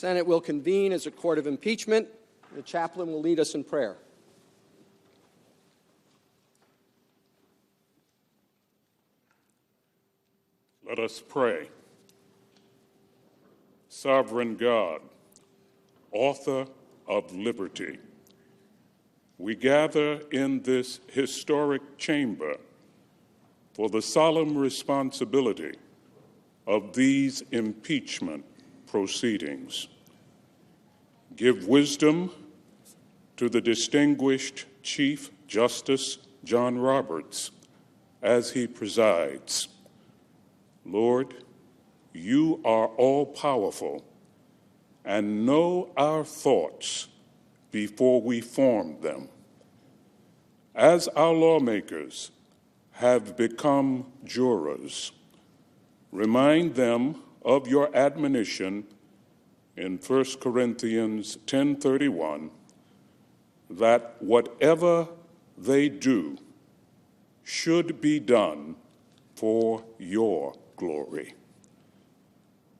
Senate will convene as a court of impeachment. The chaplain will lead us in prayer. Let us pray. Sovereign God, author of liberty, we gather in this historic chamber for the solemn responsibility of these impeachment proceedings. Give wisdom to the distinguished Chief Justice John Roberts as he presides. Lord, you are all-powerful and know our thoughts before we form them. As our lawmakers have become jurors, remind them of your admonition in 1 Corinthians 10:31 that whatever they do should be done for your glory.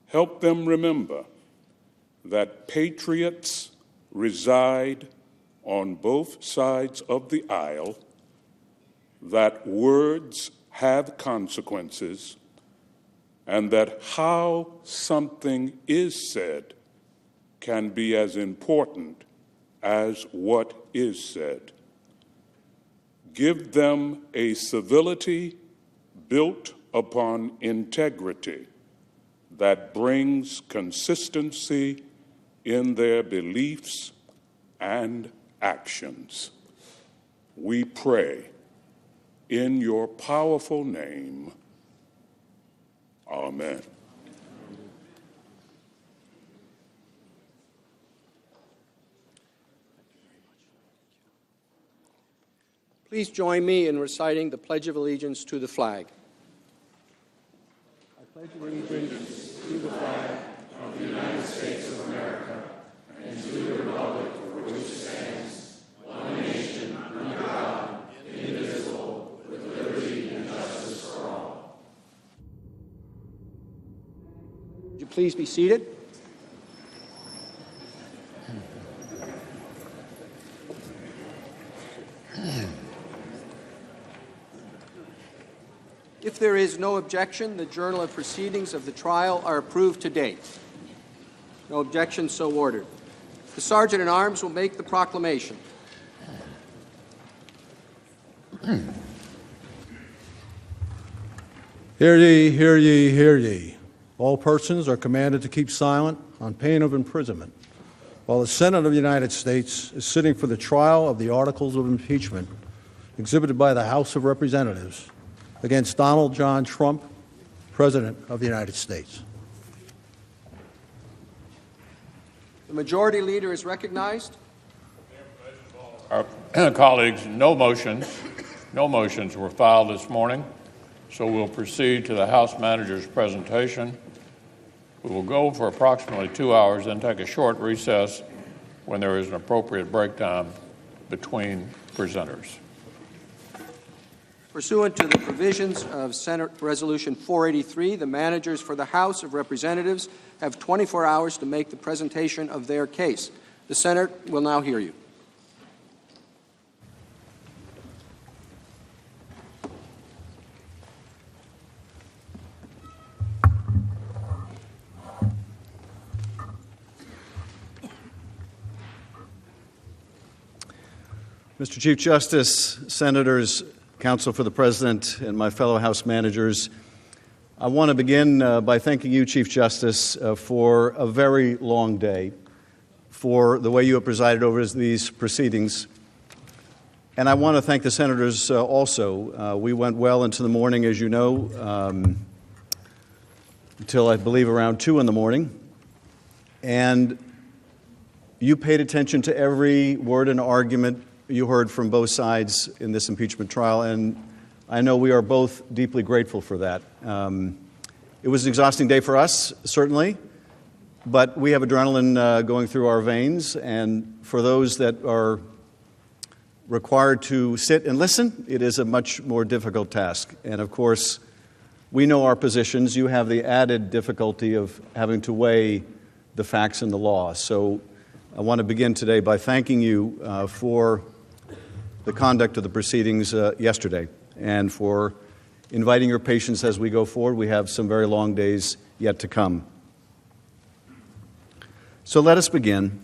Help them remember that patriots reside on both sides of the aisle, that words have consequences, and that how something is said can be as important as what is said. Give them a civility built upon integrity that brings consistency in their beliefs and actions. We pray in your powerful name. Amen. Please join me in reciting the Pledge of Allegiance to the flag. I pledge allegiance to the flag of the United States of America and to the republic for which it stands, one nation, under God, indivisible, with liberty and justice for all. Would you please be seated? If there is no objection, the journal of proceedings of the trial are approved to date. No objection, so ordered. The Sergeant-at-Arms will make the proclamation. Hear ye, hear ye, hear ye. All persons are commanded to keep silent on pain of imprisonment while the Senate of the United States is sitting for the trial of the articles of impeachment exhibited by the House of Representatives against Donald John Trump, President of the United States. The Majority Leader is recognized. Our colleagues, no motions were filed this morning, so we'll proceed to the House Manager's presentation. We will go for approximately 2 hours, then take a short recess when there is an appropriate break time between presenters. Pursuant to the provisions of Senate Resolution 483, the managers for the House of Representatives have 24 hours to make the presentation of their case. The Senate will now hear you. Mr. Chief Justice, Senators, Counsel for the President, and my fellow House managers, I want to begin by thanking you, Chief Justice, for a very long day, for the way you have presided over these proceedings. And I want to thank the senators also. We went well into the morning, as you know, until I believe around 2 in the morning. And you paid attention to every word and argument you heard from both sides in this impeachment trial, and I know we are both deeply grateful for that. It was an exhausting day for us, certainly, but we have adrenaline going through our veins, and for those that are required to sit and listen, it is a much more difficult task. And of course, we know our positions. You have the added difficulty of having to weigh the facts and the law. So I want to begin today by thanking you for the conduct of the proceedings yesterday and for inviting your patience as we go forward. We have some very long days yet to come. So let us begin.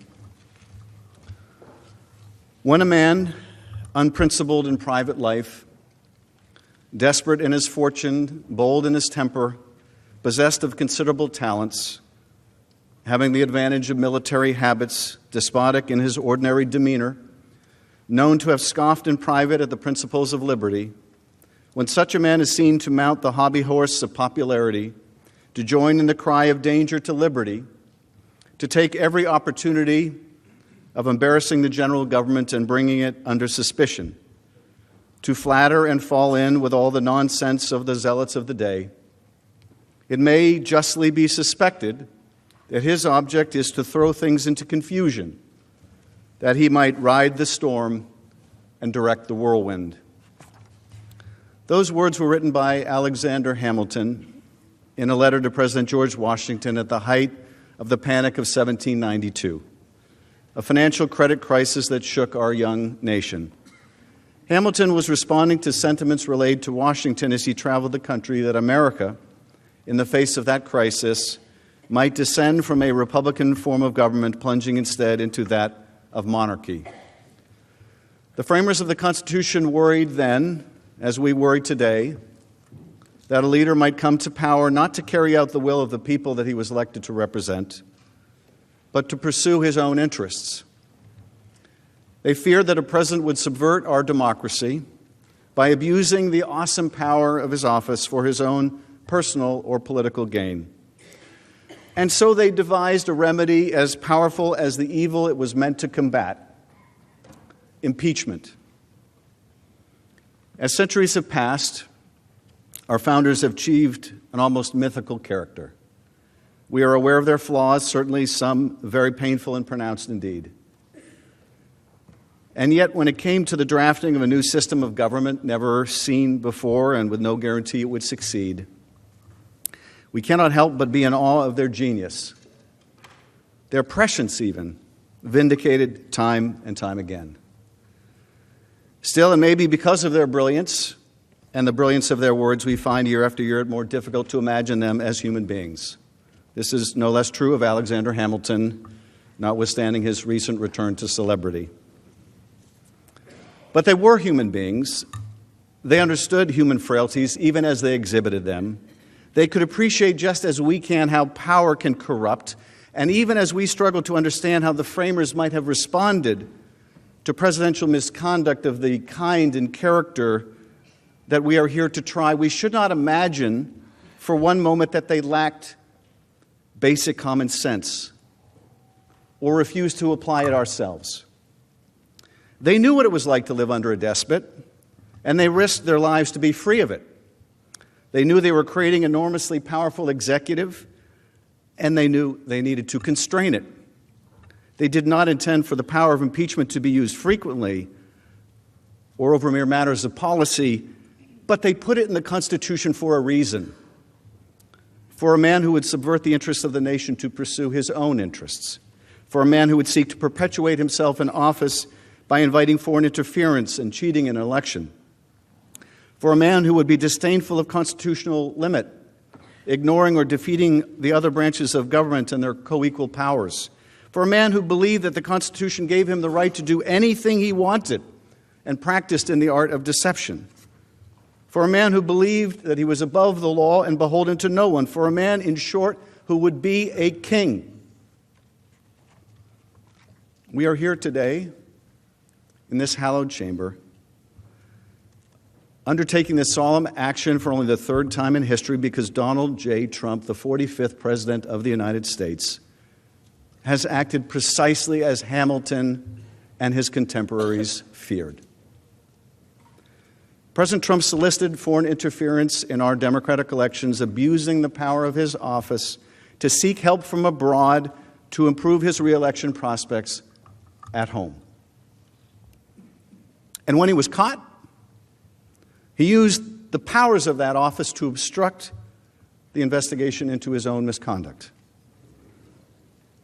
When a man, unprincipled in private life, desperate in his fortune, bold in his temper, possessed of considerable talents, having the advantage of military habits, despotic in his ordinary demeanor, known to have scoffed in private at the principles of liberty, when such a man is seen to mount the hobby horse of popularity, to join in the cry of danger to liberty, to take every opportunity of embarrassing the general government and bringing it under suspicion, to flatter and fall in with all the nonsense of the zealots of the day, it may justly be suspected that his object is to throw things into confusion, that he might ride the storm and direct the whirlwind. Those words were written by Alexander Hamilton in a letter to President George Washington at the height of the Panic of 1792, a financial credit crisis that shook our young nation. Hamilton was responding to sentiments relayed to Washington as he traveled the country that America, in the face of that crisis, might descend from a Republican form of government, plunging instead into that of monarchy. The framers of the Constitution worried then, as we worry today, that a leader might come to power not to carry out the will of the people that he was elected to represent, but to pursue his own interests. They feared that a president would subvert our democracy by abusing the awesome power of his office for his own personal or political gain. And so they devised a remedy as powerful as the evil it was meant to combat: impeachment. As centuries have passed, our founders have achieved an almost mythical character. We are aware of their flaws, certainly some very painful and pronounced indeed. And yet, when it came to the drafting of a new system of government, never seen before and with no guarantee it would succeed, we cannot help but be in awe of their genius, their prescience even, vindicated time and time again. Still, and maybe because of their brilliance and the brilliance of their words, we find year after year it more difficult to imagine them as human beings. This is no less true of Alexander Hamilton, notwithstanding his recent return to celebrity. But they were human beings. They understood human frailties even as they exhibited them. They could appreciate just as we can how power can corrupt, and even as we struggle to understand how the framers might have responded to presidential misconduct of the kind and character that we are here to try, we should not imagine for one moment that they lacked basic common sense or refused to apply it ourselves. They knew what it was like to live under a despot, and they risked their lives to be free of it. They knew they were creating an enormously powerful executive, and they knew they needed to constrain it. They did not intend for the power of impeachment to be used frequently or over mere matters of policy, but they put it in the Constitution for a reason: for a man who would subvert the interests of the nation to pursue his own interests, for a man who would seek to perpetuate himself in office by inviting foreign interference and cheating in an election, for a man who would be disdainful of constitutional limit, ignoring or defeating the other branches of government and their co-equal powers, for a man who believed that the Constitution gave him the right to do anything he wanted and practiced in the art of deception, for a man who believed that he was above the law and beholden to no one, for a man, in short, who would be a king. We are here today in this hallowed chamber, undertaking this solemn action for only the third time in history because Donald J. Trump, the 45th President of the United States, has acted precisely as Hamilton and his contemporaries feared. President Trump solicited foreign interference in our democratic elections, abusing the power of his office to seek help from abroad to improve his re-election prospects at home. And when he was caught, he used the powers of that office to obstruct the investigation into his own misconduct.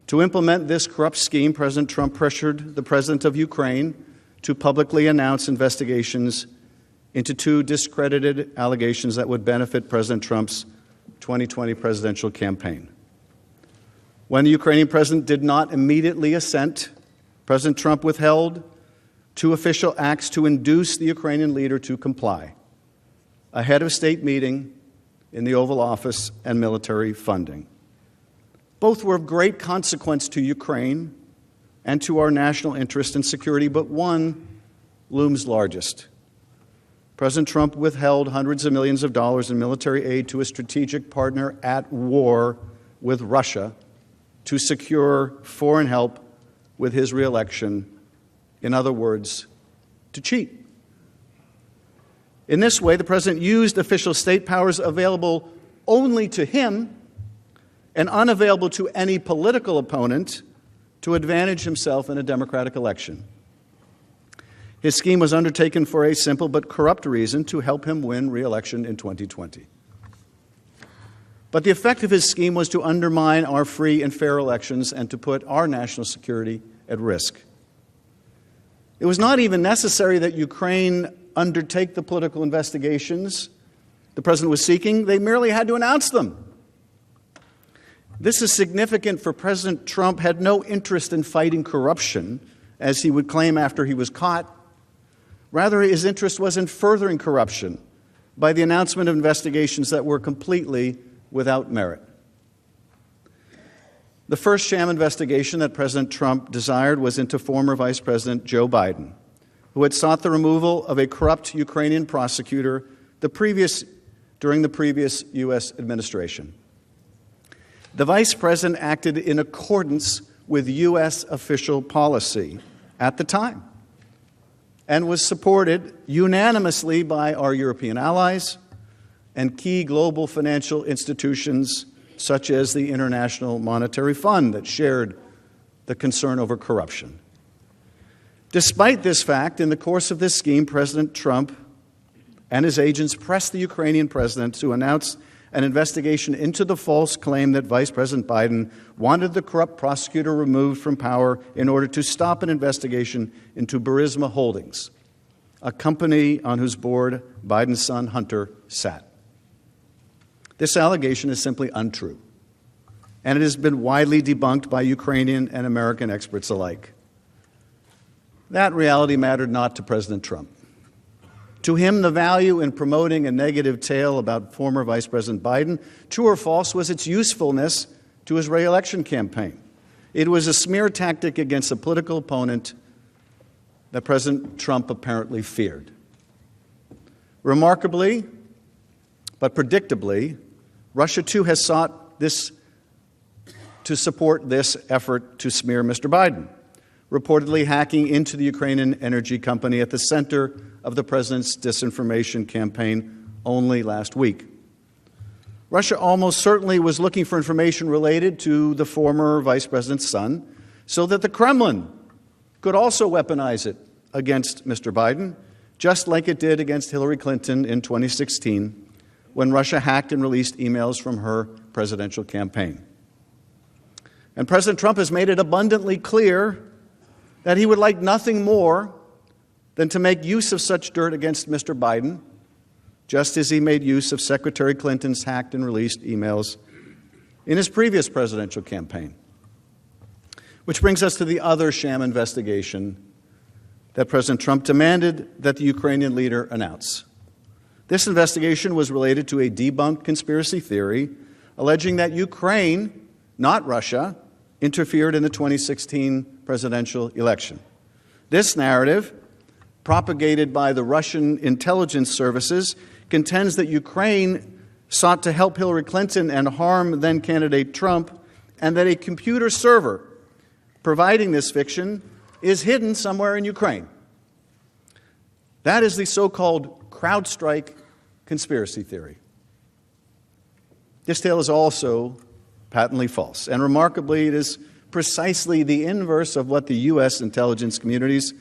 To implement this corrupt scheme, President Trump pressured the president of Ukraine to publicly announce investigations into two discredited allegations that would benefit President Trump's 2020 presidential campaign. When the Ukrainian president did not immediately assent, President Trump withheld two official acts to induce the Ukrainian leader to comply: a head of state meeting in the Oval Office and military funding. Both were of great consequence to Ukraine and to our national interest and security, but one looms largest. President Trump withheld hundreds of millions of dollars in military aid to a strategic partner at war with Russia to secure foreign help with his reelection. In other words, to cheat. In this way, the president used official state powers available only to him and unavailable to any political opponent to advantage himself in a democratic election. His scheme was undertaken for a simple but corrupt reason: to help him win re-election in 2020. But the effect of his scheme was to undermine our free and fair elections and to put our national security at risk. It was not even necessary that Ukraine undertake the political investigations the president was seeking. They merely had to announce them. This is significant, for President Trump had no interest in fighting corruption, as he would claim after he was caught. Rather, his interest was in furthering corruption by the announcement of investigations that were completely without merit. The first sham investigation that President Trump desired was into former Vice President Joe Biden, who had sought the removal of a corrupt Ukrainian prosecutor during the previous U.S. administration. The Vice President acted in accordance with U.S. official policy at the time and was supported unanimously by our European allies and key global financial institutions such as the International Monetary Fund that shared the concern over corruption. Despite this fact, in the course of this scheme, President Trump and his agents pressed the Ukrainian president to announce an investigation into the false claim that Vice President Biden wanted the corrupt prosecutor removed from power in order to stop an investigation into Burisma Holdings, a company on whose board Biden's son Hunter sat. This allegation is simply untrue, and it has been widely debunked by Ukrainian and American experts alike. That reality mattered not to President Trump. To him, the value in promoting a negative tale about former Vice President Biden, true or false, was its usefulness to his re-election campaign. It was a smear tactic against a political opponent that President Trump apparently feared. Remarkably, but predictably, Russia too has sought to support this effort to smear Mr. Biden, reportedly hacking into the Ukrainian energy company at the center of the president's disinformation campaign only last week. Russia almost certainly was looking for information related to the former vice president's son so that the Kremlin could also weaponize it against Mr. Biden, just like it did against Hillary Clinton in 2016 when Russia hacked and released emails from her presidential campaign. And President Trump has made it abundantly clear that he would like nothing more than to make use of such dirt against Mr. Biden, just as he made use of Secretary Clinton's hacked and released emails in his previous presidential campaign. Which brings us to the other sham investigation that President Trump demanded that the Ukrainian leader announce. This investigation was related to a debunked conspiracy theory alleging that Ukraine, not Russia, interfered in the 2016 presidential election. This narrative, propagated by the Russian intelligence services, contends that Ukraine sought to help Hillary Clinton and harm then-candidate Trump, and that a computer server providing this fiction is hidden somewhere in Ukraine. That is the so-called CrowdStrike conspiracy theory. This tale is also patently false, and remarkably, it is precisely the inverse of what the U.S. intelligence community's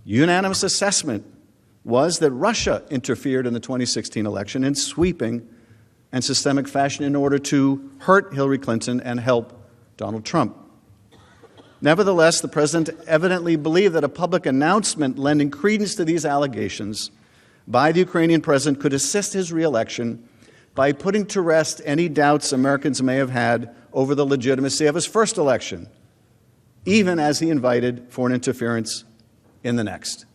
unanimous assessment was, that Russia interfered in the 2016 election in sweeping and systemic fashion in order to hurt Hillary Clinton and help Donald Trump. Nevertheless, the president evidently believed that a public announcement lending credence to these allegations by the Ukrainian president could assist his reelection by putting to rest any doubts Americans may have had over the legitimacy of his first election, even as he invited foreign interference in the next.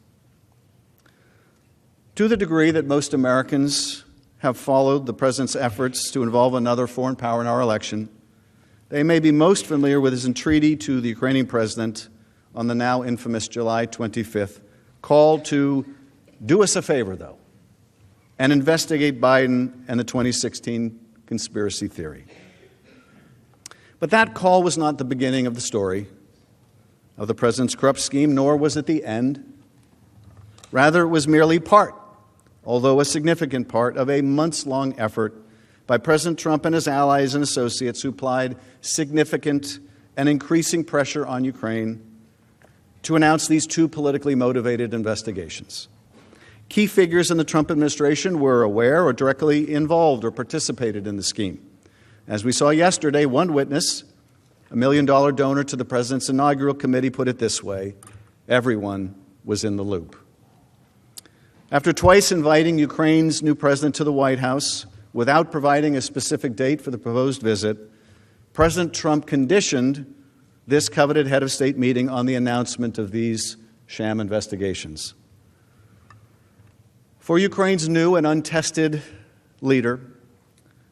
To the degree that most Americans have followed the president's efforts to involve another foreign power in our election, they may be most familiar with his entreaty to the Ukrainian president on the now infamous July 25th call to do us a favor, though, and investigate Biden and the 2016 conspiracy theory. But that call was not the beginning of the story of the president's corrupt scheme, nor was it the end. Rather, it was merely part, although a significant part, of a months-long effort by President Trump and his allies and associates who applied significant and increasing pressure on Ukraine to announce these two politically motivated investigations. Key figures in the Trump administration were aware or directly involved or participated in the scheme. As we saw yesterday, one witness, a $1 million donor to the president's inaugural committee, put it this way: everyone was in the loop. After twice inviting Ukraine's new president to the White House without providing a specific date for the proposed visit, President Trump conditioned this coveted head of state meeting on the announcement of these sham investigations. For Ukraine's new and untested leader,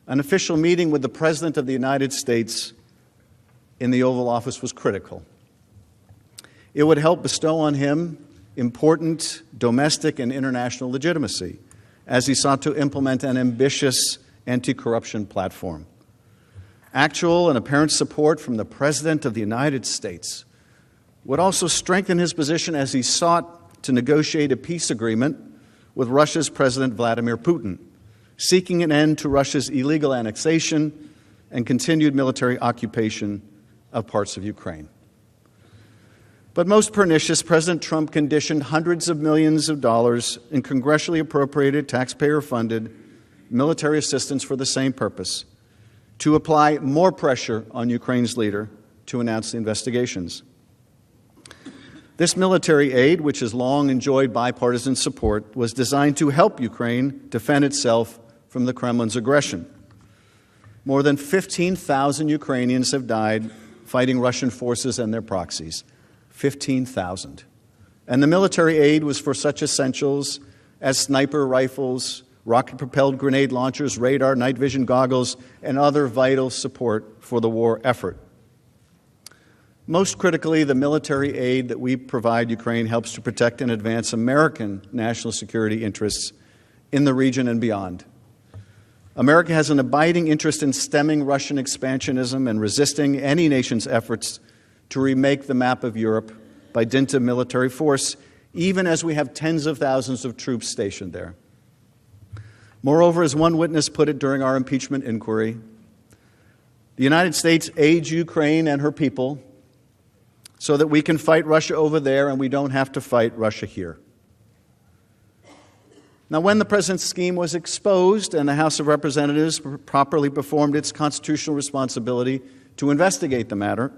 an official meeting with the President of the United States in the Oval Office was critical. It would help bestow on him important domestic and international legitimacy as he sought to implement an ambitious anti-corruption platform. Actual and apparent support from the President of the United States would also strengthen his position as he sought to negotiate a peace agreement with Russia's President Vladimir Putin, seeking an end to Russia's illegal annexation and continued military occupation of parts of Ukraine. But most pernicious, President Trump conditioned hundreds of millions of dollars in congressionally appropriated, taxpayer-funded military assistance for the same purpose, to apply more pressure on Ukraine's leader to announce the investigations. This military aid, which has long enjoyed bipartisan support, was designed to help Ukraine defend itself from the Kremlin's aggression. More than 15,000 Ukrainians have died fighting Russian forces and their proxies. 15,000. And the military aid was for such essentials as sniper rifles, rocket-propelled grenade launchers, radar, night vision goggles, and other vital support for the war effort. Most critically, the military aid that we provide Ukraine helps to protect and advance American national security interests in the region and beyond. America has an abiding interest in stemming Russian expansionism and resisting any nation's efforts to remake the map of Europe by dint of military force, even as we have tens of thousands of troops stationed there. Moreover, as one witness put it during our impeachment inquiry, the United States aids Ukraine and her people so that we can fight Russia over there and we don't have to fight Russia here. Now, when the president's scheme was exposed and the House of Representatives properly performed its constitutional responsibility to investigate the matter,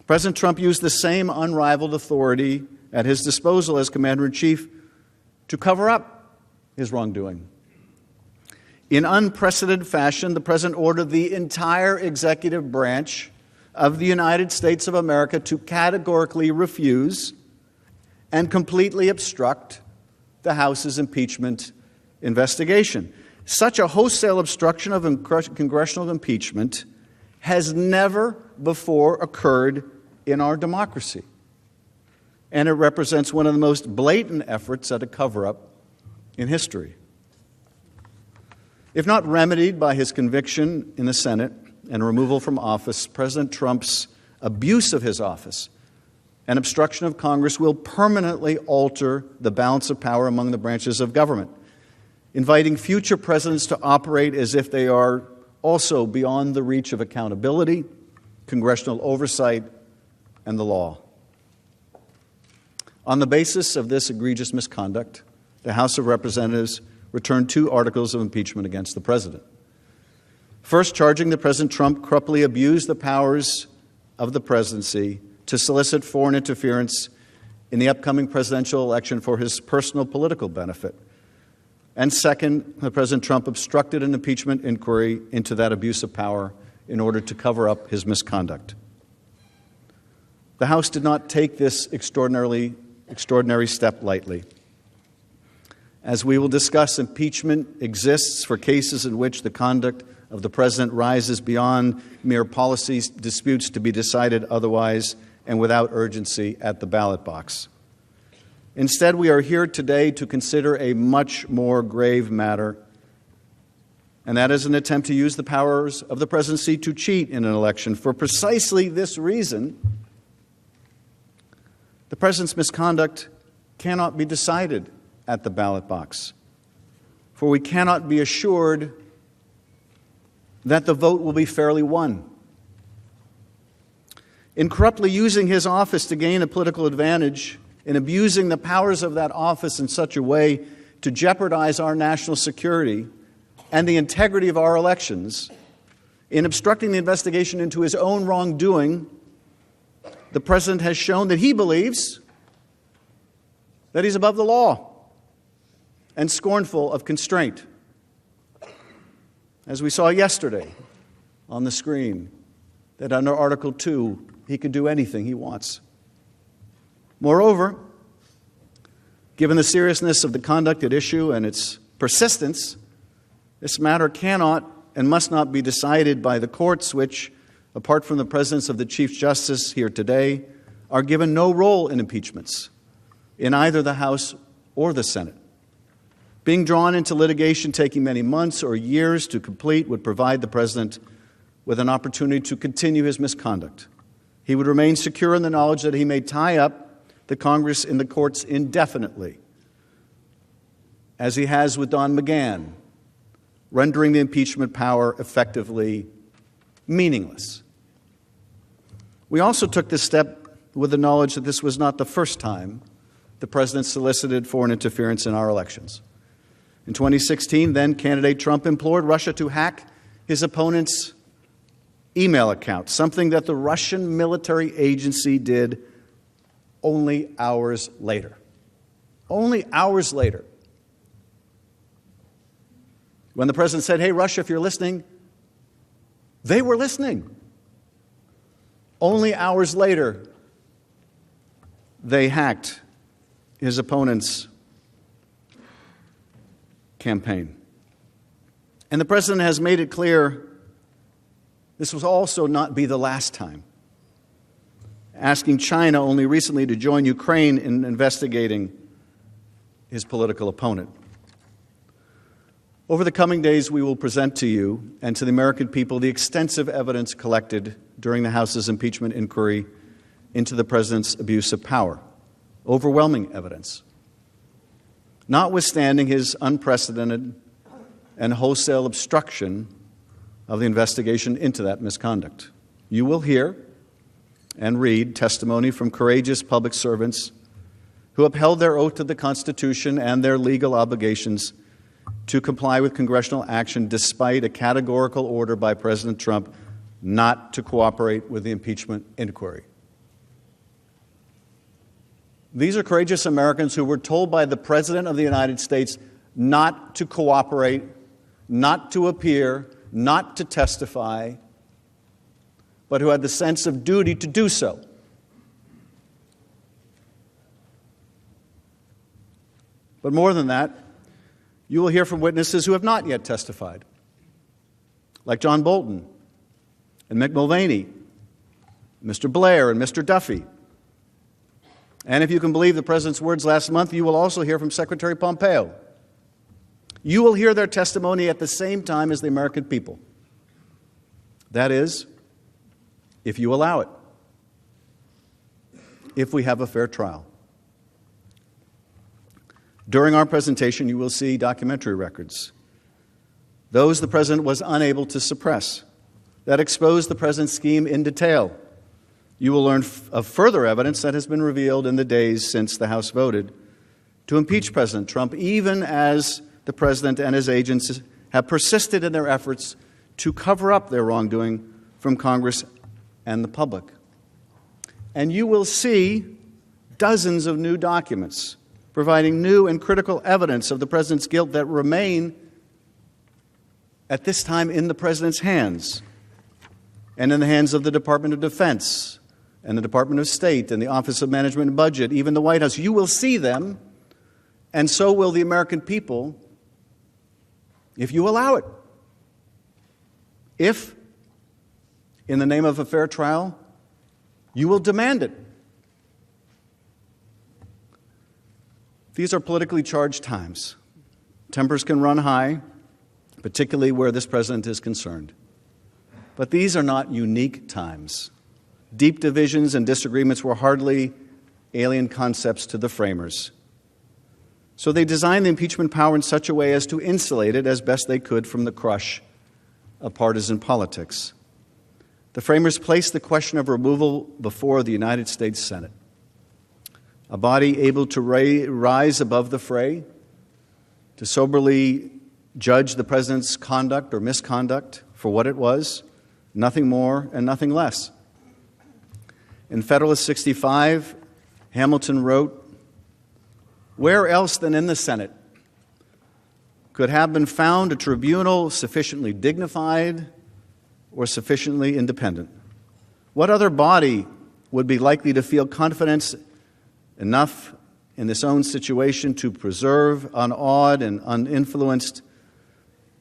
President Trump used the same unrivaled authority at his disposal as Commander-in-Chief to cover up his wrongdoing. In unprecedented fashion, the President ordered the entire executive branch of the United States of America to categorically refuse and completely obstruct the House's impeachment investigation. Such a wholesale obstruction of congressional impeachment has never before occurred in our democracy, and it represents one of the most blatant efforts at a cover-up in history. If not remedied by his conviction in the Senate and removal from office, President Trump's abuse of his office and obstruction of Congress will permanently alter the balance of power among the branches of government, inviting future presidents to operate as if they are also beyond the reach of accountability, congressional oversight, and the law. On the basis of this egregious misconduct, the House of Representatives returned 2 articles of impeachment against the president. First, charging that President Trump corruptly abused the powers of the presidency to solicit foreign interference in the upcoming presidential election for his personal political benefit. And second, President Trump obstructed an impeachment inquiry into that abuse of power in order to cover up his misconduct. The House did not take this extraordinary step lightly. As we will discuss, impeachment exists for cases in which the conduct of the president rises beyond mere policy disputes to be decided otherwise and without urgency at the ballot box. Instead, we are here today to consider a much more grave matter, and that is an attempt to use the powers of the presidency to cheat in an election. For precisely this reason, the president's misconduct cannot be decided at the ballot box, for we cannot be assured that the vote will be fairly won. In corruptly using his office to gain a political advantage, in abusing the powers of that office in such a way to jeopardize our national security and the integrity of our elections, in obstructing the investigation into his own wrongdoing, the president has shown that he believes that he's above the law and scornful of constraint. As we saw yesterday on the screen, that under Article 2, he can do anything he wants. Moreover, given the seriousness of the conduct at issue and its persistence, this matter cannot and must not be decided by the courts, which, apart from the presence of the Chief Justice here today, are given no role in impeachments in either the House or the Senate. Being drawn into litigation taking many months or years to complete would provide the president with an opportunity to continue his misconduct. He would remain secure in the knowledge that he may tie up the Congress in the courts indefinitely, as he has with Don McGahn, rendering the impeachment power effectively meaningless. We also took this step with the knowledge that this was not the first time the president solicited foreign interference in our elections. In 2016, then candidate Trump implored Russia to hack his opponent's email account, something that the Russian military agency did only hours later. Only hours later. When the president said, "Hey, Russia, if you're listening," they were listening. Only hours later, they hacked his opponent's campaign. And the president has made it clear this will also not be the last time, asking China only recently to join Ukraine in investigating his political opponent. Over the coming days, we will present to you and to the American people the extensive evidence collected during the House's impeachment inquiry into the president's abuse of power. Overwhelming evidence. Notwithstanding his unprecedented and wholesale obstruction of the investigation into that misconduct. You will hear and read testimony from courageous public servants who upheld their oath to the Constitution and their legal obligations to comply with congressional action despite a categorical order by President Trump not to cooperate with the impeachment inquiry. These are courageous Americans who were told by the President of the United States not to cooperate, not to appear, not to testify, but who had the sense of duty to do so. But more than that, you will hear from witnesses who have not yet testified, like John Bolton and Mick Mulvaney, Mr. Blair and Mr. Duffy. And if you can believe the President's words last month, you will also hear from Secretary Pompeo. You will hear their testimony at the same time as the American people. That is, if you allow it, if we have a fair trial. During our presentation, you will see documentary records, those the President was unable to suppress, that expose the President's scheme in detail. You will learn of further evidence that has been revealed in the days since the House voted to impeach President Trump, even as the President and his agents have persisted in their efforts to cover up their wrongdoing from Congress and the public. And you will see dozens of new documents providing new and critical evidence of the president's guilt that remain at this time in the president's hands and in the hands of the Department of Defense and the Department of State and the Office of Management and Budget, even the White House. You will see them, and so will the American people if you allow it. If, in the name of a fair trial, you will demand it. These are politically charged times. Tempers can run high, particularly where this president is concerned. But these are not unique times. Deep divisions and disagreements were hardly alien concepts to the framers. So they designed the impeachment power in such a way as to insulate it as best they could from the crush of partisan politics. The framers placed the question of removal before the United States Senate, a body able to rise above the fray, to soberly judge the president's conduct or misconduct for what it was, nothing more and nothing less. In Federalist 65, Hamilton wrote, "Where else than in the Senate could have been found a tribunal sufficiently dignified or sufficiently independent? What other body would be likely to feel confidence enough in its own situation to preserve, unawed and uninfluenced,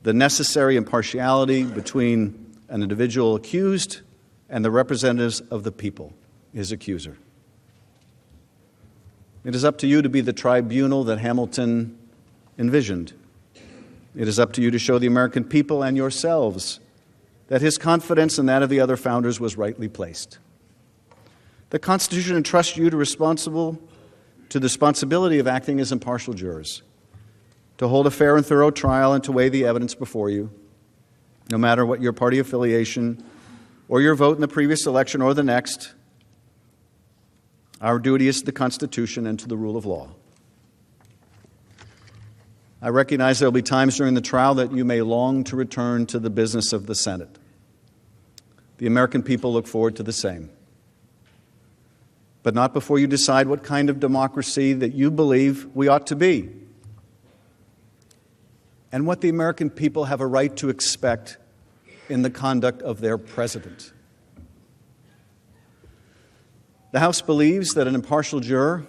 the necessary impartiality between an individual accused and the representatives of the people, his accuser?" It is up to you to be the tribunal that Hamilton envisioned. It is up to you to show the American people and yourselves that his confidence and that of the other founders was rightly placed. The Constitution entrusts you to the responsibility of acting as impartial jurors, to hold a fair and thorough trial and to weigh the evidence before you, no matter what your party affiliation or your vote in the previous election or the next. Our duty is to the Constitution and to the rule of law. I recognize there will be times during the trial that you may long to return to the business of the Senate. The American people look forward to the same. But not before you decide what kind of democracy that you believe we ought to be, and what the American people have a right to expect in the conduct of their president. The House believes that an impartial juror,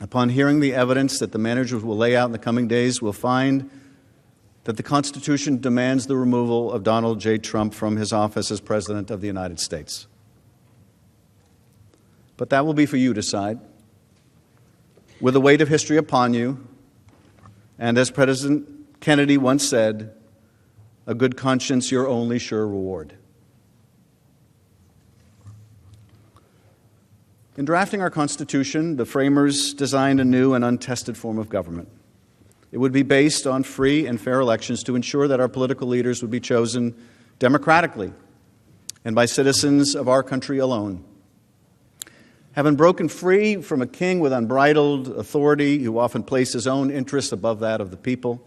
upon hearing the evidence that the managers will lay out in the coming days, will find that the Constitution demands the removal of Donald J. Trump from his office as President of the United States. But that will be for you to decide, with the weight of history upon you, and as President Kennedy once said, a good conscience your only sure reward. In drafting our Constitution, the framers designed a new and untested form of government. It would be based on free and fair elections to ensure that our political leaders would be chosen democratically and by citizens of our country alone. Having broken free from a king with unbridled authority who often placed his own interests above that of the people,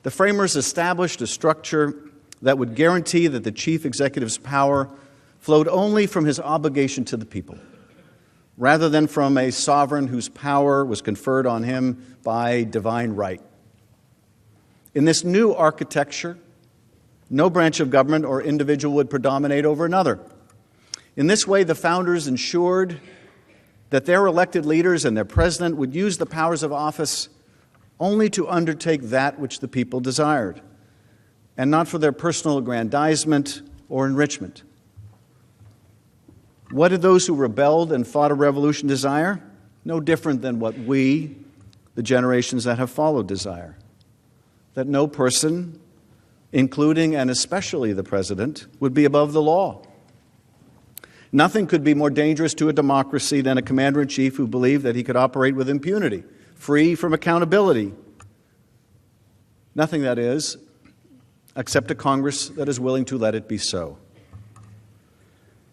the framers established a structure that would guarantee that the chief executive's power flowed only from his obligation to the people, rather than from a sovereign whose power was conferred on him by divine right. In this new architecture, no branch of government or individual would predominate over another. In this way, the founders ensured that their elected leaders and their president would use the powers of office only to undertake that which the people desired, and not for their personal aggrandizement or enrichment. What did those who rebelled and fought a revolution desire? No different than what we, the generations that have followed, desire. That no person, including and especially the president, would be above the law. Nothing could be more dangerous to a democracy than a commander-in-chief who believed that he could operate with impunity, free from accountability. Nothing, that is, except a Congress that is willing to let it be so.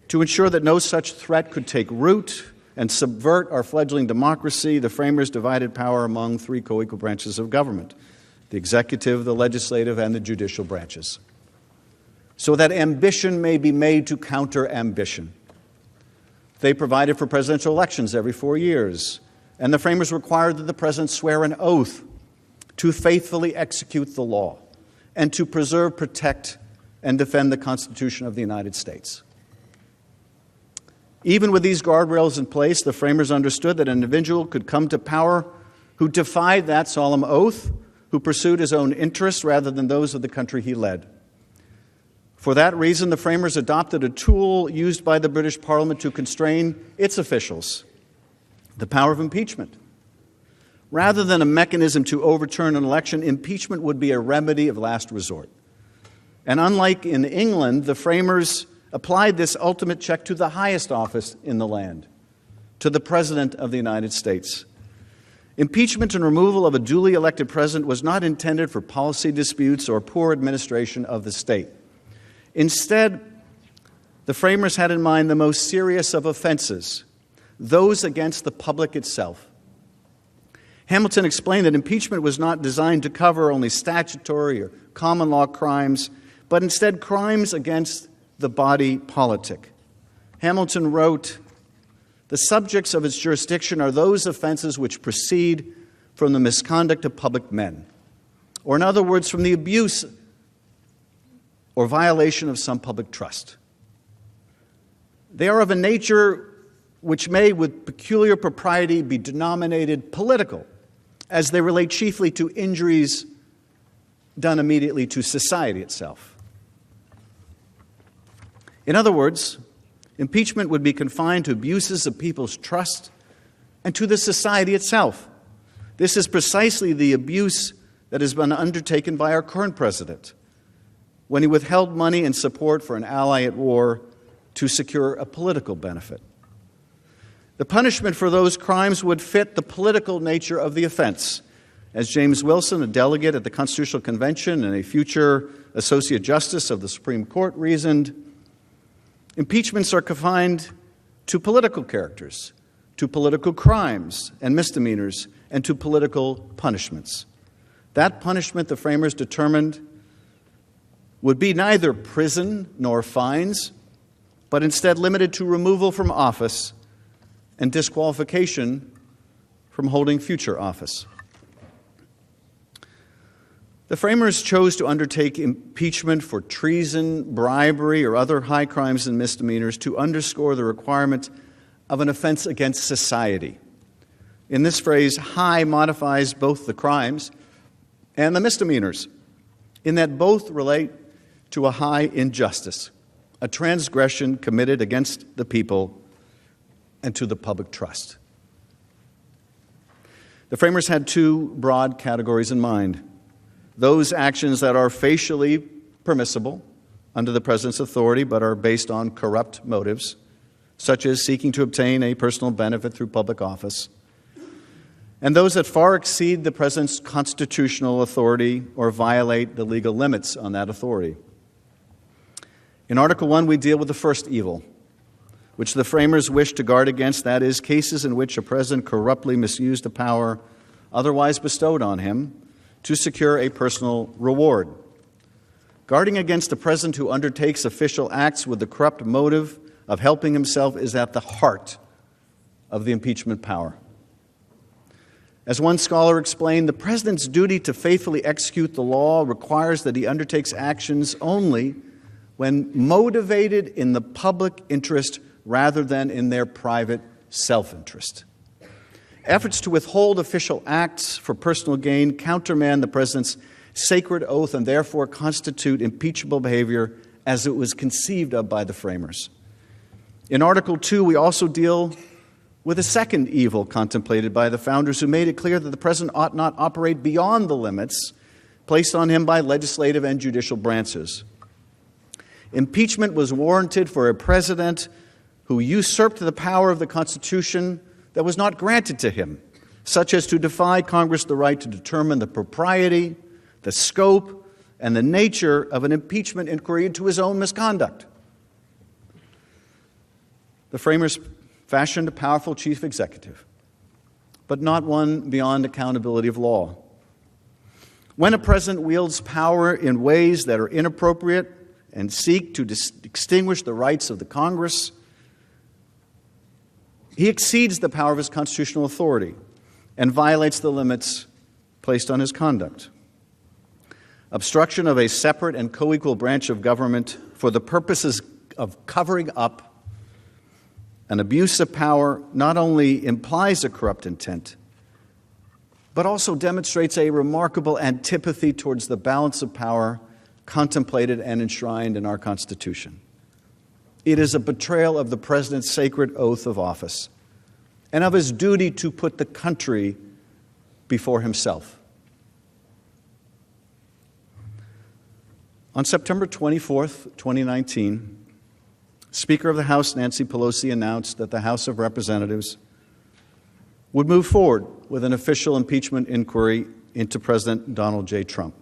To ensure that no such threat could take root and subvert our fledgling democracy, the framers divided power among three co-equal branches of government: the executive, the legislative, and the judicial branches, so that ambition may be made to counter ambition. They provided for presidential elections every 4 years, and the framers required that the president swear an oath to faithfully execute the law and to preserve, protect, and defend the Constitution of the United States. Even with these guardrails in place, the framers understood that an individual could come to power who defied that solemn oath, who pursued his own interests rather than those of the country he led. For that reason, the framers adopted a tool used by the British Parliament to constrain its officials, the power of impeachment. Rather than a mechanism to overturn an election, impeachment would be a remedy of last resort. And unlike in England, the framers applied this ultimate check to the highest office in the land, to the President of the United States. Impeachment and removal of a duly elected president was not intended for policy disputes or poor administration of the state. Instead, the framers had in mind the most serious of offenses, those against the public itself. Hamilton explained that impeachment was not designed to cover only statutory or common law crimes, but instead crimes against the body politic. Hamilton wrote, "The subjects of its jurisdiction are those offenses which proceed from the misconduct of public men, or in other words, from the abuse or violation of some public trust. They are of a nature which may, with peculiar propriety, be denominated political, as they relate chiefly to injuries done immediately to society itself." In other words, impeachment would be confined to abuses of people's trust and to the society itself. This is precisely the abuse that has been undertaken by our current president when he withheld money and support for an ally at war to secure a political benefit. The punishment for those crimes would fit the political nature of the offense. As James Wilson, a delegate at the Constitutional Convention and a future Associate Justice of the Supreme Court, reasoned, impeachments are confined to political characters, to political crimes and misdemeanors, and to political punishments. That punishment, the framers determined, would be neither prison nor fines, but instead limited to removal from office and disqualification from holding future office. The framers chose to undertake impeachment for treason, bribery, or other high crimes and misdemeanors to underscore the requirement of an offense against society. In this phrase, high modifies both the crimes and the misdemeanors, in that both relate to a high injustice, a transgression committed against the people and to the public trust. The framers had two broad categories in mind: those actions that are facially permissible under the president's authority but are based on corrupt motives, such as seeking to obtain a personal benefit through public office, and those that far exceed the president's constitutional authority or violate the legal limits on that authority. In Article 1, we deal with the first evil, which the framers wished to guard against, that is, cases in which a president corruptly misused a power otherwise bestowed on him to secure a personal reward. Guarding against a president who undertakes official acts with the corrupt motive of helping himself is at the heart of the impeachment power. As one scholar explained, the president's duty to faithfully execute the law requires that he undertakes actions only when motivated in the public interest rather than in their private self-interest. Efforts to withhold official acts for personal gain countermand the president's sacred oath and therefore constitute impeachable behavior as it was conceived of by the framers. In Article 2, we also deal with a second evil contemplated by the founders, who made it clear that the president ought not operate beyond the limits placed on him by legislative and judicial branches. Impeachment was warranted for a president who usurped the power of the Constitution that was not granted to him, such as to defy Congress the right to determine the propriety, the scope, and the nature of an impeachment inquiry into his own misconduct. The framers fashioned a powerful chief executive, but not one beyond accountability of law. When a president wields power in ways that are inappropriate and seek to extinguish the rights of the Congress, He exceeds the power of his constitutional authority and violates the limits placed on his conduct. Obstruction of a separate and co-equal branch of government for the purposes of covering up an abuse of power not only implies a corrupt intent, but also demonstrates a remarkable antipathy towards the balance of power contemplated and enshrined in our Constitution. It is a betrayal of the President's sacred oath of office and of his duty to put the country before himself. On September 24th, 2019, Speaker of the House Nancy Pelosi announced that the House of Representatives would move forward with an official impeachment inquiry into President Donald J. Trump.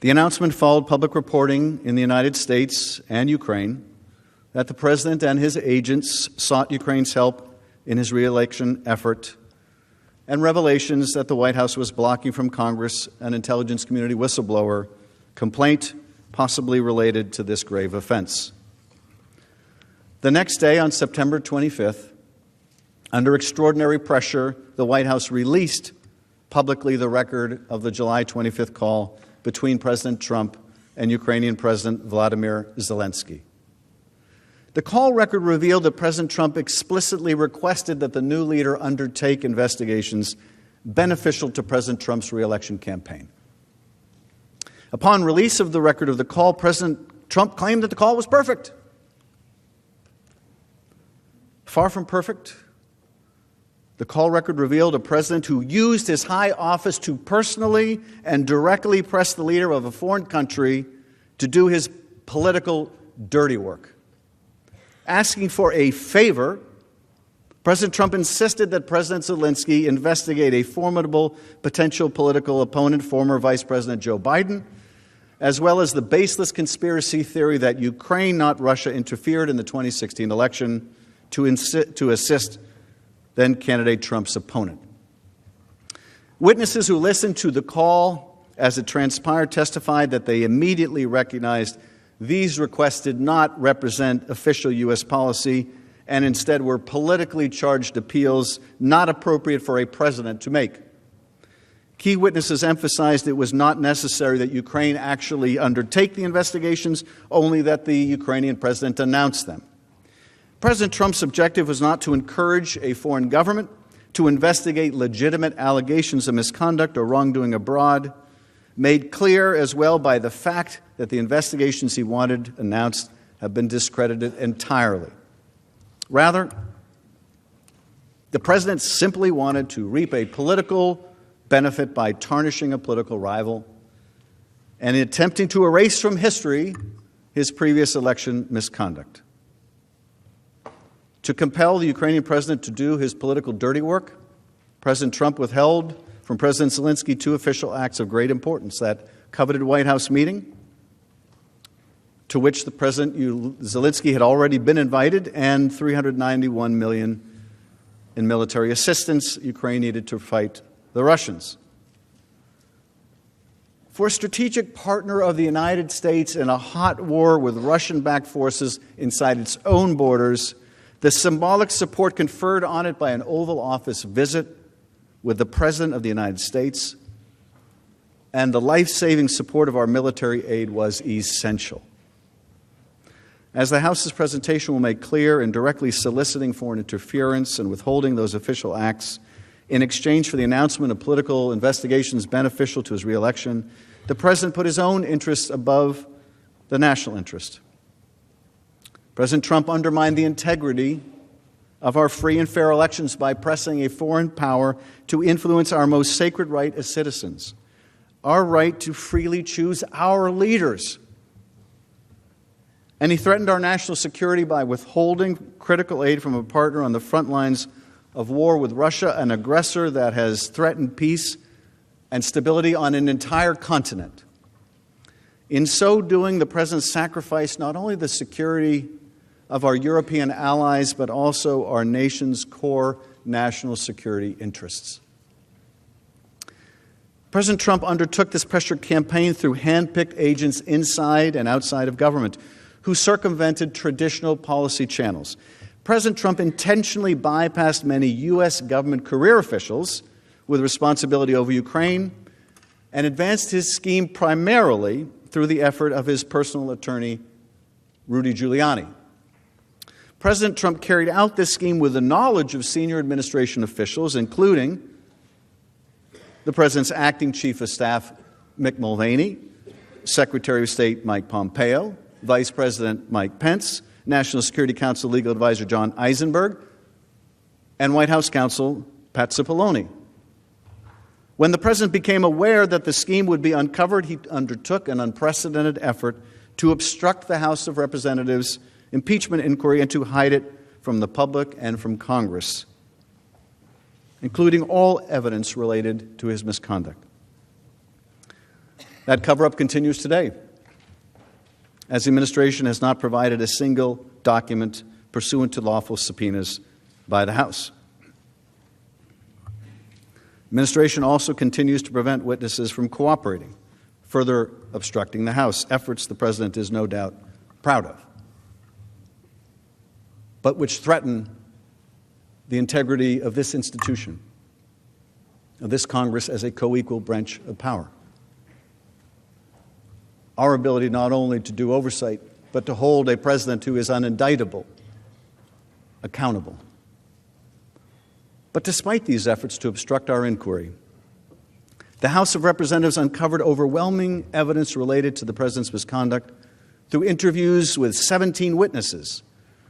The announcement followed public reporting in the United States and Ukraine that the President and his agents sought Ukraine's help in his re-election effort, and revelations that the White House was blocking from Congress an intelligence community whistleblower complaint possibly related to this grave offense. The next day, on September 25th, under extraordinary pressure, the White House released publicly the record of the July 25th call between President Trump and Ukrainian President Vladimir Zelensky. The call record revealed that President Trump explicitly requested that the new leader undertake investigations beneficial to President Trump's re-election campaign. Upon release of the record of the call, President Trump claimed that the call was perfect. Far from perfect, the call record revealed a president who used his high office to personally and directly press the leader of a foreign country to do his political dirty work. Asking for a favor, President Trump insisted that President Zelensky investigate a formidable potential political opponent, former Vice President Joe Biden, as well as the baseless conspiracy theory that Ukraine, not Russia, interfered in the 2016 election to assist then-candidate Trump's opponent. Witnesses who listened to the call as it transpired testified that they immediately recognized these requests did not represent official U.S. policy and instead were politically charged appeals not appropriate for a president to make. Key witnesses emphasized it was not necessary that Ukraine actually undertake the investigations, only that the Ukrainian president announce them. President Trump's objective was not to encourage a foreign government to investigate legitimate allegations of misconduct or wrongdoing abroad, made clear as well by the fact that the investigations he wanted announced have been discredited entirely. Rather, the president simply wanted to reap a political benefit by tarnishing a political rival and attempting to erase from history his previous election misconduct. To compel the Ukrainian president to do his political dirty work, President Trump withheld from President Zelensky two official acts of great importance: that coveted White House meeting, to which the President Zelensky had already been invited, and $391 million in military assistance Ukraine needed to fight the Russians. For a strategic partner of the United States in a hot war with Russian-backed forces inside its own borders, the symbolic support conferred on it by an Oval Office visit with the President of the United States and the life-saving support of our military aid was essential. As the House's presentation will make clear, in directly soliciting foreign interference and withholding those official acts in exchange for the announcement of political investigations beneficial to his re-election, the President put his own interests above the national interest. President Trump undermined the integrity of our free and fair elections by pressing a foreign power to influence our most sacred right as citizens, our right to freely choose our leaders. And he threatened our national security by withholding critical aid from a partner on the front lines of war with Russia, an aggressor that has threatened peace and stability on an entire continent. In so doing, the President sacrificed not only the security of our European allies, but also our nation's core national security interests. President Trump undertook this pressure campaign through hand-picked agents inside and outside of government who circumvented traditional policy channels. President Trump intentionally bypassed many U.S. government career officials with responsibility over Ukraine and advanced his scheme primarily through the effort of his personal attorney, Rudy Giuliani. President Trump carried out this scheme with the knowledge of senior administration officials, including the President's acting Chief of Staff, Mick Mulvaney, Secretary of State Mike Pompeo, Vice President Mike Pence, National Security Council Legal Advisor John Eisenberg, and White House Counsel Pat Cipollone. When the President became aware that the scheme would be uncovered, he undertook an unprecedented effort to obstruct the House of Representatives' impeachment inquiry and to hide it from the public and from Congress, including all evidence related to his misconduct. That cover-up continues today, as the administration has not provided a single document pursuant to lawful subpoenas by the House. Administration also continues to prevent witnesses from cooperating, further obstructing the House, efforts the President is no doubt proud of, but which threaten the integrity of this institution, of this Congress as a co-equal branch of power. Our ability not only to do oversight, but to hold a president who is unindictable accountable. But despite these efforts to obstruct our inquiry, the House of Representatives uncovered overwhelming evidence related to the president's misconduct through interviews with 17 witnesses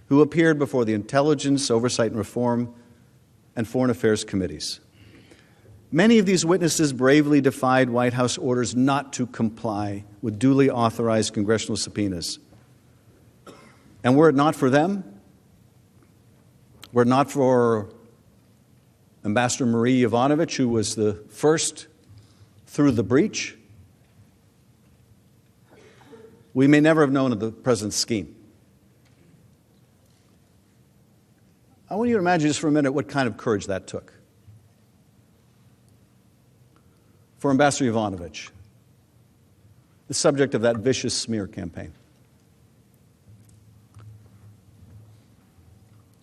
who appeared before the Intelligence, Oversight and Reform, and Foreign Affairs committees. Many of these witnesses bravely defied White House orders not to comply with duly authorized congressional subpoenas. And were it not for them, were it not for Ambassador Marie Yovanovitch, who was the first through the breach, we may never have known of the president's scheme. I want you to imagine just for a minute what kind of courage that took. For Ambassador Yovanovitch, the subject of that vicious smear campaign,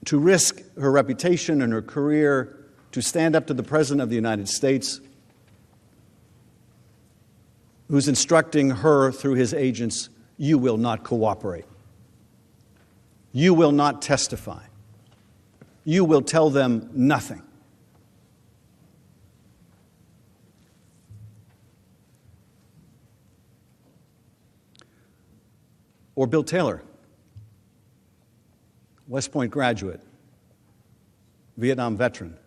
to risk her reputation and her career to stand up to the President of the United States, who's instructing her through his agents, you will not cooperate. You will not testify. You will tell them nothing. Or Bill Taylor, West Point graduate, Vietnam veteran,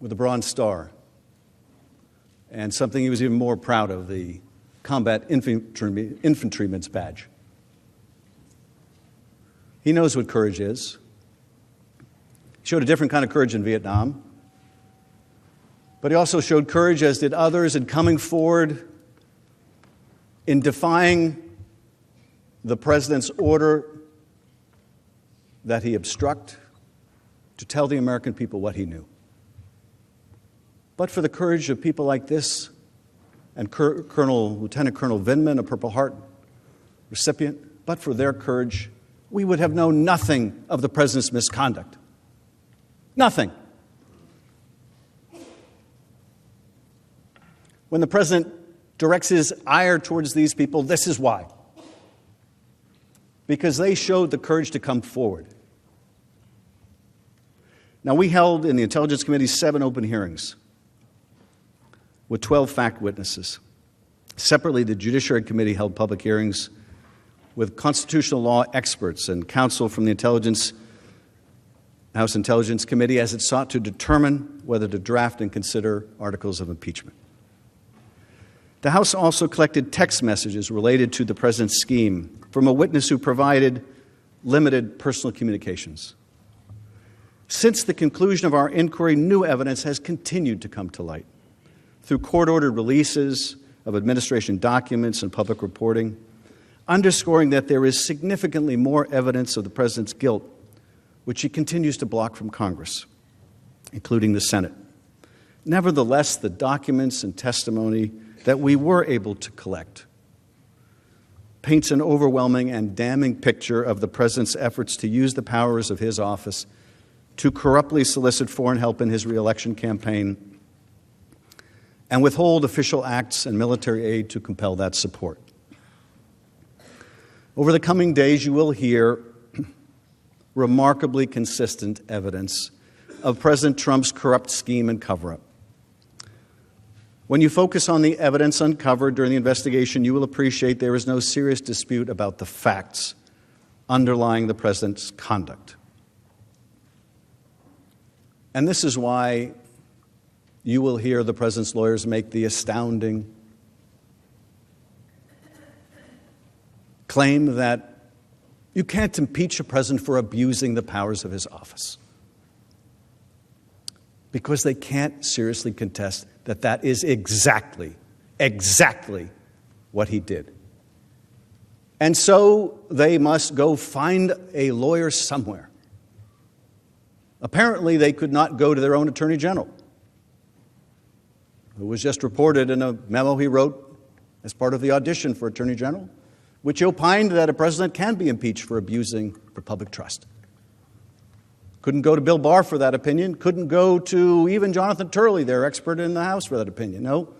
with a Bronze Star, and something he was even more proud of, the Combat Infantryman's Badge. He knows what courage is. He showed a different kind of courage in Vietnam, but he also showed courage, as did others, in coming forward in defying the president's order that he obstruct, to tell the American people what he knew. But for the courage of people like this, and Lieutenant Colonel Vindman, a Purple Heart recipient, but for their courage, we would have known nothing of the president's misconduct. Nothing. When the president directs his ire towards these people, this is why. Because they showed the courage to come forward. Now, we held in the Intelligence Committee 7 open hearings with 12 fact witnesses. Separately, the Judiciary Committee held public hearings with constitutional law experts and counsel from the House Intelligence Committee as it sought to determine whether to draft and consider articles of impeachment. The House also collected text messages related to the president's scheme from a witness who provided limited personal communications. Since the conclusion of our inquiry, new evidence has continued to come to light through court-ordered releases of administration documents and public reporting, underscoring that there is significantly more evidence of the president's guilt, which he continues to block from Congress, including the Senate. Nevertheless, the documents and testimony that we were able to collect paints an overwhelming and damning picture of the president's efforts to use the powers of his office to corruptly solicit foreign help in his re-election campaign and withhold official acts and military aid to compel that support. Over the coming days, you will hear remarkably consistent evidence of President Trump's corrupt scheme and cover-up. When you focus on the evidence uncovered during the investigation, you will appreciate there is no serious dispute about the facts underlying the president's conduct. And this is why you will hear the president's lawyers make the astounding claim that you can't impeach a president for abusing the powers of his office, because they can't seriously contest that that is exactly what he did. And so they must go find a lawyer somewhere. Apparently, they could not go to their own attorney general, who was just reported in a memo he wrote as part of the audition for attorney general, which opined that a president can be impeached for abusing the public trust. Couldn't go to Bill Barr for that opinion. Couldn't go to even Jonathan Turley, their expert in the House, for that opinion. No,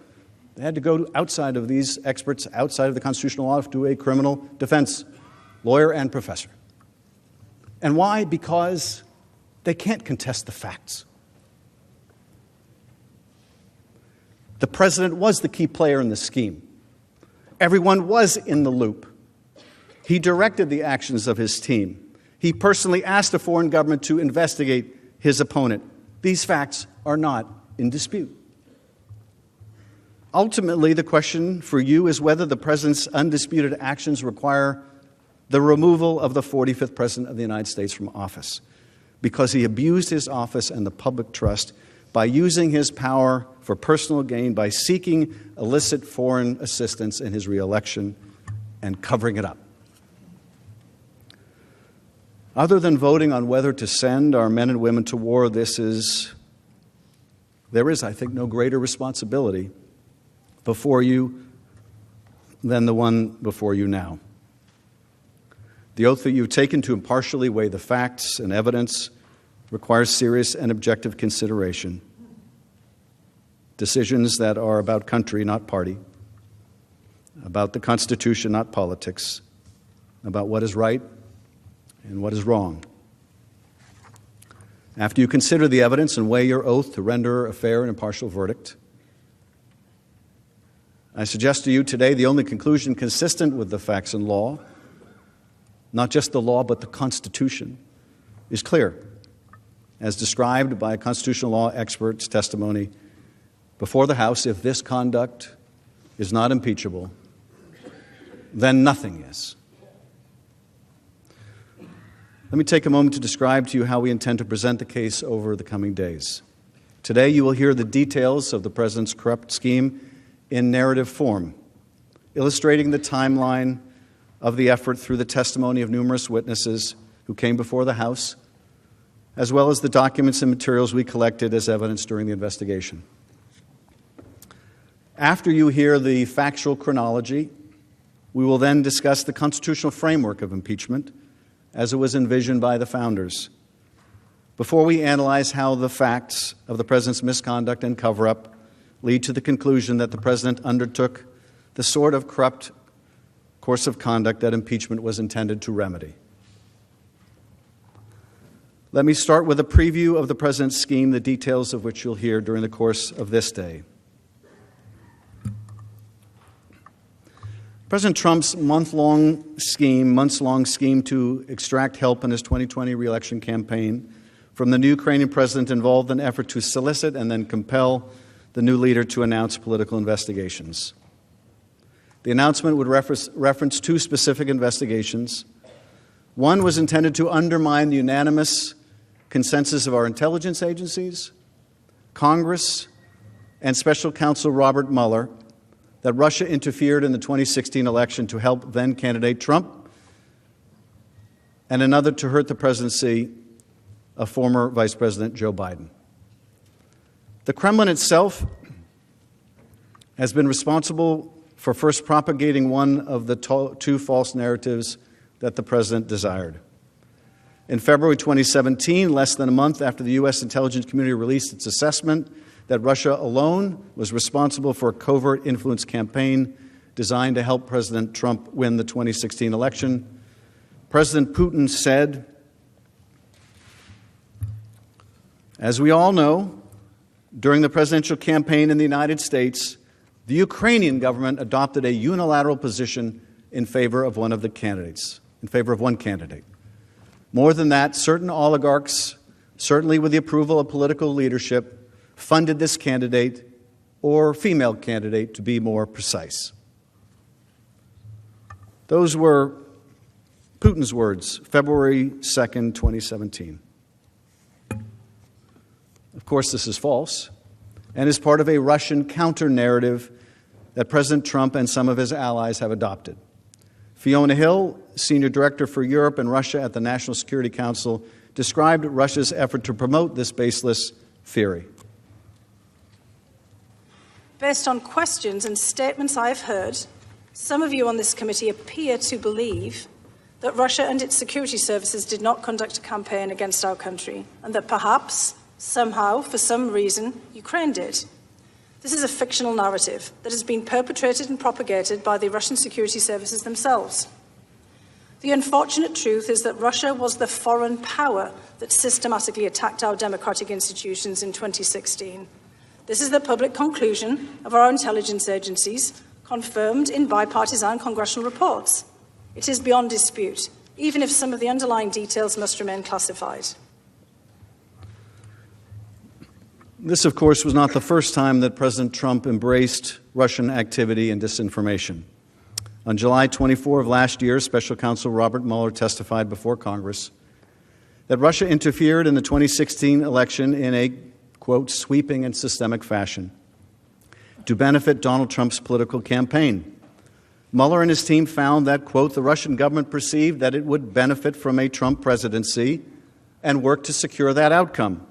they had to go outside of these experts, outside of the constitutional law, to a criminal defense lawyer and professor. And why? Because they can't contest the facts. The president was the key player in the scheme. Everyone was in the loop. He directed the actions of his team. He personally asked a foreign government to investigate his opponent. These facts are not in dispute. Ultimately, the question for you is whether the president's undisputed actions require the removal of the 45th president of the United States from office, because he abused his office and the public trust by using his power for personal gain, by seeking illicit foreign assistance in his re-election and covering it up. Other than voting on whether to send our men and women to war, there is, I think, no greater responsibility before you than the one before you now. The oath that you've taken to impartially weigh the facts and evidence requires serious and objective consideration. Decisions that are about country, not party, about the Constitution, not politics, about what is right and what is wrong. After you consider the evidence and weigh your oath to render a fair and impartial verdict, I suggest to you today the only conclusion consistent with the facts and law, not just the law but the Constitution, is clear, as described by a constitutional law expert's testimony before the House. If this conduct is not impeachable, then nothing is. Let me take a moment to describe to you how we intend to present the case over the coming days. Today, you will hear the details of the president's corrupt scheme in narrative form, illustrating the timeline of the effort through the testimony of numerous witnesses who came before the House, as well as the documents and materials we collected as evidence during the investigation. After you hear the factual chronology, we will then discuss the constitutional framework of impeachment as it was envisioned by the founders, before we analyze how the facts of the president's misconduct and cover-up lead to the conclusion that the president undertook the sort of corrupt course of conduct that impeachment was intended to remedy. Let me start with a preview of the president's scheme, the details of which you'll hear during the course of this day. President Trump's months-long scheme to extract help in his 2020 re-election campaign from the new Ukrainian president involved an effort to solicit and then compel the new leader to announce political investigations. The announcement would reference two specific investigations. One was intended to undermine the unanimous consensus of our intelligence agencies, Congress, and Special Counsel Robert Mueller that Russia interfered in the 2016 election to help then-candidate Trump, and another to hurt the presidency of former Vice President Joe Biden. The Kremlin itself has been responsible for first propagating one of the two false narratives that the president desired. In February 2017, less than a month after the U.S. intelligence community released its assessment that Russia alone was responsible for a covert influence campaign designed to help President Trump win the 2016 election, President Putin said, "As we all know, during the presidential campaign in the United States, the Ukrainian government adopted a unilateral position in favor of one candidate. More than that, certain oligarchs, certainly with the approval of political leadership, funded this candidate, or female candidate to be more precise." Those were Putin's words, February 2nd, 2017. Of course, this is false and is part of a Russian counter-narrative that President Trump and some of his allies have adopted. Fiona Hill, Senior Director for Europe and Russia at the National Security Council, described Russia's effort to promote this baseless theory. Based on questions and statements I've heard, some of you on this committee appear to believe that Russia and its security services did not conduct a campaign against our country, and that perhaps, somehow, for some reason, Ukraine did. This is a fictional narrative that has been perpetrated and propagated by the Russian security services themselves. The unfortunate truth is that Russia was the foreign power that systematically attacked our democratic institutions in 2016. This is the public conclusion of our intelligence agencies, confirmed in bipartisan congressional reports. It is beyond dispute, even if some of the underlying details must remain classified. This, of course, was not the first time that President Trump embraced Russian activity and disinformation. On July 24 of last year, Special Counsel Robert Mueller testified before Congress that Russia interfered in the 2016 election in a, quote, sweeping and systemic fashion to benefit Donald Trump's political campaign. Mueller and his team found that, quote, the Russian government perceived that it would benefit from a Trump presidency and worked to secure that outcome.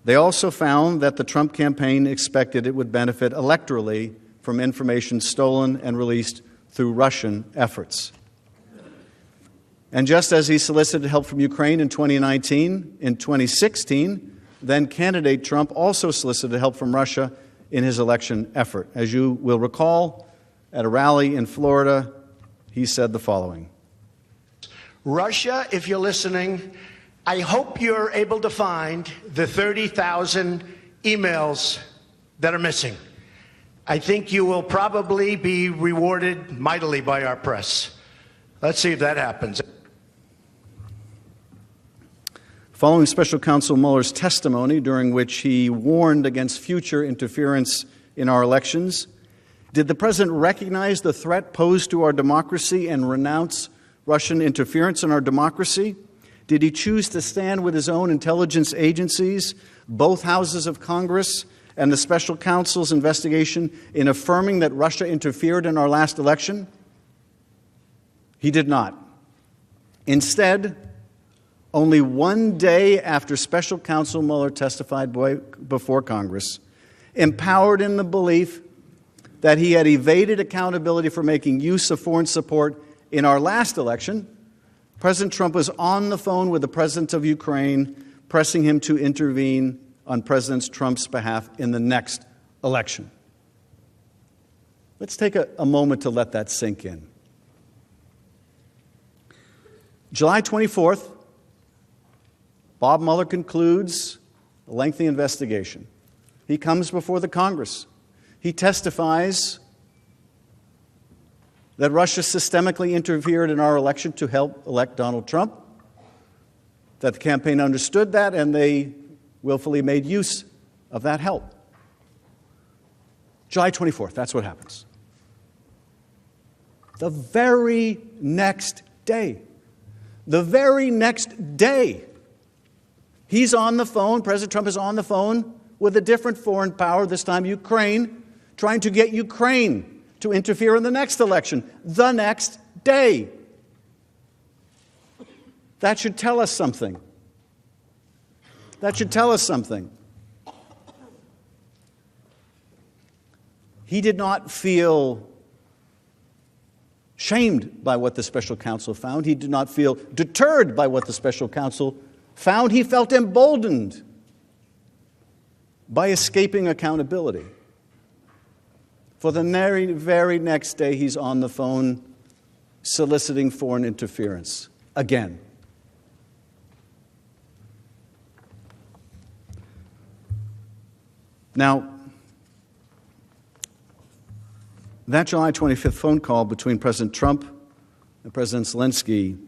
They also found that the Trump campaign expected it would benefit electorally from information stolen and released through Russian efforts. And just as he solicited help from Ukraine in 2019, in 2016, then candidate Trump also solicited help from Russia in his election effort. As you will recall, at a rally in Florida, he said the following. Russia, if you're listening, I hope you're able to find the 30,000 emails that are missing. I think you will probably be rewarded mightily by our press. Let's see if that happens. Following Special Counsel Mueller's testimony, during which he warned against future interference in our elections, did the president recognize the threat posed to our democracy and renounce Russian interference in our democracy? Did he choose to stand with his own intelligence agencies, both houses of Congress, and the special counsel's investigation in affirming that Russia interfered in our last election? He did not. Instead, only one day after Special Counsel Mueller testified before Congress, empowered in the belief that he had evaded accountability for making use of foreign support in our last election, President Trump was on the phone with the president of Ukraine, pressing him to intervene on President Trump's behalf in the next election. Let's take a moment to let that sink in. July 24th, Bob Mueller concludes a lengthy investigation. He comes before the Congress. He testifies that Russia systemically interfered in our election to help elect Donald Trump, that the campaign understood that, and they willfully made use of that help. July 24th, that's what happens. The very next day, he's on the phone, President Trump is on the phone with a different foreign power, this time Ukraine, trying to get Ukraine to interfere in the next election, the next day. That should tell us something. He did not feel shamed by what the special counsel found. He did not feel deterred by what the special counsel found. He felt emboldened by escaping accountability. For the very next day, he's on the phone soliciting foreign interference again. Now, that July 25th phone call between President Trump and President Zelensky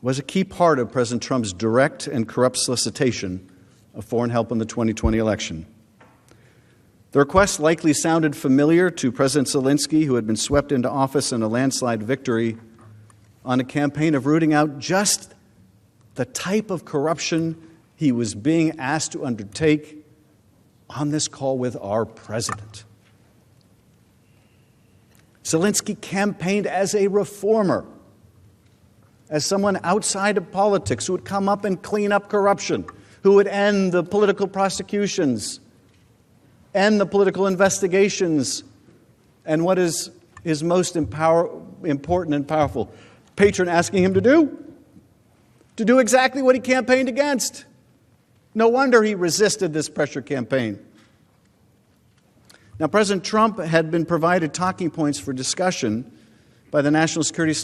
was a key part of President Trump's direct and corrupt solicitation of foreign help in the 2020 election. The request likely sounded familiar to President Zelensky, who had been swept into office in a landslide victory on a campaign of rooting out just the type of corruption he was being asked to undertake on this call with our president. Zelensky campaigned as a reformer, as someone outside of politics who would come up and clean up corruption, who would end the political prosecutions, end the political investigations, and what is his most important and powerful patron asking him to do exactly what he campaigned against. No wonder he resisted this pressure campaign. Now, President Trump had been provided talking points for discussion by the National Security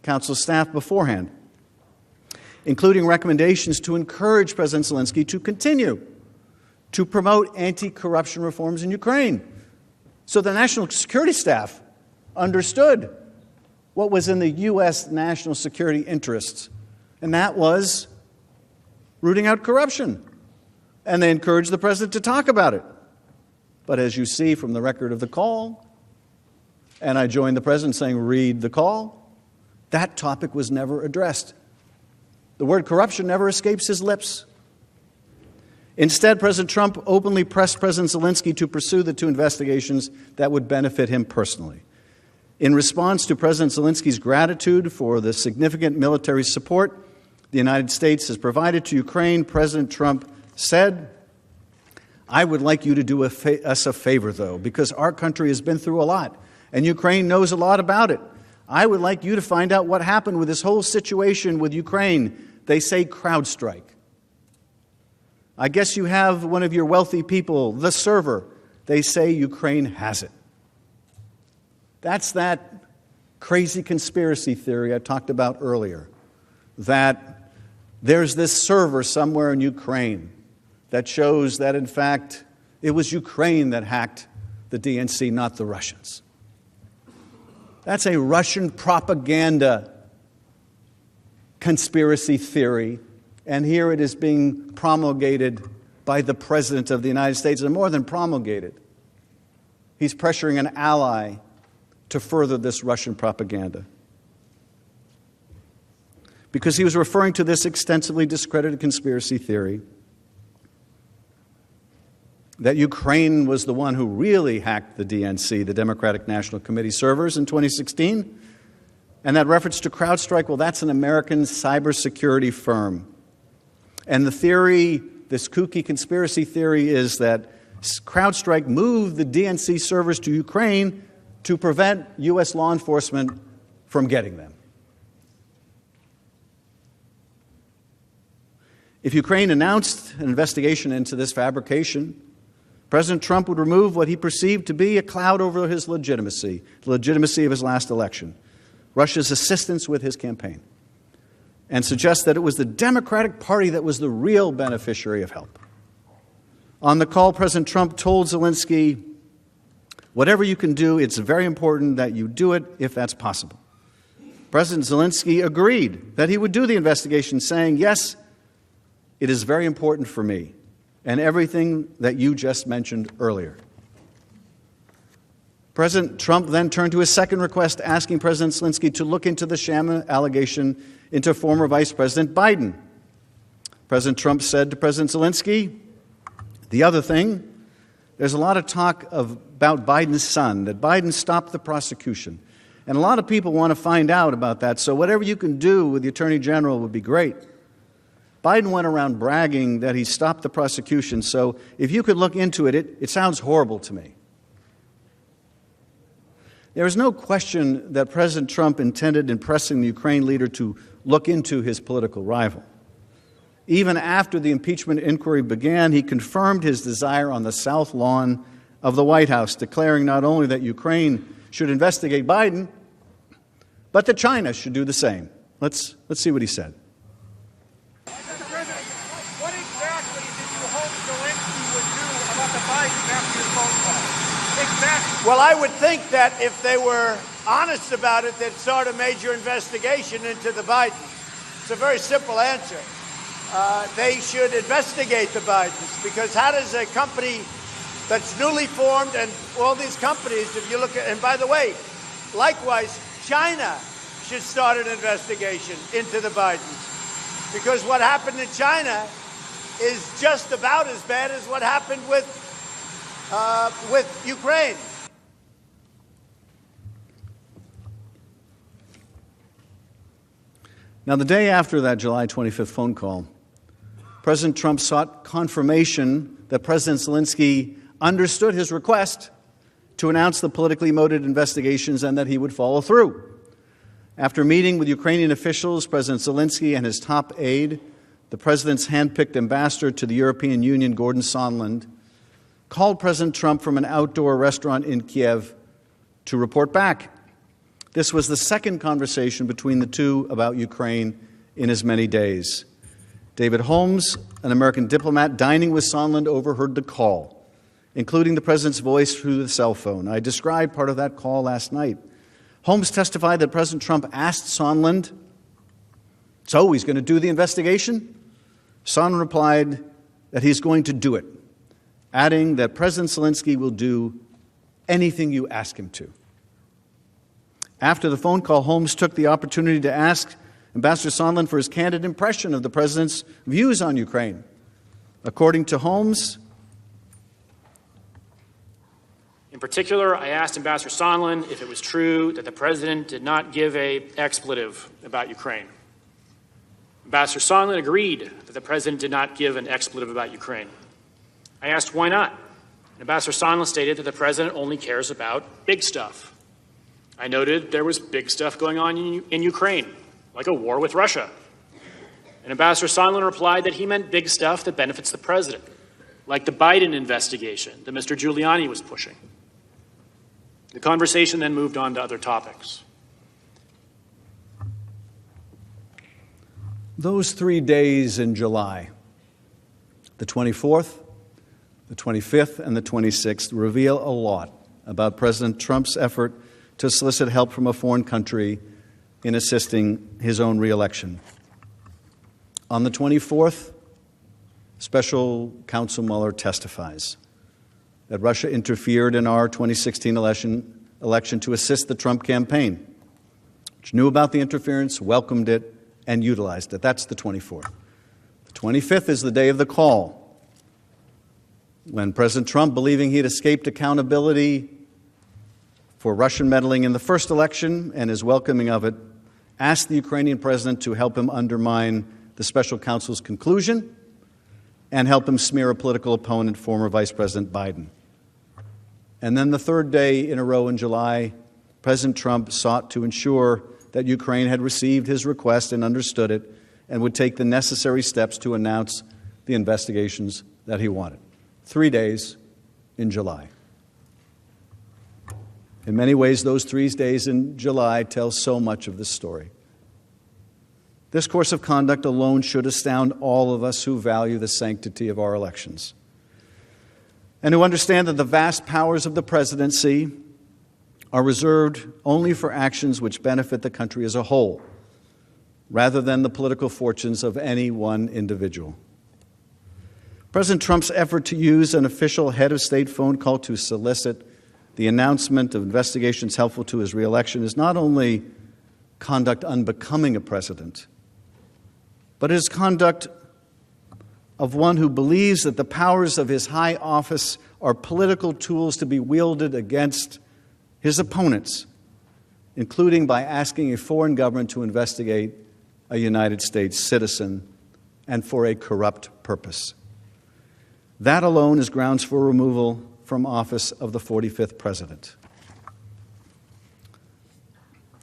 Council staff beforehand, including recommendations to encourage President Zelensky to continue to promote anti-corruption reforms in Ukraine. So the National Security Staff understood what was in the U.S. national security interests, and that was rooting out corruption. And they encouraged the president to talk about it. But as you see from the record of the call, and I joined the president saying, read the call, that topic was never addressed. The word corruption never escapes his lips. Instead, President Trump openly pressed President Zelensky to pursue the two investigations that would benefit him personally. In response to President Zelensky's gratitude for the significant military support the United States has provided to Ukraine, President Trump said, I would like you to do us a favor, though, because our country has been through a lot, and Ukraine knows a lot about it. I would like you to find out what happened with this whole situation with Ukraine. They say CrowdStrike. I guess you have one of your wealthy people, the server. They say Ukraine has it. That's that crazy conspiracy theory I talked about earlier, that there's this server somewhere in Ukraine that shows that, in fact, it was Ukraine that hacked the DNC, not the Russians. That's a Russian propaganda conspiracy theory, and here it is being promulgated by the President of the United States, and more than promulgated, he's pressuring an ally to further this Russian propaganda. Because he was referring to this extensively discredited conspiracy theory that Ukraine was the one who really hacked the DNC, the Democratic National Committee servers, in 2016. And that reference to CrowdStrike, well, that's an American cybersecurity firm. And the theory, this kooky conspiracy theory, is that CrowdStrike moved the DNC servers to Ukraine to prevent U.S. law enforcement from getting them. If Ukraine announced an investigation into this fabrication, President Trump would remove what he perceived to be a cloud over his legitimacy, the legitimacy of his last election, Russia's assistance with his campaign, and suggest that it was the Democratic Party that was the real beneficiary of help. On the call, President Trump told Zelensky, whatever you can do, it's very important that you do it if that's possible. President Zelensky agreed that he would do the investigation, saying, yes, it is very important for me, and everything that you just mentioned earlier. President Trump then turned to his second request, asking President Zelensky to look into the Sham allegation into former Vice President Biden. President Trump said to President Zelensky, the other thing, there's a lot of talk about Biden's son, that Biden stopped the prosecution. And a lot of people want to find out about that, so whatever you can do with the Attorney General would be great. Biden went around bragging that he stopped the prosecution. So if you could look into it, it sounds horrible to me. There is no question that President Trump intended in pressing the Ukraine leader to look into his political rival. Even after the impeachment inquiry began, he confirmed his desire on the South Lawn of the White House, declaring not only that Ukraine should investigate Biden, but that China should do the same. Let's see what he said. Mr. President, what exactly did you hope Zelensky would do about the Biden after your phone call? Exactly. Well, I would think that if they were honest about it, they'd start a major investigation into the Bidens. It's a very simple answer. They should investigate the Bidens, because how does a company that's newly formed, and all these companies, if you look at, and by the way, likewise, China should start an investigation into the Bidens, because what happened in China is just about as bad as what happened with Ukraine. Now, the day after that July 25th phone call, President Trump sought confirmation that President Zelensky understood his request to announce the politically motivated investigations and that he would follow through. After meeting with Ukrainian officials, President Zelensky and his top aide, the president's handpicked ambassador to the European Union, Gordon Sondland, called President Trump from an outdoor restaurant in Kiev to report back. This was the second conversation between the two about Ukraine in as many days. David Holmes, an American diplomat dining with Sondland, overheard the call, including the president's voice through the cell phone. I described part of that call last night. Holmes testified that President Trump asked Sondland, "So he's going to do the investigation?" Sondland replied that he's going to do it, adding that President Zelensky will do anything you ask him to. After the phone call, Holmes took the opportunity to ask Ambassador Sondland for his candid impression of the president's views on Ukraine. According to Holmes, in particular, I asked Ambassador Sondland if it was true that the president did not give an expletive about Ukraine. Ambassador Sondland agreed that the president did not give an expletive about Ukraine. I asked why not. Ambassador Sondland stated that the president only cares about big stuff. I noted there was big stuff going on in Ukraine, like a war with Russia. And Ambassador Sondland replied that he meant big stuff that benefits the president, like the Biden investigation that Mr. Giuliani was pushing. The conversation then moved on to other topics. those 3 days in July, the 24th, the 25th, and the 26th, reveal a lot about President Trump's effort to solicit help from a foreign country in assisting his own reelection. On the 24th, Special Counsel Mueller testifies that Russia interfered in our 2016 election to assist the Trump campaign, which knew about the interference, welcomed it, and utilized it. That's the 24th. The 25th is the day of the call, when President Trump, believing he had escaped accountability for Russian meddling in the first election and his welcoming of it, asked the Ukrainian president to help him undermine the special counsel's conclusion and help him smear a political opponent, former Vice President Biden. And then the third day in a row in July, President Trump sought to ensure that Ukraine had received his request and understood it and would take the necessary steps to announce the investigations that he wanted. 3 days in July. In many ways, those 3 days in July tell so much of this story. This course of conduct alone should astound all of us who value the sanctity of our elections and who understand that the vast powers of the presidency are reserved only for actions which benefit the country as a whole, rather than the political fortunes of any one individual. President Trump's effort to use an official head of state phone call to solicit the announcement of investigations helpful to his reelection is not only conduct unbecoming a president, but it is conduct of one who believes that the powers of his high office are political tools to be wielded against his opponents, including by asking a foreign government to investigate a United States citizen and for a corrupt purpose. That alone is grounds for removal from office of the 45th president.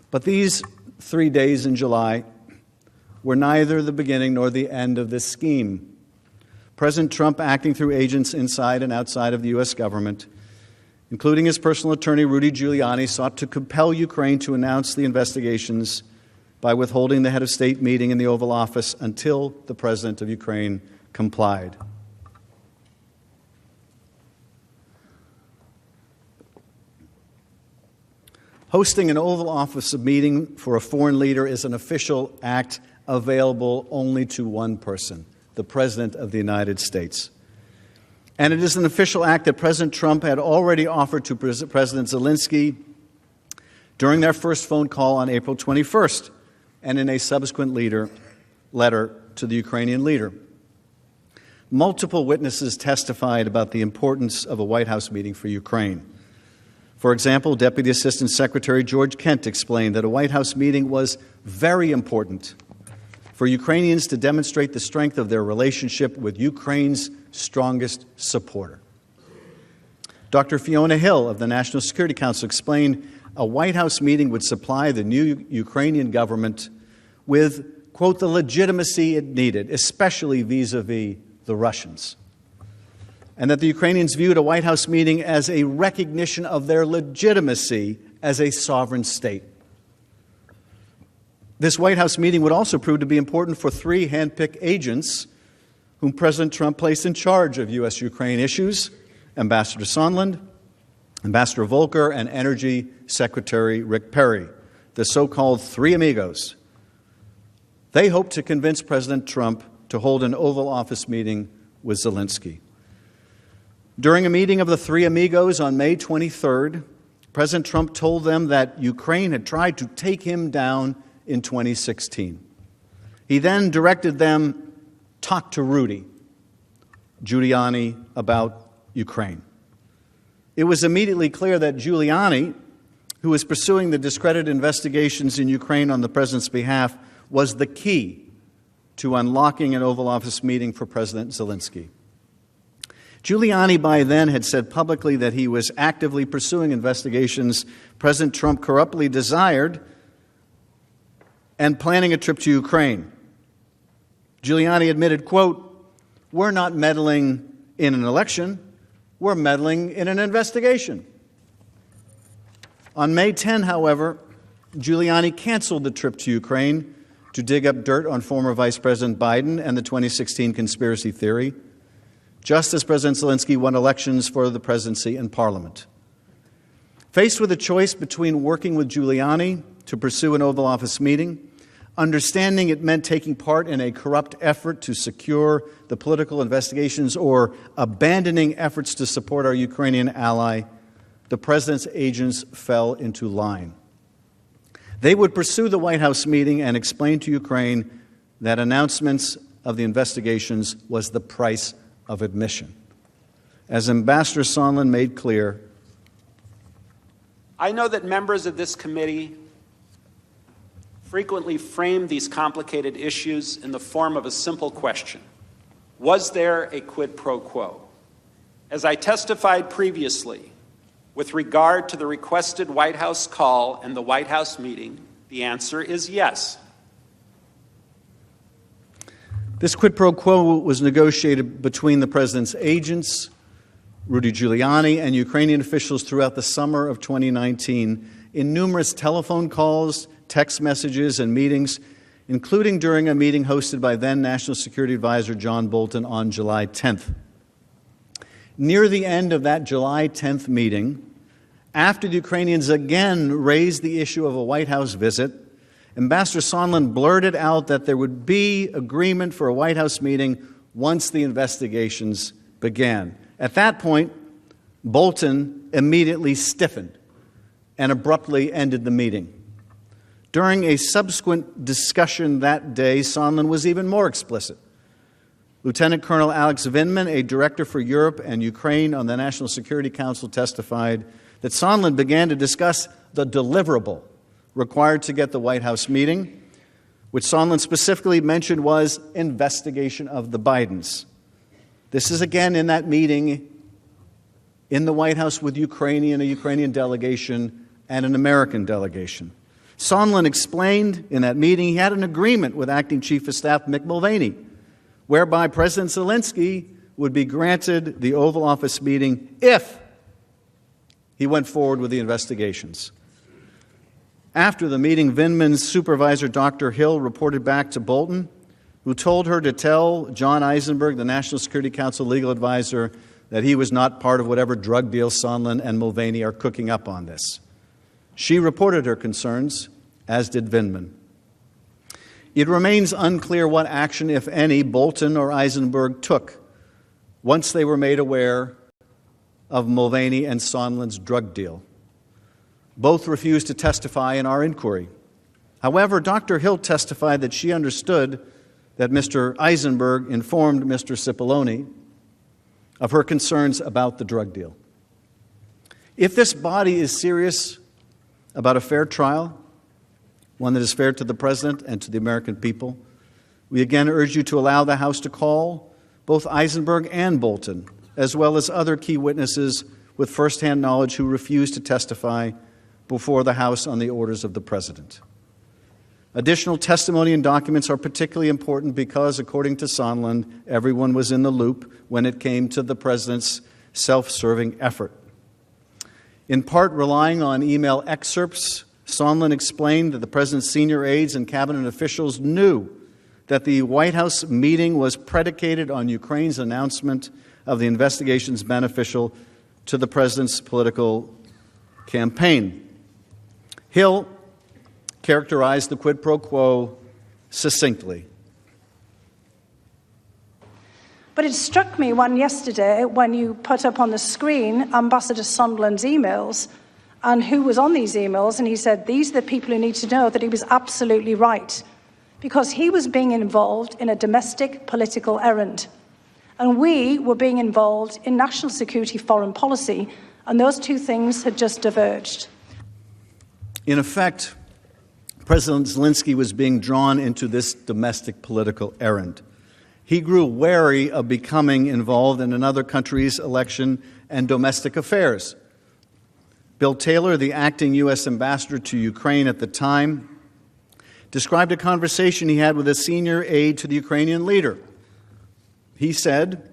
But these 3 days in July were neither the beginning nor the end of this scheme. President Trump, acting through agents inside and outside of the U.S. government, including his personal attorney, Rudy Giuliani, sought to compel Ukraine to announce the investigations by withholding the head of state meeting in the Oval Office until the president of Ukraine complied. Hosting an Oval Office meeting for a foreign leader is an official act available only to one person, the President of the United States. And it is an official act that President Trump had already offered to President Zelensky during their first phone call on April 21st and in a subsequent letter to the Ukrainian leader. Multiple witnesses testified about the importance of a White House meeting for Ukraine. For example, Deputy Assistant Secretary George Kent explained that a White House meeting was very important for Ukrainians to demonstrate the strength of their relationship with Ukraine's strongest supporter. Dr. Fiona Hill of the National Security Council explained a White House meeting would supply the new Ukrainian government with, quote, the legitimacy it needed, especially vis-a-vis the Russians. And that the Ukrainians viewed a White House meeting as a recognition of their legitimacy as a sovereign state. This White House meeting would also prove to be important for 3 hand-picked agents whom President Trump placed in charge of U.S.-Ukraine issues: Ambassador Sondland, Ambassador Volker, and Energy Secretary Rick Perry, the so-called Three Amigos. They hope to convince President Trump to hold an Oval Office meeting with Zelensky. During a meeting of the Three Amigos on May 23rd, President Trump told them that Ukraine had tried to take him down in 2016. He then directed them, talk to Rudy Giuliani about Ukraine. It was immediately clear that Giuliani, who was pursuing the discredited investigations in Ukraine on the president's behalf, was the key to unlocking an Oval Office meeting for President Zelensky. Giuliani by then had said publicly that he was actively pursuing investigations President Trump corruptly desired and planning a trip to Ukraine. Giuliani admitted, quote, "We're not meddling in an election, we're meddling in an investigation." On May 10, however, Giuliani canceled the trip to Ukraine to dig up dirt on former Vice President Biden and the 2016 conspiracy theory, just as President Zelensky won elections for the presidency and parliament. Faced with a choice between working with Giuliani to pursue an Oval Office meeting, understanding it meant taking part in a corrupt effort to secure the political investigations, or abandoning efforts to support our Ukrainian ally, the president's agents fell into line. They would pursue the White House meeting and explain to Ukraine that announcements of the investigations was the price of admission. As Ambassador Sondland made clear, I know that members of this committee frequently frame these complicated issues in the form of a simple question: was there a quid pro quo? As I testified previously, with regard to the requested White House call and the White House meeting, the answer is yes. This quid pro quo was negotiated between the president's agents, Rudy Giuliani, and Ukrainian officials throughout the summer of 2019 in numerous telephone calls, text messages, and meetings, including during a meeting hosted by then National Security Advisor John Bolton on July 10th. Near the end of that July 10th meeting, after the Ukrainians again raised the issue of a White House visit, Ambassador Sondland blurted out that there would be agreement for a White House meeting once the investigations began. At that point, Bolton immediately stiffened and abruptly ended the meeting. During a subsequent discussion that day, Sondland was even more explicit. Lieutenant Colonel Alex Vindman, a director for Europe and Ukraine on the National Security Council, testified that Sondland began to discuss the deliverable required to get the White House meeting, which Sondland specifically mentioned was investigation of the Bidens. This is again in that meeting in the White House with a Ukrainian delegation and an American delegation. Sondland explained in that meeting he had an agreement with Acting Chief of Staff Mick Mulvaney, whereby President Zelensky would be granted the Oval Office meeting if he went forward with the investigations. After the meeting, Vindman's supervisor, Dr. Hill, reported back to Bolton, who told her to tell John Eisenberg, the National Security Council legal advisor, that he was not part of whatever drug deal Sondland and Mulvaney are cooking up on this. She reported her concerns, as did Vindman. It remains unclear what action, if any, Bolton or Eisenberg took once they were made aware of Mulvaney and Sondland's drug deal. Both refused to testify in our inquiry. However, Dr. Hill testified that she understood that Mr. Eisenberg informed Mr. Cipollone of her concerns about the drug deal. If this body is serious about a fair trial, one that is fair to the President and to the American people, we again urge you to allow the House to call both Eisenberg and Bolton, as well as other key witnesses with firsthand knowledge who refuse to testify before the House on the orders of the President. Additional testimony and documents are particularly important because, according to Sondland, everyone was in the loop when it came to the President's self-serving effort. In part relying on email excerpts, Sondland explained that the President's senior aides and cabinet officials knew that the White House meeting was predicated on Ukraine's announcement of the investigations beneficial to the President's political campaign. Hill characterized the quid pro quo succinctly. But it struck me yesterday when you put up on the screen Ambassador Sondland's emails and who was on these emails, and he said, these are the people who need to know, that he was absolutely right, because he was being involved in a domestic political errand. And we were being involved in national security foreign policy, and those two things had just diverged. In effect, President Zelensky was being drawn into this domestic political errand. He grew wary of becoming involved in another country's election and domestic affairs. Bill Taylor, the acting U.S. ambassador to Ukraine at the time, described a conversation he had with a senior aide to the Ukrainian leader. He said,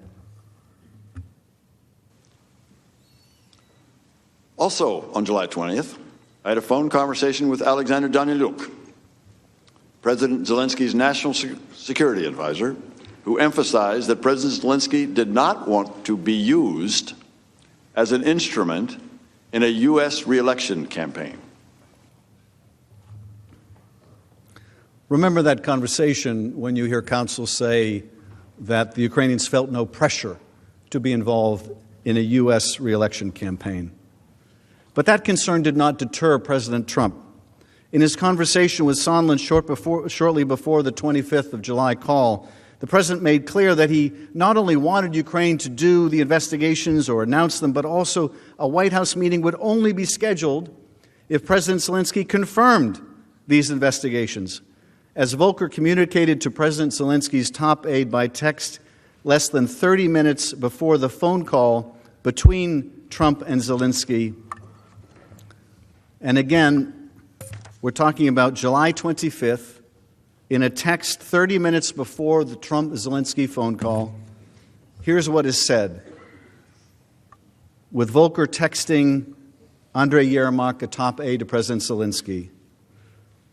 also on July 20th, I had a phone conversation with Alexander Daniluk, President Zelensky's national security advisor, who emphasized that President Zelensky did not want to be used as an instrument in a U.S. re-election campaign. Remember that conversation when you hear counsel say that the Ukrainians felt no pressure to be involved in a U.S. re-election campaign. But that concern did not deter President Trump. In his conversation with Sondland shortly before the 25th of July call, the President made clear that he not only wanted Ukraine to do the investigations or announce them, but also a White House meeting would only be scheduled if President Zelensky confirmed these investigations. As Volker communicated to President Zelensky's top aide by text less than 30 minutes before the phone call between Trump and Zelensky. And again, we're talking about July 25th, in a text 30 minutes before the Trump-Zelensky phone call. Here's what is said. With Volker texting Andrei Yermak, a top aide to President Zelensky.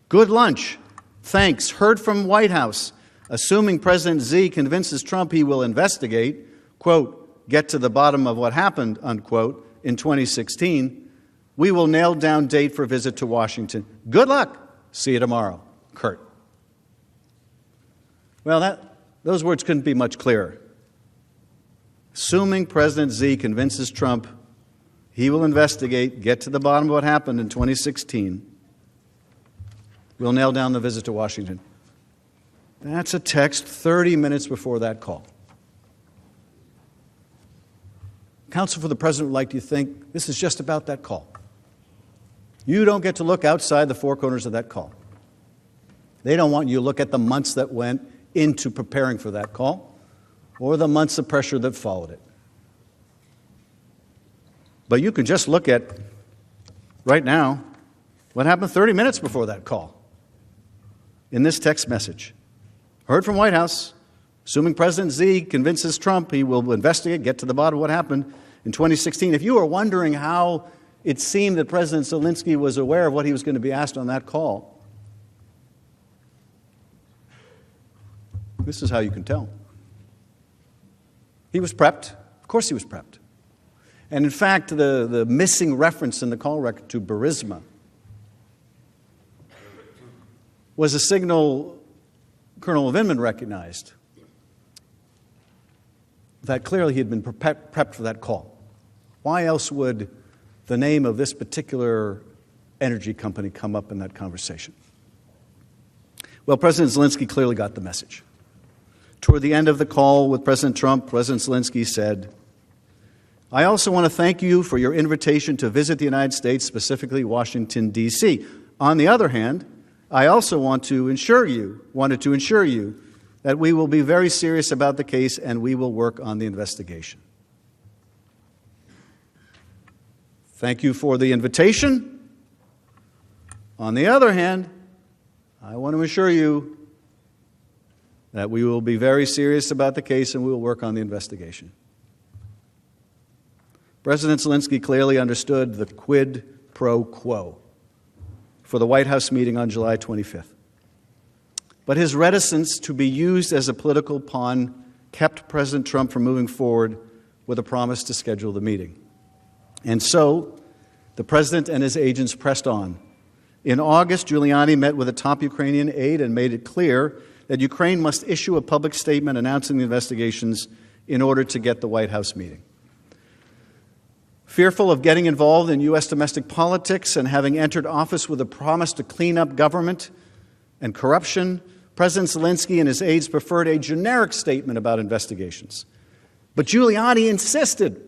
Good lunch. Thanks. Heard from White House. Assuming President Z convinces Trump he will investigate, quote, get to the bottom of what happened, unquote, in 2016, we will nail down date for visit to Washington. Good luck. See you tomorrow. Kurt. Well, those words couldn't be much clearer. Assuming President Z convinces Trump he will investigate, get to the bottom of what happened in 2016, we'll nail down the visit to Washington. That's a text 30 minutes before that call. Counsel for the President would like you to think this is just about that call. You don't get to look outside the four corners of that call. They don't want you to look at the months that went into preparing for that call or the months of pressure that followed it. But you can just look at, right now, what happened 30 minutes before that call in this text message. Heard from White House, assuming President Z convinces Trump he will investigate, get to the bottom of what happened in 2016. If you are wondering how it seemed that President Zelensky was aware of what he was going to be asked on that call, this is how you can tell. He was prepped. Of course he was prepped. And in fact, the missing reference in the call record to Burisma was a signal Colonel Vindman recognized that clearly he had been prepped for that call. Why else would the name of this particular energy company come up in that conversation? Well, President Zelensky clearly got the message. Toward the end of the call with President Trump, President Zelensky said, "I also want to thank you for your invitation to visit the United States, specifically Washington, D.C. On the other hand, I also wanted to ensure you that we will be very serious about the case and we will work on the investigation." Thank you for the invitation. On the other hand, I want to assure you that we will be very serious about the case and we will work on the investigation. President Zelensky clearly understood the quid pro quo for the White House meeting on July 25th. But his reticence to be used as a political pawn kept President Trump from moving forward with a promise to schedule the meeting. And so, the president and his agents pressed on. In August, Giuliani met with a top Ukrainian aide and made it clear that Ukraine must issue a public statement announcing the investigations in order to get the White House meeting. Fearful of getting involved in U.S. domestic politics and having entered office with a promise to clean up government and corruption, President Zelensky and his aides preferred a generic statement about investigations. But Giuliani insisted,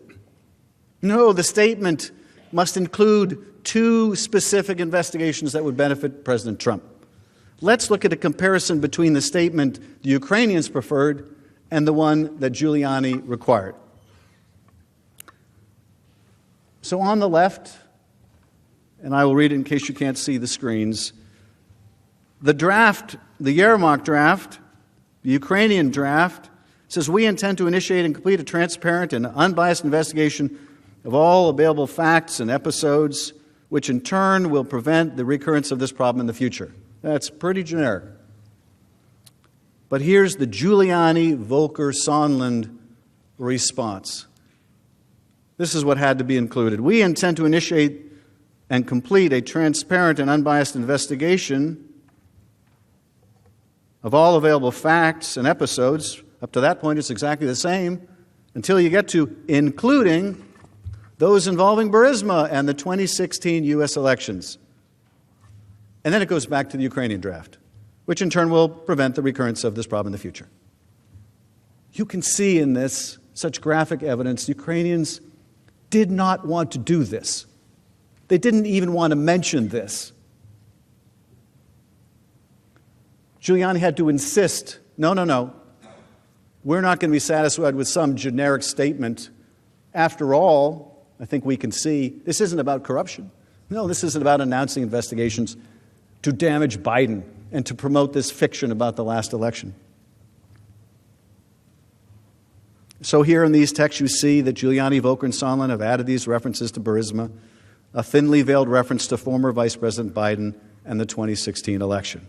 no, the statement must include 2 specific investigations that would benefit President Trump. Let's look at a comparison between the statement the Ukrainians preferred and the one that Giuliani required. So on the left, and I will read it in case you can't see the screens, the draft, the Yermak draft, the Ukrainian draft, says we intend to initiate and complete a transparent and unbiased investigation of all available facts and episodes, which in turn will prevent the recurrence of this problem in the future. That's pretty generic. But here's the Giuliani-Volker-Sondland response. This is what had to be included. We intend to initiate and complete a transparent and unbiased investigation of all available facts and episodes. Up to that point, it's exactly the same until you get to including those involving Burisma and the 2016 U.S. elections. And then it goes back to the Ukrainian draft, which in turn will prevent the recurrence of this problem in the future. You can see in this such graphic evidence Ukrainians did not want to do this. They didn't even want to mention this. Giuliani had to insist, no. We're not going to be satisfied with some generic statement. After all, I think we can see this isn't about corruption. No, this isn't about announcing investigations to damage Biden and to promote this fiction about the last election. So here in these texts you see that Giuliani, Volker, and Sondland have added these references to Burisma, a thinly veiled reference to former Vice President Biden and the 2016 election.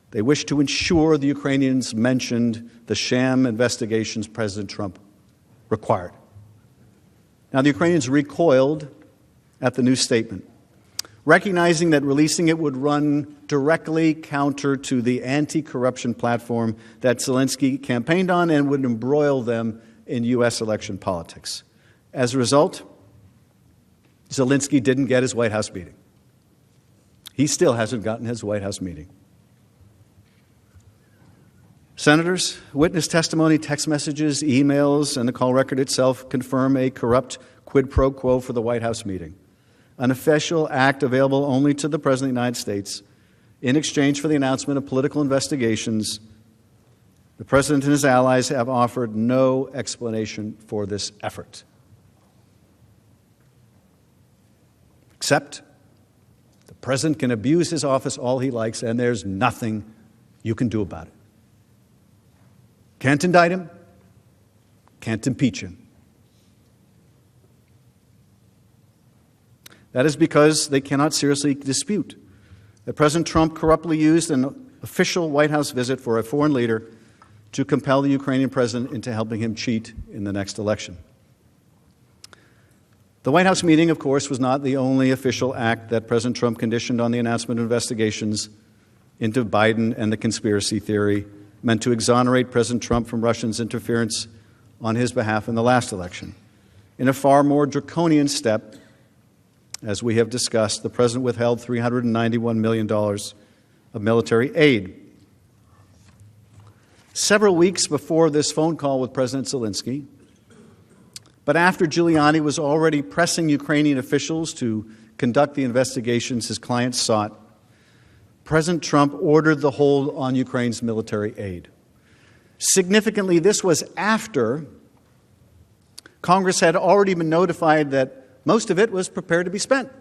They wish to ensure the Ukrainians mentioned the sham investigations President Trump required. Now, the Ukrainians recoiled at the new statement, recognizing that releasing it would run directly counter to the anti-corruption platform that Zelensky campaigned on and would embroil them in U.S. election politics. As a result, Zelensky didn't get his White House meeting. He still hasn't gotten his White House meeting. Senators, witness testimony, text messages, emails, and the call record itself confirm a corrupt quid pro quo for the White House meeting, an official act available only to the President of the United States in exchange for the announcement of political investigations, the President and his allies have offered no explanation for this effort, except the President can abuse his office all he likes, and there's nothing you can do about it. Can't indict him, can't impeach him. That is because they cannot seriously dispute that President Trump corruptly used an official White House visit for a foreign leader to compel the Ukrainian president into helping him cheat in the next election. The White House meeting, of course, was not the only official act that President Trump conditioned on the announcement of investigations into Biden and the conspiracy theory meant to exonerate President Trump from Russians' interference on his behalf in the last election. In a far more draconian step, as we have discussed, the President withheld $391 million of military aid. Several weeks before this phone call with President Zelensky, but after Giuliani was already pressing Ukrainian officials to conduct the investigations his clients sought, President Trump ordered the hold on Ukraine's military aid. Significantly, this was after Congress had already been notified that most of it was prepared to be spent.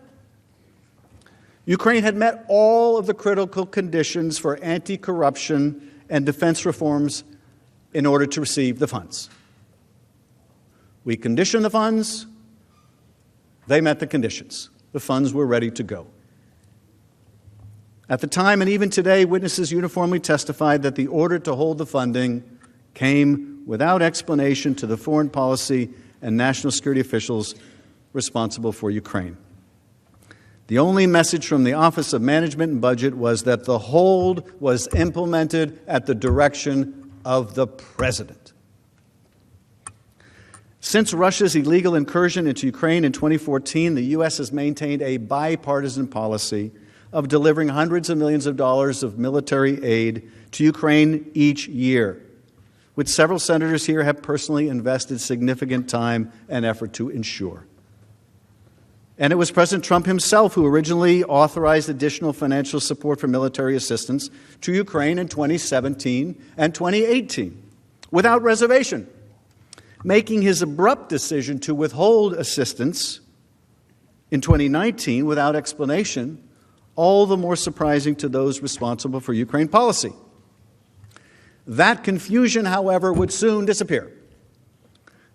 Ukraine had met all of the critical conditions for anti-corruption and defense reforms in order to receive the funds. We conditioned the funds. They met the conditions. The funds were ready to go. At the time, and even today, witnesses uniformly testified that the order to hold the funding came without explanation to the foreign policy and national security officials responsible for Ukraine. The only message from the Office of Management and Budget was that the hold was implemented at the direction of the President. Since Russia's illegal incursion into Ukraine in 2014, the U.S. has maintained a bipartisan policy of delivering hundreds of millions of dollars of military aid to Ukraine each year, which several senators here have personally invested significant time and effort to ensure. And it was President Trump himself who originally authorized additional financial support for military assistance to Ukraine in 2017 and 2018, without reservation, making his abrupt decision to withhold assistance in 2019 without explanation all the more surprising to those responsible for Ukraine policy. That confusion, however, would soon disappear.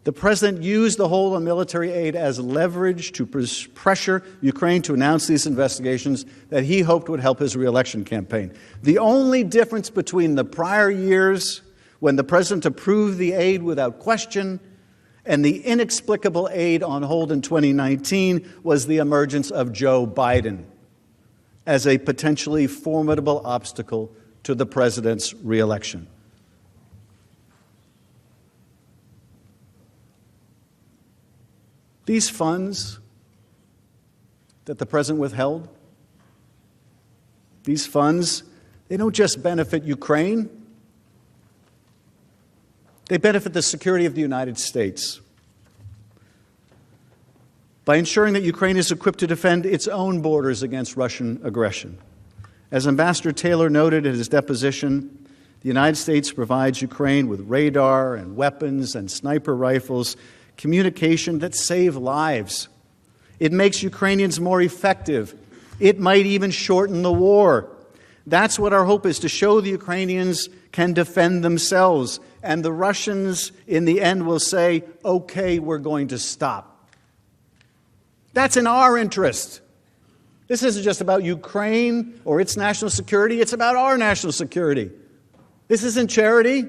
The President used the hold on military aid as leverage to pressure Ukraine to announce these investigations that he hoped would help his re-election campaign. The only difference between the prior years, when the President approved the aid without question, and the inexplicable aid on hold in 2019, was the emergence of Joe Biden as a potentially formidable obstacle to the President's re-election. These funds that the President withheld, these funds, they don't just benefit Ukraine, they benefit the security of the United States by ensuring that Ukraine is equipped to defend its own borders against Russian aggression. As Ambassador Taylor noted in his deposition, the United States provides Ukraine with radar and weapons and sniper rifles, communication that save lives. It makes Ukrainians more effective. It might even shorten the war. That's what our hope is, to show the Ukrainians can defend themselves. And the Russians, in the end, will say, okay, we're going to stop. That's in our interest. This isn't just about Ukraine or its national security. It's about our national security. This isn't charity.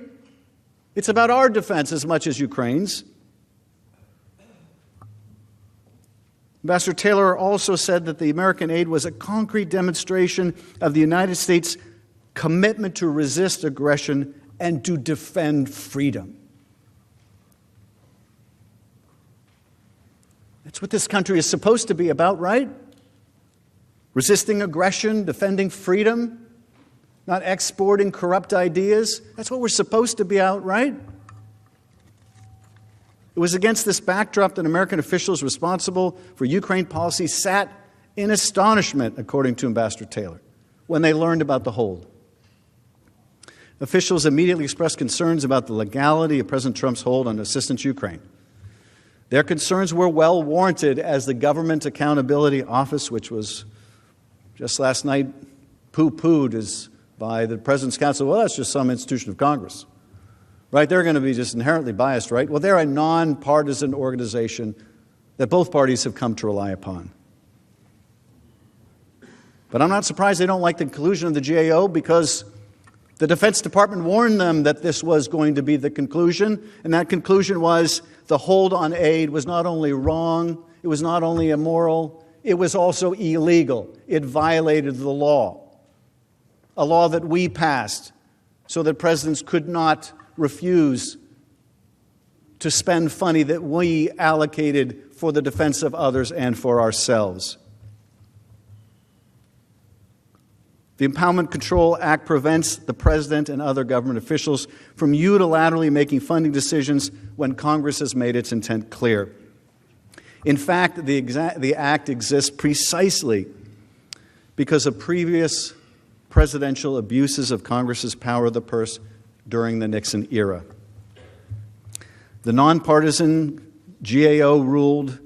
It's about our defense as much as Ukraine's. Ambassador Taylor also said that the American aid was a concrete demonstration of the United States' commitment to resist aggression and to defend freedom. That's what this country is supposed to be about, right? Resisting aggression, defending freedom, not exporting corrupt ideas. That's what we're supposed to be about, right? It was against this backdrop that American officials responsible for Ukraine policy sat in astonishment, according to Ambassador Taylor, when they learned about the hold. Officials immediately expressed concerns about the legality of President Trump's hold on assistance to Ukraine. Their concerns were well warranted, as the Government Accountability Office, which was just last night poo-pooed by the President's Counsel, well, that's just some institution of Congress. Right? They're going to be just inherently biased, right? Well, they're a nonpartisan organization that both parties have come to rely upon. But I'm not surprised they don't like the conclusion of the GAO, because the Defense Department warned them that this was going to be the conclusion, and that conclusion was the hold on aid was not only wrong, it was not only immoral, it was also illegal. It violated the law, a law that we passed so that presidents could not refuse to spend money that we allocated for the defense of others and for ourselves. The Empowerment Control Act prevents the president and other government officials from unilaterally making funding decisions when Congress has made its intent clear. In fact, the act exists precisely because of previous presidential abuses of Congress's power of the purse during the Nixon era. The nonpartisan GAO ruled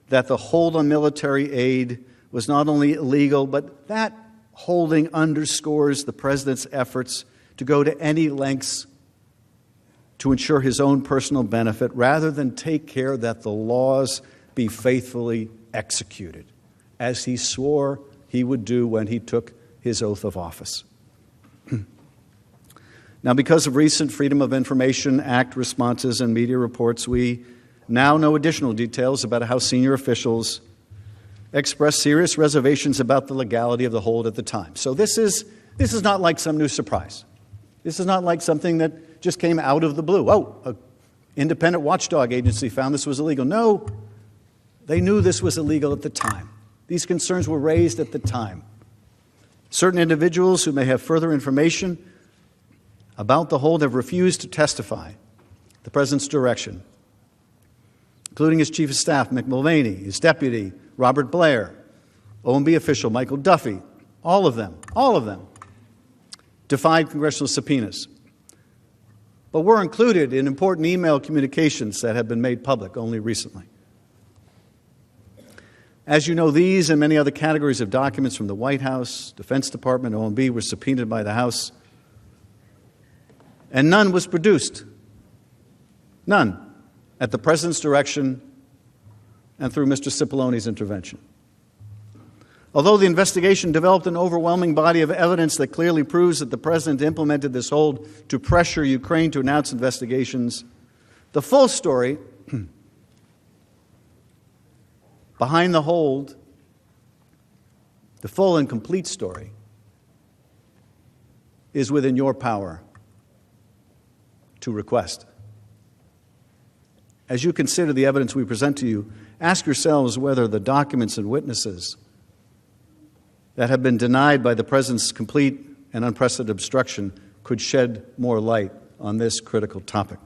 that the hold on military aid was not only illegal, but that holding underscores the president's efforts to go to any lengths to ensure his own personal benefit, rather than take care that the laws be faithfully executed, as he swore he would do when he took his oath of office. Now, because of recent Freedom of Information Act responses and media reports, we now know additional details about how senior officials expressed serious reservations about the legality of the hold at the time. So this is not like some new surprise. This is not like something that just came out of the blue. Oh, an independent watchdog agency found this was illegal. No, they knew this was illegal at the time. These concerns were raised at the time. Certain individuals who may have further information about the hold have refused to testify at the president's direction, including his chief of staff, Mick Mulvaney, his deputy, Robert Blair, OMB official Michael Duffy. All of them defied congressional subpoenas, but were included in important email communications that have been made public only recently. As you know, these and many other categories of documents from the White House, Defense Department, OMB were subpoenaed by the House, and none was produced. None, at the president's direction and through Mr. Cipollone's intervention. Although the investigation developed an overwhelming body of evidence that clearly proves that the president implemented this hold to pressure Ukraine to announce investigations, the full story behind the hold, the full and complete story, is within your power to request. As you consider the evidence we present to you, ask yourselves whether the documents and witnesses that have been denied by the president's complete and unprecedented obstruction could shed more light on this critical topic.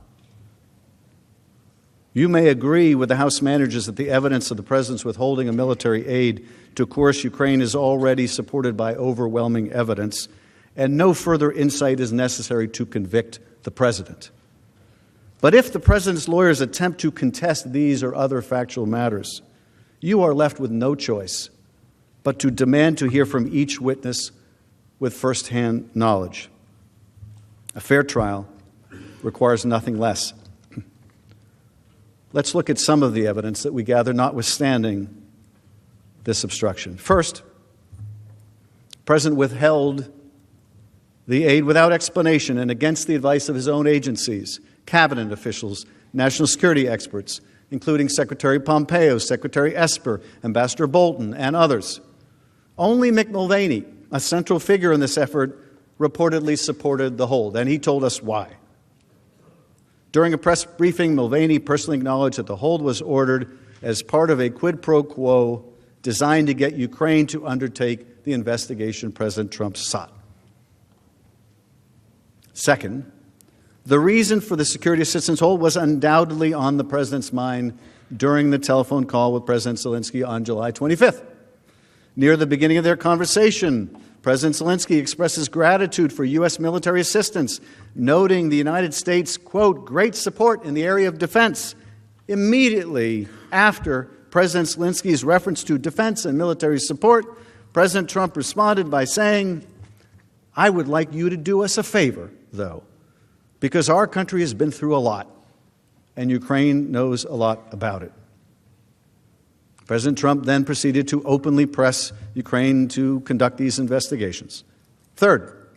You may agree with the House managers that the evidence of the president's withholding of military aid to coerce Ukraine is already supported by overwhelming evidence, and no further insight is necessary to convict the president. But if the president's lawyers attempt to contest these or other factual matters, you are left with no choice but to demand to hear from each witness with first-hand knowledge. A fair trial requires nothing less. Let's look at some of the evidence that we gather notwithstanding this obstruction. First, the president withheld the aid without explanation and against the advice of his own agencies, cabinet officials, national security experts, including Secretary Pompeo, Secretary Esper, Ambassador Bolton, and others. Only Mick Mulvaney, a central figure in this effort, reportedly supported the hold, and he told us why. During a press briefing, Mulvaney personally acknowledged that the hold was ordered as part of a quid pro quo designed to get Ukraine to undertake the investigation President Trump sought. Second, the reason for the security assistance hold was undoubtedly on the president's mind during the telephone call with President Zelensky on July 25th. Near the beginning of their conversation, President Zelensky expresses gratitude for U.S. military assistance, noting the United States' quote, great support in the area of defense. Immediately after President Zelensky's reference to defense and military support, President Trump responded by saying, I would like you to do us a favor, though, because our country has been through a lot, and Ukraine knows a lot about it. President Trump then proceeded to openly press Ukraine to conduct these investigations. Third,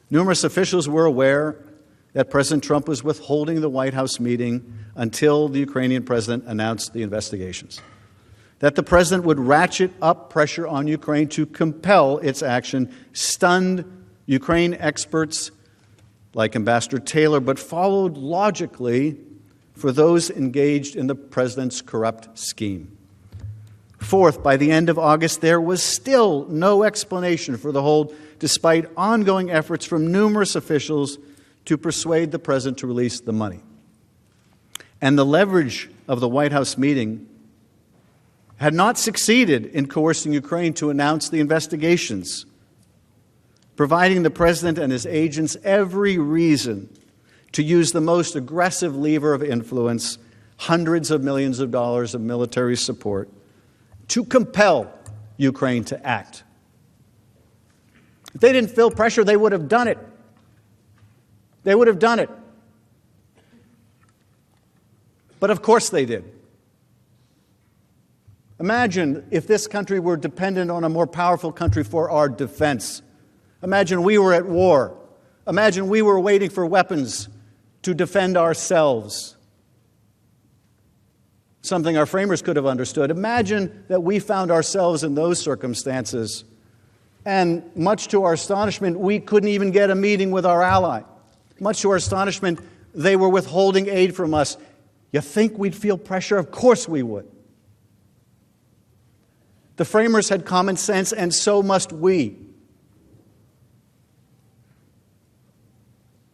numerous officials were aware that President Trump was withholding the White House meeting until the Ukrainian president announced the investigations. That the president would ratchet up pressure on Ukraine to compel its action stunned Ukraine experts like Ambassador Taylor, but followed logically for those engaged in the president's corrupt scheme. Fourth, by the end of August, there was still no explanation for the hold, despite ongoing efforts from numerous officials to persuade the president to release the money. And the leverage of the White House meeting had not succeeded in coercing Ukraine to announce the investigations, providing the president and his agents every reason to use the most aggressive lever of influence, hundreds of millions of dollars of military support, to compel Ukraine to act. If they didn't feel pressure, they would have done it. They would have done it. But of course they did. Imagine if this country were dependent on a more powerful country for our defense. Imagine we were at war. Imagine we were waiting for weapons to defend ourselves. Something our framers could have understood. Imagine that we found ourselves in those circumstances, and much to our astonishment, we couldn't even get a meeting with our ally. Much to our astonishment, they were withholding aid from us. You think we'd feel pressure? Of course we would. The framers had common sense, and so must we.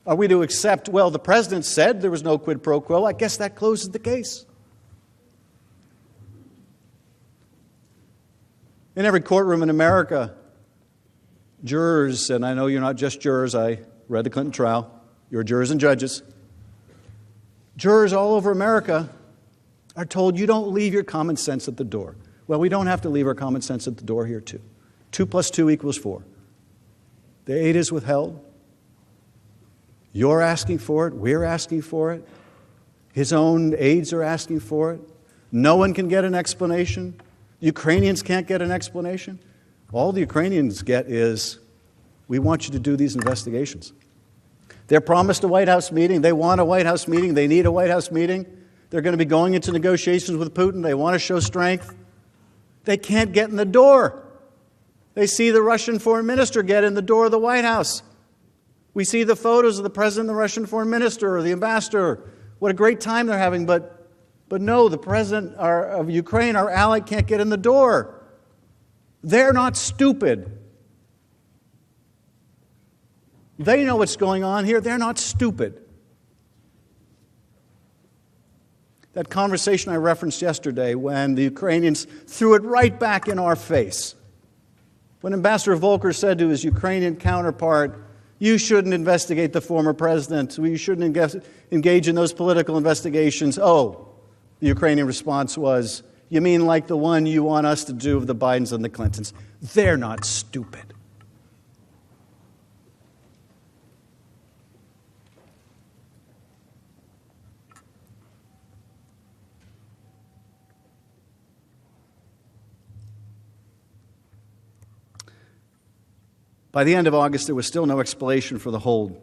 Are we to accept, well, the president said there was no quid pro quo? I guess that closes the case. In every courtroom in America, jurors, and I know you're not just jurors, I read the Clinton trial, you're jurors and judges. Jurors all over America are told you don't leave your common sense at the door. Well, we don't have to leave our common sense at the door here, too. 2 + 2 = 4. The aid is withheld. You're asking for it. We're asking for it. His own aides are asking for it. No one can get an explanation. Ukrainians can't get an explanation. All the Ukrainians get is, we want you to do these investigations. They're promised a White House meeting. They want a White House meeting. They need a White House meeting. They're going to be going into negotiations with Putin. They want to show strength. They can't get in the door. They see the Russian foreign minister get in the door of the White House. We see the photos of the president, the Russian foreign minister, or the ambassador. What a great time they're having, but no, the president of Ukraine, our ally, can't get in the door. They're not stupid. They know what's going on here. They're not stupid. That conversation I referenced yesterday when the Ukrainians threw it right back in our face. When Ambassador Volker said to his Ukrainian counterpart, you shouldn't investigate the former president. You shouldn't engage in those political investigations. Oh, the Ukrainian response was, you mean like the one you want us to do of the Bidens and the Clintons? They're not stupid. By the end of August, there was still no explanation for the hold,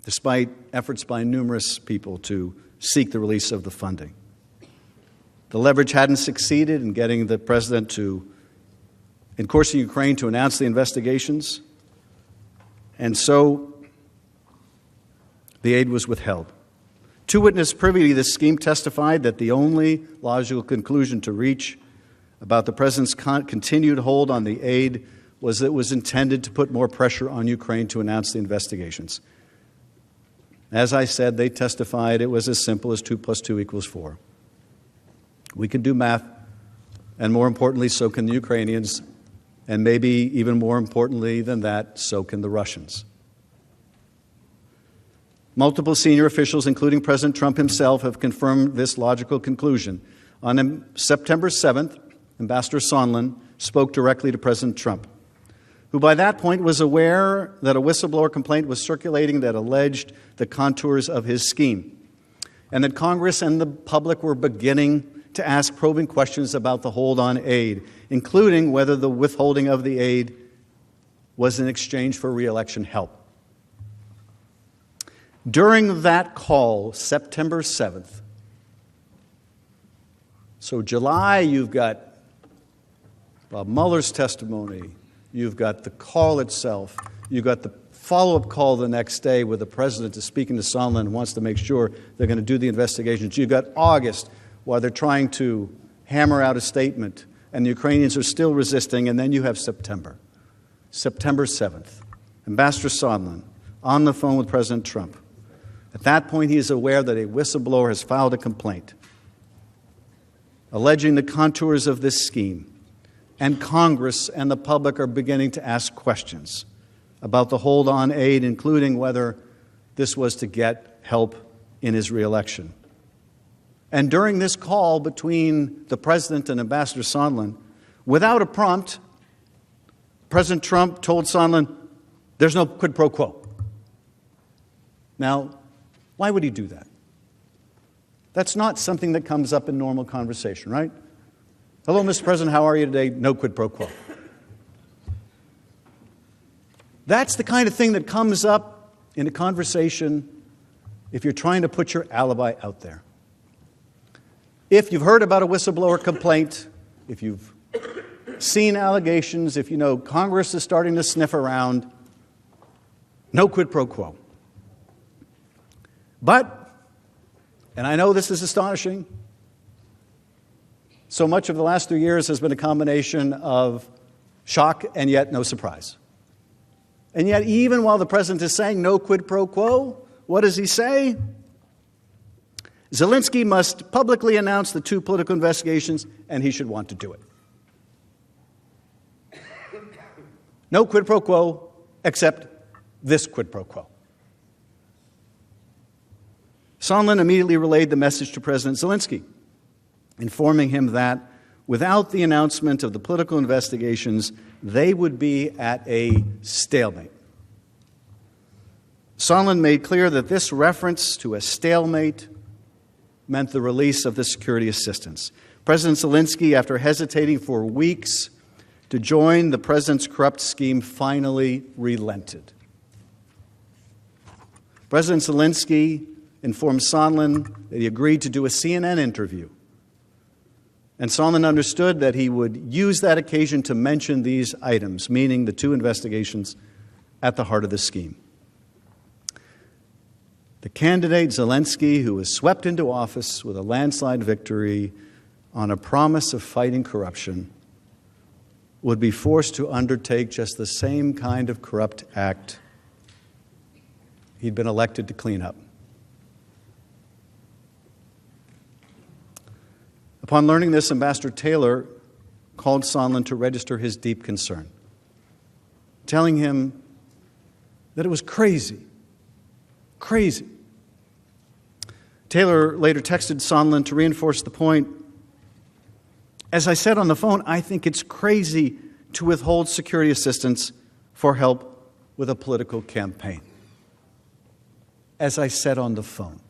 despite efforts by numerous people to seek the release of the funding. The leverage hadn't succeeded in getting the president in coercing Ukraine to announce the investigations, and so the aid was withheld. Two witnesses privy to this scheme testified that the only logical conclusion to reach about the president's continued hold on the aid was that it was intended to put more pressure on Ukraine to announce the investigations. As I said, they testified it was as simple as 2 + 2 = 4. We can do math, and more importantly, so can the Ukrainians. And maybe even more importantly than that, so can the Russians. Multiple senior officials, including President Trump himself, have confirmed this logical conclusion. On September 7th, Ambassador Sondland spoke directly to President Trump, who by that point was aware that a whistleblower complaint was circulating that alleged the contours of his scheme, and that Congress and the public were beginning to ask probing questions about the hold on aid, including whether the withholding of the aid was in exchange for re-election help. During that call, September 7th, so July, you've got Bob Mueller's testimony, you've got the call itself, you've got the follow-up call the next day where the president is speaking to Sondland and wants to make sure they're going to do the investigations. You've got August, while they're trying to hammer out a statement, and the Ukrainians are still resisting, and then you have September 7th. Ambassador Sondland on the phone with President Trump. At that point, he is aware that a whistleblower has filed a complaint alleging the contours of this scheme, and Congress and the public are beginning to ask questions about the hold on aid, including whether this was to get help in his re-election. And during this call between the president and Ambassador Sondland, without a prompt, President Trump told Sondland, there's no quid pro quo. Now, why would he do that? That's not something that comes up in normal conversation, right? Hello, Mr. President, how are you today? No quid pro quo. That's the kind of thing that comes up in a conversation if you're trying to put your alibi out there. If you've heard about a whistleblower complaint, if you've seen allegations, if you know Congress is starting to sniff around, no quid pro quo. But, and I know this is astonishing, so much of the last 3 years has been a combination of shock and yet no surprise. And yet, even while the president is saying no quid pro quo, what does he say? Zelensky must publicly announce the 2 political investigations, and he should want to do it. No quid pro quo, except this quid pro quo. Sondland immediately relayed the message to President Zelensky, informing him that without the announcement of the political investigations, they would be at a stalemate. Sondland made clear that this reference to a stalemate meant the release of the security assistance. President Zelensky, after hesitating for weeks to join the president's corrupt scheme, finally relented. President Zelensky informed Sondland that he agreed to do a CNN interview. And Sondland understood that he would use that occasion to mention these items, meaning the 2 investigations at the heart of the scheme. The candidate, Zelensky, who was swept into office with a landslide victory on a promise of fighting corruption, would be forced to undertake just the same kind of corrupt act he'd been elected to clean up. Upon learning this, Ambassador Taylor called Sondland to register his deep concern, telling him that it was crazy. Taylor later texted Sondland to reinforce the point. As I said on the phone, I think it's crazy to withhold security assistance for help with a political campaign. As I said on the phone.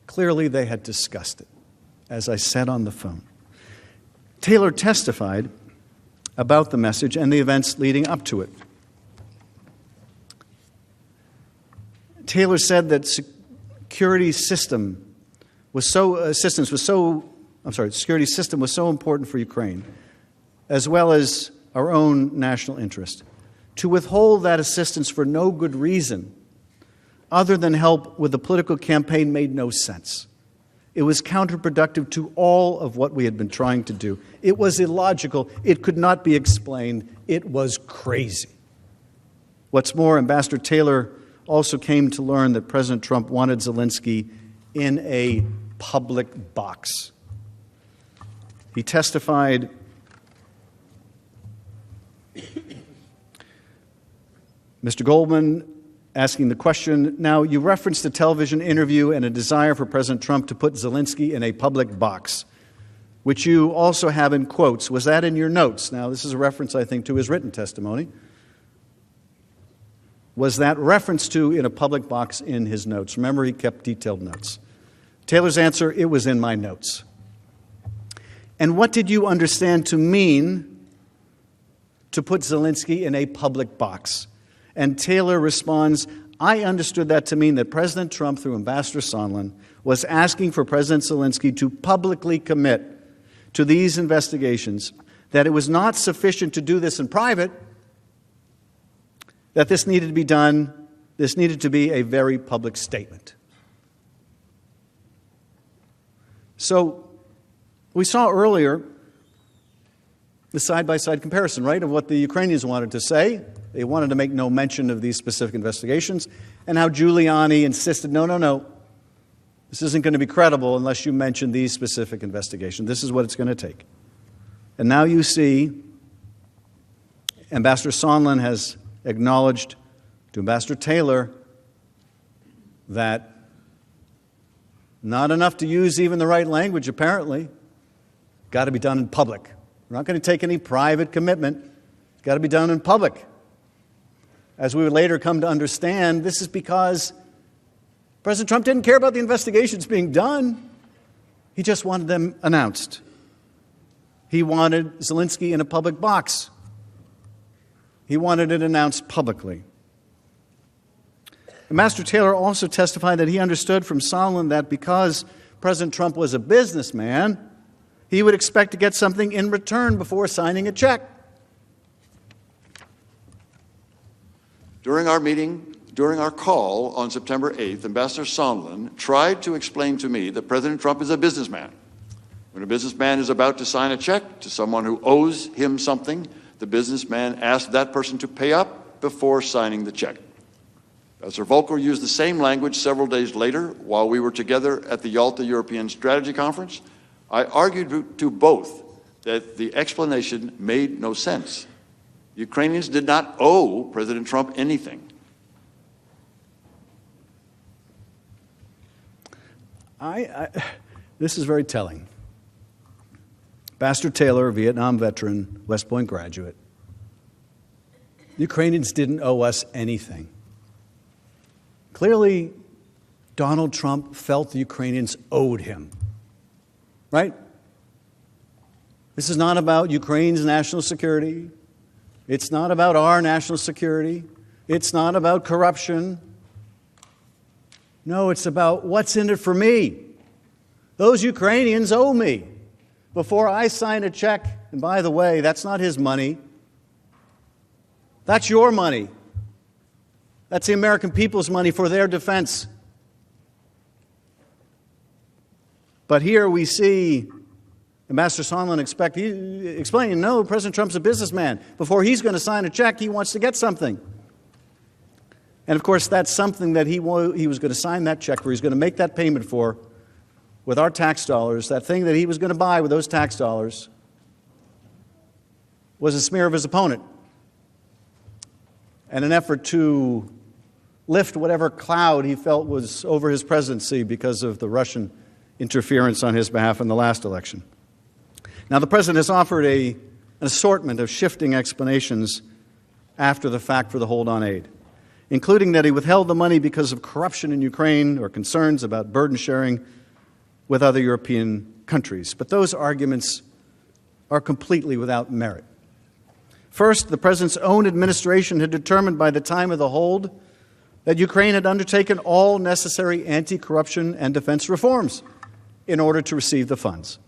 Clearly they had discussed it. As I said on the phone. Taylor testified about the message and the events leading up to it. Taylor said that security system was so important for Ukraine, as well as our own national interest. To withhold that assistance for no good reason other than help with the political campaign made no sense. It was counterproductive to all of what we had been trying to do. It was illogical. It could not be explained. It was crazy. What's more, Ambassador Taylor also came to learn that President Trump wanted Zelensky in a public box. He testified Mr. Goldman asking the question, now you referenced a television interview and a desire for President Trump to put Zelensky in a public box, which you also have in quotes. Was that in your notes? Now, this is a reference, I think, to his written testimony. Was that referenced to in a public box in his notes? Remember, he kept detailed notes. Taylor's answer, it was in my notes. And what did you understand to mean to put Zelensky in a public box? And Taylor responds, I understood that to mean that President Trump, through Ambassador Sondland, was asking for President Zelensky to publicly commit to these investigations, that it was not sufficient to do this in private, that this needed to be done, this needed to be a very public statement. So we saw earlier the side-by-side comparison, right, of what the Ukrainians wanted to say. They wanted to make no mention of these specific investigations, and how Giuliani insisted, no, this isn't going to be credible unless you mention these specific investigations. This is what it's going to take. And now you see Ambassador Sondland has acknowledged to Ambassador Taylor that not enough to use even the right language, apparently. Got to be done in public. We're not going to take any private commitment. It's got to be done in public. As we would later come to understand, this is because President Trump didn't care about the investigations being done. He just wanted them announced. He wanted Zelensky in a public box. He wanted it announced publicly. Ambassador Taylor also testified that he understood from Sondland that because President Trump was a businessman, he would expect to get something in return before signing a check. During our call on September 8th, Ambassador Sondland tried to explain to me that President Trump is a businessman. When a businessman is about to sign a check to someone who owes him something, the businessman asks that person to pay up before signing the check. Ambassador Volker used the same language several days later while we were together at the Yalta European Strategy Conference. I argued to both that the explanation made no sense. Ukrainians did not owe President Trump anything. This is very telling. Ambassador Taylor, Vietnam veteran, West Point graduate. Ukrainians didn't owe us anything. Clearly, Donald Trump felt the Ukrainians owed him. Right? This is not about Ukraine's national security. It's not about our national security. It's not about corruption. No, it's about what's in it for me. Those Ukrainians owe me. Before I sign a check, and by the way, that's not his money. That's your money. That's the American people's money for their defense. But here we see Ambassador Sondland explaining, no, President Trump's a businessman. Before he's going to sign a check, he wants to get something. And of course, that's something that he was going to sign that check for, he's going to make that payment for with our tax dollars. That thing that he was going to buy with those tax dollars was a smear of his opponent and an effort to lift whatever cloud he felt was over his presidency because of the Russian interference on his behalf in the last election. Now, the president has offered an assortment of shifting explanations after the fact for the hold on aid, including that he withheld the money because of corruption in Ukraine or concerns about burden sharing with other European countries. But those arguments are completely without merit. First, the president's own administration had determined by the time of the hold that Ukraine had undertaken all necessary anti-corruption and defense reforms in order to receive the funds.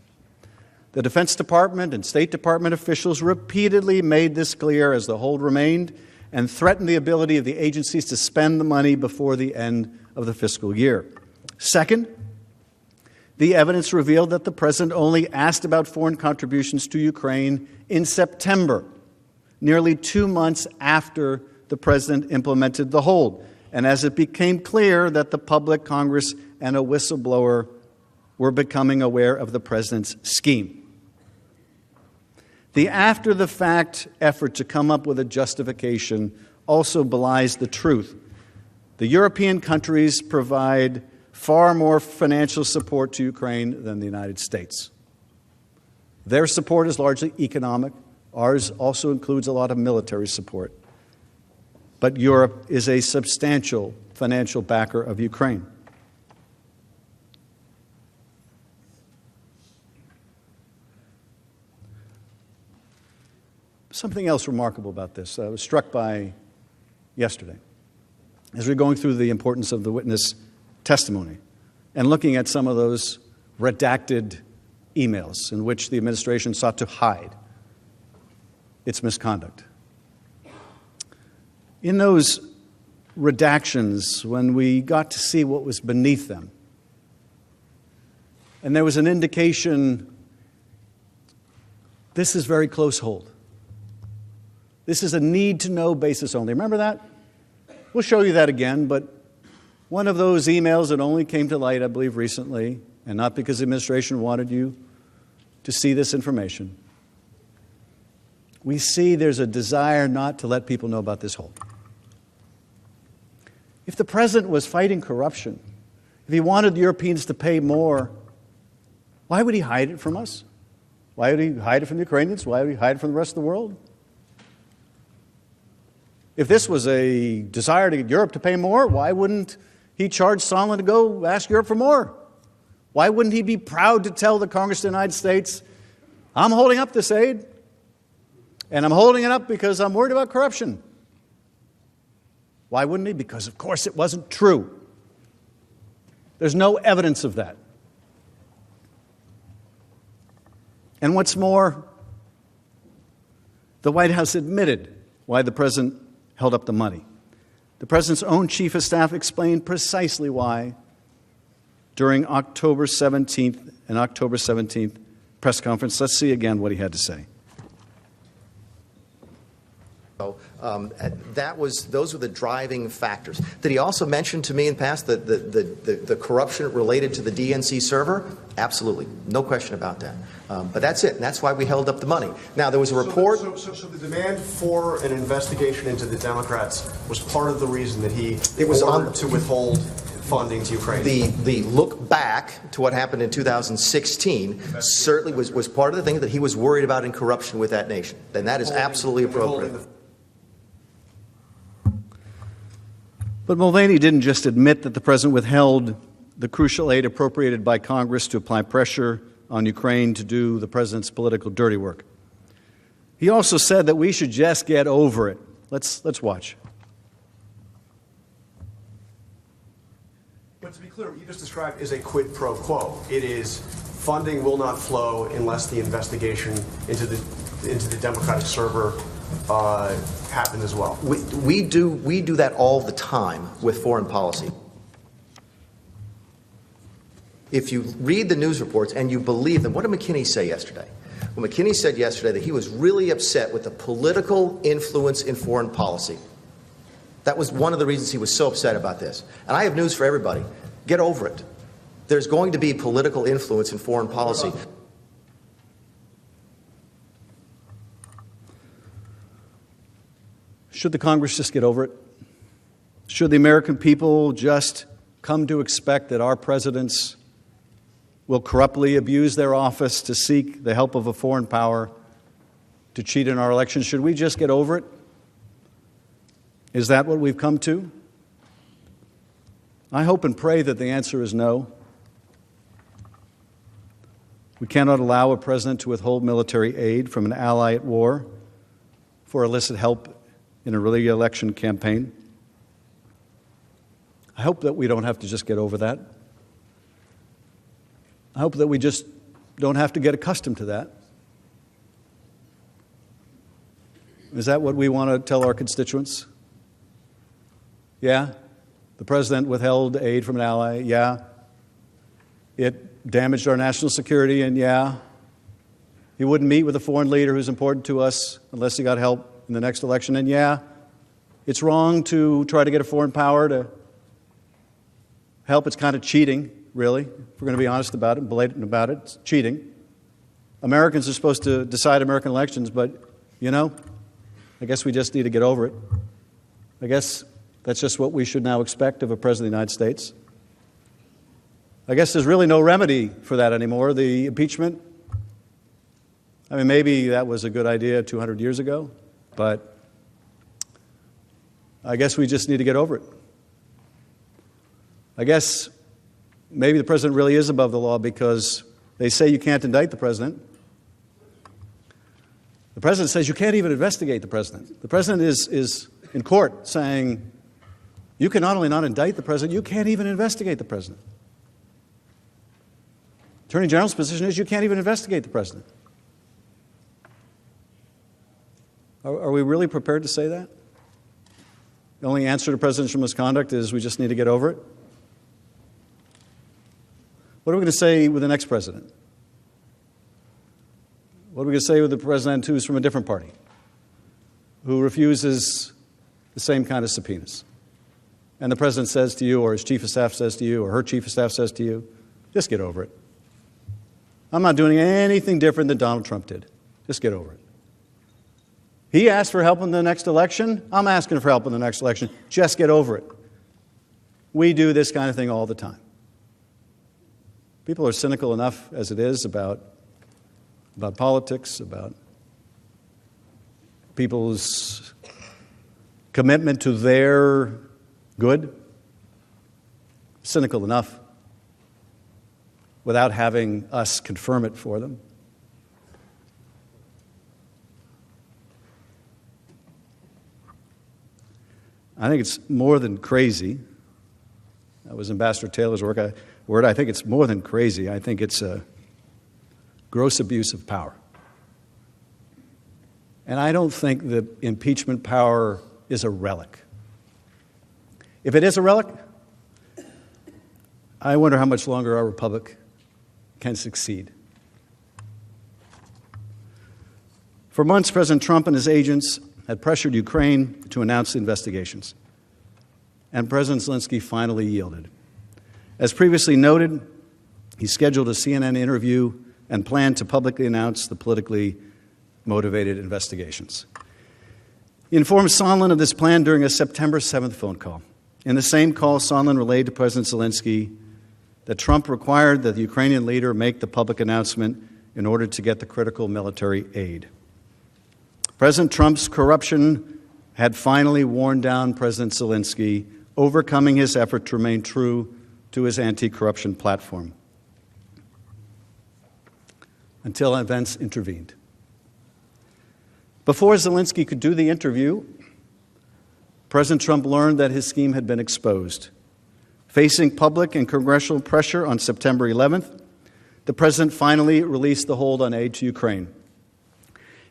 The Defense Department and State Department officials repeatedly made this clear as the hold remained and threatened the ability of the agencies to spend the money before the end of the fiscal year. Second, the evidence revealed that the president only asked about foreign contributions to Ukraine in September, nearly 2 months after the president implemented the hold, and as it became clear that the public, Congress, and a whistleblower were becoming aware of the president's scheme. The after-the-fact effort to come up with a justification also belies the truth. The European countries provide far more financial support to Ukraine than the United States. Their support is largely economic. Ours also includes a lot of military support. But Europe is a substantial financial backer of Ukraine. Something else remarkable about this I was struck by yesterday as we were going through the importance of the witness testimony and looking at some of those redacted emails in which the administration sought to hide its misconduct. In those redactions, when we got to see what was beneath them, and there was an indication this is very close hold. This is a need-to-know basis only. Remember that? We'll show you that again, but one of those emails that only came to light, I believe, recently, and not because the administration wanted you to see this information, we see there's a desire not to let people know about this hold. If the president was fighting corruption, if he wanted the Europeans to pay more, why would he hide it from us? Why would he hide it from the Ukrainians? Why would he hide it from the rest of the world? If this was a desire to get Europe to pay more, why wouldn't he charge Sondland to go ask Europe for more? Why wouldn't he be proud to tell the Congress of the United States, I'm holding up this aid, and I'm holding it up because I'm worried about corruption? Why wouldn't he? Because, of course, it wasn't true. There's no evidence of that. And what's more, the White House admitted why the president held up the money. The president's own chief of staff explained precisely why during October 17th and October 17th press conference. Let's see again what he had to say. Those were the driving factors. Did he also mention to me in the past the corruption related to the DNC server? Absolutely. No question about that. But that's it. And that's why we held up the money. Now, there was a report. So the demand for an investigation into the Democrats was part of the reason that he ordered to withhold funding to Ukraine. The look back to what happened in 2016 certainly was part of the thing that he was worried about in corruption with that nation. And that is absolutely appropriate. But Mulvaney didn't just admit that the president withheld the crucial aid appropriated by Congress to apply pressure on Ukraine to do the president's political dirty work. He also said that we should just get over it. Let's watch. But to be clear, what you just described is a quid pro quo. It is funding will not flow unless the investigation into the Democratic server happened as well. We do that all the time with foreign policy. If you read the news reports and you believe them, what did McKinney say yesterday? Well, McKinney said yesterday that he was really upset with the political influence in foreign policy. That was one of the reasons he was so upset about this. And I have news for everybody. Get over it. There's going to be political influence in foreign policy. Should the Congress just get over it? Should the American people just come to expect that our presidents will corruptly abuse their office to seek the help of a foreign power to cheat in our elections? Should we just get over it? Is that what we've come to? I hope and pray that the answer is no. We cannot allow a president to withhold military aid from an ally at war for illicit help in a re-election campaign. I hope that we don't have to just get over that. I hope that we just don't have to get accustomed to that. Is that what we want to tell our constituents? Yeah, the president withheld aid from an ally. Yeah, it damaged our national security. And yeah, he wouldn't meet with a foreign leader who's important to us unless he got help in the next election. And yeah, it's wrong to try to get a foreign power to help. It's kind of cheating, really, if we're going to be honest about it and blatant about it. It's cheating. Americans are supposed to decide American elections, but, I guess we just need to get over it. I guess that's just what we should now expect of a President of the United States. I guess there's really no remedy for that anymore. The impeachment, I mean, maybe that was a good idea 200 years ago, but I guess we just need to get over it. I guess maybe the president really is above the law because they say you can't indict the president. The president says you can't even investigate the president. The president is in court saying you can not only not indict the president, you can't even investigate the president. Attorney General's position is you can't even investigate the president. Are we really prepared to say that? The only answer to presidential misconduct is we just need to get over it? What are we going to say with the next president? What are we going to say with the president who's from a different party, who refuses the same kind of subpoenas? And the president says to you, or his chief of staff says to you, or her chief of staff says to you, just get over it. I'm not doing anything different than Donald Trump did. Just get over it. He asked for help in the next election. I'm asking for help in the next election. Just get over it. We do this kind of thing all the time. People are cynical enough as it is about politics, about people's commitment to their good. Cynical enough without having us confirm it for them. I think it's more than crazy. That was Ambassador Taylor's word. I think it's more than crazy. I think it's a gross abuse of power. And I don't think that impeachment power is a relic. If it is a relic, I wonder how much longer our republic can succeed. For months, President Trump and his agents had pressured Ukraine to announce the investigations. And President Zelensky finally yielded. As previously noted, he scheduled a CNN interview and planned to publicly announce the politically motivated investigations. He informed Sondland of this plan during a September 7th phone call. In the same call, Sondland relayed to President Zelensky that Trump required that the Ukrainian leader make the public announcement in order to get the critical military aid. President Trump's corruption had finally worn down President Zelensky, overcoming his effort to remain true to his anti-corruption platform, until events intervened. Before Zelensky could do the interview, President Trump learned that his scheme had been exposed. Facing public and congressional pressure on September 11th, the president finally released the hold on aid to Ukraine.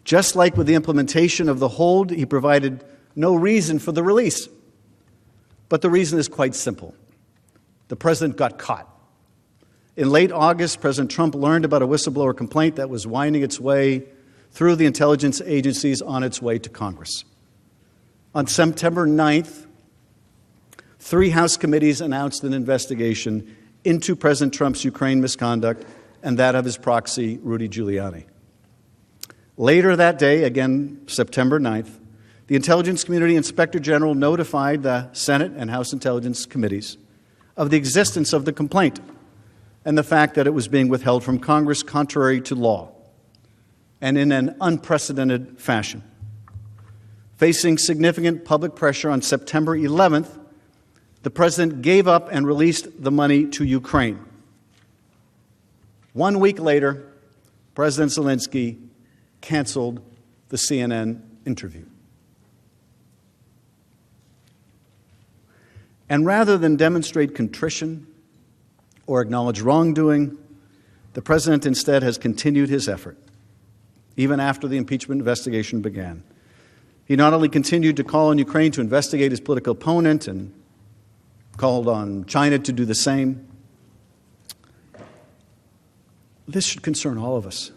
Just like with the implementation of the hold, he provided no reason for the release. But the reason is quite simple. The president got caught. In late August, President Trump learned about a whistleblower complaint that was winding its way through the intelligence agencies on its way to Congress. On September 9th, 3 House committees announced an investigation into President Trump's Ukraine misconduct and that of his proxy, Rudy Giuliani. Later that day, again September 9th, the Intelligence Community Inspector General notified the Senate and House Intelligence Committees of the existence of the complaint and the fact that it was being withheld from Congress contrary to law and in an unprecedented fashion. Facing significant public pressure on September 11th, the president gave up and released the money to Ukraine. 1 week later, President Zelensky canceled the CNN interview. And rather than demonstrate contrition or acknowledge wrongdoing, the president instead has continued his effort, even after the impeachment investigation began. He not only continued to call on Ukraine to investigate his political opponent and called on China to do the same. This should concern all of us.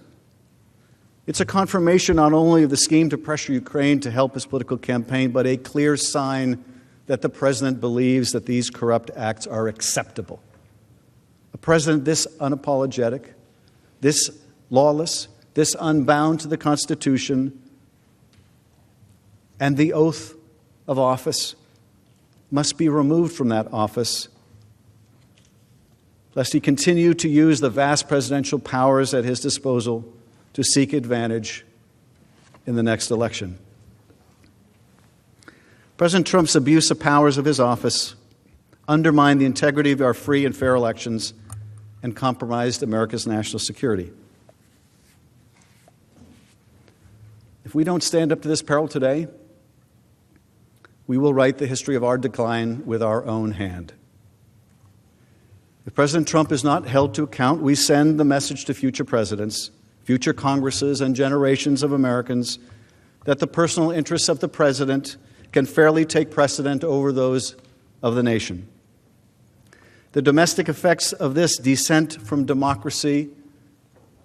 It's a confirmation not only of the scheme to pressure Ukraine to help his political campaign, but a clear sign that the president believes that these corrupt acts are acceptable. A president this unapologetic, this lawless, this unbound to the Constitution and the oath of office must be removed from that office, lest he continue to use the vast presidential powers at his disposal to seek advantage in the next election. President Trump's abuse of powers of his office undermined the integrity of our free and fair elections and compromised America's national security. If we don't stand up to this peril today, we will write the history of our decline with our own hand. If President Trump is not held to account, we send the message to future presidents, future Congresses, and generations of Americans that the personal interests of the president can fairly take precedent over those of the nation. The domestic effects of this descent from democracy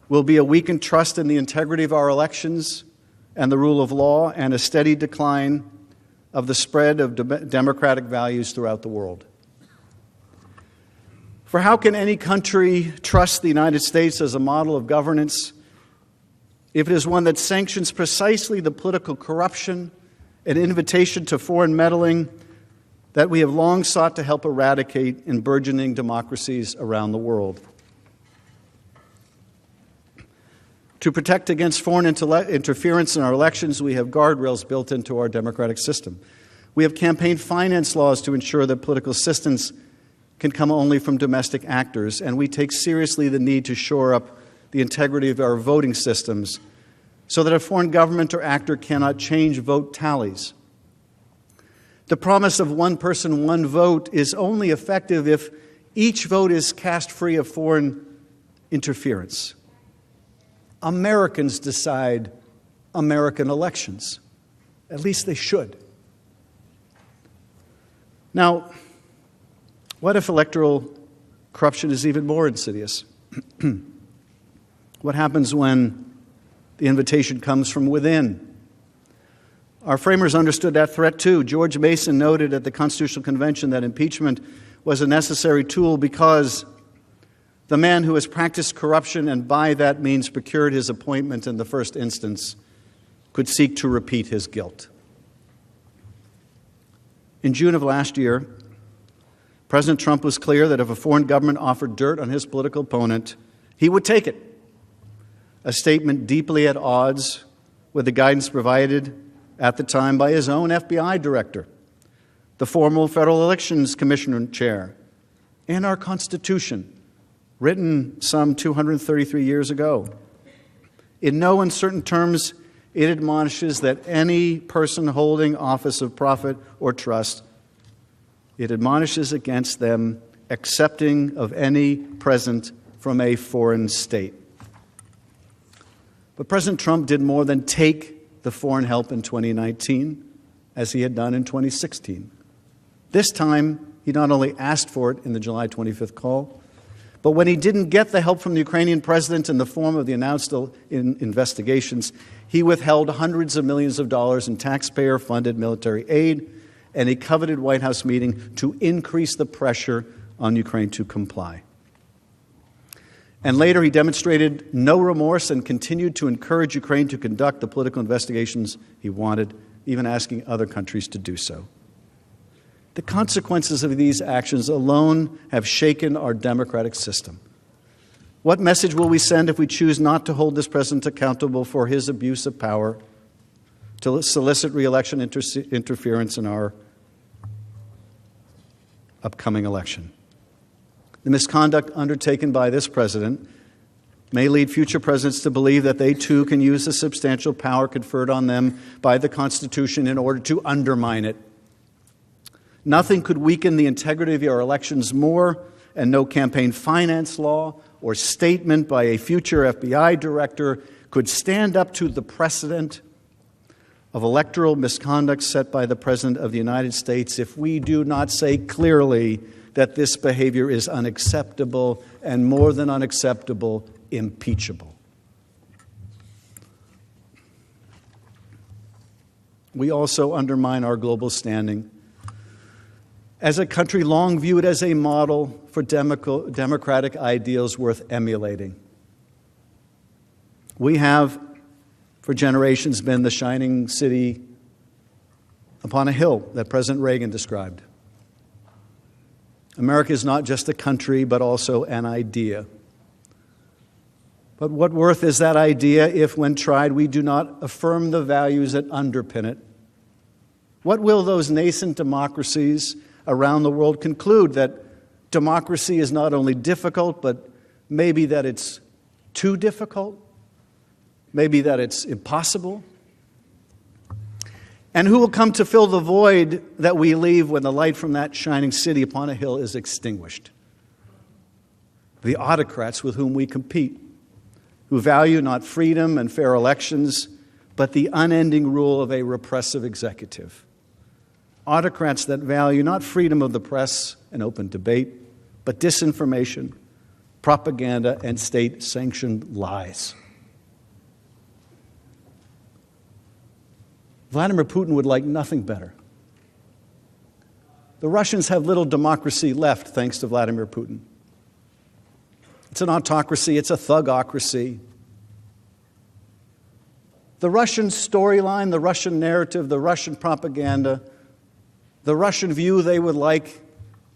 will be a weakened trust in the integrity of our elections and the rule of law, and a steady decline of the spread of democratic values throughout the world. For how can any country trust the United States as a model of governance if it is one that sanctions precisely the political corruption and invitation to foreign meddling that we have long sought to help eradicate in burgeoning democracies around the world? To protect against foreign interference in our elections, we have guardrails built into our democratic system. We have campaign finance laws to ensure that political assistance can come only from domestic actors, and we take seriously the need to shore up the integrity of our voting systems so that a foreign government or actor cannot change vote tallies. The promise of one person, one vote is only effective if each vote is cast free of foreign interference. Americans decide American elections. At least they should. Now, what if electoral corruption is even more insidious? What happens when the invitation comes from within? Our framers understood that threat too. George Mason noted at the Constitutional Convention that impeachment was a necessary tool because the man who has practiced corruption and by that means procured his appointment in the first instance could seek to repeat his guilt. In June of last year, President Trump was clear that if a foreign government offered dirt on his political opponent, he would take it. A statement deeply at odds with the guidance provided at the time by his own FBI director, the former Federal Elections Commission chair, and our Constitution, written some 233 years ago. In no uncertain terms, it admonishes that any person holding office of profit or trust, it admonishes against them accepting of any present from a foreign state. But President Trump did more than take the foreign help in 2019, as he had done in 2016. This time, he not only asked for it in the July 25th call, but when he didn't get the help from the Ukrainian president in the form of the announced investigations, he withheld hundreds of millions of dollars in taxpayer-funded military aid and a coveted White House meeting to increase the pressure on Ukraine to comply. And later, he demonstrated no remorse and continued to encourage Ukraine to conduct the political investigations he wanted, even asking other countries to do so. The consequences of these actions alone have shaken our democratic system. What message will we send if we choose not to hold this president accountable for his abuse of power, to solicit re-election interference in our upcoming election? The misconduct undertaken by this president may lead future presidents to believe that they too can use the substantial power conferred on them by the Constitution in order to undermine it. Nothing could weaken the integrity of our elections more, and no campaign finance law or statement by a future FBI director could stand up to the precedent of electoral misconduct set by the President of the United States if we do not say clearly that this behavior is unacceptable and, more than unacceptable, impeachable. We also undermine our global standing as a country long viewed as a model for democratic ideals worth emulating. We have, for generations, been the shining city upon a hill that President Reagan described. America is not just a country, but also an idea. But what worth is that idea if, when tried, we do not affirm the values that underpin it? What will those nascent democracies around the world conclude? That democracy is not only difficult, but maybe that it's too difficult? Maybe that it's impossible? And who will come to fill the void that we leave when the light from that shining city upon a hill is extinguished? The autocrats with whom we compete, who value not freedom and fair elections, but the unending rule of a repressive executive. Autocrats that value not freedom of the press and open debate, but disinformation, propaganda, and state-sanctioned lies. Vladimir Putin would like nothing better. The Russians have little democracy left thanks to Vladimir Putin. It's an autocracy, it's a thugocracy. The Russian storyline, the Russian narrative, the Russian propaganda, the Russian view they would like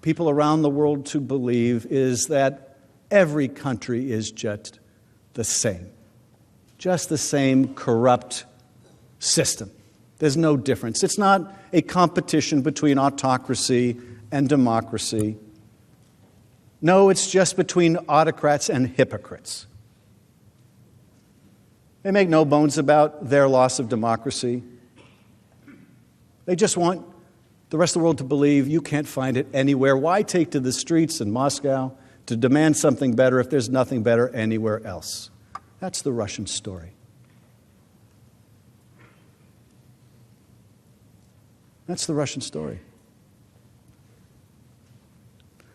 people around the world to believe is that every country is just the same corrupt system. There's no difference. It's not a competition between autocracy and democracy. No, it's just between autocrats and hypocrites. They make no bones about their loss of democracy. They just want the rest of the world to believe you can't find it anywhere. Why take to the streets in Moscow to demand something better if there's nothing better anywhere else? That's the Russian story. That's the Russian story.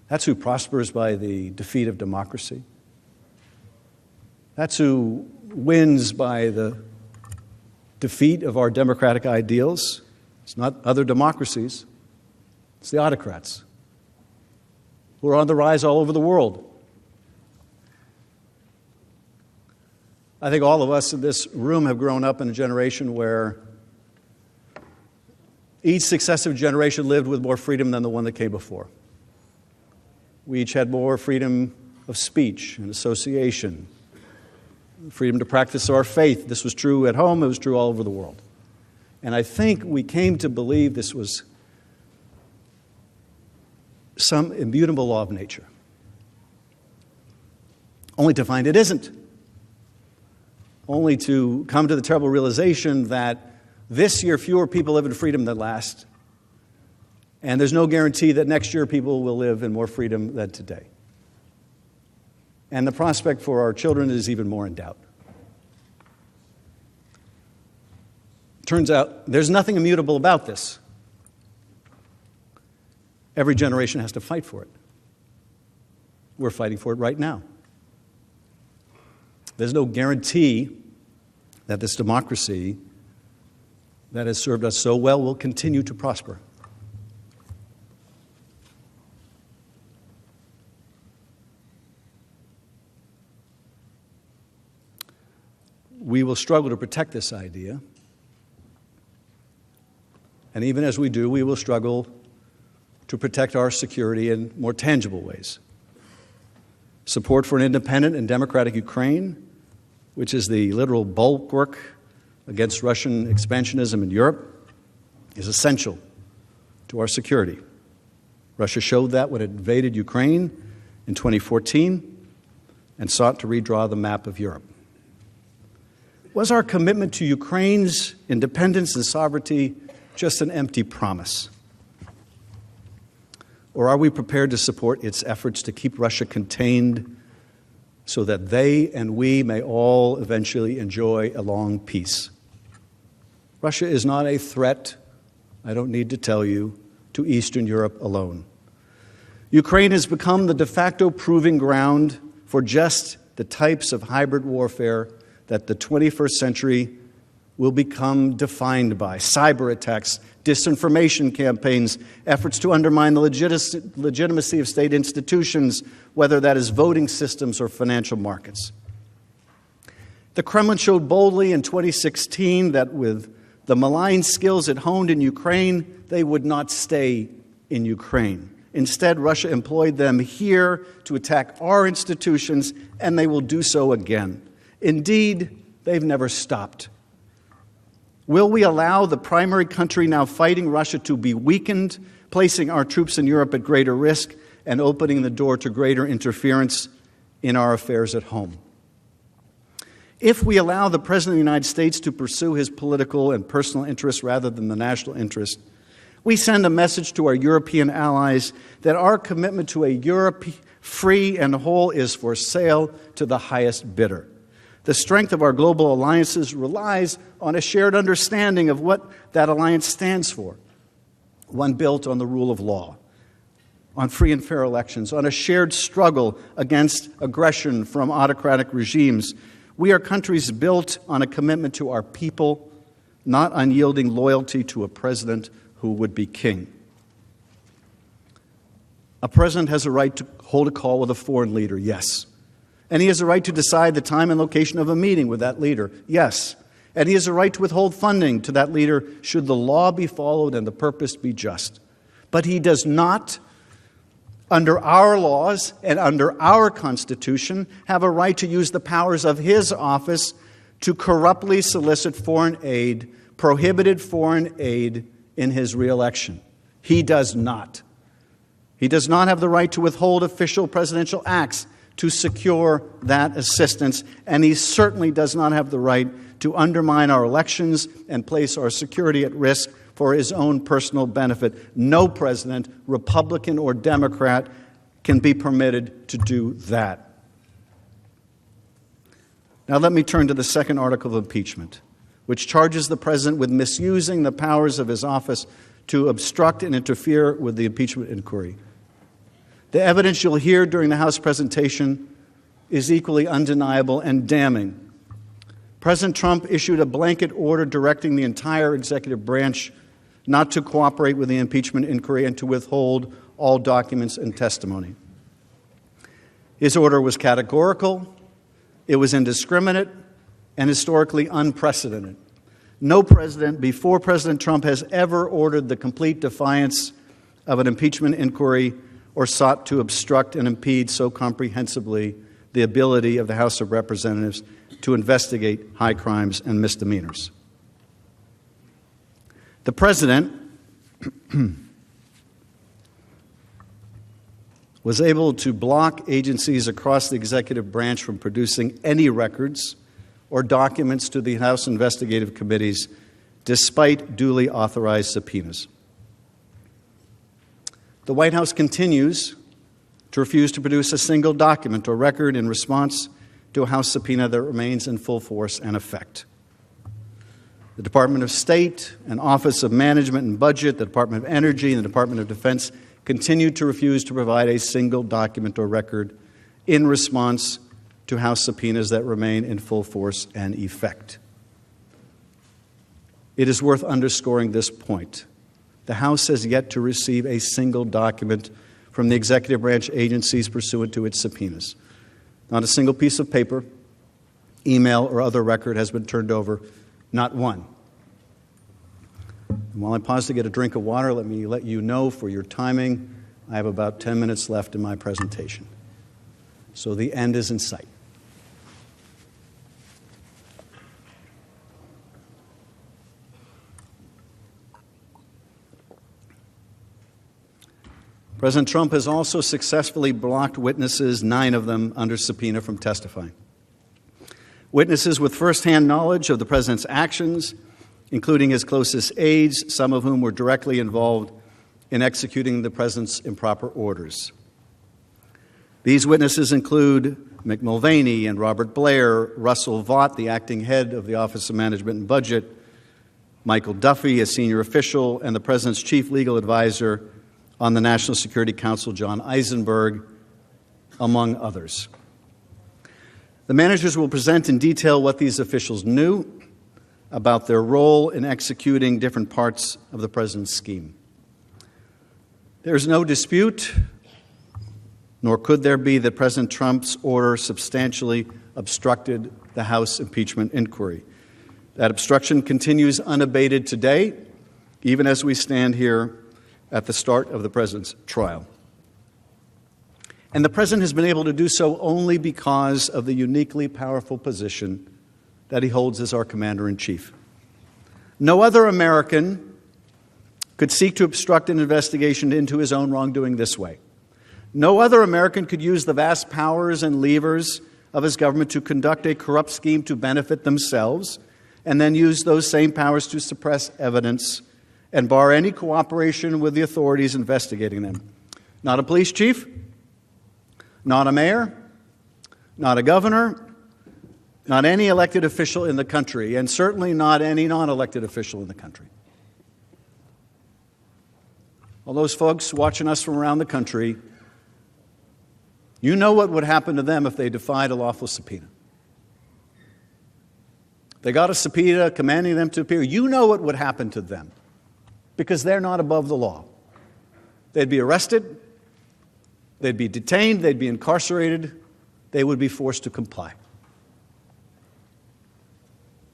That's who prospers by the defeat of democracy. That's who wins by the defeat of our democratic ideals. It's not other democracies. It's the autocrats who are on the rise all over the world. I think all of us in this room have grown up in a generation where each successive generation lived with more freedom than the one that came before. We each had more freedom of speech and association, freedom to practice our faith. This was true at home, it was true all over the world. And I think we came to believe this was some immutable law of nature, only to find it isn't. Only to come to the terrible realization that this year fewer people live in freedom than last, and there's no guarantee that next year people will live in more freedom than today. And the prospect for our children is even more in doubt. Turns out there's nothing immutable about this. Every generation has to fight for it. We're fighting for it right now. There's no guarantee that this democracy that has served us so well will continue to prosper. We will struggle to protect this idea. And even as we do, we will struggle to protect our security in more tangible ways. Support for an independent and democratic Ukraine, which is the literal bulwark against Russian expansionism in Europe, is essential to our security. Russia showed that when it invaded Ukraine in 2014 and sought to redraw the map of Europe. Was our commitment to Ukraine's independence and sovereignty just an empty promise? Or are we prepared to support its efforts to keep Russia contained so that they and we may all eventually enjoy a long peace? Russia is not a threat, I don't need to tell you, to Eastern Europe alone. Ukraine has become the de facto proving ground for just the types of hybrid warfare that the 21st century will become defined by: cyber attacks, disinformation campaigns, efforts to undermine the legitimacy of state institutions, whether that is voting systems or financial markets. The Kremlin showed boldly in 2016 that with the malign skills it honed in Ukraine, they would not stay in Ukraine. Instead, Russia employed them here to attack our institutions, and they will do so again. Indeed, they've never stopped. Will we allow the primary country now fighting Russia to be weakened, placing our troops in Europe at greater risk and opening the door to greater interference in our affairs at home? If we allow the President of the United States to pursue his political and personal interests rather than the national interest, we send a message to our European allies that our commitment to a Europe free and whole is for sale to the highest bidder. The strength of our global alliances relies on a shared understanding of what that alliance stands for, one built on the rule of law, on free and fair elections, on a shared struggle against aggression from autocratic regimes. We are countries built on a commitment to our people, not unyielding loyalty to a president who would be king. A president has a right to hold a call with a foreign leader, yes. And he has a right to decide the time and location of a meeting with that leader, yes. And he has a right to withhold funding to that leader should the law be followed and the purpose be just. But he does not, under our laws and under our Constitution, have a right to use the powers of his office to corruptly solicit foreign aid, prohibited foreign aid, in his re-election. He does not. He does not have the right to withhold official presidential acts to secure that assistance, and he certainly does not have the right to undermine our elections and place our security at risk for his own personal benefit. No president, Republican or Democrat, can be permitted to do that. Now let me turn to the second article of impeachment, which charges the president with misusing the powers of his office to obstruct and interfere with the impeachment inquiry. The evidence you'll hear during the House presentation is equally undeniable and damning. President Trump issued a blanket order directing the entire executive branch not to cooperate with the impeachment inquiry and to withhold all documents and testimony. His order was categorical, it was indiscriminate, and historically unprecedented. No president before President Trump has ever ordered the complete defiance of an impeachment inquiry or sought to obstruct and impede so comprehensively the ability of the House of Representatives to investigate high crimes and misdemeanors. The president was able to block agencies across the executive branch from producing any records or documents to the House investigative committees, despite duly authorized subpoenas. The White House continues to refuse to produce a single document or record in response to a House subpoena that remains in full force and effect. The Department of State and Office of Management and Budget, the Department of Energy, and the Department of Defense continue to refuse to provide a single document or record in response to House subpoenas that remain in full force and effect. It is worth underscoring this point. The House has yet to receive a single document from the executive branch agencies pursuant to its subpoenas. Not a single piece of paper, email, or other record has been turned over, not one. And while I pause to get a drink of water, let me let you know for your timing, I have about 10 minutes left in my presentation. So the end is in sight. President Trump has also successfully blocked witnesses, 9 of them under subpoena, from testifying. Witnesses with firsthand knowledge of the president's actions, including his closest aides, some of whom were directly involved in executing the president's improper orders. These witnesses include Mick Mulvaney and Robert Blair, Russell Vought, the acting head of the Office of Management and Budget, Michael Duffy, a senior official, and the president's chief legal advisor on the National Security Council, John Eisenberg, among others. The managers will present in detail what these officials knew about their role in executing different parts of the president's scheme. There is no dispute, nor could there be, that President Trump's order substantially obstructed the House impeachment inquiry. That obstruction continues unabated today, even as we stand here at the start of the president's trial. And the President has been able to do so only because of the uniquely powerful position that he holds as our Commander-in-Chief. No other American could seek to obstruct an investigation into his own wrongdoing this way. No other American could use the vast powers and levers of his government to conduct a corrupt scheme to benefit themselves and then use those same powers to suppress evidence and bar any cooperation with the authorities investigating them. Not a police chief, not a mayor, not a governor, not any elected official in the country, and certainly not any non-elected official in the country. All those folks watching us from around the country, you know what would happen to them if they defied a lawful subpoena. They got a subpoena commanding them to appear. You know what would happen to them because they're not above the law. They'd be arrested, they'd be detained, they'd be incarcerated, they would be forced to comply.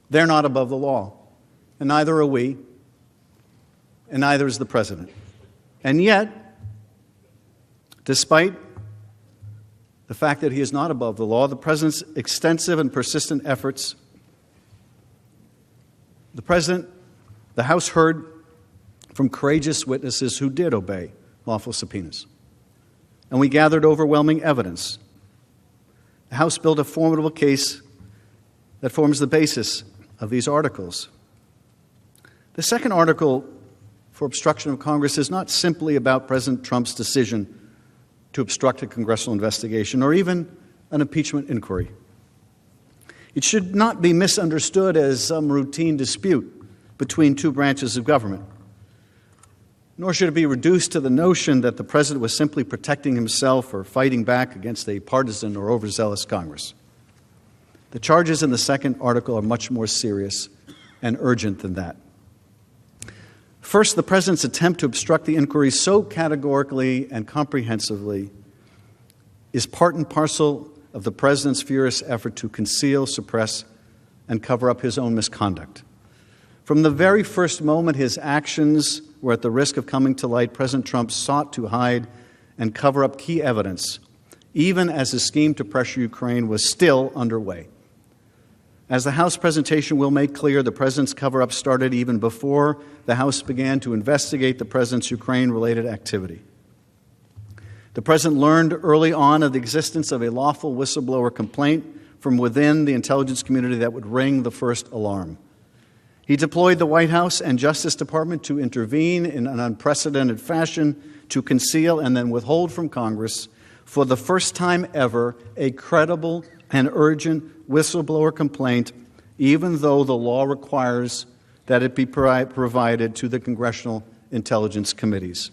They're not above the law, and neither are we, and neither is the President. And yet, despite the fact that he is not above the law, the President's extensive and persistent efforts, the House heard from courageous witnesses who did obey lawful subpoenas. And we gathered overwhelming evidence. The House built a formidable case that forms the basis of these articles. The second article for obstruction of Congress is not simply about President Trump's decision to obstruct a congressional investigation or even an impeachment inquiry. It should not be misunderstood as some routine dispute between two branches of government, nor should it be reduced to the notion that the President was simply protecting himself or fighting back against a partisan or overzealous Congress. The charges in the second article are much more serious and urgent than that. First, the President's attempt to obstruct the inquiry so categorically and comprehensively is part and parcel of the President's furious effort to conceal, suppress, and cover up his own misconduct. From the very first moment his actions were at the risk of coming to light, President Trump sought to hide and cover up key evidence, even as his scheme to pressure Ukraine was still underway. As the House presentation will make clear, the President's cover-up started even before the House began to investigate the President's Ukraine-related activity. The President learned early on of the existence of a lawful whistleblower complaint from within the intelligence community that would ring the first alarm. He deployed the White House and Justice Department to intervene in an unprecedented fashion to conceal and then withhold from Congress, for the first time ever, a credible and urgent whistleblower complaint, even though the law requires that it be provided to the congressional intelligence committees.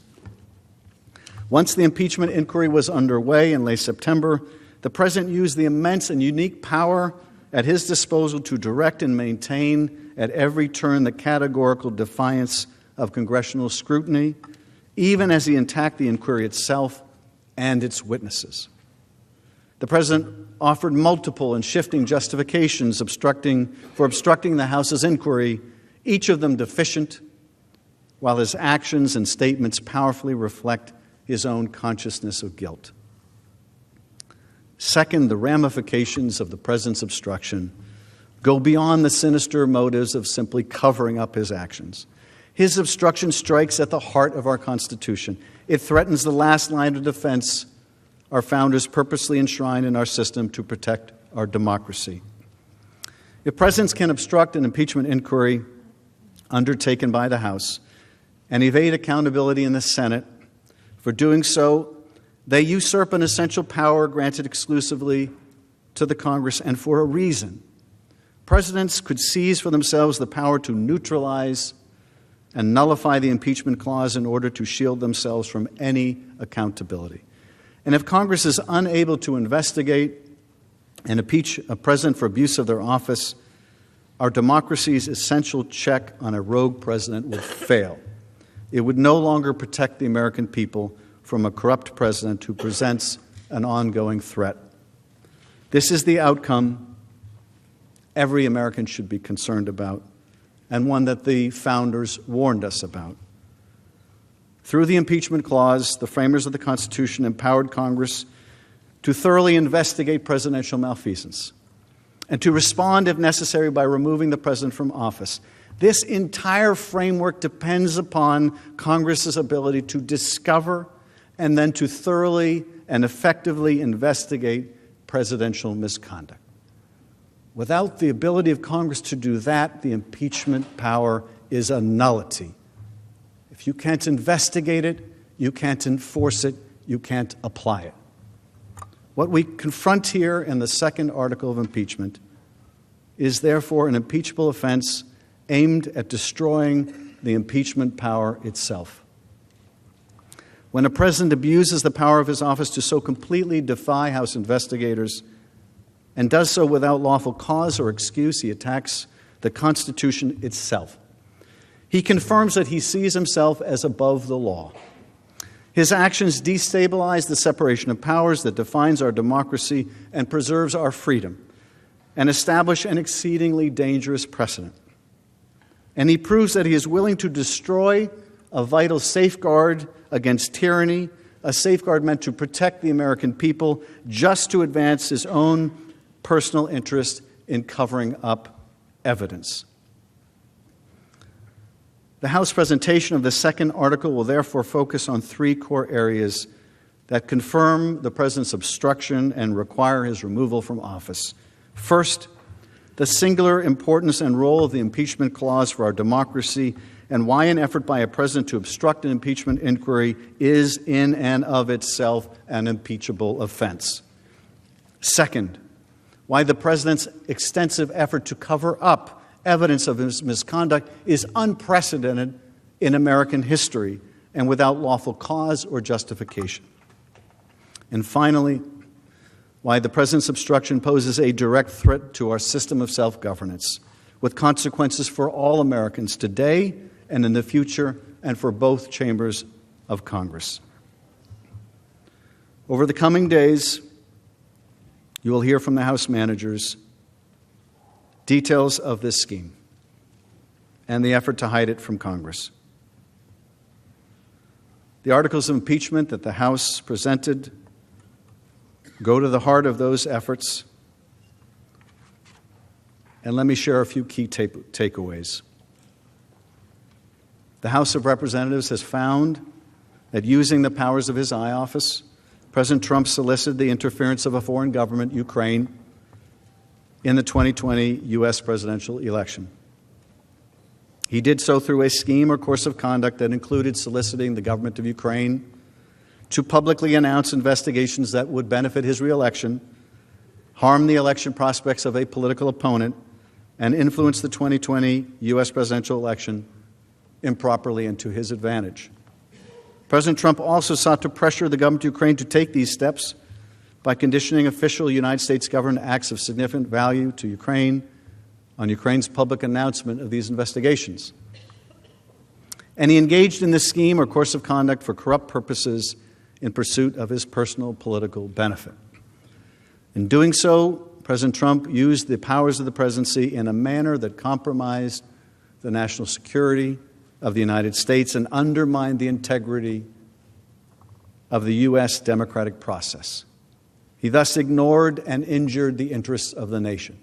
Once the impeachment inquiry was underway in late September, the President used the immense and unique power at his disposal to direct and maintain at every turn the categorical defiance of congressional scrutiny, even as he attacked the inquiry itself and its witnesses. The President offered multiple and shifting justifications for obstructing the House's inquiry, each of them deficient, while his actions and statements powerfully reflect his own consciousness of guilt. Second, the ramifications of the President's obstruction go beyond the sinister motives of simply covering up his actions. His obstruction strikes at the heart of our Constitution. It threatens the last line of defense our founders purposely enshrined in our system to protect our democracy. If presidents can obstruct an impeachment inquiry undertaken by the House and evade accountability in the Senate, for doing so, they usurp an essential power granted exclusively to the Congress, and for a reason. Presidents could seize for themselves the power to neutralize and nullify the impeachment clause in order to shield themselves from any accountability. And if Congress is unable to investigate and impeach a president for abuse of their office, our democracy's essential check on a rogue president will fail. It would no longer protect the American people from a corrupt president who presents an ongoing threat. This is the outcome every American should be concerned about, and one that the founders warned us about. Through the impeachment clause, the framers of the Constitution empowered Congress to thoroughly investigate presidential malfeasance, and to respond, if necessary, by removing the president from office. This entire framework depends upon Congress's ability to discover and then to thoroughly and effectively investigate presidential misconduct. Without the ability of Congress to do that, the impeachment power is a nullity. If you can't investigate it, you can't enforce it, you can't apply it. What we confront here in the second article of impeachment is therefore an impeachable offense aimed at destroying the impeachment power itself. When a president abuses the power of his office to so completely defy House investigators and does so without lawful cause or excuse, he attacks the Constitution itself. He confirms that he sees himself as above the law. His actions destabilize the separation of powers that defines our democracy and preserves our freedom, and establish an exceedingly dangerous precedent. And he proves that he is willing to destroy a vital safeguard against tyranny, a safeguard meant to protect the American people, just to advance his own personal interest in covering up evidence. The House presentation of the second article will therefore focus on three core areas that confirm the president's obstruction and require his removal from office. First, the singular importance and role of the impeachment clause for our democracy and why an effort by a president to obstruct an impeachment inquiry is in and of itself an impeachable offense. Second, why the president's extensive effort to cover up evidence of his misconduct is unprecedented in American history and without lawful cause or justification. And finally, why the president's obstruction poses a direct threat to our system of self-governance, with consequences for all Americans today and in the future, and for both chambers of Congress. Over the coming days, you will hear from the House managers details of this scheme and the effort to hide it from Congress. The articles of impeachment that the House presented go to the heart of those efforts, and let me share a few key takeaways. The House of Representatives has found that using the powers of his eye office, President Trump solicited the interference of a foreign government, Ukraine, in the 2020 U.S. presidential election. He did so through a scheme or course of conduct that included soliciting the government of Ukraine to publicly announce investigations that would benefit his reelection, harm the election prospects of a political opponent, and influence the 2020 U.S. presidential election improperly and to his advantage. President Trump also sought to pressure the government of Ukraine to take these steps by conditioning official United States government acts of significant value to Ukraine on Ukraine's public announcement of these investigations. And he engaged in this scheme or course of conduct for corrupt purposes in pursuit of his personal political benefit. In doing so, President Trump used the powers of the presidency in a manner that compromised the national security of the United States and undermined the integrity of the U.S. democratic process. He thus ignored and injured the interests of the nation.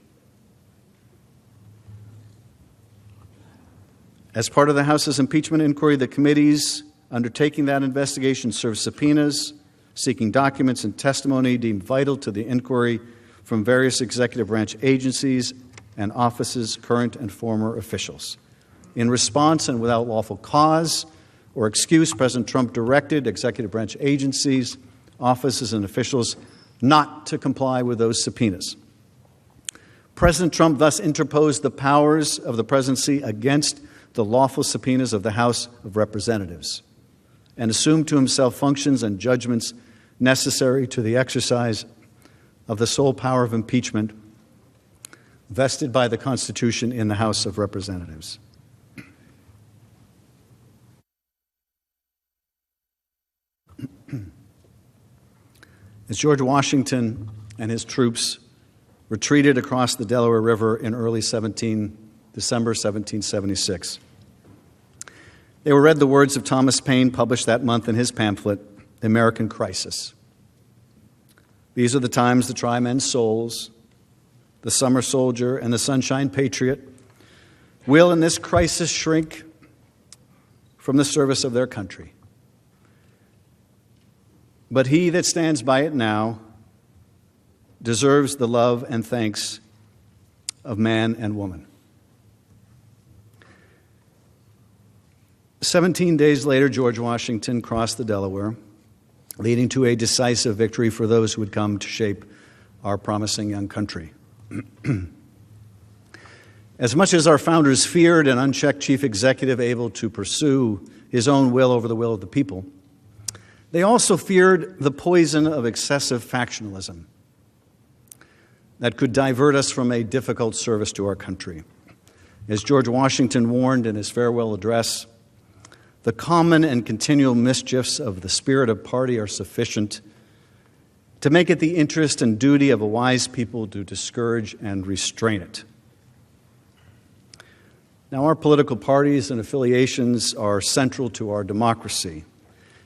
As part of the House's impeachment inquiry, the committees undertaking that investigation served subpoenas, seeking documents and testimony deemed vital to the inquiry from various executive branch agencies and offices, current and former officials. In response and without lawful cause or excuse, President Trump directed executive branch agencies, offices, and officials not to comply with those subpoenas. President Trump thus interposed the powers of the presidency against the lawful subpoenas of the House of Representatives and assumed to himself functions and judgments necessary to the exercise of the sole power of impeachment vested by the Constitution in the House of Representatives. As George Washington and his troops retreated across the Delaware River in early December 1776, they were read the words of Thomas Paine published that month in his pamphlet, The American Crisis. These are the times to try men's souls. The summer soldier and the sunshine patriot will, in this crisis, shrink from the service of their country. But he that stands by it now deserves the love and thanks of man and woman. 17 days later, George Washington crossed the Delaware, leading to a decisive victory for those who would come to shape our promising young country. As much as our founders feared an unchecked chief executive able to pursue his own will over the will of the people, they also feared the poison of excessive factionalism that could divert us from a difficult service to our country. As George Washington warned in his farewell address, the common and continual mischiefs of the spirit of party are sufficient to make it the interest and duty of a wise people to discourage and restrain it. Now, our political parties and affiliations are central to our democracy,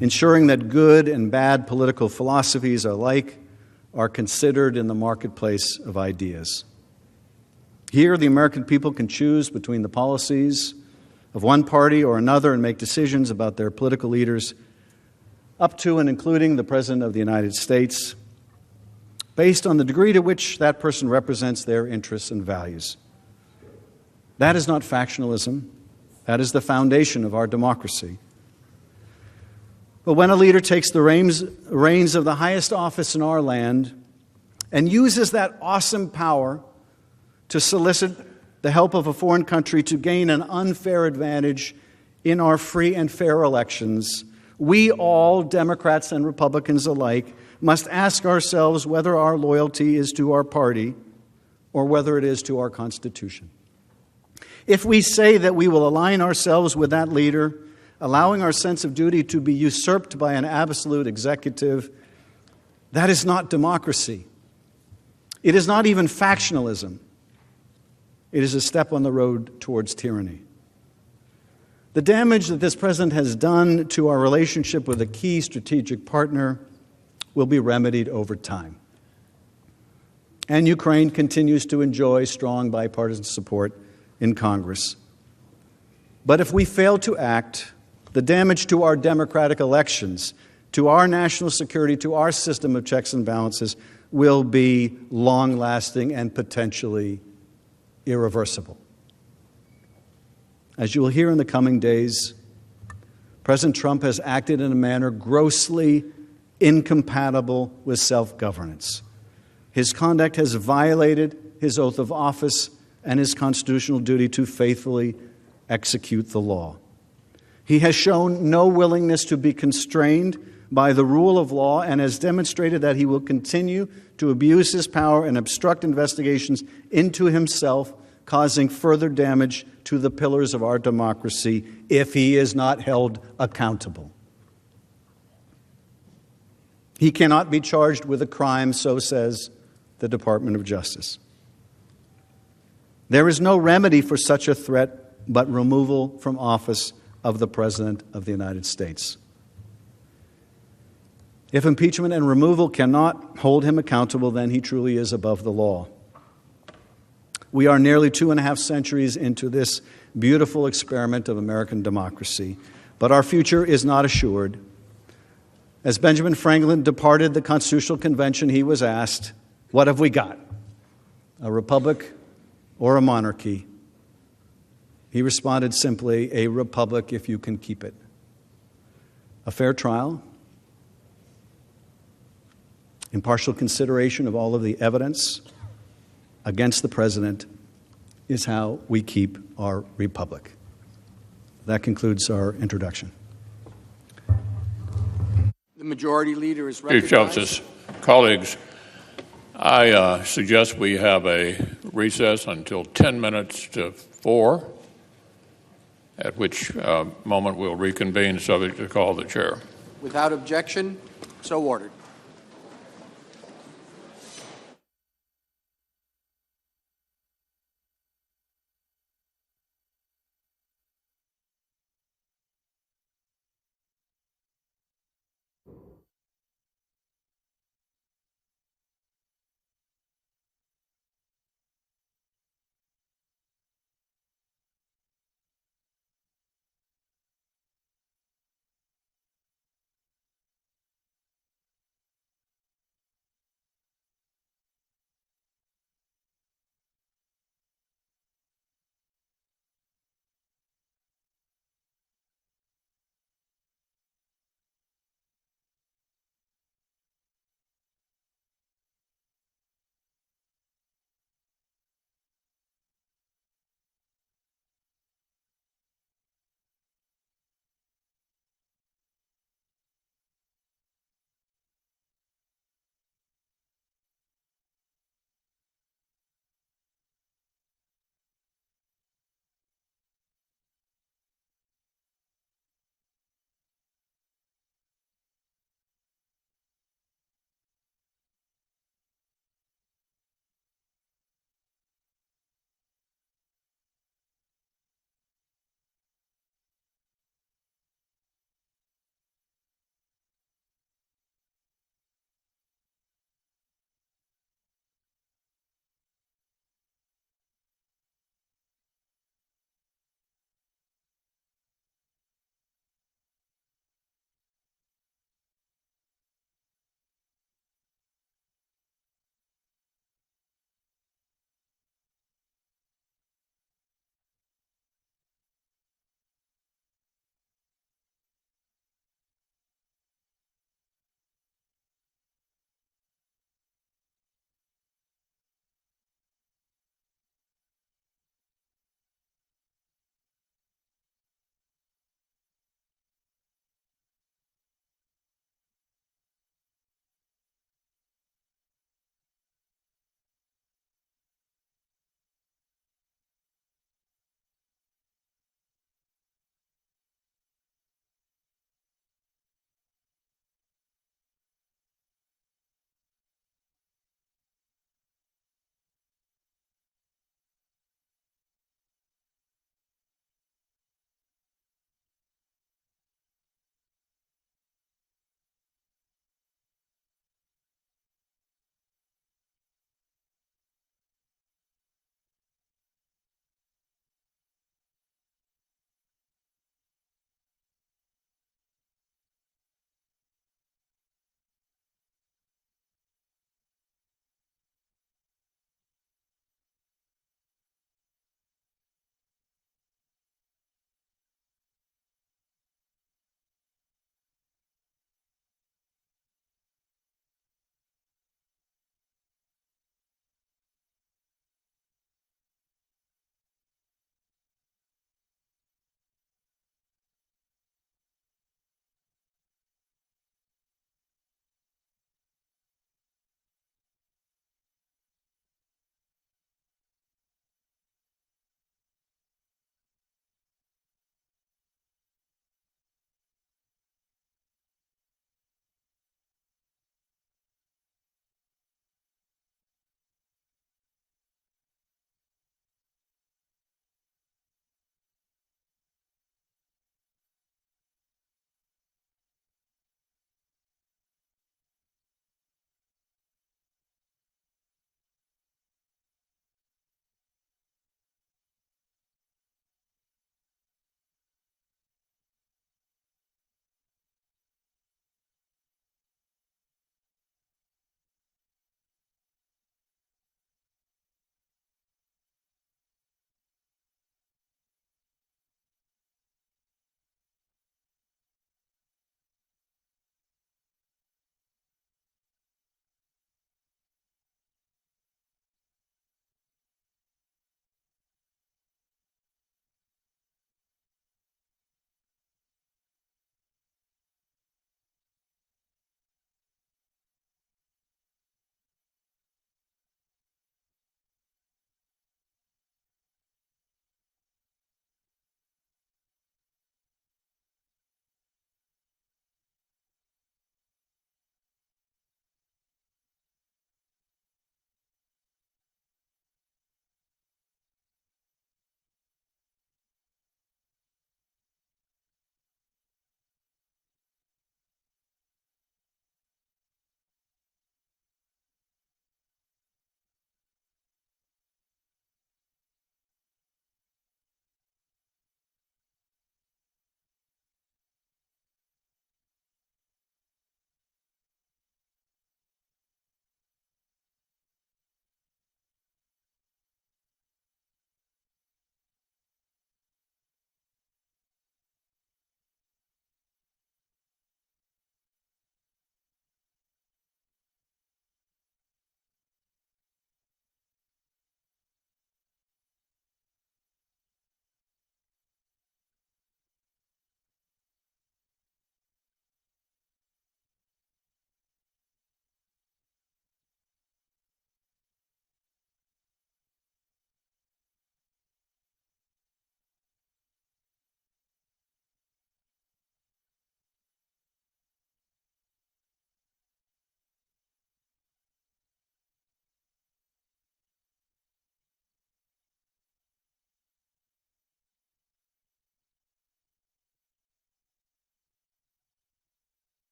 ensuring that good and bad political philosophies alike are considered in the marketplace of ideas. Here, the American people can choose between the policies of one party or another and make decisions about their political leaders, up to and including the President of the United States, based on the degree to which that person represents their interests and values. That is not factionalism. That is the foundation of our democracy. But when a leader takes the reins of the highest office in our land and uses that awesome power to solicit the help of a foreign country to gain an unfair advantage in our free and fair elections, we all, Democrats and Republicans alike, must ask ourselves whether our loyalty is to our party or whether it is to our Constitution. If we say that we will align ourselves with that leader, allowing our sense of duty to be usurped by an absolute executive, that is not democracy. It is not even factionalism. It is a step on the road towards tyranny. The damage that this president has done to our relationship with a key strategic partner will be remedied over time. And Ukraine continues to enjoy strong bipartisan support in Congress. But if we fail to act, the damage to our democratic elections, to our national security, to our system of checks and balances will be long-lasting and potentially irreversible. As you will hear in the coming days, President Trump has acted in a manner grossly incompatible with self-governance. His conduct has violated his oath of office and his constitutional duty to faithfully execute the law. He has shown no willingness to be constrained by the rule of law and has demonstrated that he will continue to abuse his power and obstruct investigations into himself, causing further damage to the pillars of our democracy if he is not held accountable. He cannot be charged with a crime, so says the Department of Justice. There is no remedy for such a threat but removal from office of the President of the United States. If impeachment and removal cannot hold him accountable, then he truly is above the law. We are nearly 2.5 centuries into this beautiful experiment of American democracy, but our future is not assured. As Benjamin Franklin departed the Constitutional Convention, he was asked, "What have we got? A republic or a monarchy?" He responded simply, "A republic if you can keep it." A fair trial, impartial consideration of all of the evidence against the president is how we keep our republic. That concludes our introduction. The majority leader is Chief recognized. Justice, colleagues, I suggest we have a recess until 10 minutes to 4, at which moment we'll reconvene subject to call the chair. Without objection, so ordered.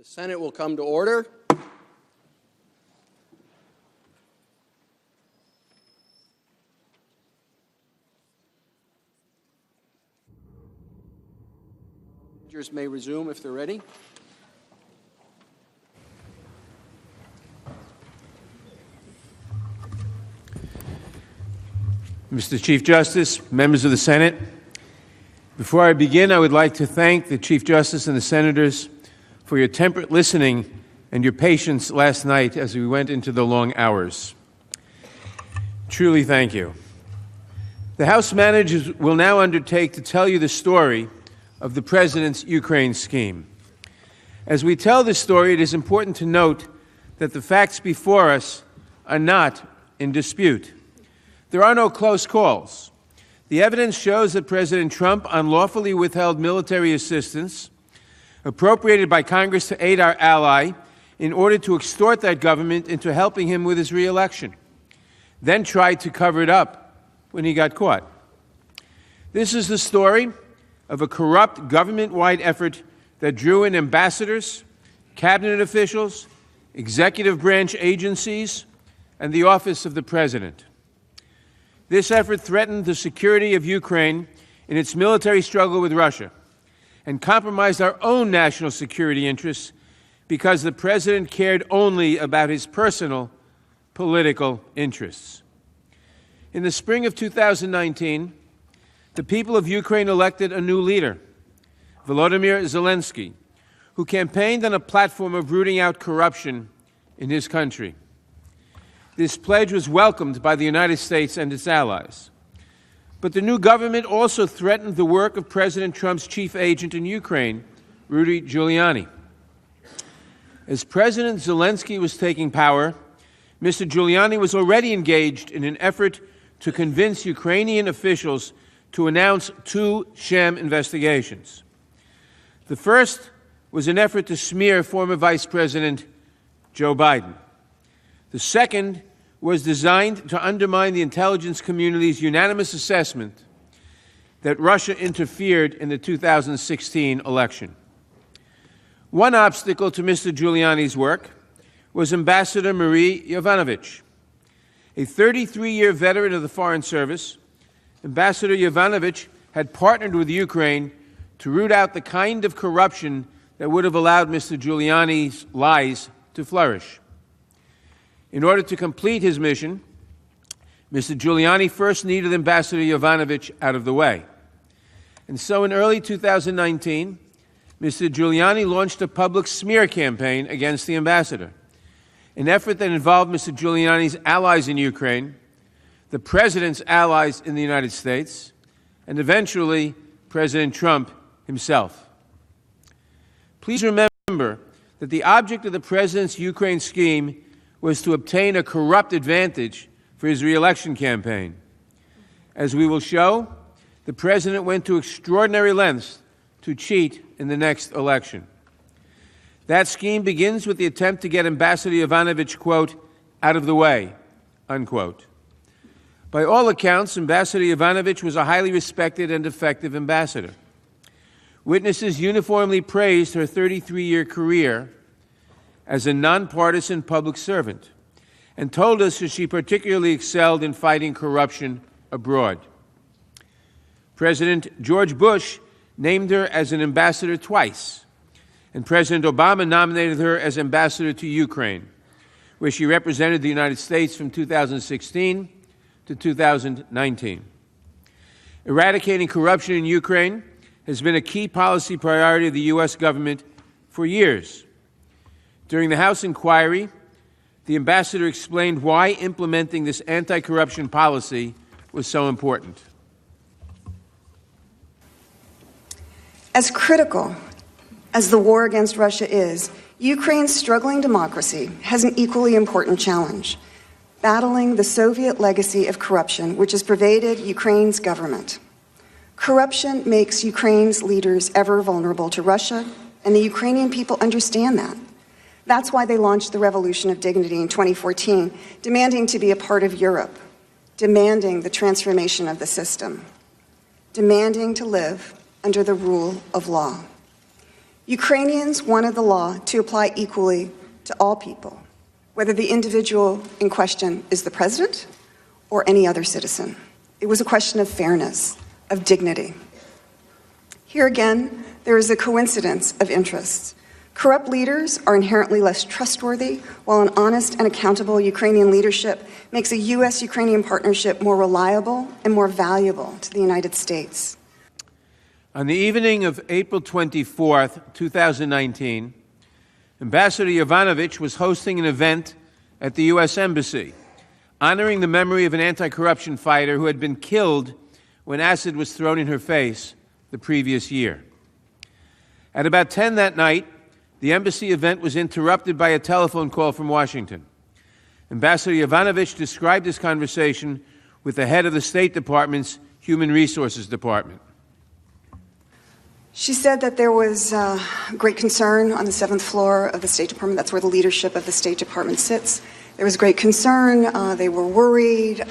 The Senate will come to order. Managers may resume if they're ready. Mr. Chief Justice, members of the Senate, before I begin, I would like to thank the Chief Justice and the Senators for your temperate listening and your patience last night as we went into the long hours. Truly thank you. The House managers will now undertake to tell you the story of the President's Ukraine scheme. As we tell this story, it is important to note that the facts before us are not in dispute. There are no close calls. The evidence shows that President Trump unlawfully withheld military assistance appropriated by Congress to aid our ally in order to extort that government into helping him with his re-election, then tried to cover it up when he got caught. This is the story of a corrupt government-wide effort that drew in ambassadors, cabinet officials, executive branch agencies, and the office of the President. This effort threatened the security of Ukraine in its military struggle with Russia and compromised our own national security interests because the President cared only about his personal political interests. In the spring of 2019, the people of Ukraine elected a new leader, Volodymyr Zelensky, who campaigned on a platform of rooting out corruption in his country. This pledge was welcomed by the United States and its allies. But the new government also threatened the work of President Trump's chief agent in Ukraine, Rudy Giuliani. As President Zelensky was taking power, Mr. Giuliani was already engaged in an effort to convince Ukrainian officials to announce two sham investigations. The first was an effort to smear former Vice President Joe Biden. The second was designed to undermine the intelligence community's unanimous assessment that Russia interfered in the 2016 election. One obstacle to Mr. Giuliani's work was Ambassador Marie Yovanovitch. A 33-year veteran of the Foreign Service, Ambassador Yovanovitch had partnered with Ukraine to root out the kind of corruption that would have allowed Mr. Giuliani's lies to flourish. In order to complete his mission, Mr. Giuliani first needed Ambassador Yovanovitch out of the way. And so in early 2019, Mr. Giuliani launched a public smear campaign against the ambassador, an effort that involved Mr. Giuliani's allies in Ukraine, the President's allies in the United States, and eventually President Trump himself. Please remember that the object of the President's Ukraine scheme was to obtain a corrupt advantage for his re-election campaign. As we will show, the President went to extraordinary lengths to cheat in the next election. That scheme begins with the attempt to get Ambassador Yovanovitch, quote, out of the way, unquote. By all accounts, Ambassador Yovanovitch was a highly respected and effective ambassador. Witnesses uniformly praised her 33-year career as a nonpartisan public servant and told us that she particularly excelled in fighting corruption abroad. President George Bush named her as an ambassador twice, and President Obama nominated her as ambassador to Ukraine, where she represented the United States from 2016 to 2019. Eradicating corruption in Ukraine has been a key policy priority of the U.S. government for years. During the House inquiry, the ambassador explained why implementing this anti-corruption policy was so important. As critical as the war against Russia is, Ukraine's struggling democracy has an equally important challenge: battling the Soviet legacy of corruption which has pervaded Ukraine's government. Corruption makes Ukraine's leaders ever vulnerable to Russia, and the Ukrainian people understand that. That's why they launched the Revolution of Dignity in 2014, demanding to be a part of Europe, demanding the transformation of the system, demanding to live under the rule of law. Ukrainians wanted the law to apply equally to all people, whether the individual in question is the president or any other citizen. It was a question of fairness, of dignity. Here again, there is a coincidence of interests. Corrupt leaders are inherently less trustworthy, while an honest and accountable Ukrainian leadership makes a U.S.-Ukrainian partnership more reliable and more valuable to the United States. On the evening of April 24th, 2019, Ambassador Yovanovitch was hosting an event at the U.S. Embassy, honoring the memory of an anti-corruption fighter who had been killed when acid was thrown in her face the previous year. At about 10 that night, the embassy event was interrupted by a telephone call from Washington. Ambassador Yovanovitch described this conversation with the head of the State Department's Human Resources Department. She said that there was great concern on the 7th floor of the State Department. That's where the leadership of the State Department sits. There was great concern. They were worried.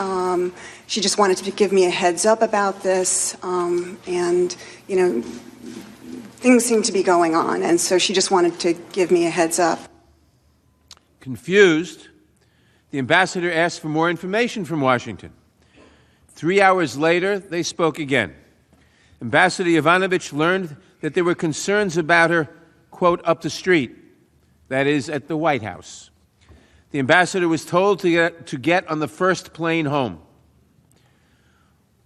She just wanted to give me a heads up about this. And, you know, things seemed to be going on. And so she just wanted to give me a heads up. Confused, the ambassador asked for more information from Washington. 3 hours later, they spoke again. Ambassador Yovanovitch learned that there were concerns about her, quote, up the street, that is, at the White House. The ambassador was told to get on the first plane home.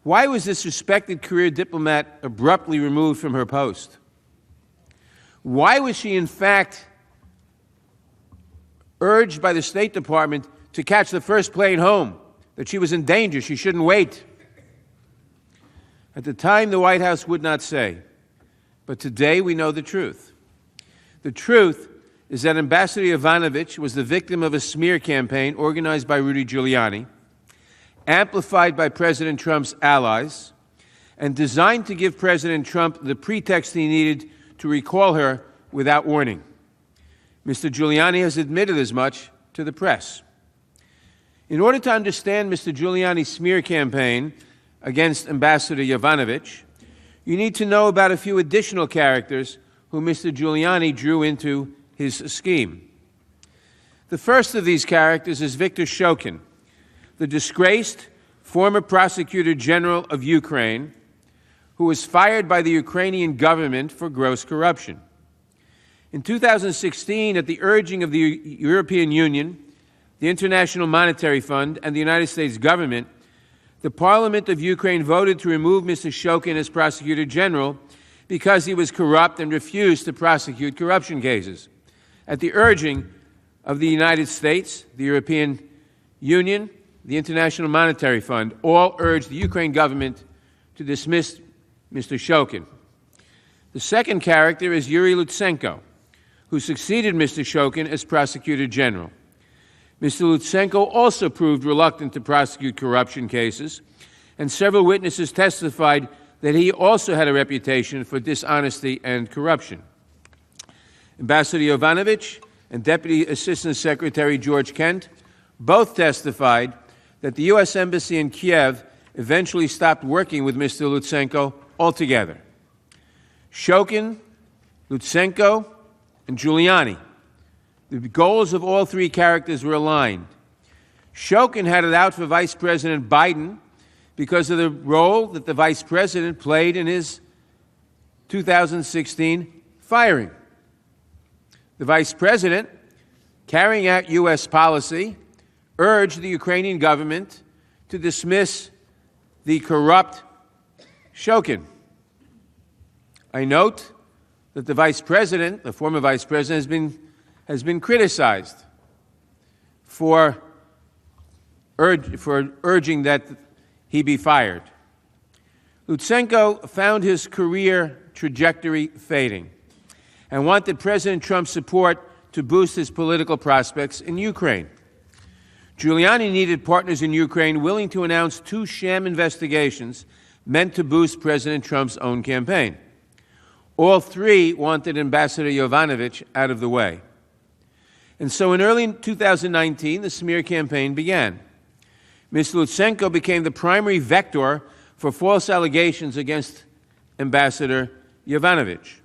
Why was this respected career diplomat abruptly removed from her post? Why was she, in fact, urged by the State Department to catch the first plane home, that she was in danger, she shouldn't wait? At the time, the White House would not say, but today we know the truth. The truth is that Ambassador Yovanovitch was the victim of a smear campaign organized by Rudy Giuliani, amplified by President Trump's allies, and designed to give President Trump the pretext he needed to recall her without warning. Mr. Giuliani has admitted as much to the press. In order to understand Mr. Giuliani's smear campaign against Ambassador Yovanovitch, you need to know about a few additional characters who Mr. Giuliani drew into his scheme. The first of these characters is Viktor Shokin, the disgraced former prosecutor general of Ukraine, who was fired by the Ukrainian government for gross corruption. In 2016, at the urging of the European Union, the International Monetary Fund, and the United States government, the Parliament of Ukraine voted to remove Mr. Shokin as Prosecutor General because he was corrupt and refused to prosecute corruption cases. At the urging of the United States, the European Union, the International Monetary Fund, all urged the Ukraine government to dismiss Mr. Shokin. The second character is Yuri Lutsenko, who succeeded Mr. Shokin as Prosecutor General. Mr. Lutsenko also proved reluctant to prosecute corruption cases, and several witnesses testified that he also had a reputation for dishonesty and corruption. Ambassador Yovanovitch and Deputy Assistant Secretary George Kent both testified that the U.S. Embassy in Kiev eventually stopped working with Mr. Lutsenko altogether. Shokin, Lutsenko, and Giuliani, the goals of all three characters were aligned. Shokin had it out for Vice President Biden because of the role that the Vice President played in his 2016 firing. The Vice President, carrying out U.S. policy, urged the Ukrainian government to dismiss the corrupt Shokin. I note that the Vice President, the former Vice President, has been criticized for urging that he be fired. Lutsenko found his career trajectory fading and wanted President Trump's support to boost his political prospects in Ukraine. Giuliani needed partners in Ukraine willing to announce 2 sham investigations meant to boost President Trump's own campaign. All three wanted Ambassador Yovanovitch out of the way. And so in early 2019, the smear campaign began. Mr. Lutsenko became the primary vector for false allegations against Ambassador Yovanovitch.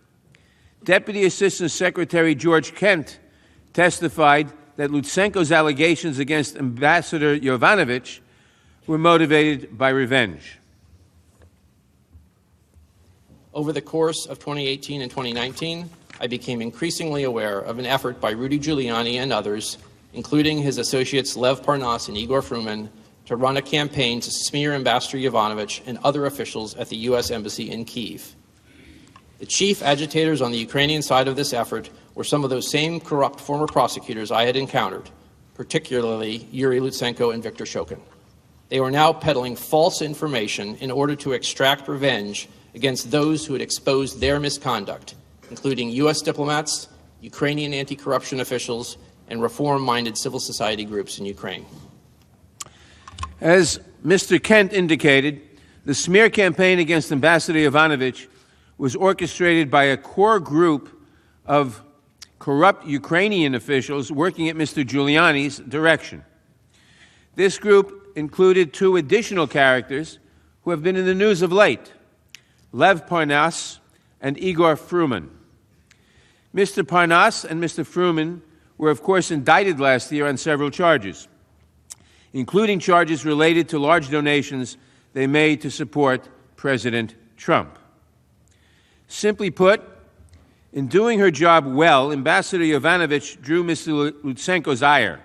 Deputy Assistant Secretary George Kent testified that Lutsenko's allegations against Ambassador Yovanovitch were motivated by revenge. Over the course of 2018 and 2019, I became increasingly aware of an effort by Rudy Giuliani and others, including his associates Lev Parnas and Igor Fruman, to run a campaign to smear Ambassador Yovanovitch and other officials at the U.S. Embassy in Kyiv. The chief agitators on the Ukrainian side of this effort were some of those same corrupt former prosecutors I had encountered, particularly Yuri Lutsenko and Viktor Shokin. They were now peddling false information in order to extract revenge against those who had exposed their misconduct, including U.S. diplomats, Ukrainian anti-corruption officials, and reform-minded civil society groups in Ukraine. As Mr. Kent indicated, the smear campaign against Ambassador Yovanovitch was orchestrated by a core group of corrupt Ukrainian officials working at Mr. Giuliani's direction. This group included two additional characters who have been in the news of late, Lev Parnas and Igor Fruman. Mr. Parnas and Mr. Fruman were, of course, indicted last year on several charges, including charges related to large donations they made to support President Trump. Simply put, in doing her job well, Ambassador Yovanovitch drew Mr. Lutsenko's ire.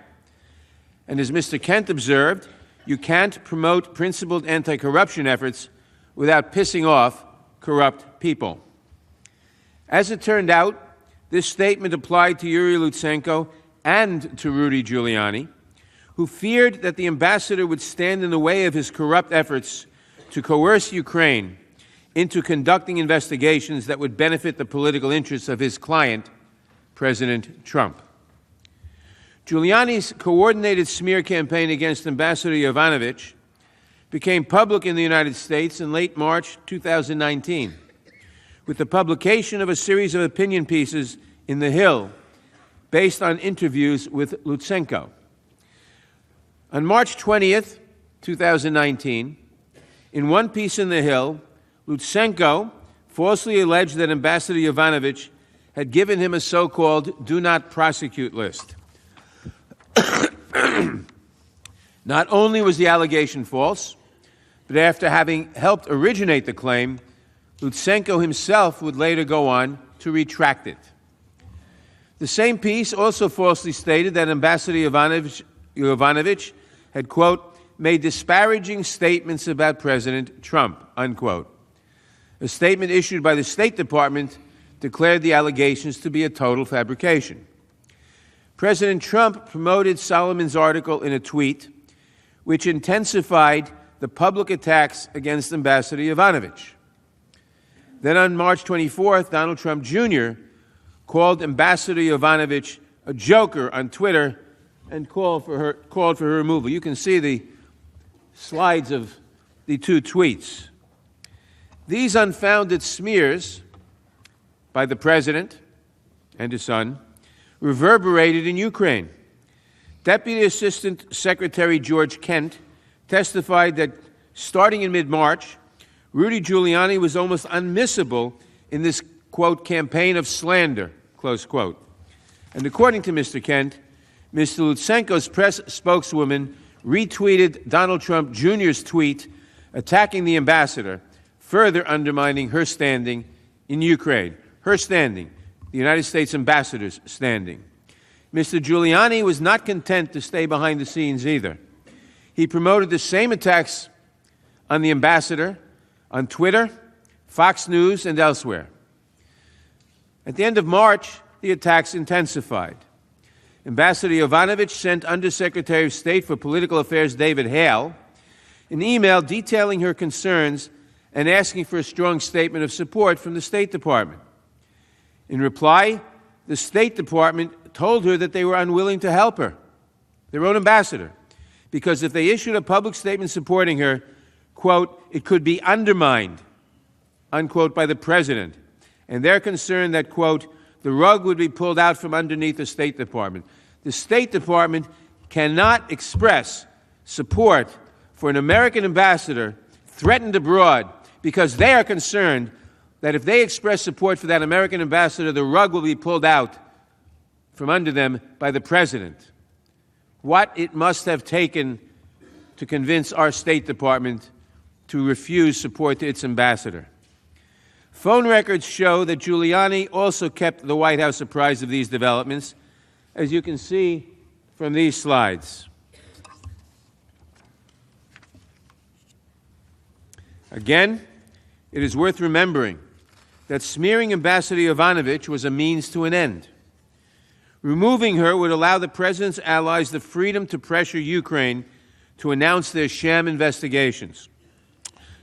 And as Mr. Kent observed, you can't promote principled anti-corruption efforts without pissing off corrupt people. As it turned out, this statement applied to Yuri Lutsenko and to Rudy Giuliani, who feared that the ambassador would stand in the way of his corrupt efforts to coerce Ukraine into conducting investigations that would benefit the political interests of his client, President Trump. Giuliani's coordinated smear campaign against Ambassador Yovanovitch became public in the United States in late March 2019, with the publication of a series of opinion pieces in The Hill based on interviews with Lutsenko. On March 20th, 2019, in one piece in The Hill, Lutsenko falsely alleged that Ambassador Yovanovitch had given him a so-called do not prosecute list. Not only was the allegation false, but after having helped originate the claim, Lutsenko himself would later go on to retract it. The same piece also falsely stated that Ambassador Yovanovitch had, quote, made disparaging statements about President Trump, unquote. A statement issued by the State Department declared the allegations to be a total fabrication. President Trump promoted Solomon's article in a tweet, which intensified the public attacks against Ambassador Yovanovitch. Then on March 24th, Donald Trump Jr. called Ambassador Yovanovitch a joker on Twitter and called for her removal. You can see the slides of the two tweets. These unfounded smears by the president and his son reverberated in Ukraine. Deputy Assistant Secretary George Kent testified that starting in mid-March, Rudy Giuliani was almost unmissable in this, quote, campaign of slander, close quote. And according to Mr. Kent, Mr. Lutsenko's press spokeswoman retweeted Donald Trump Jr.'s tweet attacking the ambassador, further undermining her standing in Ukraine. Her standing, the United States ambassador's standing. Mr. Giuliani was not content to stay behind the scenes either. He promoted the same attacks on the ambassador on Twitter, Fox News, and elsewhere. At the end of March, the attacks intensified. Ambassador Yovanovitch sent Undersecretary of State for Political Affairs David Hale an email detailing her concerns and asking for a strong statement of support from the State Department. In reply, the State Department told her that they were unwilling to help her, their own ambassador, because if they issued a public statement supporting her, quote, it could be undermined, unquote, by the president. And they're concerned that, quote, the rug would be pulled out from underneath the State Department. The State Department cannot express support for an American ambassador threatened abroad because they are concerned, that if they express support for that American ambassador, the rug will be pulled out from under them by the president. What it must have taken to convince our State Department to refuse support to its ambassador. Phone records show that Giuliani also kept the White House apprised of these developments, as you can see from these slides. Again, it is worth remembering that smearing Ambassador Yovanovitch was a means to an end. Removing her would allow the President's allies the freedom to pressure Ukraine to announce their sham investigations.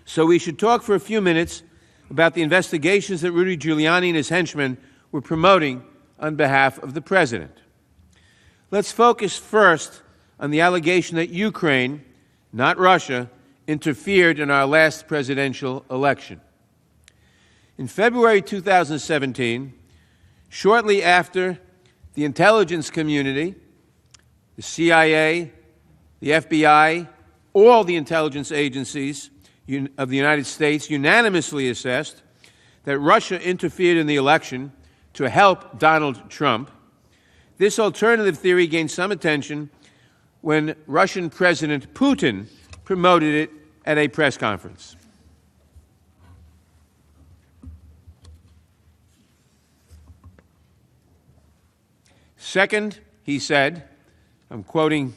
So we should talk for a few minutes about the investigations that Rudy Giuliani and his henchmen were promoting on behalf of the President. Let's focus first on the allegation that Ukraine, not Russia, interfered in our last presidential election. In February 2017, shortly after the intelligence community, the CIA, the FBI, all the intelligence agencies of the United States unanimously assessed that Russia interfered in the election to help Donald Trump. This alternative theory gained some attention when Russian President Putin promoted it at a press conference. Second, he said, I'm quoting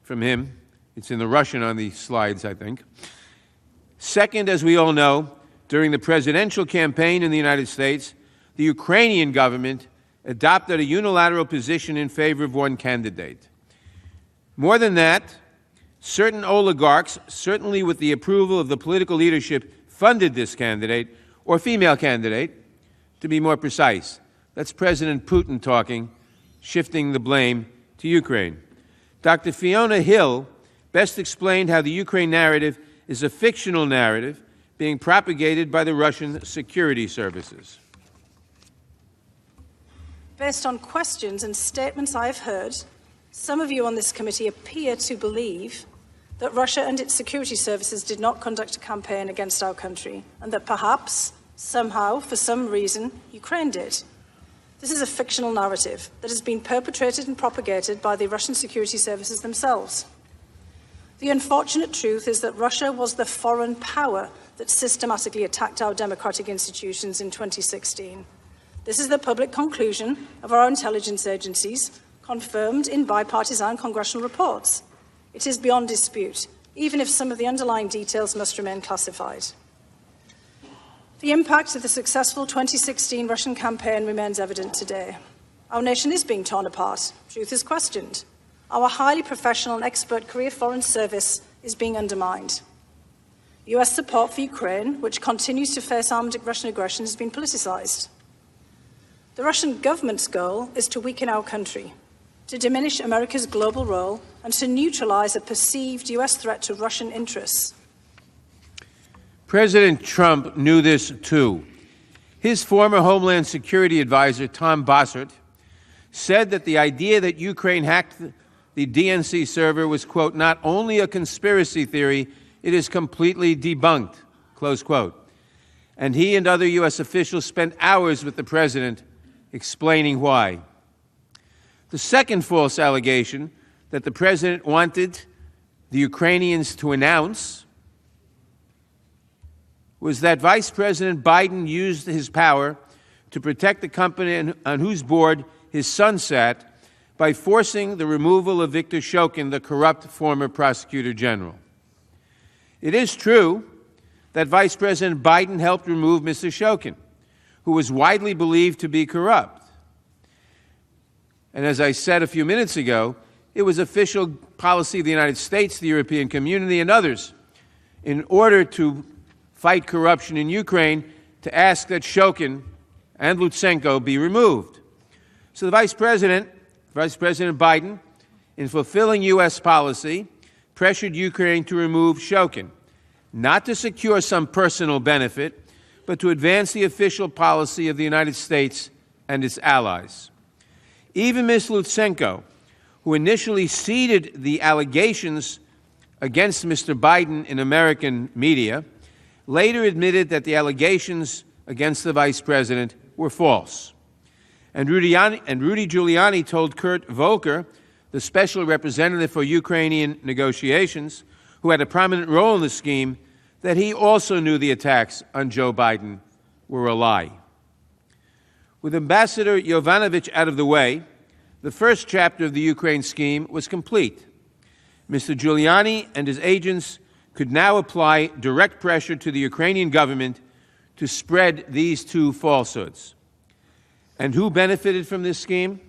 from him, it's in the Russian on the slides, I think. Second, as we all know, during the presidential campaign in the United States, the Ukrainian government adopted a unilateral position in favor of one candidate. More than that, certain oligarchs, certainly with the approval of the political leadership, funded this candidate, or female candidate, to be more precise. That's President Putin talking, shifting the blame to Ukraine. Dr. Fiona Hill best explained how the Ukraine narrative is a fictional narrative being propagated by the Russian security services. Based on questions and statements I've heard, some of you on this committee appear to believe that Russia and its security services did not conduct a campaign against our country, and that perhaps, somehow, for some reason, Ukraine did. This is a fictional narrative that has been perpetrated and propagated by the Russian security services themselves. The unfortunate truth is that Russia was the foreign power that systematically attacked our democratic institutions in 2016. This is the public conclusion of our intelligence agencies, confirmed in bipartisan congressional reports. It is beyond dispute, even if some of the underlying details must remain classified. The impact of the successful 2016 Russian campaign remains evident today. Our nation is being torn apart. Truth is questioned. Our highly professional and expert career foreign service is being undermined. US support for Ukraine, which continues to face armed Russian aggression, has been politicized. The Russian government's goal is to weaken our country, to diminish America's global role, and to neutralize a perceived US threat to Russian interests. President Trump knew this too. His former Homeland Security advisor, Tom Bossert, said that the idea that Ukraine hacked the DNC server was, quote, not only a conspiracy theory, it is completely debunked, close quote. And he and other U.S. officials spent hours with the president explaining why. The second false allegation that the president wanted the Ukrainians to announce was that Vice President Biden used his power to protect the company on whose board his son sat by forcing the removal of Viktor Shokin, the corrupt former prosecutor general. It is true that Vice President Biden helped remove Mr. Shokin, who was widely believed to be corrupt. And as I said a few minutes ago, it was official policy of the United States, the European community, and others, in order to fight corruption in Ukraine, to ask that Shokin and Lutsenko be removed. So the Vice President Biden, in fulfilling U.S. policy, pressured Ukraine to remove Shokin, not to secure some personal benefit, but to advance the official policy of the United States and its allies. Even Ms. Lutsenko, who initially ceded the allegations against Mr. Biden in American media, later admitted that the allegations against the vice president were false. And Rudy Giuliani told Kurt Volker, the special representative for Ukrainian negotiations, who had a prominent role in the scheme, that he also knew the attacks on Joe Biden were a lie. With Ambassador Yovanovitch out of the way, the first chapter of the Ukraine scheme was complete. Mr. Giuliani and his agents could now apply direct pressure to the Ukrainian government to spread these two falsehoods. And who benefited from this scheme?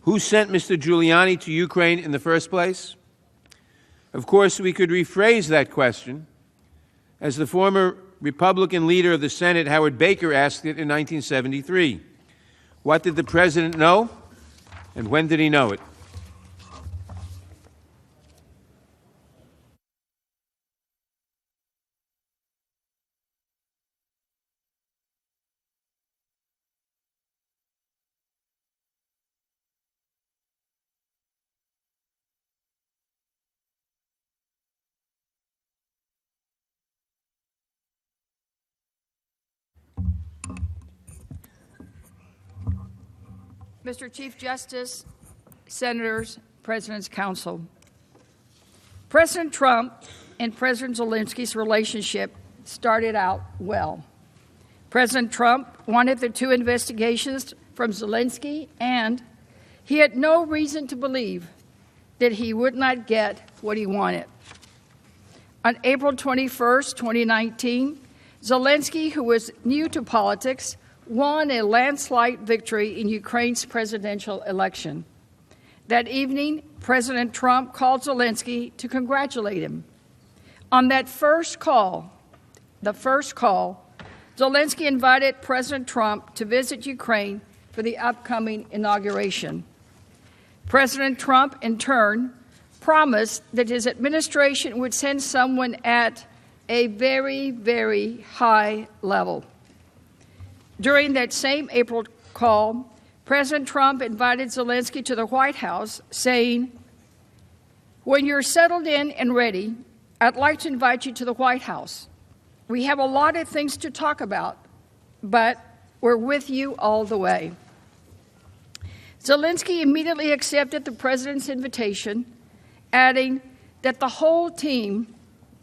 Who sent Mr. Giuliani to Ukraine in the first place? Of course, we could rephrase that question, as the former Republican leader of the Senate, Howard Baker, asked it in 1973. What did the president know, and when did he know it? Mr. Chief Justice, Senators, President's Council. President Trump and President Zelensky's relationship started out well. President Trump wanted the two investigations from Zelensky, and he had no reason to believe that he would not get what he wanted. On April 21st, 2019, Zelensky, who was new to politics, won a landslide victory in Ukraine's presidential election. That evening, President Trump called Zelensky to congratulate him. On that first call, Zelensky invited President Trump to visit Ukraine for the upcoming inauguration. President Trump, in turn, promised that his administration would send someone at a very, very high level. During that same April call, President Trump invited Zelensky to the White House, saying, "When you're settled in and ready, I'd like to invite you to the White House. We have a lot of things to talk about, but we're with you all the way." Zelensky immediately accepted the president's invitation, adding that the whole team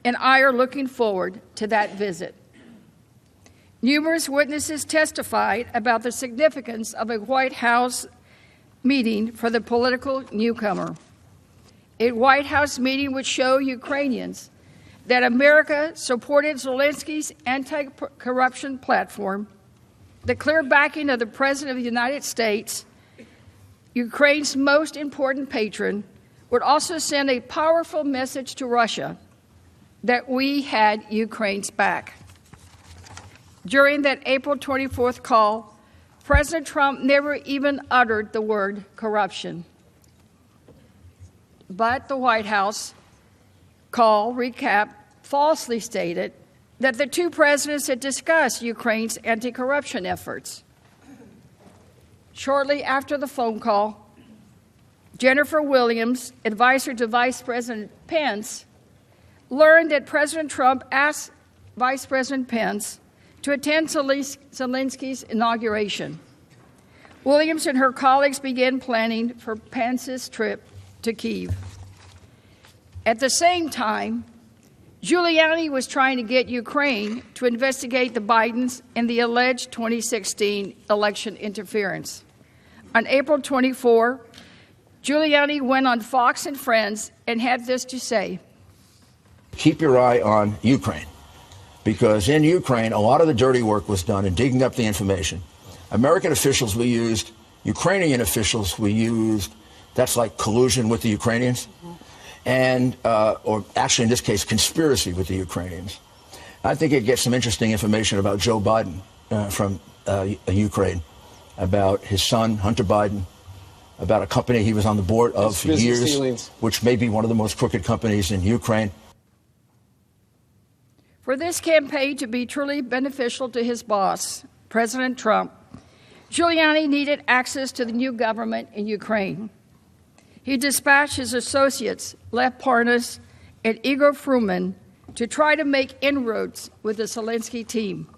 and I are looking forward to that visit. Numerous witnesses testified about the significance of a White House meeting for the political newcomer. A White House meeting would show Ukrainians that America supported Zelensky's anti-corruption platform, the clear backing of the President of the United States, Ukraine's most important patron, would also send a powerful message to Russia that we had Ukraine's back. During that April 24th call, President Trump never even uttered the word corruption. But the White House call recap falsely stated that the two presidents had discussed Ukraine's anti-corruption efforts. Shortly after the phone call, Jennifer Williams, advisor to Vice President Pence, learned that President Trump asked Vice President Pence to attend Zelensky's inauguration. Williams and her colleagues began planning for Pence's trip to Kyiv. At the same time, Giuliani was trying to get Ukraine to investigate the Bidens and the alleged 2016 election interference. On April 24, Giuliani went on Fox and Friends and had this to say. Keep your eye on Ukraine, because in Ukraine, a lot of the dirty work was done in digging up the information. American officials we used, Ukrainian officials we used, that's like collusion with the Ukrainians, and, or actually in this case, conspiracy with the Ukrainians. I think it gets some interesting information about Joe Biden from Ukraine, about his son, Hunter Biden, about a company he was on the board of for years, which may be one of the most crooked companies in Ukraine. For this campaign to be truly beneficial to his boss, President Trump, Giuliani needed access to the new government in Ukraine. He dispatched his associates, Lev Parnas and Igor Fruman, to try to make inroads with the Zelensky team.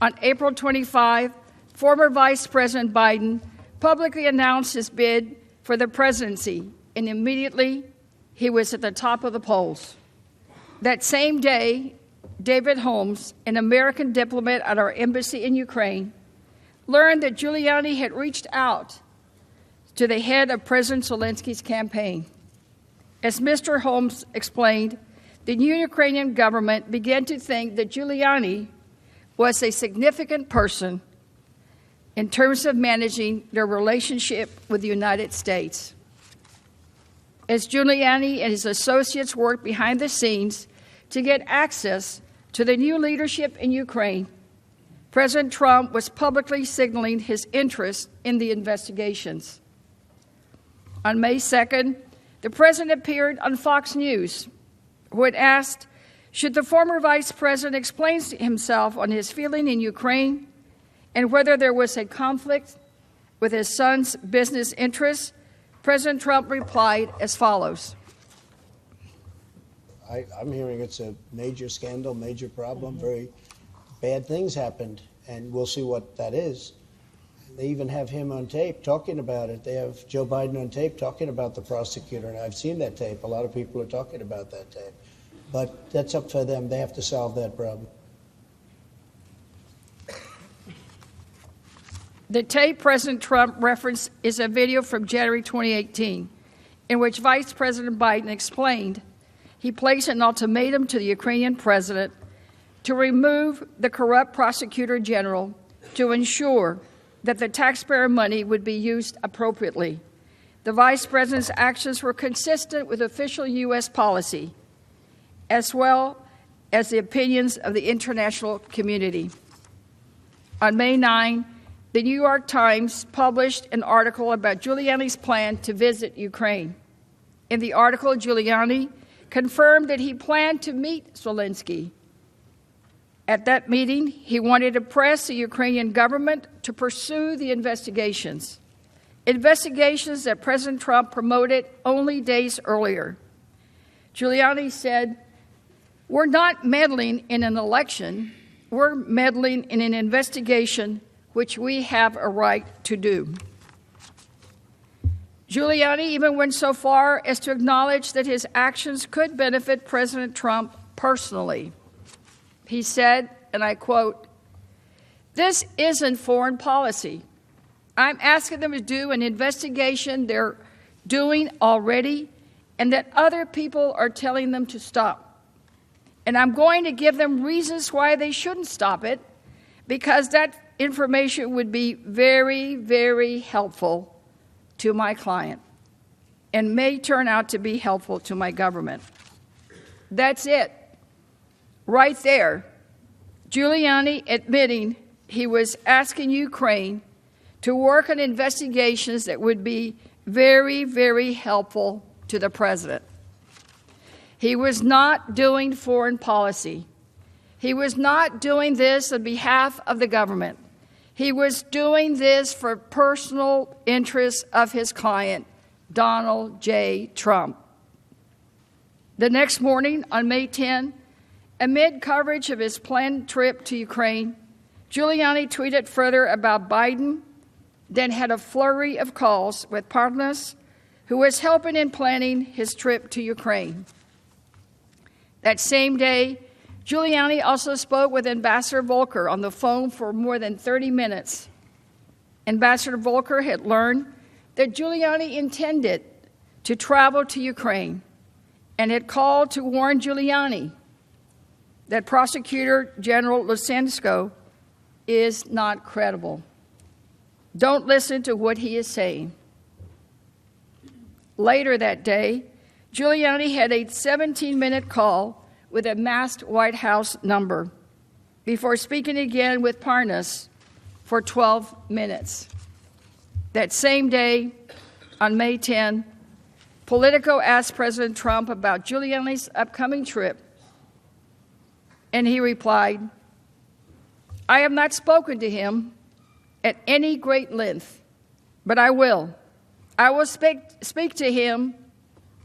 On April 25, former Vice President Biden publicly announced his bid for the presidency, and immediately he was at the top of the polls. That same day, David Holmes, an American diplomat at our embassy in Ukraine, learned that Giuliani had reached out to the head of President Zelensky's campaign. As Mr. Holmes explained, the new Ukrainian government began to think that Giuliani was a significant person in terms of managing their relationship with the United States. As Giuliani and his associates worked behind the scenes to get access to the new leadership in Ukraine, President Trump was publicly signaling his interest in the investigations. On May 2nd, the president appeared on Fox News, who had asked, should the former vice president explain himself on his feeling in Ukraine and whether there was a conflict with his son's business interests. President Trump replied as follows. I'm hearing it's a major scandal, major problem, very bad things happened, and we'll see what that is. They even have him on tape talking about it. They have Joe Biden on tape talking about the prosecutor, and I've seen that tape. A lot of people are talking about that tape. But that's up to them. They have to solve that problem. The tape President Trump referenced is a video from January 2018, in which Vice President Biden explained he placed an ultimatum to the Ukrainian president to remove the corrupt prosecutor general to ensure that the taxpayer money would be used appropriately. The vice president's actions were consistent with official U.S. policy, as well as the opinions of the international community. On May 9, the New York Times published an article about Giuliani's plan to visit Ukraine. In the article, Giuliani confirmed that he planned to meet Zelensky. At that meeting, he wanted to press the Ukrainian government to pursue the investigations that President Trump promoted only days earlier. Giuliani said, "We're not meddling in an election, we're meddling in an investigation which we have a right to do." Giuliani even went so far as to acknowledge that his actions could benefit President Trump personally. He said, and I quote, "This isn't foreign policy. I'm asking them to do an investigation they're doing already and that other people are telling them to stop. And I'm going to give them reasons why they shouldn't stop it, because that information would be very, very helpful to my client and may turn out to be helpful to my government." That's it. Right there, Giuliani admitting he was asking Ukraine to work on investigations that would be very, very helpful to the president. He was not doing foreign policy. He was not doing this on behalf of the government. He was doing this for personal interests of his client, Donald J. Trump. The next morning, on May 10, amid coverage of his planned trip to Ukraine, Giuliani tweeted further about Biden, then had a flurry of calls with partners who was helping in planning his trip to Ukraine. That same day, Giuliani also spoke with Ambassador Volker on the phone for more than 30 minutes. Ambassador Volker had learned that Giuliani intended to travel to Ukraine and had called to warn Giuliani that Prosecutor General Lutsenko is not credible. Don't listen to what he is saying. Later that day, Giuliani had a 17-minute call with a masked White House number before speaking again with Parnas for 12 minutes. That same day, on May 10, Politico asked President Trump about Giuliani's upcoming trip, and he replied, "I have not spoken to him at any great length, but I will. I will speak to him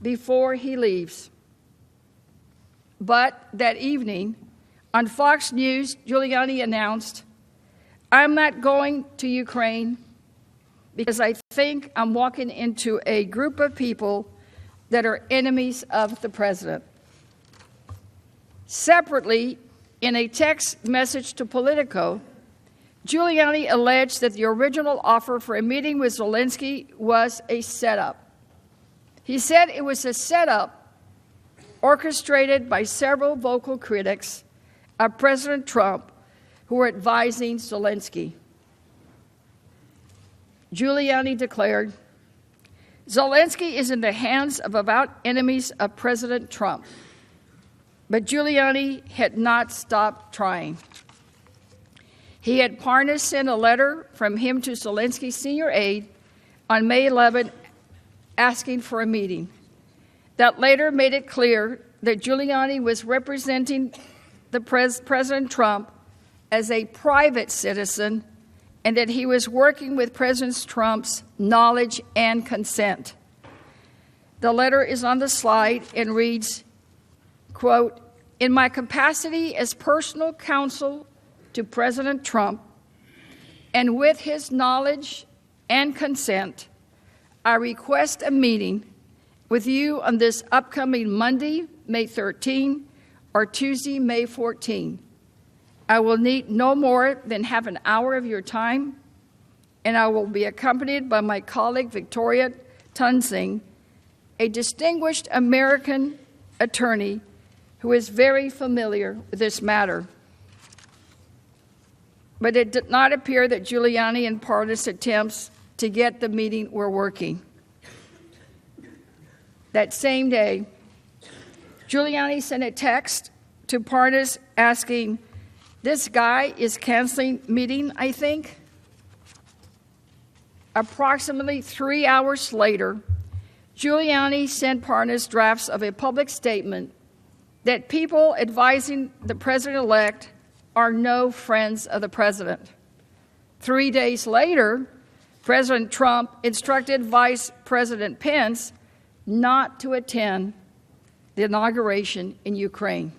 before he leaves." But that evening, on Fox News, Giuliani announced, I'm not going to Ukraine because I think I'm walking into a group of people that are enemies of the president. Separately, in a text message to Politico, Giuliani alleged that the original offer for a meeting with Zelensky was a setup. He said it was a setup orchestrated by several vocal critics of President Trump who were advising Zelensky. Giuliani declared, Zelensky is in the hands of avowed enemies of President Trump. But Giuliani had not stopped trying. He had Parnas sent a letter from him to Zelensky's senior aide on May 11 asking for a meeting. That later made it clear that Giuliani was representing the President Trump as a private citizen and that he was working with President Trump's knowledge and consent. The letter is on the slide and reads, quote, in my capacity as personal counsel to President Trump and with his knowledge and consent, I request a meeting with you on this upcoming Monday, May 13, or Tuesday, May 14. I will need no more than half an hour of your time, and I will be accompanied by my colleague Victoria Tunsing, a distinguished American attorney who is very familiar with this matter. But it did not appear that Giuliani and Parnas' attempts to get the meeting were working. That same day, Giuliani sent a text to Parnas asking, this guy is canceling meeting, I think. Approximately 3 hours later, Giuliani sent Parnas drafts of a public statement that people advising the president-elect are no friends of the president. 3 days later, President Trump instructed Vice President Pence not to attend the inauguration in Ukraine.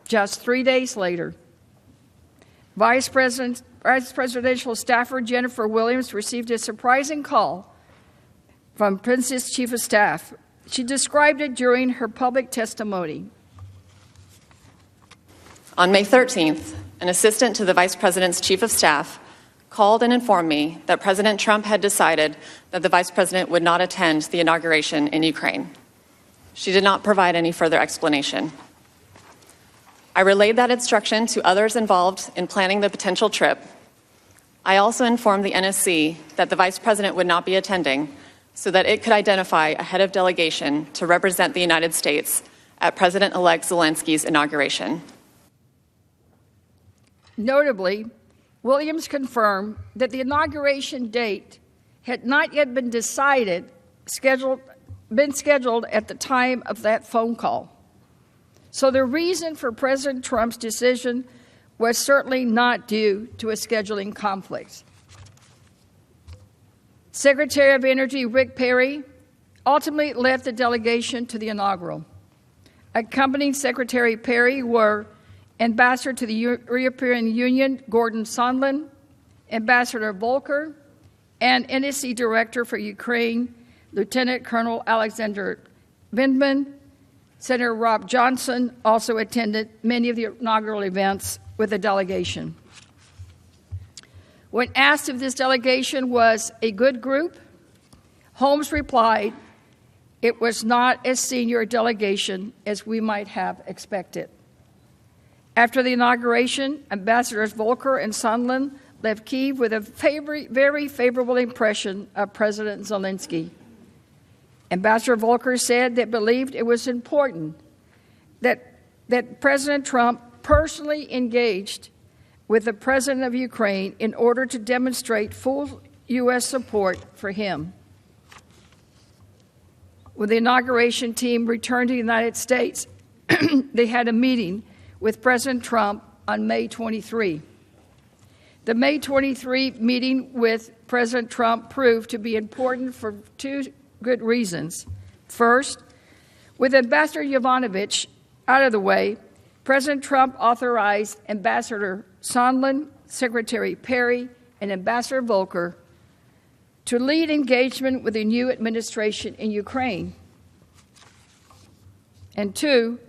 Just 3 days later, Vice Presidential staffer Jennifer Williams received a surprising call from Pence's Chief of Staff. She described it during her public testimony. On May 13th, an assistant to the Vice President's Chief of Staff called and informed me that President Trump had decided that the Vice President would not attend the inauguration in Ukraine. She did not provide any further explanation. I relayed that instruction to others involved in planning the potential trip. I also informed the NSC that the Vice President would not be attending so that it could identify a head of delegation to represent the United States at President-elect Zelensky's inauguration. Notably, Williams confirmed that the inauguration date had not yet been scheduled at the time of that phone call. So the reason for President Trump's decision was certainly not due to a scheduling conflict. Secretary of Energy Rick Perry ultimately led the delegation to the inaugural. Accompanying Secretary Perry were Ambassador to the European Union Gordon Sondland, Ambassador Volker, and NSC Director for Ukraine, Lieutenant Colonel Alexander Vindman. Senator Rob Johnson also attended many of the inaugural events with the delegation. When asked if this delegation was a good group, Holmes replied, it was not as senior a delegation as we might have expected. After the inauguration, Ambassadors Volker and Sondland left Kyiv with a very favorable impression of President Zelensky. Ambassador Volker said they believed it was important that President Trump personally engaged with the President of Ukraine in order to demonstrate full U.S. support for him. When the inauguration team returned to the United States, they had a meeting with President Trump on May 23. The May 23 meeting with President Trump proved to be important for two good reasons. First, with Ambassador Yovanovitch out of the way, President Trump authorized Ambassador Sondland Secretary Perry, and Ambassador Volker to lead engagement with the new administration in Ukraine. And 2,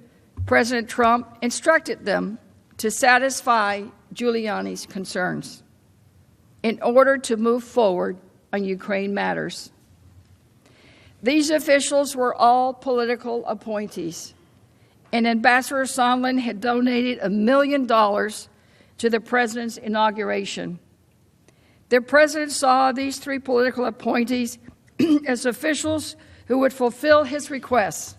President Trump instructed them to satisfy Giuliani's concerns in order to move forward on Ukraine matters. These officials were all political appointees, and Ambassador Sondland had donated $1 million to the president's inauguration. The president saw these 3 political appointees as officials who would fulfill his requests.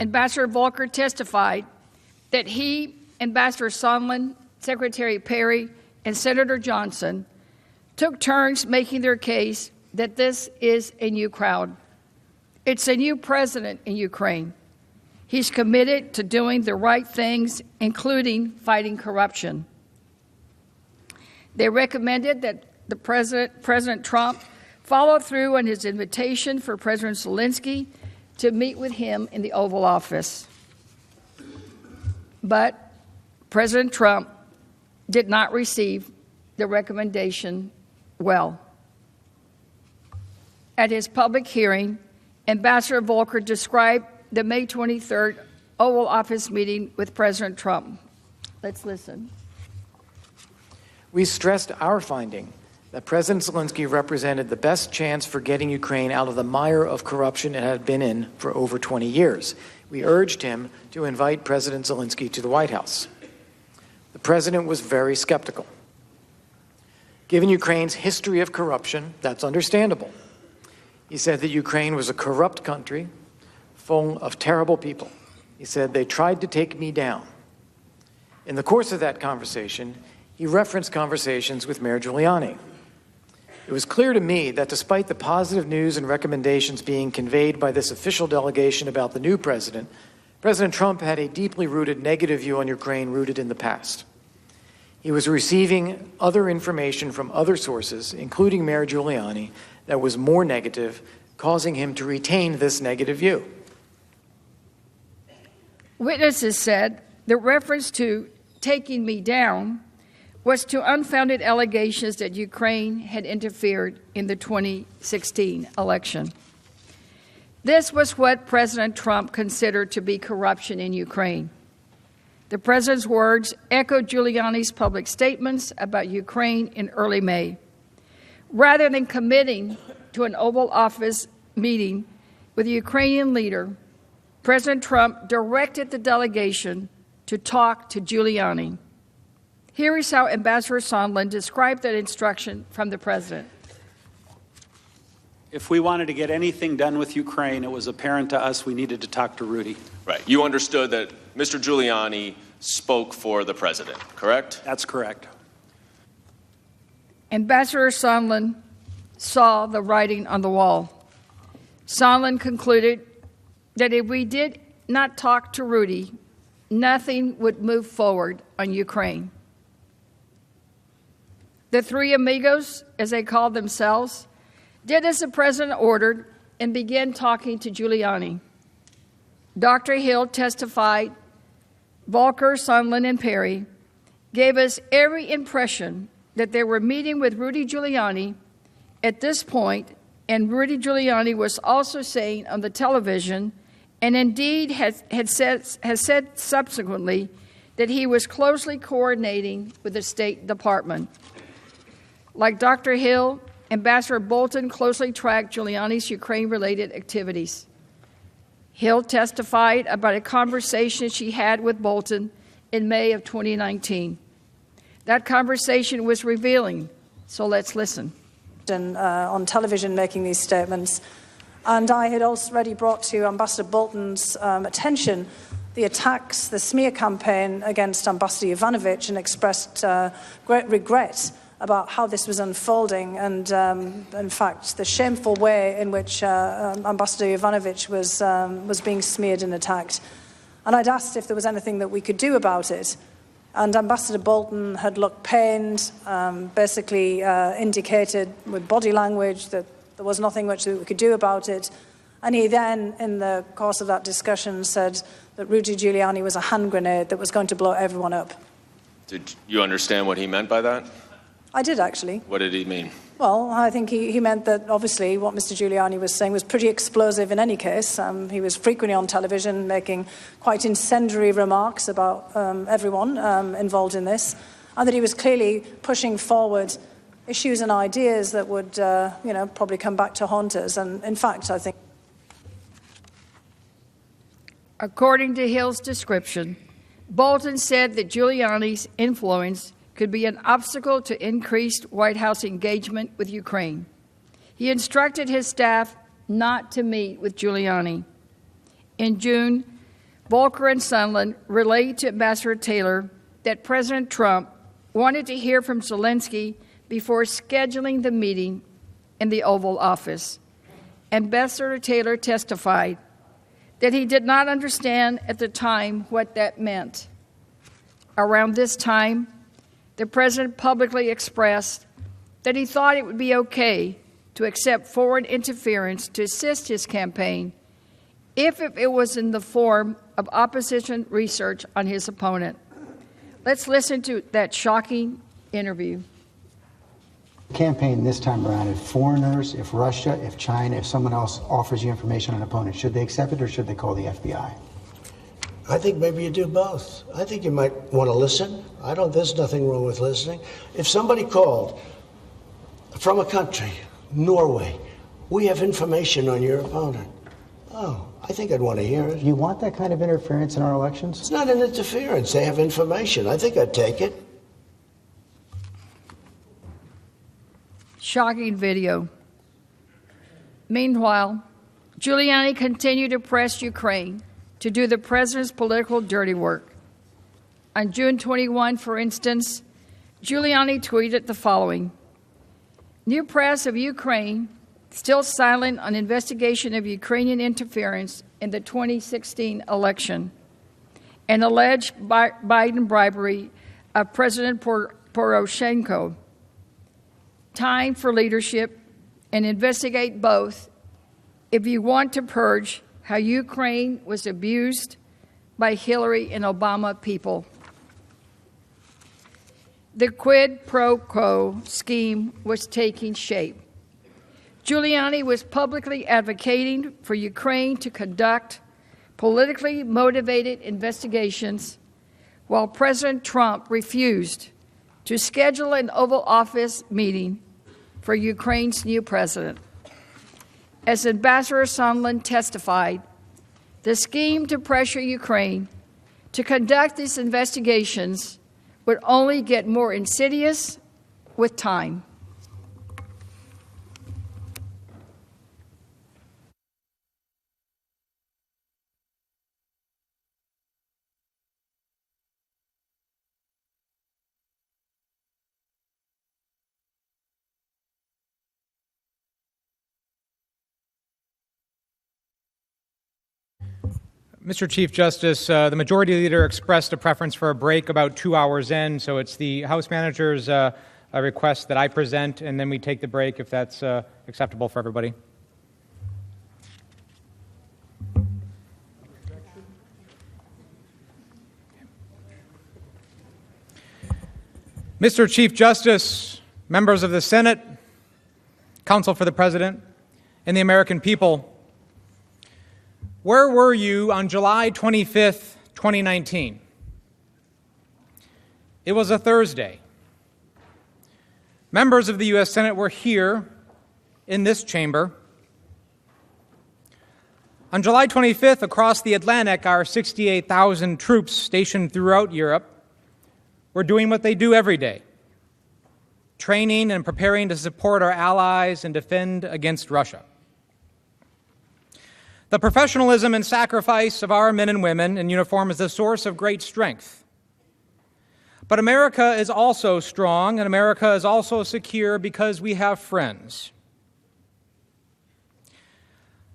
Ambassador Volker testified that he, Ambassador Sondland, Secretary Perry, and Senator Johnson took turns making their case that this is a new crowd. It's a new president in Ukraine. He's committed to doing the right things, including fighting corruption. They recommended that President Trump follow through on his invitation for President Zelensky to meet with him in the Oval Office. But President Trump did not receive the recommendation well. At his public hearing, Ambassador Volker described the May 23rd Oval Office meeting with President Trump. Let's listen. We stressed our finding that President Zelensky represented the best chance for getting Ukraine out of the mire of corruption it had been in for over 20 years. We urged him to invite President Zelensky to the White House. The president was very skeptical. Given Ukraine's history of corruption, that's understandable. He said that Ukraine was a corrupt country full of terrible people. He said, they tried to take me down. In the course of that conversation, he referenced conversations with Mayor Giuliani. It was clear to me that despite the positive news and recommendations being conveyed by this official delegation about the new president, President Trump had a deeply rooted negative view on Ukraine rooted in the past. He was receiving other information from other sources, including Mayor Giuliani, that was more negative, causing him to retain this negative view. Witnesses said the reference to taking me down was to unfounded allegations that Ukraine had interfered in the 2016 election. This was what President Trump considered to be corruption in Ukraine. The president's words echoed Giuliani's public statements about Ukraine in early May. Rather than committing to an Oval Office meeting with the Ukrainian leader, President Trump directed the delegation to talk to Giuliani. Here is how Ambassador Sondland described that instruction from the president. If we wanted to get anything done with Ukraine, it was apparent to us we needed to talk to Rudy. Right. You understood that Mr. Giuliani spoke for the president, correct? That's correct. Ambassador Sondland saw the writing on the wall. Sondland concluded that if we did not talk to Rudy, nothing would move forward on Ukraine. The Three Amigos, as they called themselves, did as the president ordered and began talking to Giuliani. Dr. Hill testified, Volker, Sondland, and Perry gave us every impression that they were meeting with Rudy Giuliani at this point, and Rudy Giuliani was also saying on the television, and indeed has said subsequently, that he was closely coordinating with the State Department. Like Dr. Hill, Ambassador Bolton closely tracked Giuliani's Ukraine-related activities. Hill testified about a conversation she had with Bolton in May of 2019. That conversation was revealing, so let's listen. On television making these statements, and I had already brought to Ambassador Bolton's attention the attacks, the smear campaign against Ambassador Yovanovitch, and expressed great regret about how this was unfolding and, in fact, the shameful way in which Ambassador Yovanovitch was being smeared and attacked. And I'd asked if there was anything that we could do about it. And Ambassador Bolton had looked pained, basically indicated with body language that there was nothing much that we could do about it. And he then, in the course of that discussion, said that Rudy Giuliani was a hand grenade that was going to blow everyone up. Did you understand what he meant by that? I did, actually. What did he mean? Well, I think he meant that, obviously, what Mr. Giuliani was saying was pretty explosive in any case. He was frequently on television making quite incendiary remarks about everyone involved in this, and that he was clearly pushing forward issues and ideas that would, probably come back to haunt us. And, in fact, I think... According to Hill's description, Bolton said that Giuliani's influence could be an obstacle to increased White House engagement with Ukraine. He instructed his staff not to meet with Giuliani. In June, Volker and Sondland relayed to Ambassador Taylor that President Trump wanted to hear from Zelensky before scheduling the meeting in the Oval Office. Ambassador Taylor testified that he did not understand at the time what that meant. Around this time, the president publicly expressed that he thought it would be okay to accept foreign interference to assist his campaign if it was in the form of opposition research on his opponent. Let's listen to that shocking interview. Campaign this time around, if foreigners, if Russia, if China, if someone else offers you information on an opponent, should they accept it or should they call the FBI? I think maybe you do both. I think you might want to listen. There's nothing wrong with listening. If somebody called from a country, Norway, we have information on your opponent. Oh, I think I'd want to hear it. You want that kind of interference in our elections? It's not an interference. They have information. I think I'd take it. Shocking video. Meanwhile, Giuliani continued to press Ukraine to do the president's political dirty work. On June 21, for instance, Giuliani tweeted the following: "New press of Ukraine still silent on investigation of Ukrainian interference in the 2016 election and alleged Biden bribery of President Poroshenko. Time for leadership, and investigate both if you want to purge how Ukraine was abused by Hillary and Obama people." The quid pro quo scheme was taking shape. Giuliani was publicly advocating for Ukraine to conduct politically motivated investigations, while President Trump refused to schedule an Oval Office meeting for Ukraine's new president. As Ambassador Sondland testified, the scheme to pressure Ukraine to conduct these investigations would only get more insidious with time. Mr. Chief Justice, the Majority Leader expressed a preference for a break about 2 hours in, so it's the House Manager's request that I present, and then we take the break if that's acceptable for everybody. Mr. Chief Justice, members of the Senate, Counsel for the President, and the American people, where were you on July 25th, 2019? It was a Thursday. Members of the U.S. Senate were here in this chamber. On July 25th, across the Atlantic, our 68,000 troops stationed throughout Europe were doing what they do every day, training and preparing to support our allies and defend against Russia. The professionalism and sacrifice of our men and women in uniform is a source of great strength. But America is also strong, and America is also secure because we have friends.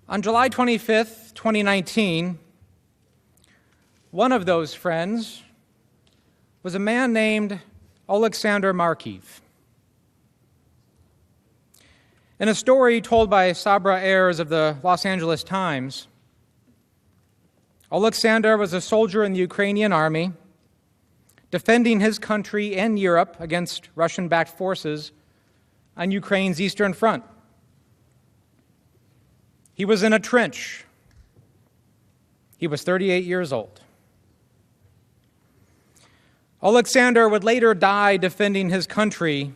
On July 25th, 2019, one of those friends was a man named Alexander Markiv. In a story told by Sabra Ayers of the Los Angeles Times, Alexander was a soldier in the Ukrainian army, defending his country and Europe against Russian-backed forces on Ukraine's eastern front. He was in a trench. He was 38 years old. Alexander would later die defending his country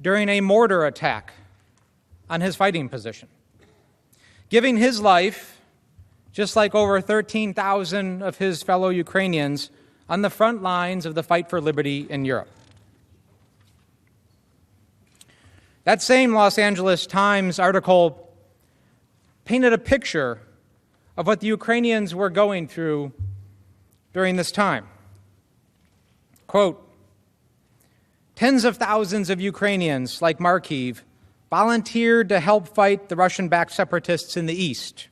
during a mortar attack on his fighting position, giving his life, just like over 13,000 of his fellow Ukrainians, on the front lines of the fight for liberty in Europe. That same Los Angeles Times article painted a picture of what the Ukrainians were going through during this time. Quote, tens of thousands of Ukrainians, like Markiv, volunteered to help fight the Russian-backed separatists in the east.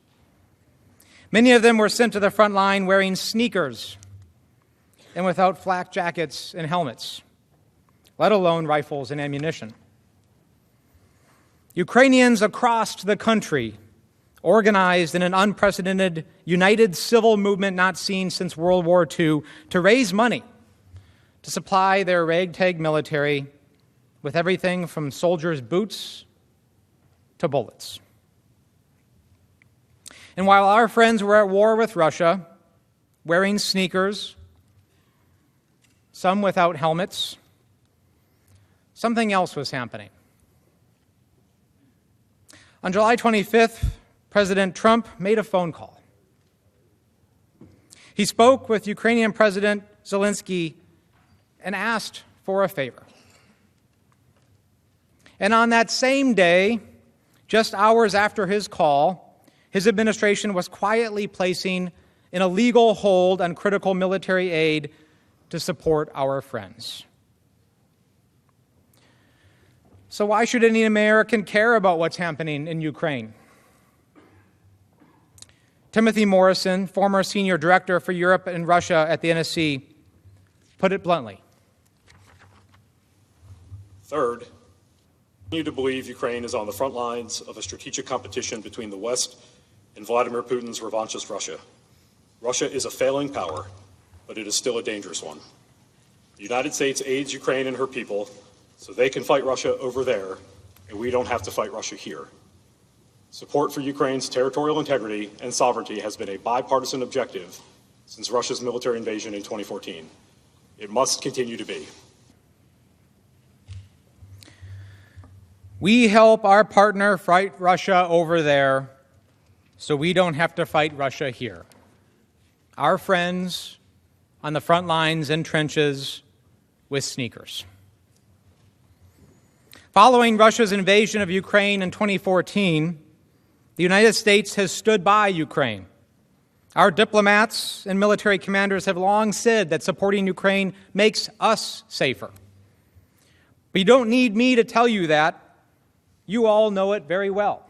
Many of them were sent to the front line wearing sneakers and without flak jackets and helmets, let alone rifles and ammunition. Ukrainians across the country organized in an unprecedented, united civil movement not seen since World War II to raise money to supply their ragtag military with everything from soldiers' boots to bullets. And while our friends were at war with Russia, wearing sneakers, some without helmets, something else was happening. On July 25th, President Trump made a phone call. He spoke with Ukrainian President Zelensky and asked for a favor. And on that same day, just hours after his call, his administration was quietly placing an illegal hold on critical military aid to support our friends. So why should any American care about what's happening in Ukraine? Timothy Morrison, former senior director for Europe and Russia at the NSC, put it bluntly. Third, I continue to believe Ukraine is on the front lines of a strategic competition between the West and Vladimir Putin's revanchist Russia. Russia is a failing power, but it is still a dangerous one. The United States aids Ukraine and her people so they can fight Russia over there, and we don't have to fight Russia here. Support for Ukraine's territorial integrity and sovereignty has been a bipartisan objective since Russia's military invasion in 2014. It must continue to be. We help our partner fight Russia over there so we don't have to fight Russia here. Our friends on the front lines and trenches with sneakers. Following Russia's invasion of Ukraine in 2014, the United States has stood by Ukraine. Our diplomats and military commanders have long said that supporting Ukraine makes us safer. But you don't need me to tell you that. You all know it very well.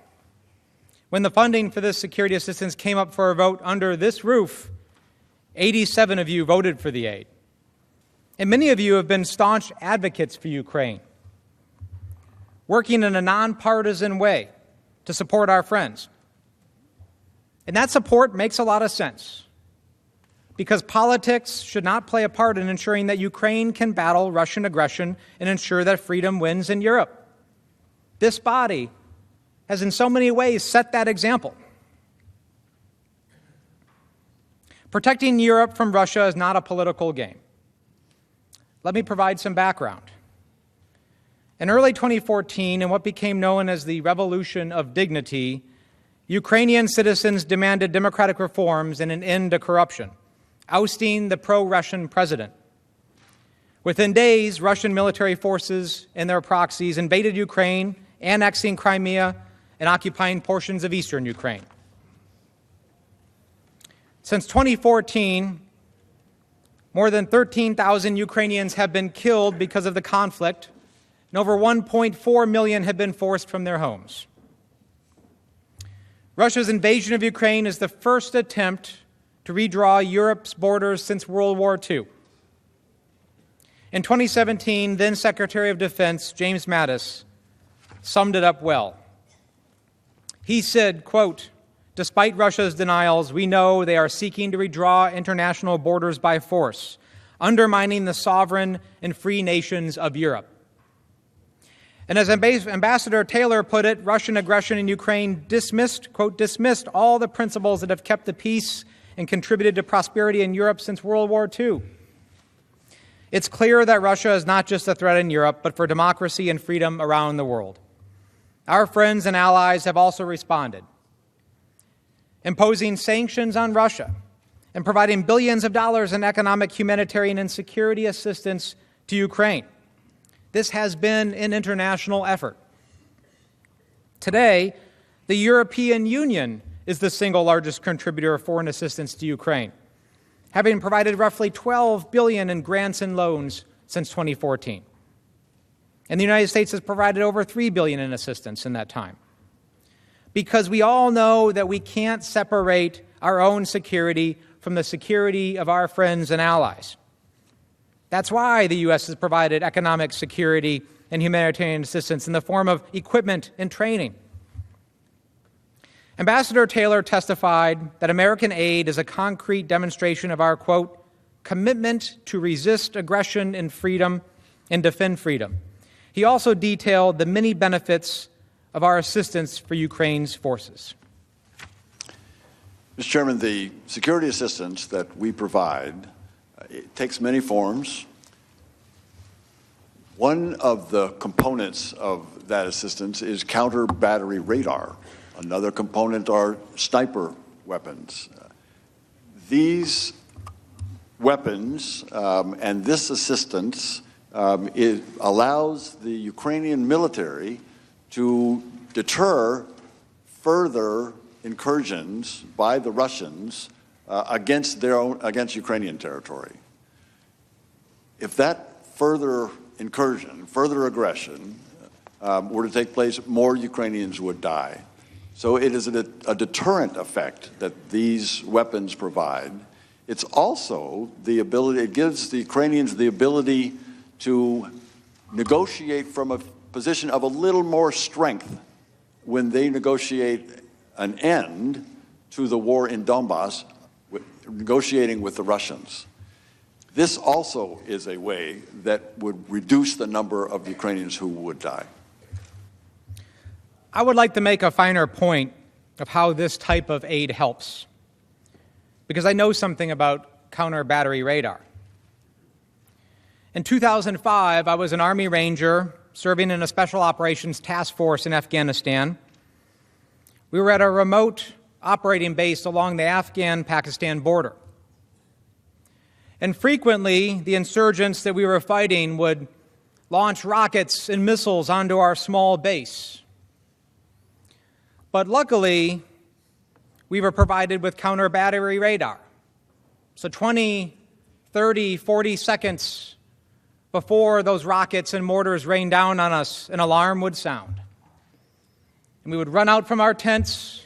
When the funding for this security assistance came up for a vote under this roof, 87 of you voted for the aid. And many of you have been staunch advocates for Ukraine, working in a nonpartisan way to support our friends. And that support makes a lot of sense, because politics should not play a part in ensuring that Ukraine can battle Russian aggression and ensure that freedom wins in Europe. This body has in so many ways set that example. Protecting Europe from Russia is not a political game. Let me provide some background. In early 2014, in what became known as the Revolution of Dignity, Ukrainian citizens demanded democratic reforms and an end to corruption, ousting the pro-Russian president. Within days, Russian military forces and their proxies invaded Ukraine, annexing Crimea and occupying portions of eastern Ukraine. Since 2014, more than 13,000 Ukrainians have been killed because of the conflict, and over 1.4 million have been forced from their homes. Russia's invasion of Ukraine is the first attempt to redraw Europe's borders since World War II. In 2017, then Secretary of Defense James Mattis summed it up well. He said, quote, "Despite Russia's denials, we know they are seeking to redraw international borders by force, undermining the sovereign and free nations of Europe." And as Ambassador Taylor put it, Russian aggression in Ukraine dismissed all the principles that have kept the peace and contributed to prosperity in Europe since World War II. It's clear that Russia is not just a threat in Europe, but for democracy and freedom around the world. Our friends and allies have also responded, imposing sanctions on Russia and providing billions of dollars in economic, humanitarian, and security assistance to Ukraine. This has been an international effort. Today, the European Union is the single largest contributor of foreign assistance to Ukraine, having provided roughly $12 billion in grants and loans since 2014. And the United States has provided over $3 billion in assistance in that time. Because we all know that we can't separate our own security from the security of our friends and allies. That's why the U.S. has provided economic security and humanitarian assistance in the form of equipment and training. Ambassador Taylor testified that American aid is a concrete demonstration of our, quote, "commitment to resist aggression and freedom and defend freedom." He also detailed the many benefits of our assistance for Ukraine's forces. Mr. Chairman, the security assistance that we provide it takes many forms. One of the components of that assistance is counter-battery radar. Another component are sniper weapons. These weapons and this assistance it allows the Ukrainian military to deter further incursions by the Russians against Ukrainian territory. If that further incursion, further aggression were to take place, more Ukrainians would die. So it is a deterrent effect that these weapons provide. It's also the ability, it gives the Ukrainians the ability to negotiate from a position of a little more strength when they negotiate an end to the war in Donbass, negotiating with the Russians. This also is a way that would reduce the number of Ukrainians who would die. I would like to make a finer point of how this type of aid helps, because I know something about counter-battery radar. In 2005, I was an Army Ranger serving in a Special Operations Task Force in Afghanistan. We were at a remote operating base along the Afghan-Pakistan border. And frequently, the insurgents that we were fighting would launch rockets and missiles onto our small base. But luckily, we were provided with counter-battery radar. So 20, 30, 40 seconds before those rockets and mortars rained down on us, an alarm would sound. And we would run out from our tents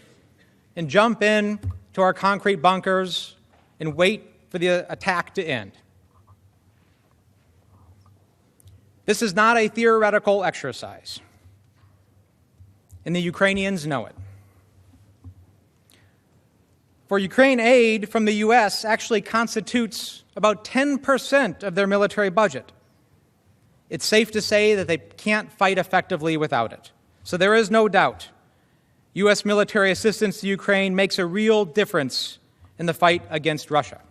and jump in to our concrete bunkers and wait for the attack to end. This is not a theoretical exercise, and the Ukrainians know it. For Ukraine, aid from the U.S. actually constitutes about 10% of their military budget. It's safe to say that they can't fight effectively without it. So there is no doubt U.S. military assistance to Ukraine makes a real difference in the fight against Russia.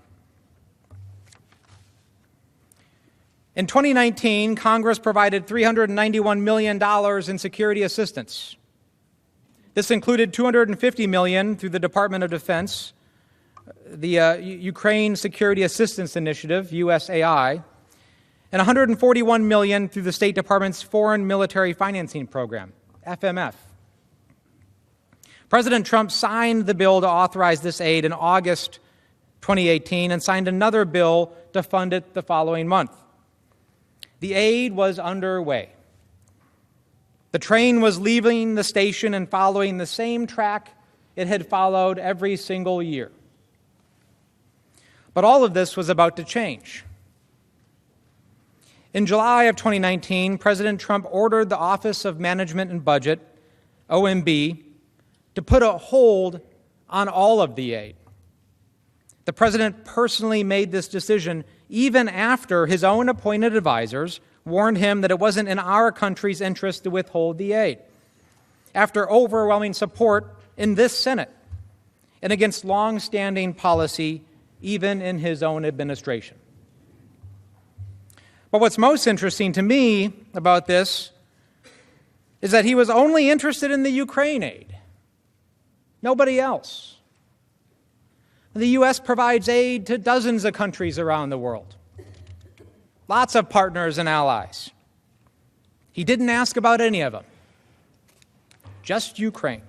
In 2019, Congress provided $391 million in security assistance. This included $250 million through the Department of Defense, the Ukraine Security Assistance Initiative, USAI, and $141 million through the State Department's Foreign Military Financing Program, FMF. President Trump signed the bill to authorize this aid in August 2018 and signed another bill to fund it the following month. The aid was underway. The train was leaving the station and following the same track it had followed every single year. But all of this was about to change. In July of 2019, President Trump ordered the Office of Management and Budget, OMB, to put a hold on all of the aid. The president personally made this decision even after his own appointed advisors warned him that it wasn't in our country's interest to withhold the aid, after overwhelming support in this Senate and against long-standing policy even in his own administration. But what's most interesting to me about this is that he was only interested in the Ukraine aid, nobody else. The U.S. provides aid to dozens of countries around the world, lots of partners and allies. He didn't ask about any of them, just Ukraine.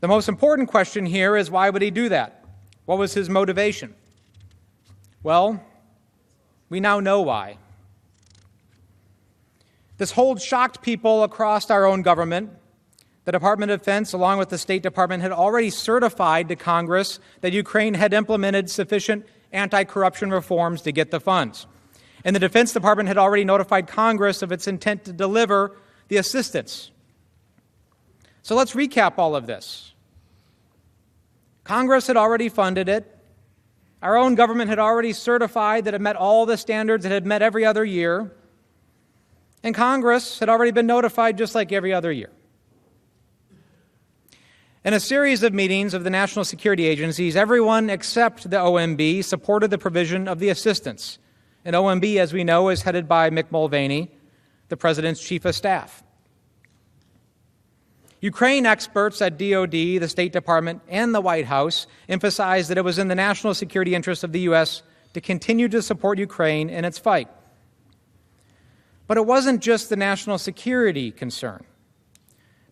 The most important question here is, why would he do that? What was his motivation? Well, we now know why. This hold shocked people across our own government. The Department of Defense, along with the State Department, had already certified to Congress that Ukraine had implemented sufficient anti-corruption reforms to get the funds. And the Defense Department had already notified Congress of its intent to deliver the assistance. So let's recap all of this. Congress had already funded it. Our own government had already certified that it met all the standards it had met every other year. And Congress had already been notified just like every other year. In a series of meetings of the national security agencies, everyone except the OMB supported the provision of the assistance. And OMB, as we know, is headed by Mick Mulvaney, the President's Chief of Staff. Ukraine experts at DoD, the State Department, and the White House emphasized that it was in the national security interest of the U.S. to continue to support Ukraine in its fight. But it wasn't just the national security concern,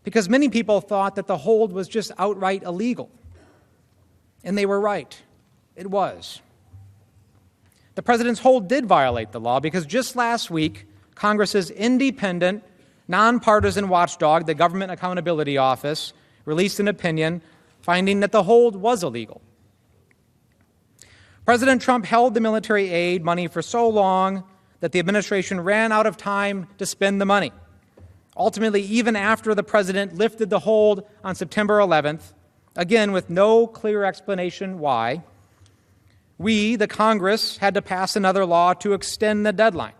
because many people thought that the hold was just outright illegal. And they were right. It was. The president's hold did violate the law, because just last week, Congress's independent, nonpartisan watchdog, the Government Accountability Office, released an opinion finding that the hold was illegal. President Trump held the military aid money for so long that the administration ran out of time to spend the money. Ultimately, even after the president lifted the hold on September 11th, again with no clear explanation why, we, the Congress, had to pass another law to extend the deadline,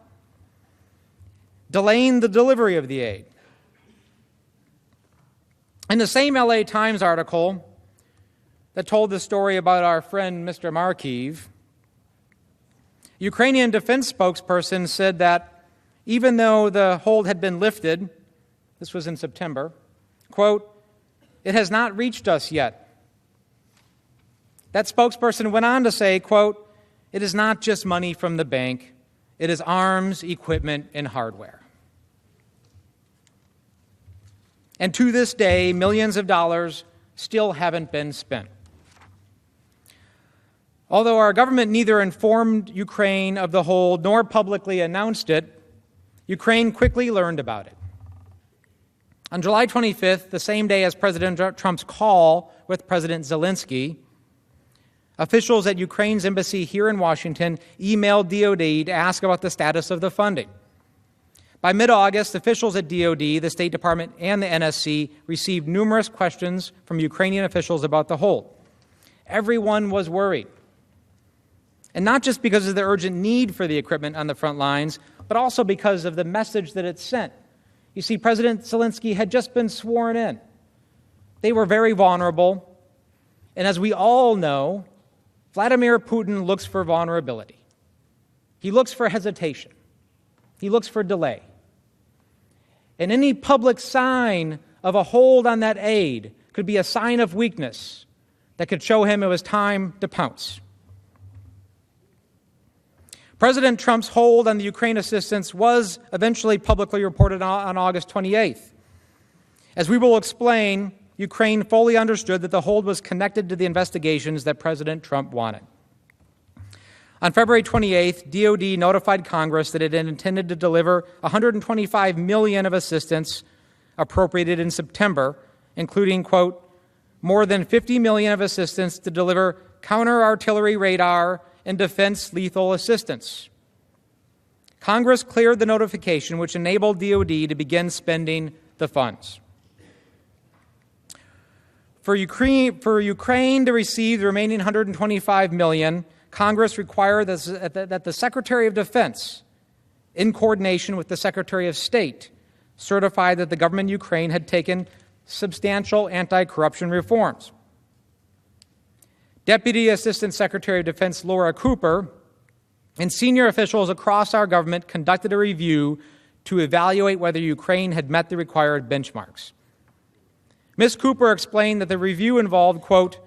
delaying the delivery of the aid. In the same LA Times article that told the story about our friend Mr. Markiv, Ukrainian defense spokesperson said that even though the hold had been lifted, this was in September, quote, "It has not reached us yet." That spokesperson went on to say, quote, "It is not just money from the bank. It is arms, equipment, and hardware." And to this day, millions of dollars still haven't been spent. Although our government neither informed Ukraine of the hold nor publicly announced it, Ukraine quickly learned about it. On July 25th, the same day as President Trump's call with President Zelensky, officials at Ukraine's embassy here in Washington emailed DoD to ask about the status of the funding. By mid-August, officials at DoD, the State Department, and the NSC received numerous questions from Ukrainian officials about the hold. Everyone was worried. And not just because of the urgent need for the equipment on the front lines, but also because of the message that it sent. You see, President Zelensky had just been sworn in. They were very vulnerable. And as we all know, Vladimir Putin looks for vulnerability. He looks for hesitation. He looks for delay. And any public sign of a hold on that aid could be a sign of weakness that could show him it was time to pounce. President Trump's hold on the Ukraine assistance was eventually publicly reported on August 28th. As we will explain, Ukraine fully understood that the hold was connected to the investigations that President Trump wanted. On February 28th, DoD notified Congress that it had intended to deliver $125 million of assistance appropriated in September, including, quote, more than $50 million of assistance to deliver counter-artillery radar and defense lethal assistance. Congress cleared the notification which enabled DoD to begin spending the funds. For Ukraine to receive the remaining $125 million, Congress required that the Secretary of Defense, in coordination with the Secretary of State, certify that the government of Ukraine had taken substantial anti-corruption reforms. Deputy Assistant Secretary of Defense Laura Cooper and senior officials across our government conducted a review to evaluate whether Ukraine had met the required benchmarks. Ms. Cooper explained that the review involved, quote,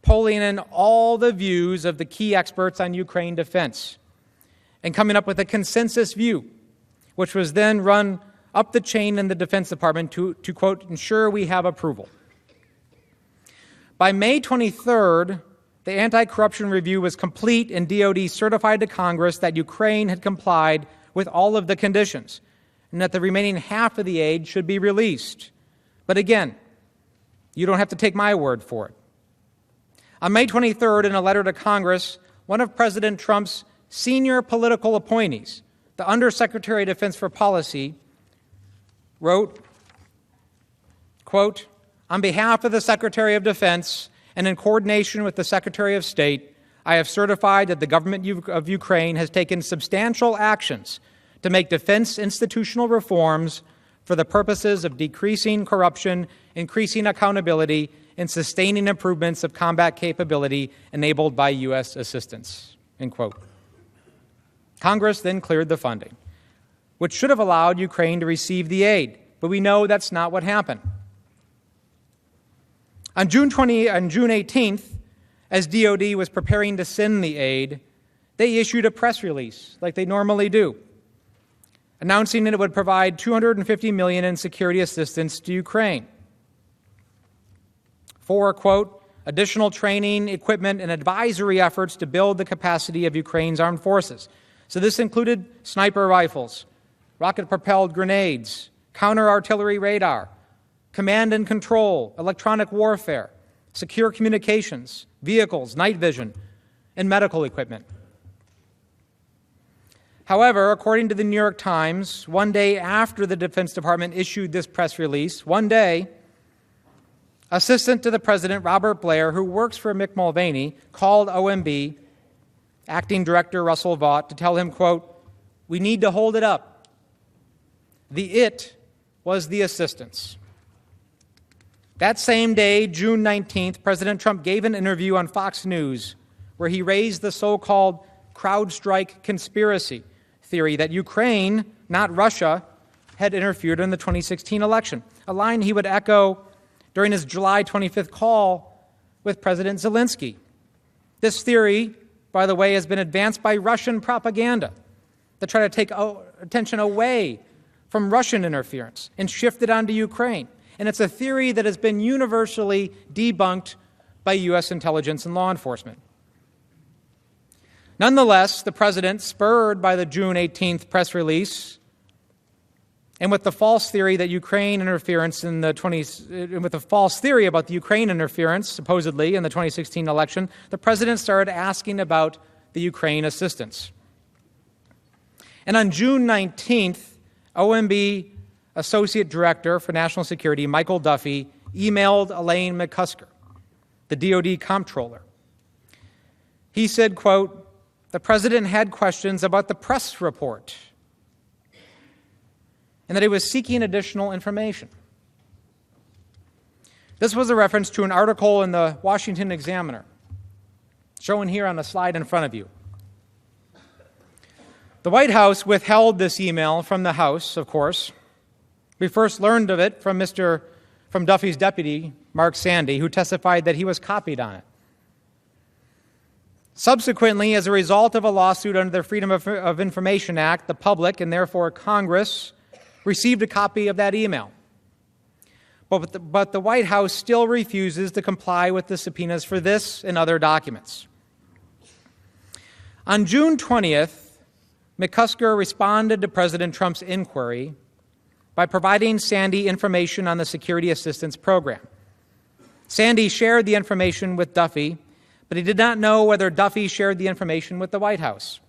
polling in all the views of the key experts on Ukraine defense and coming up with a consensus view, which was then run up the chain in the Defense Department to quote, ensure we have approval. By May 23rd, the anti-corruption review was complete and DoD certified to Congress that Ukraine had complied with all of the conditions and that the remaining half of the aid should be released. But again, you don't have to take my word for it. On May 23rd, in a letter to Congress, one of President Trump's senior political appointees, the Undersecretary of Defense for Policy, wrote, quote, on behalf of the Secretary of Defense and in coordination with the Secretary of State, I have certified that the government of Ukraine has taken substantial actions to make defense institutional reforms for the purposes of decreasing corruption, increasing accountability, and sustaining improvements of combat capability enabled by U.S. assistance, end quote. Congress then cleared the funding, which should have allowed Ukraine to receive the aid, but we know that's not what happened. On June 18th, as DoD was preparing to send the aid, they issued a press release, like they normally do, announcing that it would provide $250 million in security assistance to Ukraine for, quote, additional training, equipment, and advisory efforts to build the capacity of Ukraine's armed forces. So this included sniper rifles, rocket-propelled grenades, counter-artillery radar, command and control, electronic warfare, secure communications, vehicles, night vision, and medical equipment. However, according to the New York Times, one day after the Defense Department issued this press release, one day, Assistant to the President Robert Blair, who works for Mick Mulvaney, called OMB, Acting Director Russell Vought, to tell him, quote, we need to hold it up. The it was the assistance. That same day, June 19th, President Trump gave an interview on Fox News where he raised the so-called CrowdStrike conspiracy theory that Ukraine, not Russia, had interfered in the 2016 election, a line he would echo during his July 25th call with President Zelensky. This theory, by the way, has been advanced by Russian propaganda to try to take attention away from Russian interference and shift it onto Ukraine. And it's a theory that has been universally debunked by U.S. intelligence and law enforcement. Nonetheless, the president, spurred by the June 18th press release, and with the false theory that Ukraine interference in the with the false theory about the Ukraine interference, supposedly, in the 2016 election, the president started asking about the Ukraine assistance. And on June 19th, OMB Associate Director for National Security, Michael Duffy, emailed Elaine McCusker, the DoD comptroller. He said, quote, the president had questions about the press report and that he was seeking additional information. This was a reference to an article in the Washington Examiner, shown here on the slide in front of you. The White House withheld this email from the House, of course. We first learned of it from Duffy's deputy, Mark Sandy, who testified that he was copied on it. Subsequently, as a result of a lawsuit under the Freedom of Information Act, the public, and therefore Congress, received a copy of that email. But the White House still refuses to comply with the subpoenas for this and other documents. On June 20th, McCusker responded to President Trump's inquiry by providing Sandy information on the security assistance program. Sandy shared the information with Duffy, but he did not know whether Duffy shared the information with the White House.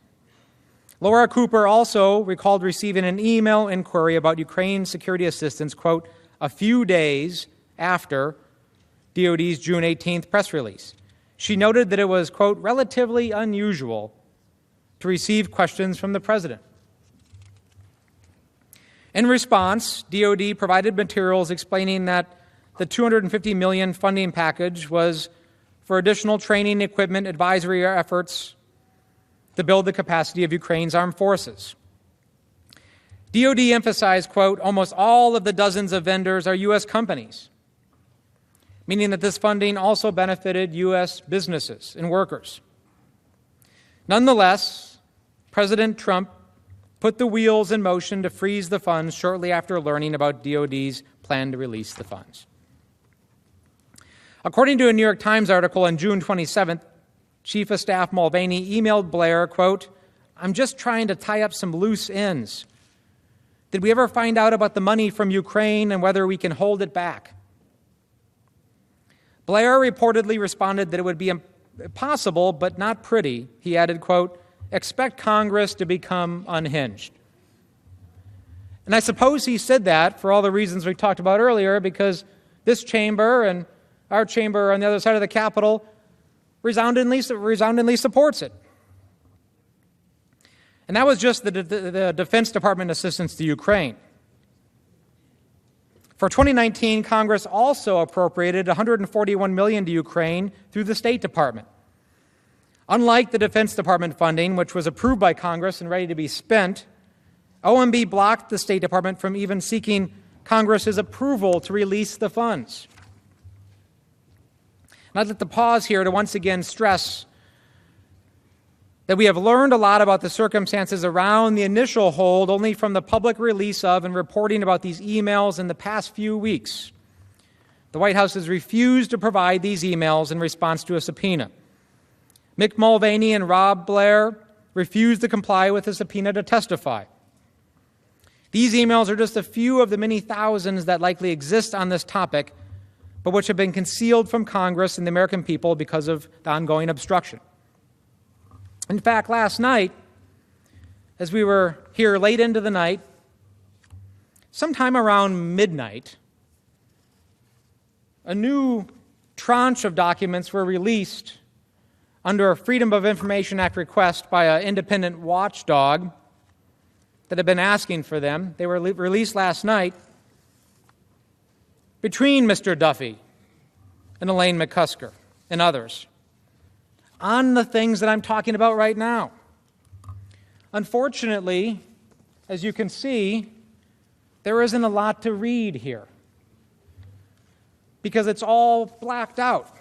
Laura Cooper also recalled receiving an email inquiry about Ukraine security assistance, quote, a few days after DOD's June 18th press release. She noted that it was, quote, relatively unusual to receive questions from the president. In response, DOD provided materials explaining that the $250 million funding package was for additional training, equipment, advisory efforts to build the capacity of Ukraine's armed forces. DOD emphasized, quote, almost all of the dozens of vendors are U.S. companies, meaning that this funding also benefited U.S. businesses and workers. Nonetheless, President Trump put the wheels in motion to freeze the funds shortly after learning about DOD's plan to release the funds. According to a New York Times article on June 27th, Chief of Staff Mulvaney emailed Blair, quote, I'm just trying to tie up some loose ends. Did we ever find out about the money from Ukraine and whether we can hold it back? Blair reportedly responded that it would be possible, but not pretty. He added, quote, expect Congress to become unhinged. And I suppose he said that for all the reasons we talked about earlier, because this chamber and our chamber on the other side of the Capitol resoundingly supports it. And that was just the Defense Department assistance to Ukraine. For 2019, Congress also appropriated $141 million to Ukraine through the State Department. Unlike the Defense Department funding, which was approved by Congress and ready to be spent, OMB blocked the State Department from even seeking Congress's approval to release the funds. And I'd like to pause here to once again stress that we have learned a lot about the circumstances around the initial hold only from the public release of and reporting about these emails in the past few weeks. The White House has refused to provide these emails in response to a subpoena. Mick Mulvaney and Rob Blair refused to comply with a subpoena to testify. These emails are just a few of the many thousands that likely exist on this topic, but which have been concealed from Congress and the American people because of the ongoing obstruction. In fact, last night, as we were here late into the night, sometime around midnight, a new tranche of documents were released under a Freedom of Information Act request by an independent watchdog that had been asking for them. They were released last night between Mr. Duffy and Elaine McCusker and others on the things that I'm talking about right now. Unfortunately, as you can see, there isn't a lot to read here because it's all blacked out.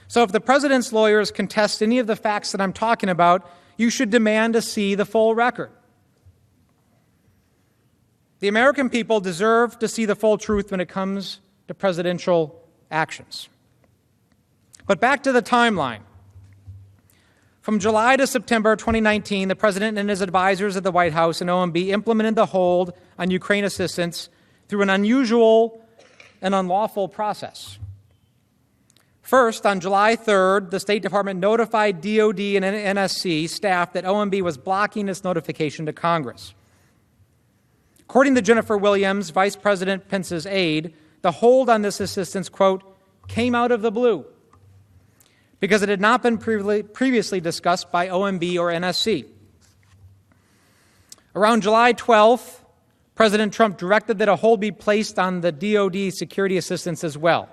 So if the president's lawyers contest any of the facts that I'm talking about, you should demand to see the full record. The American people deserve to see the full truth when it comes to presidential actions. But back to the timeline. From July to September 2019, the president and his advisors at the White House and OMB implemented the hold on Ukraine assistance through an unusual and unlawful process. First, on July 3rd, the State Department notified DOD and NSC staff that OMB was blocking its notification to Congress. According to Jennifer Williams, Vice President Pence's aide, the hold on this assistance, quote, came out of the blue because it had not been previously discussed by OMB or NSC. Around July 12th, President Trump directed that a hold be placed on the DOD security assistance as well.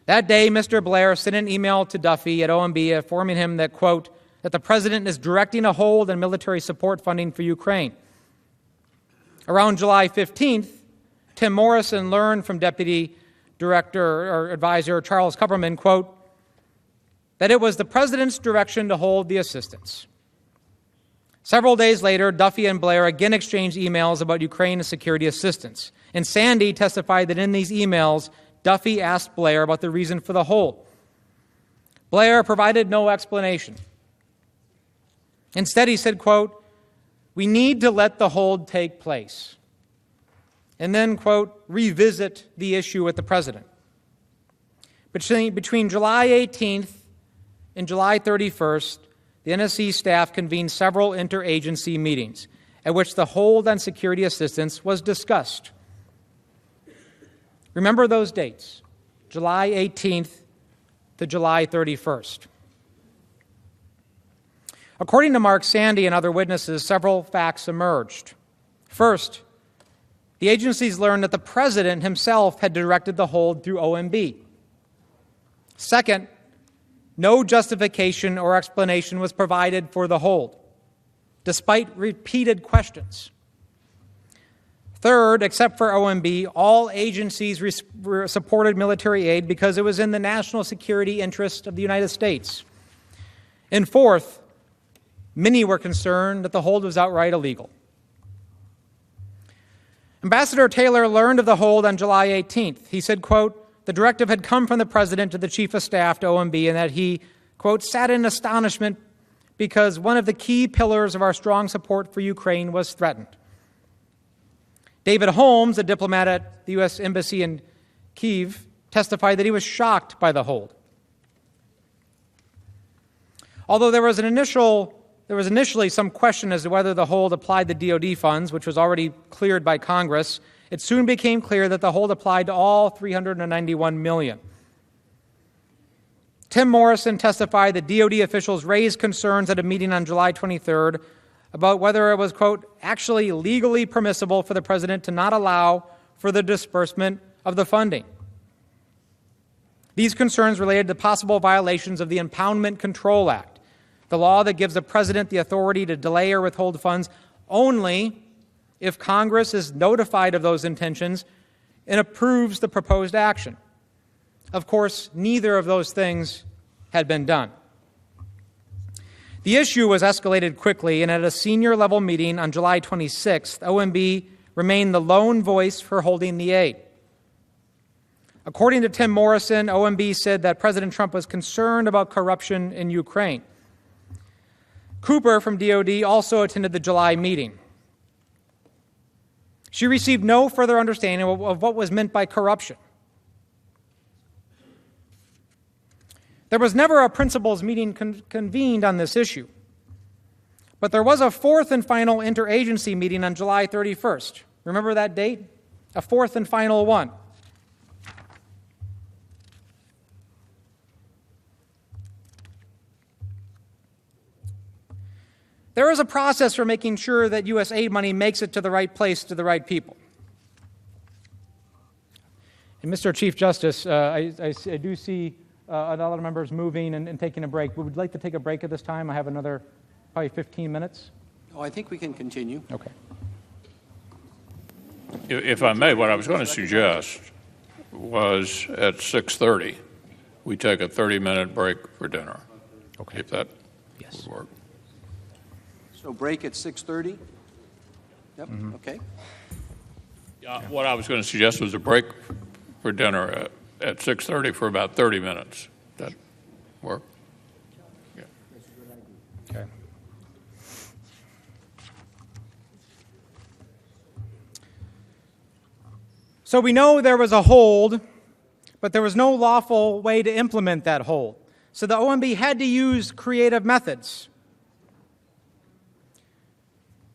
That day, Mr. Blair sent an email to Duffy at OMB informing him that, quote, that the president is directing a hold on military support funding for Ukraine. Around July 15th, Tim Morrison learned from Deputy Director or Advisor Charles Kupperman, quote, that it was the president's direction to hold the assistance. Several days later, Duffy and Blair again exchanged emails about Ukraine and security assistance. And Sandy testified that in these emails, Duffy asked Blair about the reason for the hold. Blair provided no explanation. Instead, he said, quote, we need to let the hold take place. And then, quote, revisit the issue with the president. Between July 18th and July 31st, the NSC staff convened several interagency meetings at which the hold on security assistance was discussed. Remember those dates, July 18th to July 31st. According to Mark Sandy and other witnesses, several facts emerged. First, the agencies learned that the president himself had directed the hold through OMB. Second, no justification or explanation was provided for the hold, despite repeated questions. Third, except for OMB, all agencies supported military aid because it was in the national security interest of the United States. And fourth, many were concerned that the hold was outright illegal. Ambassador Taylor learned of the hold on July 18th. He said, quote, the directive had come from the president to the chief of staff to OMB and that he, quote, sat in astonishment because one of the key pillars of our strong support for Ukraine was threatened. David Holmes, a diplomat at the U.S. Embassy in Kyiv, testified that he was shocked by the hold. Although there was initially some question as to whether the hold applied to DoD funds, which was already cleared by Congress, it soon became clear that the hold applied to all $391 million. Tim Morrison testified that DoD officials raised concerns at a meeting on July 23rd about whether it was, quote, actually legally permissible for the president to not allow for the disbursement of the funding. These concerns related to possible violations of the Impoundment Control Act, the law that gives the president the authority to delay or withhold funds only if Congress is notified of those intentions and approves the proposed action. Of course, neither of those things had been done. The issue was escalated quickly, and at a senior-level meeting on July 26th, OMB remained the lone voice for holding the aid. According to Tim Morrison, OMB said that President Trump was concerned about corruption in Ukraine. Cooper from DoD also attended the July meeting. She received no further understanding of what was meant by corruption. There was never a principals meeting convened on this issue, but there was a fourth and final interagency meeting on July 31st. Remember that date? A fourth and final one. There is a process for making sure that U.S. aid money makes it to the right place, to the right people. And Mr. Chief Justice, I do see a lot of members moving and taking a break. Would we like to take a break at this time? I have another probably 15 minutes. Oh, I think we can continue. Okay. If I may, what I was going to suggest was at 6:30, we take a 30-minute break for dinner. Okay. If that would work. So break at 6:30? Yep, okay. What I was going to suggest was a break for dinner at 6:30 for about 30 minutes. Does that work? Yeah. Okay. So we know there was a hold, but there was no lawful way to implement that hold. So the OMB had to use creative methods.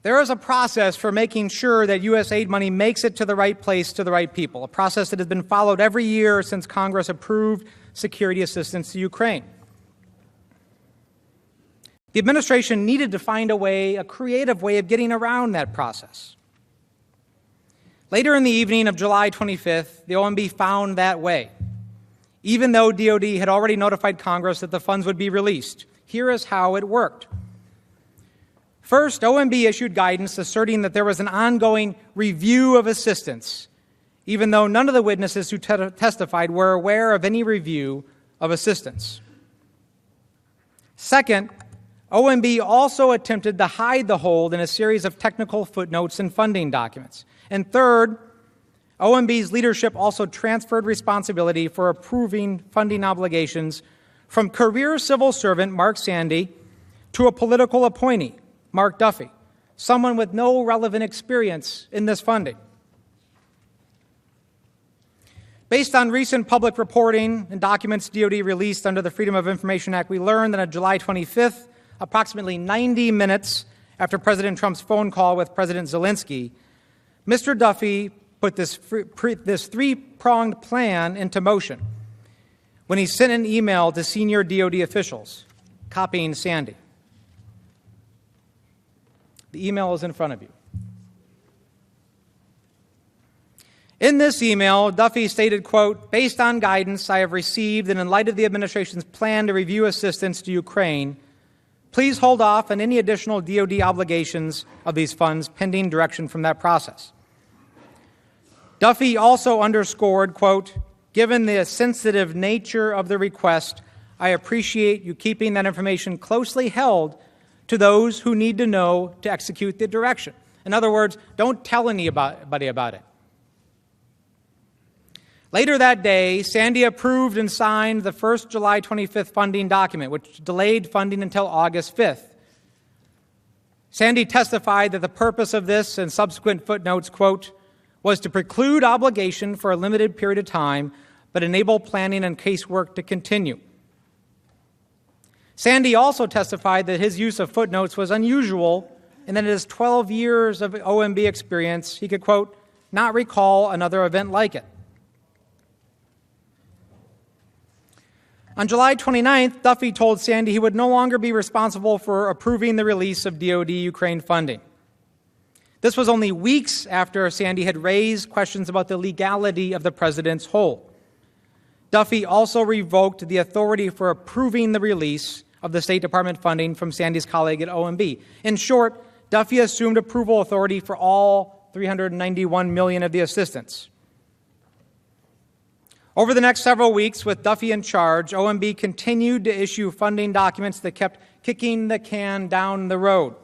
There is a process for making sure that U.S. aid money makes it to the right place, to the right people, a process that has been followed every year since Congress approved security assistance to Ukraine. The administration needed to find a creative way of getting around that process. Later in the evening of July 25th, the OMB found that way, even though DoD had already notified Congress that the funds would be released. Here is how it worked. First, OMB issued guidance asserting that there was an ongoing review of assistance, even though none of the witnesses who testified were aware of any review of assistance. Second, OMB also attempted to hide the hold in a series of technical footnotes and funding documents. And third, OMB's leadership also transferred responsibility for approving funding obligations from career civil servant Mark Sandy to a political appointee, Mark Duffy, someone with no relevant experience in this funding. Based on recent public reporting and documents DoD released under the Freedom of Information Act, we learned that on July 25th, approximately 90 minutes after President Trump's phone call with President Zelensky, Mr. Duffy put this three-pronged plan into motion when he sent an email to senior DOD officials, copying Sandy. The email is in front of you. In this email, Duffy stated, quote, "Based on guidance I have received and in light of the administration's plan to review assistance to Ukraine, please hold off on any additional DOD obligations of these funds pending direction from that process." Duffy also underscored, quote, "Given the sensitive nature of the request, I appreciate you keeping that information closely held to those who need to know to execute the direction." In other words, don't tell anybody about it. Later that day, Sandy approved and signed the first July 25th funding document, which delayed funding until August 5th. Sandy testified that the purpose of this and subsequent footnotes, quote, was to preclude obligation for a limited period of time, but enable planning and casework to continue. Sandy also testified that his use of footnotes was unusual and that in his 12 years of OMB experience, he could, quote, not recall another event like it. On July 29th, Duffy told Sandy he would no longer be responsible for approving the release of DOD Ukraine funding. This was only weeks after Sandy had raised questions about the legality of the president's hold. Duffy also revoked the authority for approving the release of the State Department funding from Sandy's colleague at OMB. In short, Duffy assumed approval authority for all $391 million of the assistance. Over the next several weeks, with Duffy in charge, OMB continued to issue funding documents that kept kicking the can down the road,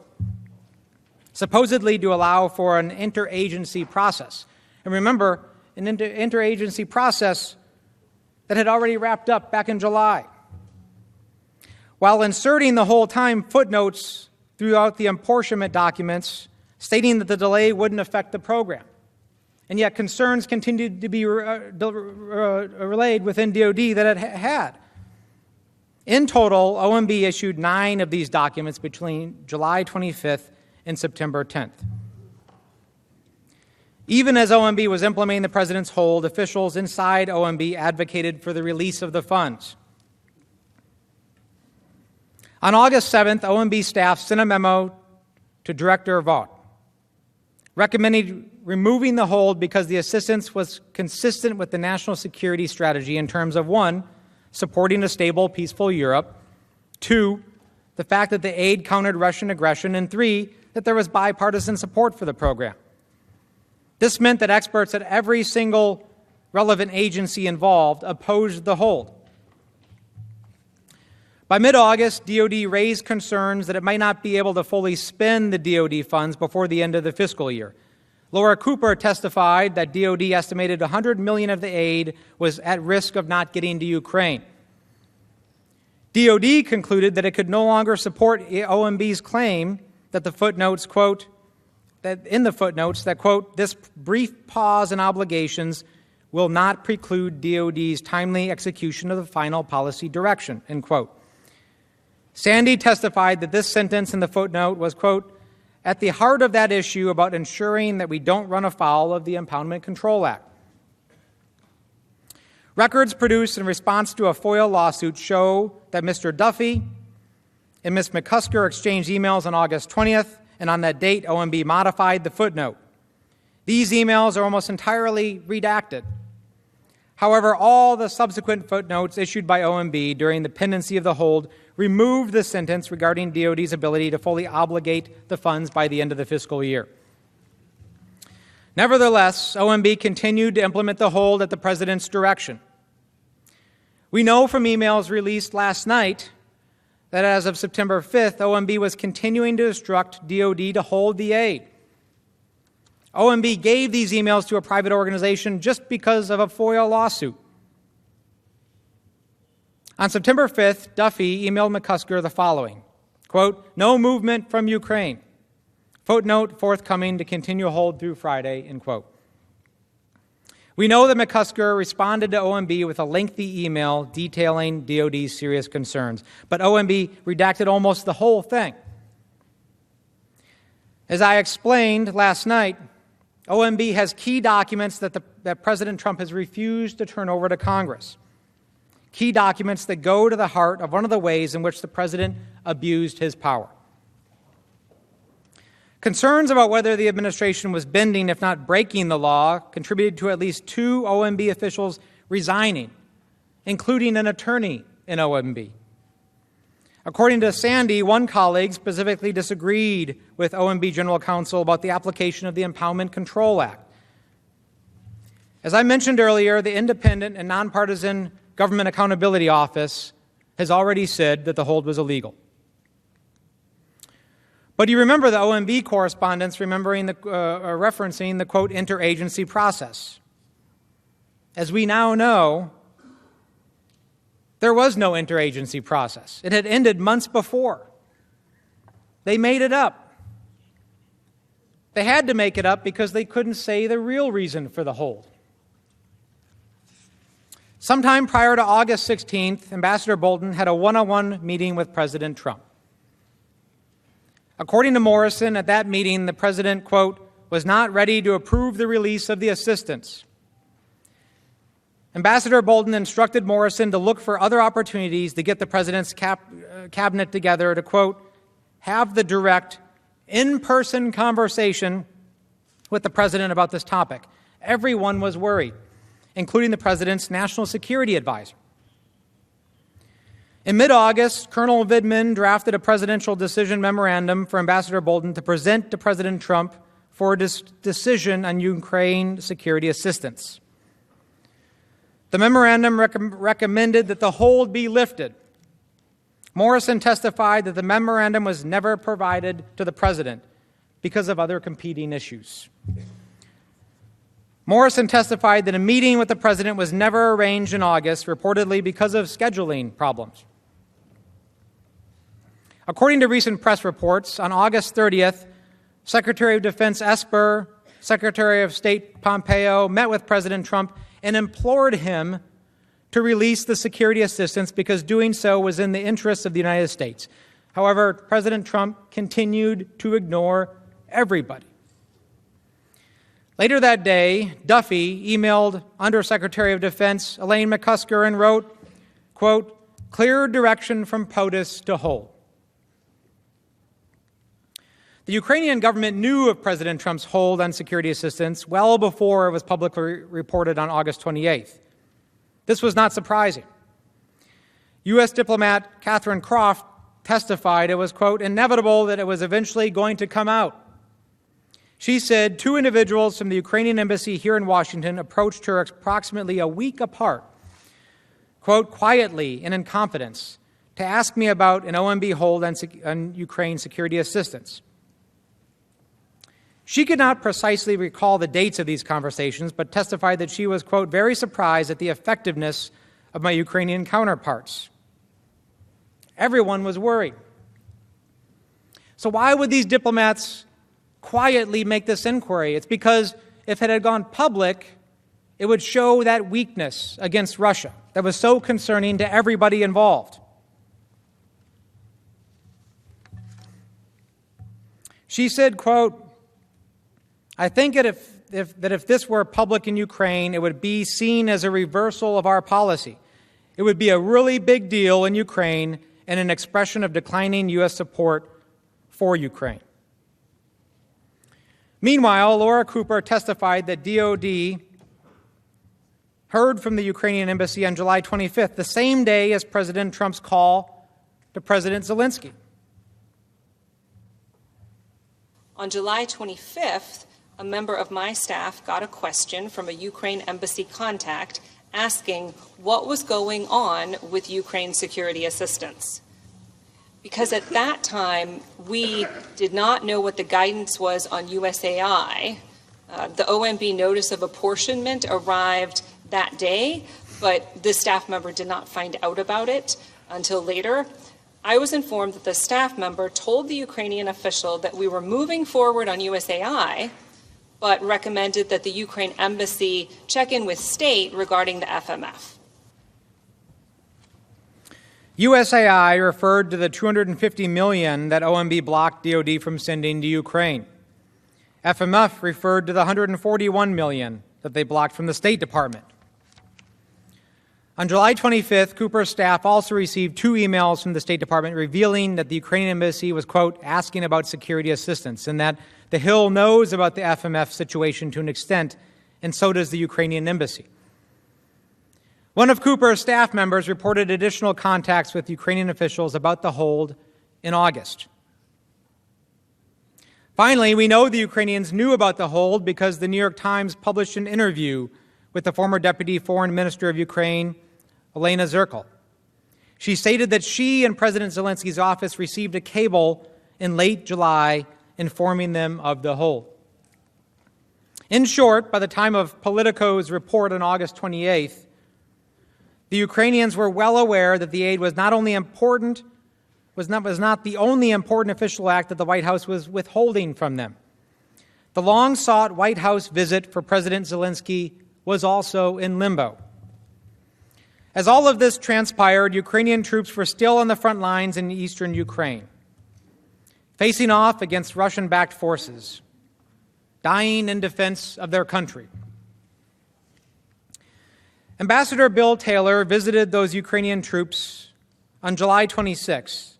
supposedly to allow for an interagency process. And remember, an interagency process that had already wrapped up back in July. While inserting the whole time footnotes throughout the apportionment documents, stating that the delay wouldn't affect the program. And yet concerns continued to be relayed within DOD that it had. In total, OMB issued 9 of these documents between July 25th and September 10th. Even as OMB was implementing the president's hold, officials inside OMB advocated for the release of the funds. On August 7th, OMB staff sent a memo to Director Vaught, recommending removing the hold because the assistance was consistent with the national security strategy in terms of 1, supporting a stable, peaceful Europe, 2, the fact that the aid countered Russian aggression, and 3, that there was bipartisan support for the program. This meant that experts at every single relevant agency involved opposed the hold. By mid-August, DOD raised concerns that it might not be able to fully spend the DOD funds before the end of the fiscal year. Laura Cooper testified that DOD estimated $100 million of the aid was at risk of not getting to Ukraine. DOD concluded that it could no longer support OMB's claim that the footnotes, quote, that, quote, this brief pause in obligations will not preclude DOD's timely execution of the final policy direction, end quote. Sandy testified that this sentence in the footnote was, quote, at the heart of that issue about ensuring that we don't run afoul of the Impoundment Control Act. Records produced in response to a FOIA lawsuit show that Mr. Duffy and Ms. McCusker exchanged emails on August 20th, and on that date, OMB modified the footnote. These emails are almost entirely redacted. However, all the subsequent footnotes issued by OMB during the pendency of the hold removed the sentence regarding DOD's ability to fully obligate the funds by the end of the fiscal year. Nevertheless, OMB continued to implement the hold at the president's direction. We know from emails released last night that as of September 5th, OMB was continuing to instruct DOD to hold the aid. OMB gave these emails to a private organization just because of a FOIA lawsuit. On September 5th, Duffy emailed McCusker the following, quote, no movement from Ukraine. Footnote forthcoming to continue hold through Friday, end quote. We know that McCusker responded to OMB with a lengthy email detailing DOD's serious concerns, but OMB redacted almost the whole thing. As I explained last night, OMB has key documents that President Trump has refused to turn over to Congress. Key documents that go to the heart of one of the ways in which the president abused his power. Concerns about whether the administration was bending, if not breaking the law, contributed to at least 2 OMB officials resigning, including an attorney in OMB. According to Sandy, one colleague specifically disagreed with OMB General Counsel about the application of the Impoundment Control Act. As I mentioned earlier, the Independent and Nonpartisan Government Accountability Office has already said that the hold was illegal. But you remember the OMB correspondence referencing the, quote, interagency process. As we now know, there was no interagency process. It had ended months before. They made it up. They had to make it up because they couldn't say the real reason for the hold. Sometime prior to August 16th, Ambassador Bolton had a one-on-one meeting with President Trump. According to Morrison, at that meeting, the president, quote, was not ready to approve the release of the assistance. Ambassador Bolton instructed Morrison to look for other opportunities to get the president's cabinet together to, quote, have the direct, in-person conversation with the president about this topic. Everyone was worried, including the president's national security advisor. In mid-August, Colonel Vindman drafted a presidential decision memorandum for Ambassador Bolton to present to President Trump for a decision on Ukraine security assistance. The memorandum recommended that the hold be lifted. Morrison testified that the memorandum was never provided to the president because of other competing issues. Morrison testified that a meeting with the president was never arranged in August, reportedly because of scheduling problems. According to recent press reports, on August 30th, Secretary of Defense Esper, Secretary of State Pompeo met with President Trump and implored him to release the security assistance because doing so was in the interests of the United States. However, President Trump continued to ignore everybody. Later that day, Duffy emailed Undersecretary of Defense Elaine McCusker and wrote, quote, clear direction from POTUS to hold. The Ukrainian government knew of President Trump's hold on security assistance well before it was publicly reported on August 28th. This was not surprising. U.S. diplomat Catherine Croft testified it was, quote, inevitable that it was eventually going to come out. She said 2 individuals from the Ukrainian embassy here in Washington approached her approximately a week apart, quote, quietly and in confidence, to ask me about an OMB hold on Ukraine security assistance. She could not precisely recall the dates of these conversations, but testified that she was, quote, very surprised at the effectiveness of my Ukrainian counterparts. Everyone was worried. So why would these diplomats quietly make this inquiry? It's because if it had gone public, it would show that weakness against Russia that was so concerning to everybody involved. She said, quote, I think that if this were public in Ukraine, it would be seen as a reversal of our policy. It would be a really big deal in Ukraine and an expression of declining U.S. support for Ukraine. Meanwhile, Laura Cooper testified that DOD heard from the Ukrainian embassy on July 25th, the same day as President Trump's call to President Zelensky. On July 25th, a member of my staff got a question from a Ukraine embassy contact asking what was going on with Ukraine security assistance. Because at that time, we did not know what the guidance was on USAI. The OMB notice of apportionment arrived that day, but the staff member did not find out about it until later. I was informed that the staff member told the Ukrainian official that we were moving forward on USAI, but recommended that the Ukraine embassy check in with state regarding the FMF. USAI referred to the $250 million that OMB blocked DoD from sending to Ukraine. FMF referred to the $141 million that they blocked from the State Department. On July 25th, Cooper's staff also received 2 emails from the State Department revealing that the Ukrainian embassy was, quote, asking about security assistance, and that the Hill knows about the FMF situation to an extent, and so does the Ukrainian embassy. One of Cooper's staff members reported additional contacts with Ukrainian officials about the hold in August. Finally, we know the Ukrainians knew about the hold because the New York Times published an interview with the former Deputy Foreign Minister of Ukraine, Elena Zirkle. She stated that she and President Zelensky's office received a cable in late July informing them of the hold. In short, by the time of Politico's report on August 28th, the Ukrainians were well aware that the aid was not only important, was not the only important official act that the White House was withholding from them. The long-sought White House visit for President Zelensky was also in limbo. As all of this transpired, Ukrainian troops were still on the front lines in eastern Ukraine, facing off against Russian-backed forces, dying in defense of their country. Ambassador Bill Taylor visited those Ukrainian troops on July 26.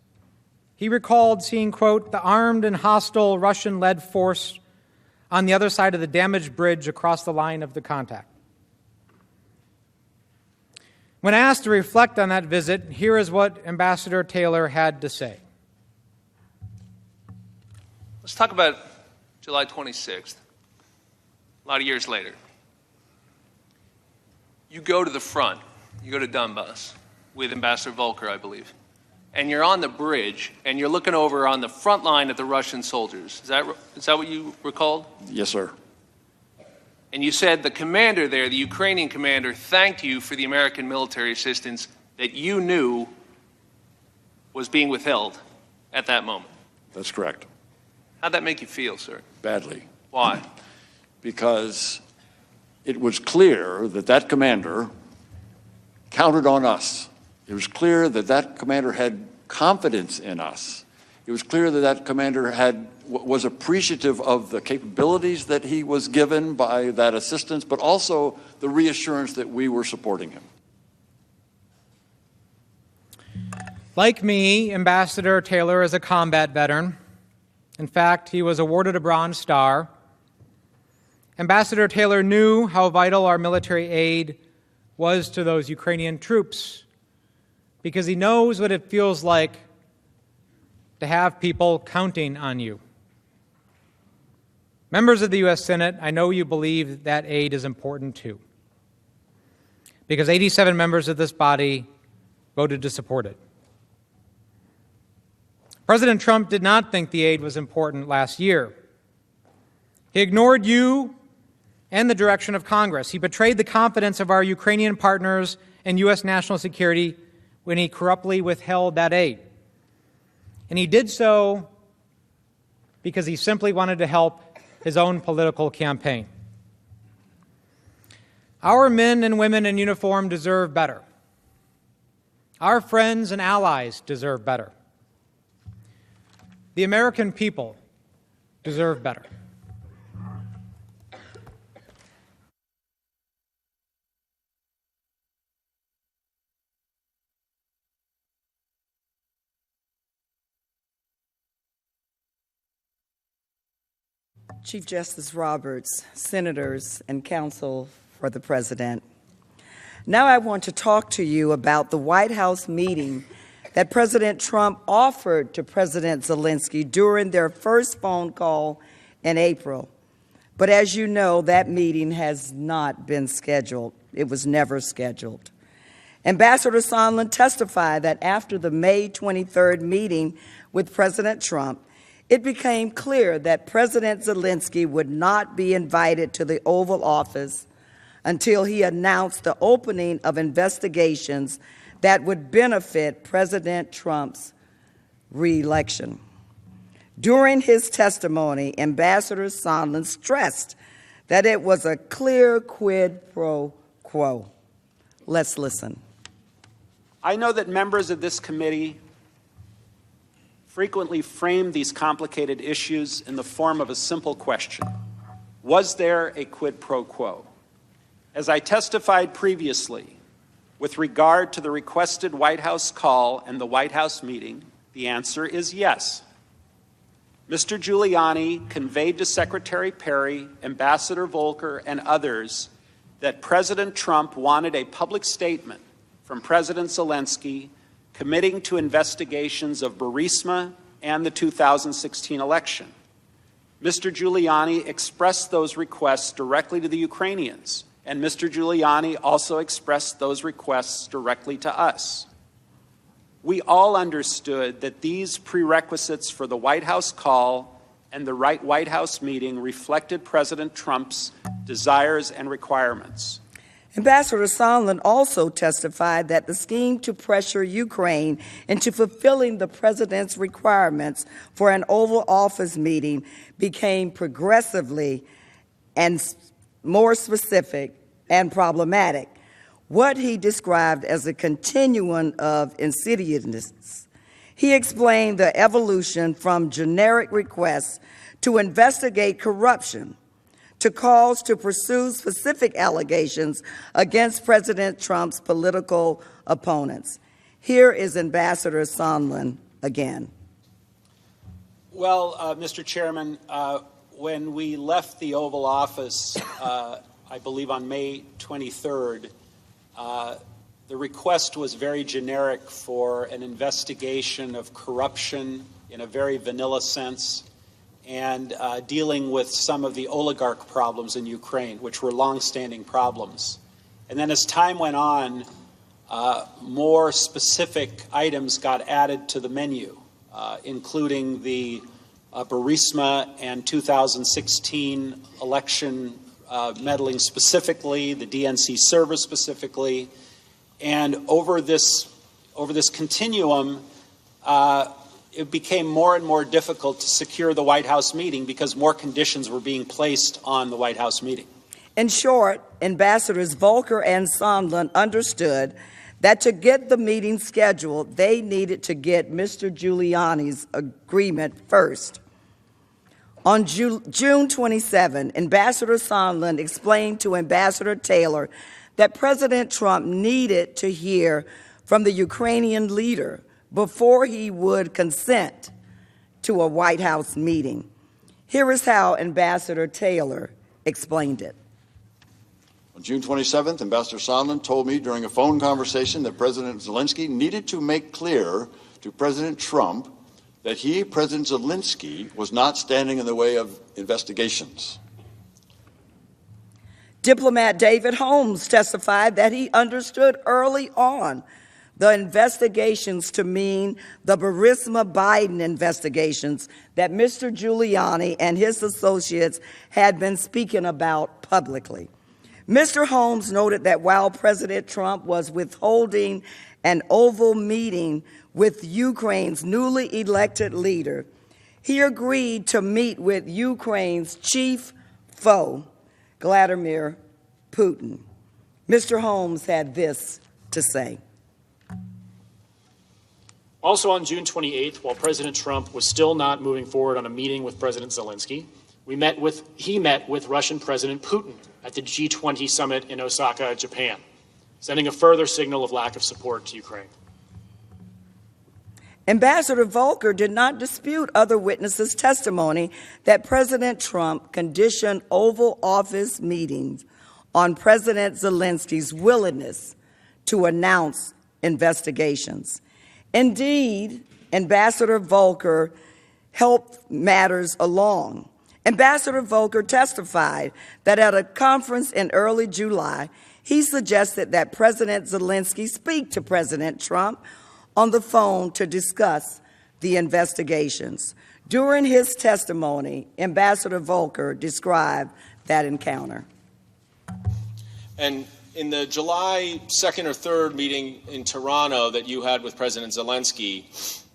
He recalled seeing, quote, the armed and hostile Russian-led force on the other side of the damaged bridge across the line of the contact. When asked to reflect on that visit, here is what Ambassador Taylor had to say. Let's talk about July 26th, a lot of years later. You go to the front, you go to Donbass with Ambassador Volker, I believe, and you're on the bridge and you're looking over on the front line at the Russian soldiers. Is that what you recalled? Yes, sir. And you said the commander there, the Ukrainian commander, thanked you for the American military assistance that you knew was being withheld at that moment. That's correct. How'd that make you feel, sir? Badly. Why? Because it was clear that that commander counted on us. It was clear that that commander had confidence in us. It was clear that that commander was appreciative of the capabilities that he was given by that assistance, but also the reassurance that we were supporting him. Like me, Ambassador Taylor is a combat veteran. In fact, he was awarded a Bronze Star. Ambassador Taylor knew how vital our military aid was to those Ukrainian troops because he knows what it feels like to have people counting on you. Members of the U.S. Senate, I know you believe that aid is important too, because 87 members of this body voted to support it. President Trump did not think the aid was important last year. He ignored you and the direction of Congress. He betrayed the confidence of our Ukrainian partners and U.S. national security when he corruptly withheld that aid. And he did so because he simply wanted to help his own political campaign. Our men and women in uniform deserve better. Our friends and allies deserve better. The American people deserve better. Chief Justice Roberts, Senators, and Counsel for the President. Now I want to talk to you about the White House meeting that President Trump offered to President Zelensky during their first phone call in April. But as you know, that meeting has not been scheduled. It was never scheduled. Ambassador Sondland testified that after the May 23rd meeting with President Trump, it became clear that President Zelensky would not be invited to the Oval Office until he announced the opening of investigations that would benefit President Trump's re-election. During his testimony, Ambassador Sondland stressed that it was a clear quid pro quo. Let's listen. I know that members of this committee frequently frame these complicated issues in the form of a simple question. Was there a quid pro quo? As I testified previously, with regard to the requested White House call and the White House meeting, the answer is yes. Mr. Giuliani conveyed to Secretary Perry, Ambassador Volker, and others that President Trump wanted a public statement from President Zelensky committing to investigations of Burisma and the 2016 election. Mr. Giuliani expressed those requests directly to the Ukrainians, and Mr. Giuliani also expressed those requests directly to us. We all understood that these prerequisites for the White House call and the White House meeting reflected President Trump's desires and requirements. Ambassador Sondland also testified that the scheme to pressure Ukraine into fulfilling the president's requirements for an Oval Office meeting became progressively and more specific and problematic, what he described as a continuum of insidiousness. He explained the evolution from generic requests to investigate corruption to calls to pursue specific allegations against President Trump's political opponents. Here is Ambassador Sondland again. Well, Mr. Chairman, when we left the Oval Office, I believe on May 23rd, the request was very generic for an investigation of corruption in a very vanilla sense, and dealing with some of the oligarch problems in Ukraine, which were longstanding problems. And then as time went on, more specific items got added to the menu, including the Burisma and 2016 election meddling specifically, the DNC server specifically. And over this continuum, it became more and more difficult to secure the White House meeting because more conditions were being placed on the White House meeting. In short, Ambassadors Volker and Sondland understood that to get the meeting scheduled, they needed to get Mr. Giuliani's agreement first. On June 27, Ambassador Sondland explained to Ambassador Taylor that President Trump needed to hear from the Ukrainian leader before he would consent to a White House meeting. Here is how Ambassador Taylor explained it. On June 27th, Ambassador Sondland told me during a phone conversation that President Zelensky needed to make clear to President Trump that he, President Zelensky, was not standing in the way of investigations. Diplomat David Holmes testified that he understood early on the investigations to mean the Burisma Biden investigations that Mr. Giuliani and his associates had been speaking about publicly. Mr. Holmes noted that while President Trump was withholding an Oval meeting with Ukraine's newly elected leader, he agreed to meet with Ukraine's chief foe, Vladimir Putin. Mr. Holmes had this to say. Also on June 28th, while President Trump was still not moving forward on a meeting with President Zelensky, he met with Russian President Putin at the G20 summit in Osaka, Japan, sending a further signal of lack of support to Ukraine. Ambassador Volker did not dispute other witnesses' testimony that President Trump conditioned Oval Office meetings on President Zelensky's willingness to announce investigations. Indeed, Ambassador Volker helped matters along. Ambassador Volker testified that at a conference in early July, he suggested that President Zelensky speak to President Trump on the phone to discuss the investigations. During his testimony, Ambassador Volker described that encounter. And in the July 2nd or 3rd meeting in Toronto that you had with President Zelensky,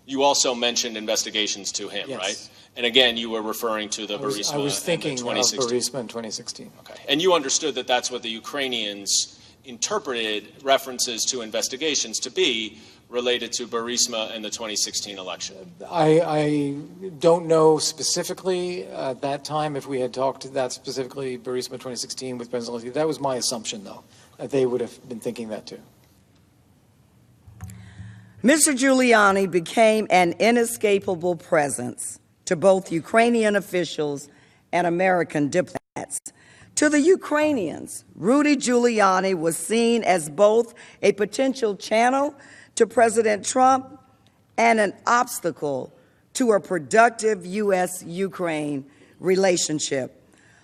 you also mentioned investigations to him, Yes. right? And again, you were referring to the Burisma. I was thinking and of the 2016. Burisma in 2016. Okay. And you understood that that's what the Ukrainians interpreted references to investigations to be related to Burisma and the 2016 election. I don't know specifically at that time if we had talked that specifically Burisma 2016 with President Zelensky. That was my assumption, though, that they would have been thinking that too. Mr. Giuliani became an inescapable presence to both Ukrainian officials and American diplomats. To the Ukrainians, Rudy Giuliani was seen as both a potential channel to President Trump and an obstacle to a productive U.S.-Ukraine relationship.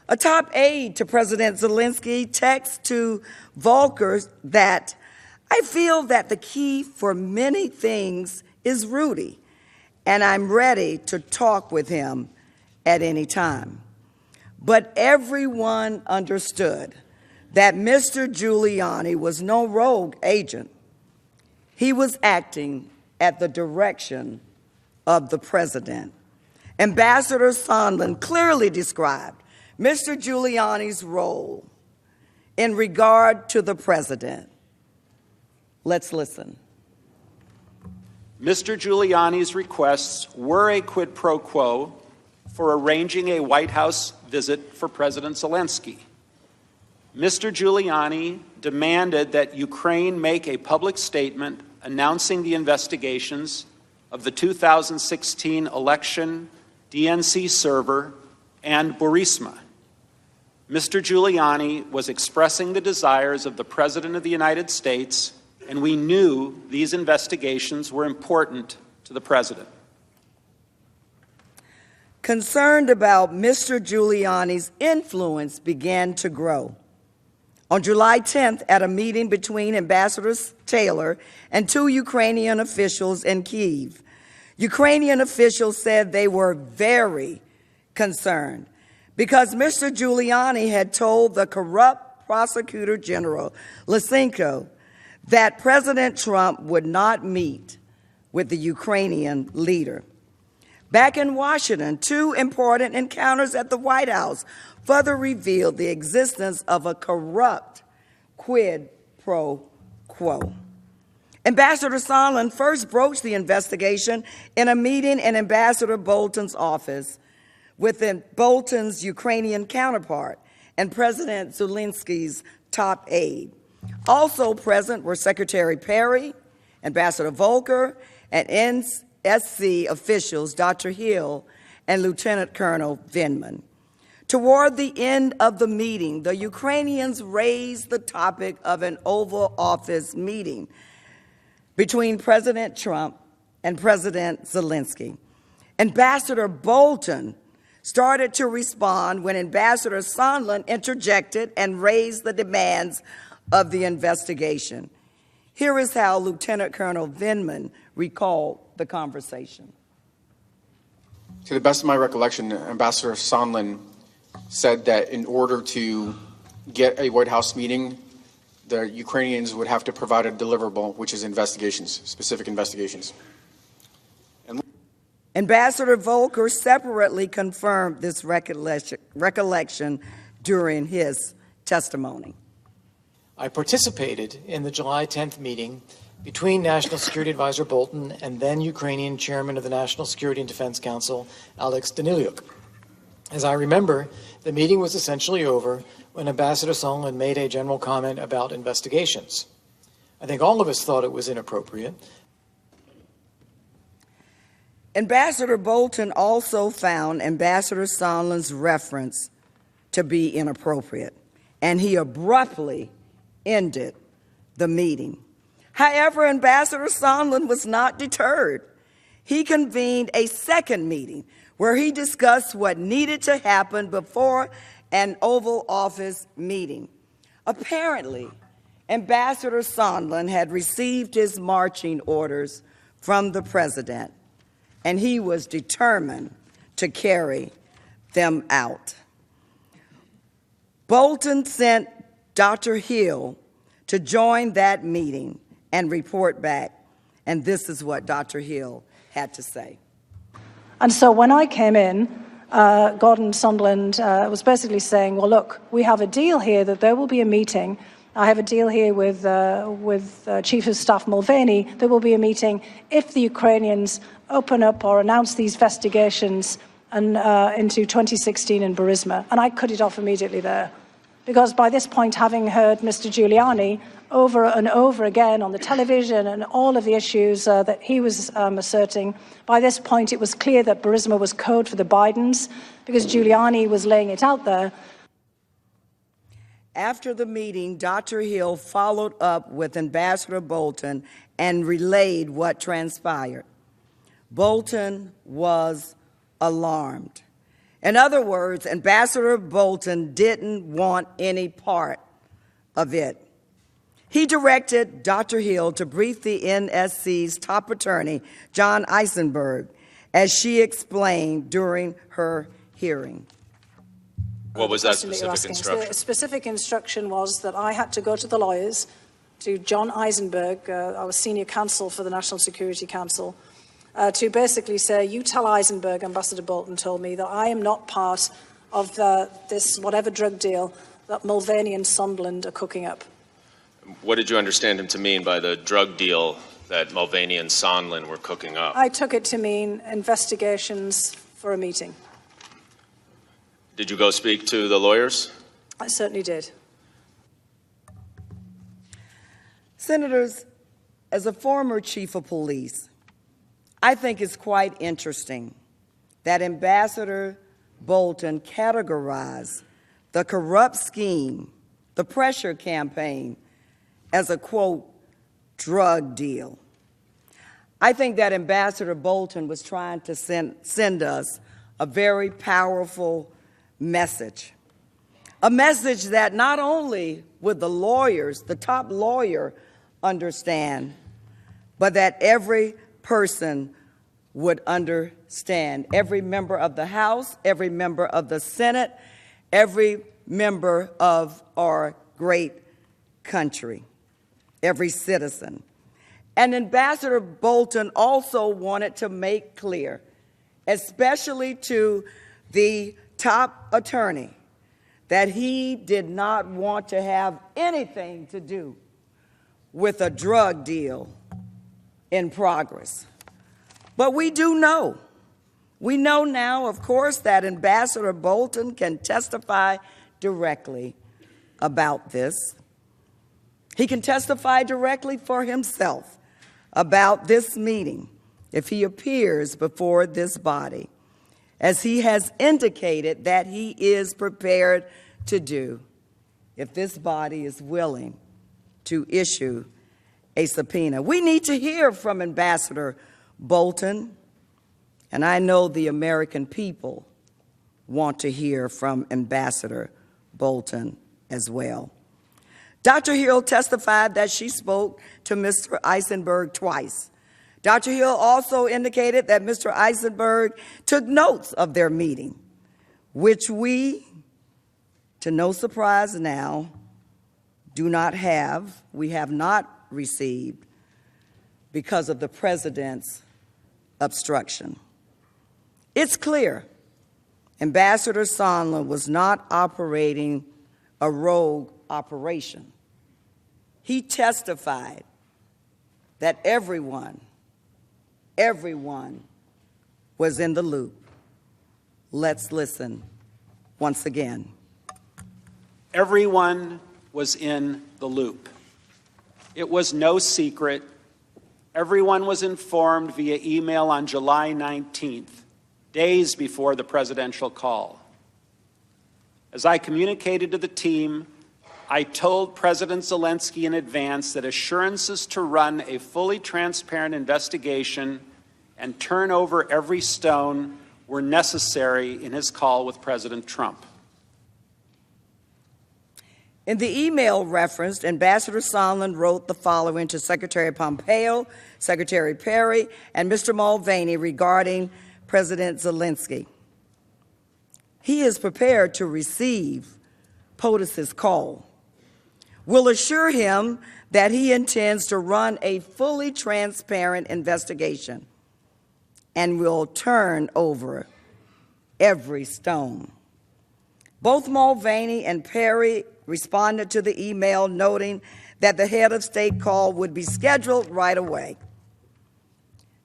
A top aide to President Zelensky texts to Volker that, "I feel that the key for many things is Rudy, and I'm ready to talk with him at any time." But everyone understood that Mr. Giuliani was no rogue agent. He was acting at the direction of the president. Ambassador Sondland clearly described Mr. Giuliani's role in regard to the president. Let's listen. Mr. Giuliani's requests were a quid pro quo for arranging a White House visit for President Zelensky. Mr. Giuliani demanded that Ukraine make a public statement announcing the investigations of the 2016 election, DNC server, and Burisma. Mr. Giuliani was expressing the desires of the President of the United States, and we knew these investigations were important to the President. Concerned about Mr. Giuliani's influence began to grow. On July 10th, at a meeting between Ambassador Taylor and two Ukrainian officials in Kyiv, Ukrainian officials said they were very concerned because Mr. Giuliani had told the corrupt Prosecutor General Lysenko that President Trump would not meet with the Ukrainian leader. Back in Washington, two important encounters at the White House further revealed the existence of a corrupt quid pro quo. Ambassador Sondland first broached the investigation in a meeting in Ambassador Bolton's office with Bolton's Ukrainian counterpart and President Zelensky's top aide. Also present were Secretary Perry, Ambassador Volker, and NSC officials Dr. Hill and Lieutenant Colonel Vindman. Toward the end of the meeting, the Ukrainians raised the topic of an Oval Office meeting between President Trump and President Zelensky. Ambassador Bolton started to respond when Ambassador Sondland interjected and raised the demands of the investigation. Here is how Lieutenant Colonel Vindman recalled the conversation. To the best of my recollection, Ambassador Sondland said that in order to get a White House meeting, the Ukrainians would have to provide a deliverable, which is investigations, specific investigations. Ambassador Volker separately confirmed this recollection during his testimony. I participated in the July 10th meeting between National Security Advisor Bolton and then Ukrainian Chairman of the National Security and Defense Council, Alex Danylyuk. As I remember, the meeting was essentially over when Ambassador Sondland made a general comment about investigations. I think all of us thought it was inappropriate. Ambassador Bolton also found Ambassador Sondland's reference to be inappropriate, and he abruptly ended the meeting. However, Ambassador Sondland was not deterred. He convened a second meeting where he discussed what needed to happen before an Oval Office meeting. Apparently, Ambassador Sondland had received his marching orders from the president, and he was determined to carry them out. Bolton sent Dr. Hill to join that meeting and report back, and this is what Dr. Hill had to say. And so when I came in, Gordon Sondland was basically saying, well, look, we have a deal here that there will be a meeting. I have a deal here with Chief of Staff Mulvaney. There will be a meeting if the Ukrainians open up or announce these investigations into 2016 in Burisma. And I cut it off immediately there. Because by this point, having heard Mr. Giuliani over and over again on the television and all of the issues that he was asserting, by this point it was clear that Burisma was code for the Bidens, because Giuliani was laying it out there. After the meeting, Dr. Hill followed up with Ambassador Bolton and relayed what transpired. Bolton was alarmed. In other words, Ambassador Bolton didn't want any part of it. He directed Dr. Hill to brief the NSC's top attorney, John Eisenberg, as she explained during her hearing. What was that specific instruction? The specific instruction was that I had to go to the lawyers, to John Eisenberg, our senior counsel for the National Security Council, to basically say, you tell Eisenberg, Ambassador Bolton told me, that I am not part of this whatever drug deal that Mulvaney and Sondland are cooking up. What did you understand him to mean by the drug deal that Mulvaney and Sondland were cooking up? I took it to mean investigations for a meeting. Did you go speak to the lawyers? I certainly did. Senators, as a former chief of police, I think it's quite interesting that Ambassador Bolton categorized the corrupt scheme, the pressure campaign, as a, quote, drug deal. I think that Ambassador Bolton was trying to send us a very powerful message. A message that not only would the lawyers, the top lawyer, understand, but that every person would understand. Every member of the House, every member of the Senate, every member of our great country, every citizen. And Ambassador Bolton also wanted to make clear, especially to the top attorney, that he did not want to have anything to do with a drug deal in progress. But we do know. We know now, of course, that Ambassador Bolton can testify directly about this. He can testify directly for himself about this meeting if he appears before this body, as he has indicated that he is prepared to do if this body is willing to issue a subpoena. We need to hear from Ambassador Bolton, and I know the American people want to hear from Ambassador Bolton as well. Dr. Hill testified that she spoke to Mr. Eisenberg twice. Dr. Hill also indicated that Mr. Eisenberg took notes of their meeting, which we, to no surprise now, do not have. We have not received because of the president's obstruction. It's clear Ambassador Sondland was not operating a rogue operation. He testified that everyone was in the loop. Let's listen once again. Everyone was in the loop. It was no secret. Everyone was informed via email on July 19th, days before the presidential call. As I communicated to the team, I told President Zelensky in advance that assurances to run a fully transparent investigation and turn over every stone were necessary in his call with President Trump. In the email referenced, Ambassador Sondland wrote the following to Secretary Pompeo, Secretary Perry, and Mr. Mulvaney regarding President Zelensky. He is prepared to receive POTUS's call. We'll assure him that he intends to run a fully transparent investigation. and will turn over every stone. Both Mulvaney and Perry responded to the email, noting that the head of state call would be scheduled right away.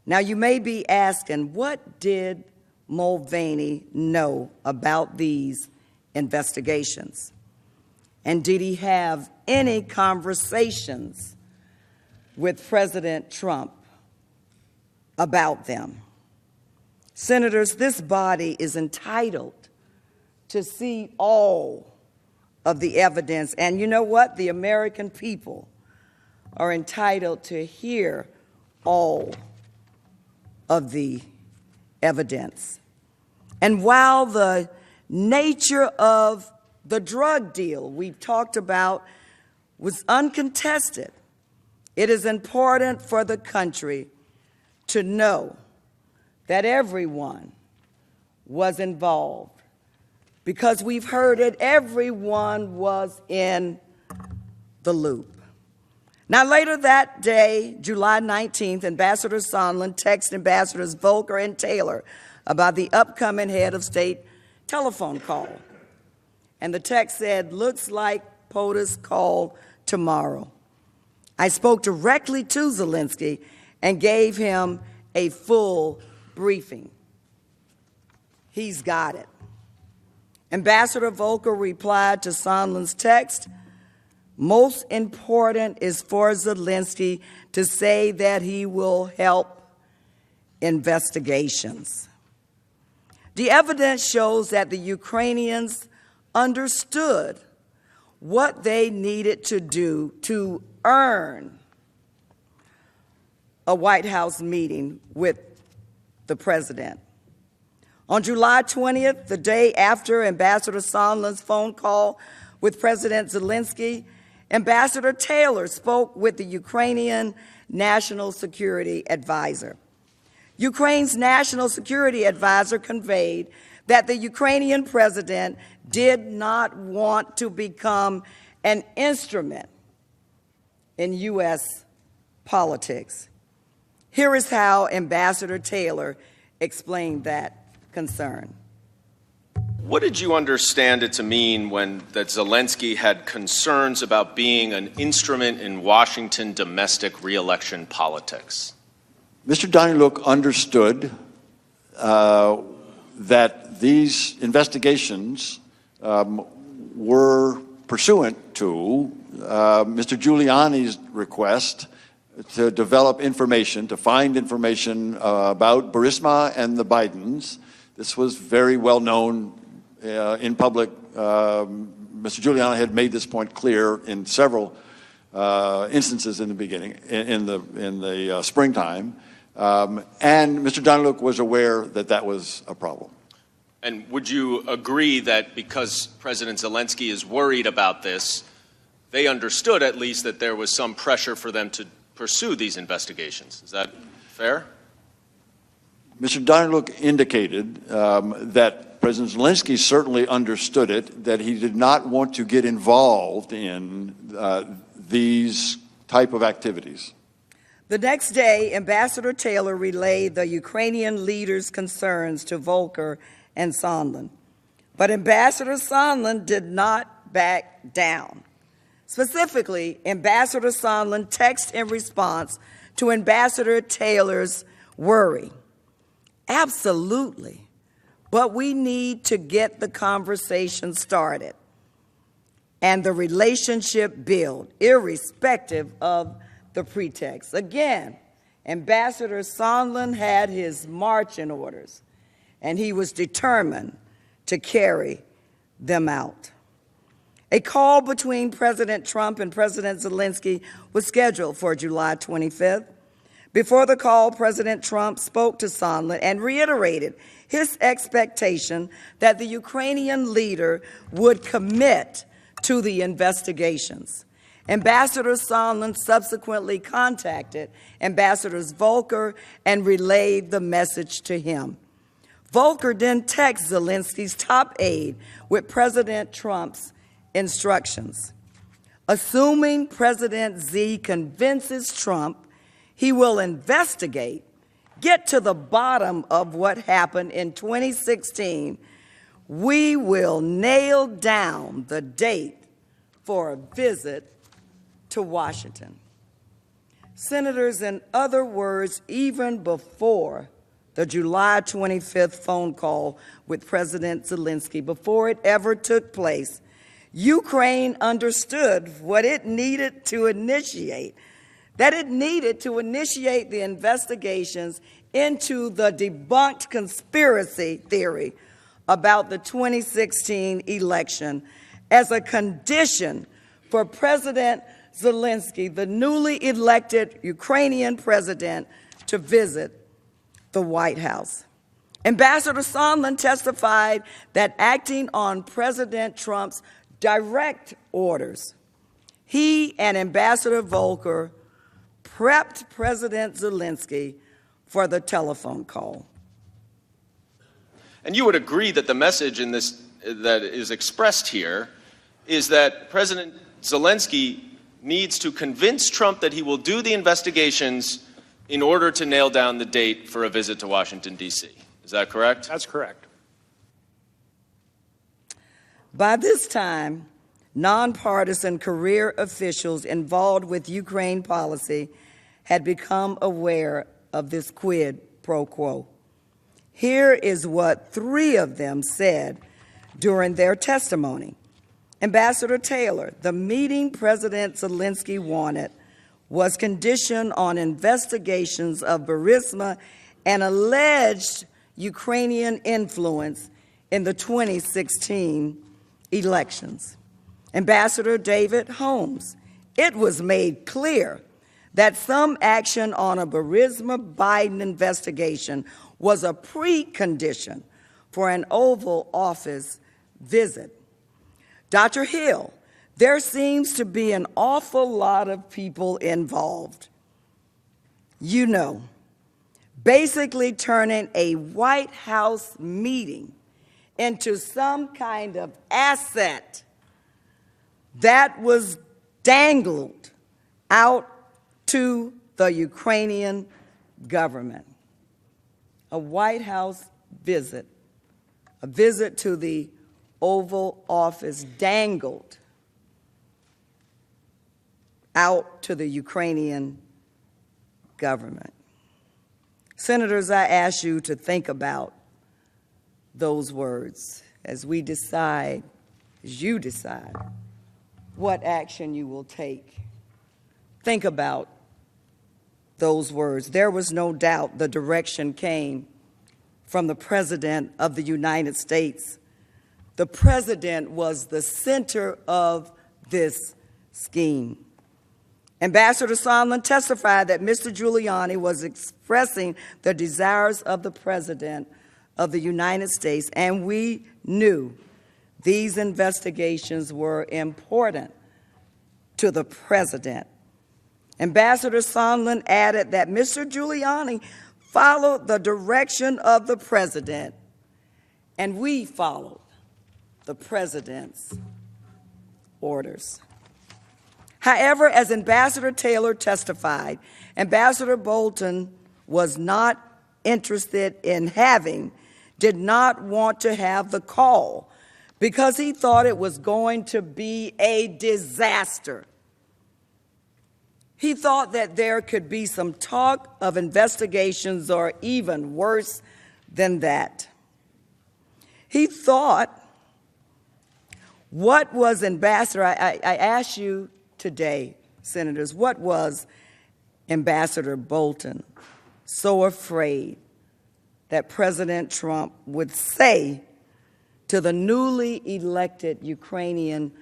Now, you may be asking, what did Mulvaney know about these investigations? And did he have any conversations with President Trump about them? Senators, this body is entitled to see all of the evidence. And you know what? The American people are entitled to hear all of the evidence. And while the nature of the drug deal we've talked about was uncontested, it is important for the country to know that everyone was involved. Because we've heard it, everyone was in the loop. Now, later that day, July 19th, Ambassador Sondland texted Ambassadors Volker and Taylor about the upcoming head of state telephone call. And the text said, "Looks like POTUS call tomorrow." I spoke directly to Zelensky and gave him a full briefing. He's got it. Ambassador Volker replied to Sondland's text, "Most important is for Zelensky to say that he will help investigations." The evidence shows that the Ukrainians understood what they needed to do to earn a White House meeting with the president. On July 20th, the day after Ambassador Sondland's phone call with President Zelensky, Ambassador Taylor spoke with the Ukrainian National Security Advisor. Ukraine's National Security Advisor conveyed that the Ukrainian president did not want to become an instrument in U.S. politics. Here is how Ambassador Taylor explained that concern. What did you understand it to mean when that Zelensky had concerns about being an instrument in Washington domestic re-election politics? Mr. Daniluk understood that these investigations were pursuant to Mr. Giuliani's request to develop information, to find information about Burisma and the Bidens. This was very well known in public. Mr. Giuliani had made this point clear in several instances in the beginning, in the springtime, and Mr. Daniluk was aware that that was a problem. And would you agree that because President Zelensky is worried about this, they understood at least that there was some pressure for them to pursue these investigations? Is that fair? Mr. Daniluk indicated that President Zelensky certainly understood it, that he did not want to get involved in these type of activities. The next day, Ambassador Taylor relayed the Ukrainian leader's concerns to Volker and Sondland. But Ambassador Sondland did not back down. Specifically, Ambassador Sondland texted in response to Ambassador Taylor's worry. "Absolutely, but we need to get the conversation started and the relationship built, irrespective of the pretext." Again, Ambassador Sondland had his marching orders, and he was determined to carry them out. A call between President Trump and President Zelensky was scheduled for July 25th. Before the call, President Trump spoke to Sondland and reiterated his expectation that the Ukrainian leader would commit to the investigations. Ambassador Sondland subsequently contacted Ambassadors Volker and relayed the message to him. Volker then texted Zelensky's top aide with President Trump's instructions. Assuming President Z convinces Trump he will investigate, get to the bottom of what happened in 2016, we will nail down the date for a visit to Washington. Senators, in other words, even before the July 25th phone call with President Zelensky, before it ever took place, Ukraine understood what it needed to initiate, that it needed to initiate the investigations into the debunked conspiracy theory about the 2016 election as a condition for President Zelensky, the newly elected Ukrainian president, to visit the White House. Ambassador Sondland testified that acting on President Trump's direct orders, he and Ambassador Volker prepped President Zelensky for the telephone call. And you would agree that the message in this that is expressed here is that President Zelensky needs to convince Trump that he will do the investigations in order to nail down the date for a visit to Washington, D.C. Is that correct? That's correct. By this time, nonpartisan career officials involved with Ukraine policy had become aware of this quid pro quo. Here is what three of them said during their testimony. Ambassador Taylor, the meeting President Zelensky wanted was conditioned on investigations of Burisma and alleged Ukrainian influence in the 2016 elections. Ambassador David Holmes, it was made clear that some action on a Burisma-Biden investigation was a precondition for an Oval Office visit. Dr. Hill, there seems to be an awful lot of people involved. You know, basically turning a White House meeting into some kind of asset that was dangled out to the Ukrainian government. A White House visit, a visit to the Oval Office dangled out to the Ukrainian government. Senators, I ask you to think about those words as we decide, as you decide, what action you will take. Think about those words. There was no doubt the direction came from the President of the United States. The President was the center of this scheme. Ambassador Sondland testified that Mr. Giuliani was expressing the desires of the President of the United States, and we knew these investigations were important to the President. Ambassador Sondland added that Mr. Giuliani followed the direction of the President, and we followed the President's orders. However, as Ambassador Taylor testified, Ambassador Bolton was not interested in did not want to have the call because he thought it was going to be a disaster. He thought that there could be some talk of investigations or even worse than that. He thought, what was Ambassador, I ask you today, Senators, what was Ambassador Bolton so afraid that President Trump would say to the newly elected Ukrainian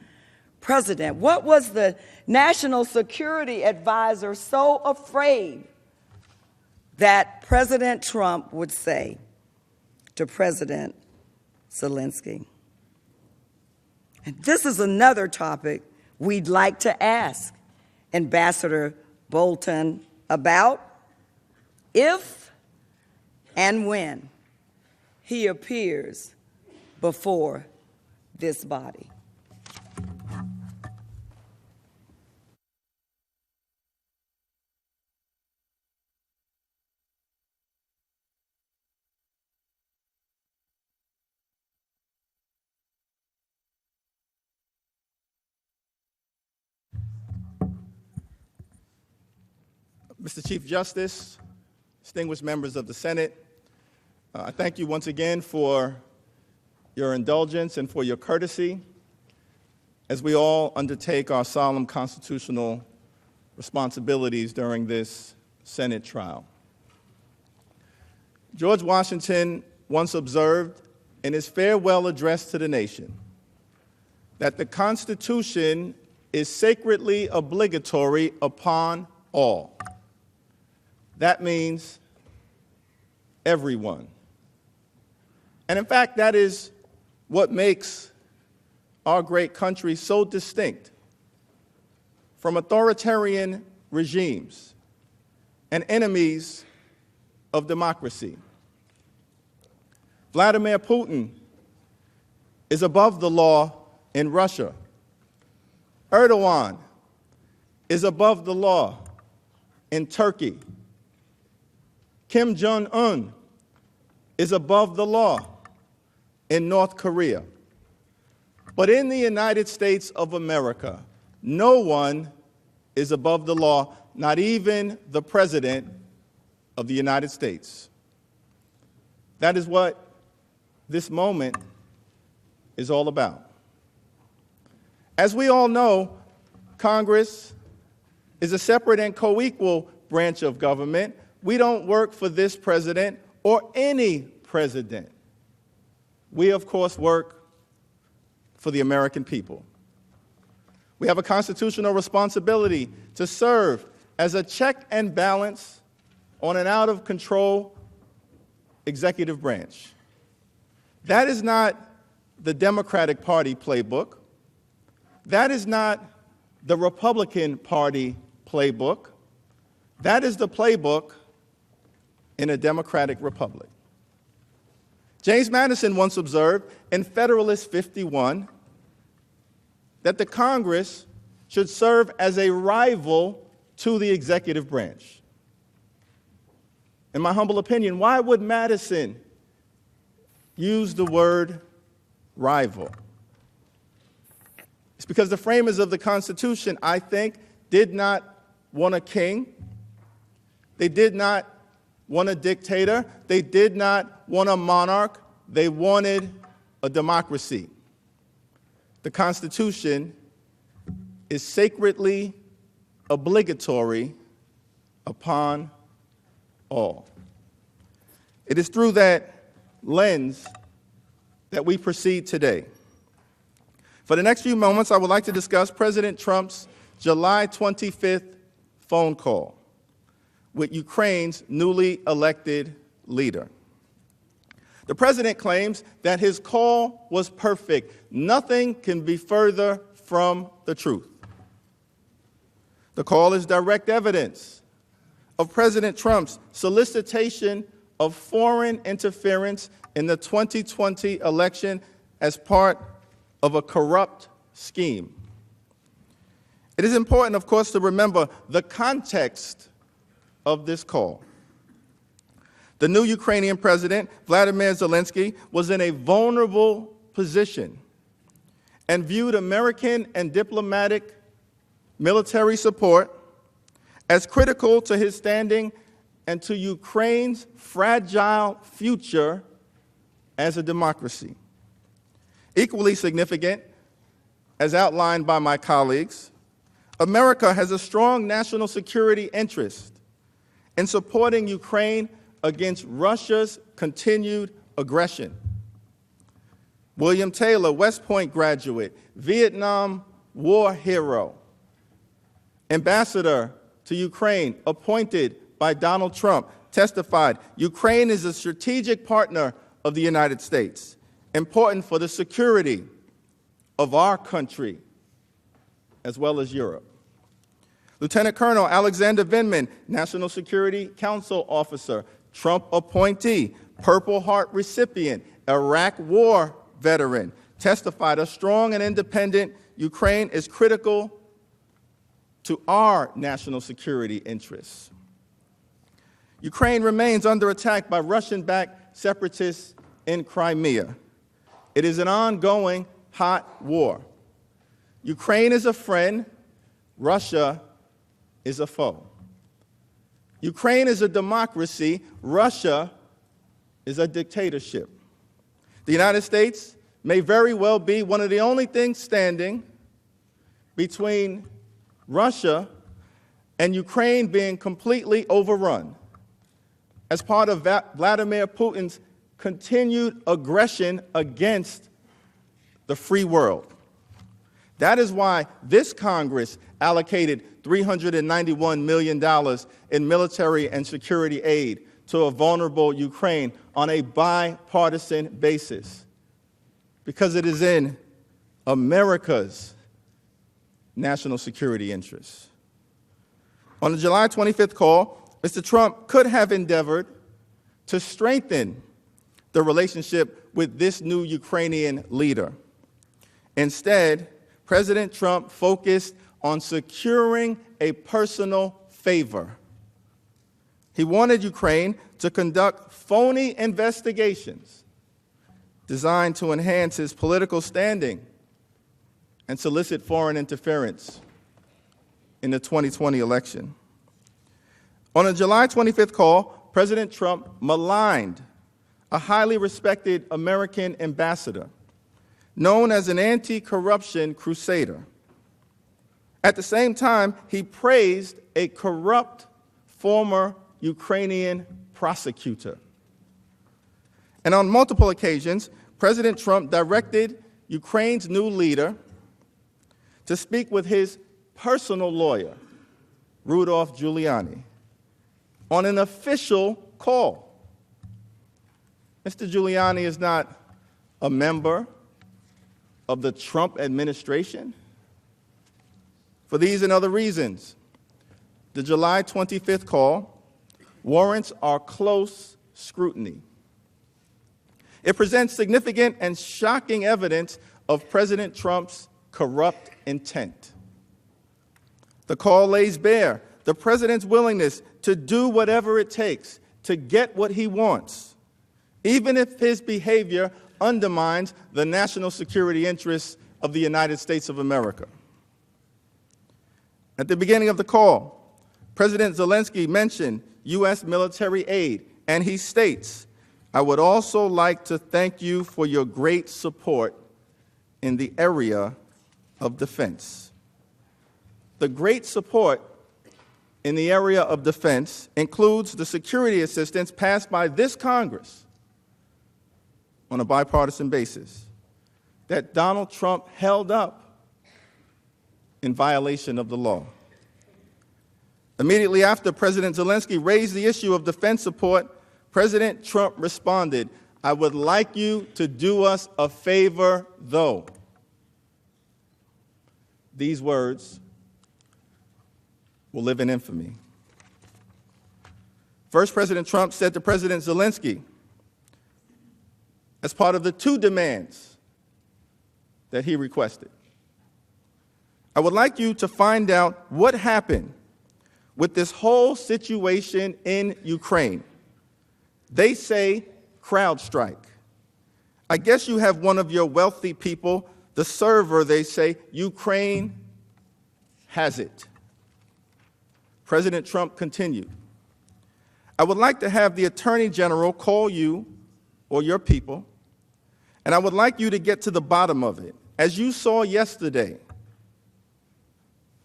president? What was the National Security Advisor so afraid that President Trump would say to President Zelensky? And this is another topic we'd like to ask Ambassador Bolton about if and when he appears before this body. Mr. Chief Justice, distinguished members of the Senate, I thank you once again for your indulgence and for your courtesy as we all undertake our solemn constitutional responsibilities during this Senate trial. George Washington once observed in his farewell address to the nation that the Constitution is sacredly obligatory upon all. That means everyone. And in fact, that is what makes our great country so distinct from authoritarian regimes and enemies of democracy. Vladimir Putin is above the law in Russia. Erdogan is above the law in Turkey. Kim Jong-un is above the law in North Korea. But in the United States of America, no one is above the law, not even the President of the United States. That is what this moment is all about. As we all know, Congress is a separate and co-equal branch of government. We don't work for this president or any president. We, of course, work for the American people. We have a constitutional responsibility to serve as a check and balance on an out-of-control executive branch. That is not the Democratic Party playbook. That is not the Republican Party playbook. That is the playbook in a democratic republic. James Madison once observed in Federalist 51 that the Congress should serve as a rival to the executive branch. In my humble opinion, why would Madison use the word rival? It's because the framers of the Constitution, I think, did not want a king. They did not want a dictator. They did not want a monarch. They wanted a democracy. The Constitution is sacredly obligatory upon all. It is through that lens that we proceed today. For the next few moments, I would like to discuss President Trump's July 25th phone call with Ukraine's newly elected leader. The president claims that his call was perfect. Nothing can be further from the truth. The call is direct evidence of President Trump's solicitation of foreign interference in the 2020 election as part of a corrupt scheme. It is important, of course, to remember the context of this call. The new Ukrainian president, Vladimir Zelensky, was in a vulnerable position and viewed American and diplomatic military support as critical to his standing and to Ukraine's fragile future as a democracy. Equally significant, as outlined by my colleagues, America has a strong national security interest in supporting Ukraine against Russia's continued aggression. William Taylor, West Point graduate, Vietnam War hero, ambassador to Ukraine, appointed by Donald Trump, testified, Ukraine is a strategic partner of the United States, important for the security of our country as well as Europe. Lieutenant Colonel Alexander Vindman, National Security Council officer, Trump appointee, Purple Heart recipient, Iraq War veteran, testified a strong and independent Ukraine is critical to our national security interests. Ukraine remains under attack by Russian-backed separatists in Crimea. It is an ongoing hot war. Ukraine is a friend, Russia is a foe. Ukraine is a democracy. Russia is a dictatorship. The United States may very well be one of the only things standing between Russia and Ukraine being completely overrun as part of Vladimir Putin's continued aggression against the free world. That is why this Congress allocated $391 million in military and security aid to a vulnerable Ukraine on a bipartisan basis, because it is in America's national security interests. On the July 25th call, Mr. Trump could have endeavored to strengthen the relationship with this new Ukrainian leader. Instead, President Trump focused on securing a personal favor. He wanted Ukraine to conduct phony investigations designed to enhance his political standing and solicit foreign interference in the 2020 election. On a July 25th call, President Trump maligned a highly respected American ambassador known as an anti-corruption crusader. At the same time, he praised a corrupt former Ukrainian prosecutor. And on multiple occasions, President Trump directed Ukraine's new leader to speak with his personal lawyer, Rudolph Giuliani, on an official call. Mr. Giuliani is not a member of the Trump administration. For these and other reasons, the July 25th call warrants our close scrutiny. It presents significant and shocking evidence of President Trump's corrupt intent. The call lays bare the president's willingness to do whatever it takes to get what he wants, even if his behavior undermines the national security interests of the United States of America. At the beginning of the call, President Zelensky mentioned U.S. military aid, and he states, "I would also like to thank you for your great support in the area of defense." The great support in the area of defense includes the security assistance passed by this Congress on a bipartisan basis that Donald Trump held up in violation of the law. Immediately after President Zelensky raised the issue of defense support, President Trump responded, "I would like you to do us a favor, though." These words will live in infamy. First, President Trump said to President Zelensky, as part of the two demands that he requested, "I would like you to find out what happened with this whole situation in Ukraine. They say CrowdStrike. I guess you have one of your wealthy people, the server, they say, Ukraine has it." President Trump continued, "I would like to have the Attorney General call you or your people, and I would like you to get to the bottom of it. As you saw yesterday,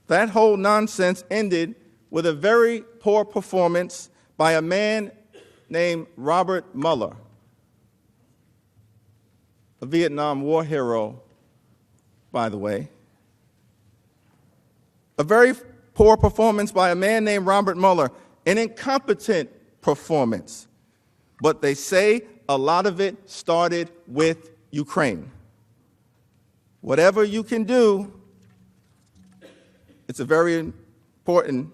that whole nonsense ended with a very poor performance by a man named Robert Mueller, a Vietnam War hero, by the way. A very poor performance by a man named Robert Mueller, an incompetent performance. But they say a lot of it started with Ukraine. Whatever you can do, it's very important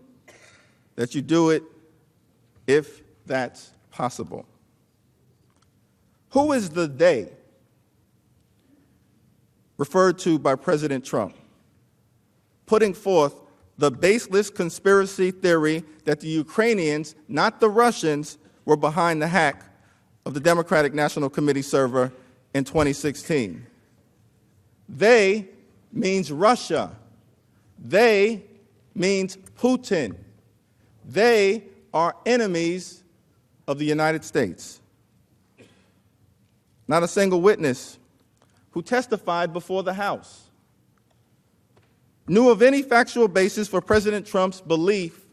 that you do it if that's possible." Who is the they referred to by President Trump, putting forth the baseless conspiracy theory that the Ukrainians, not the Russians, were behind the hack of the Democratic National Committee server in 2016? They means Russia. They means Putin. They are enemies of the United States. Not a single witness who testified before the House knew of any factual basis for President Trump's belief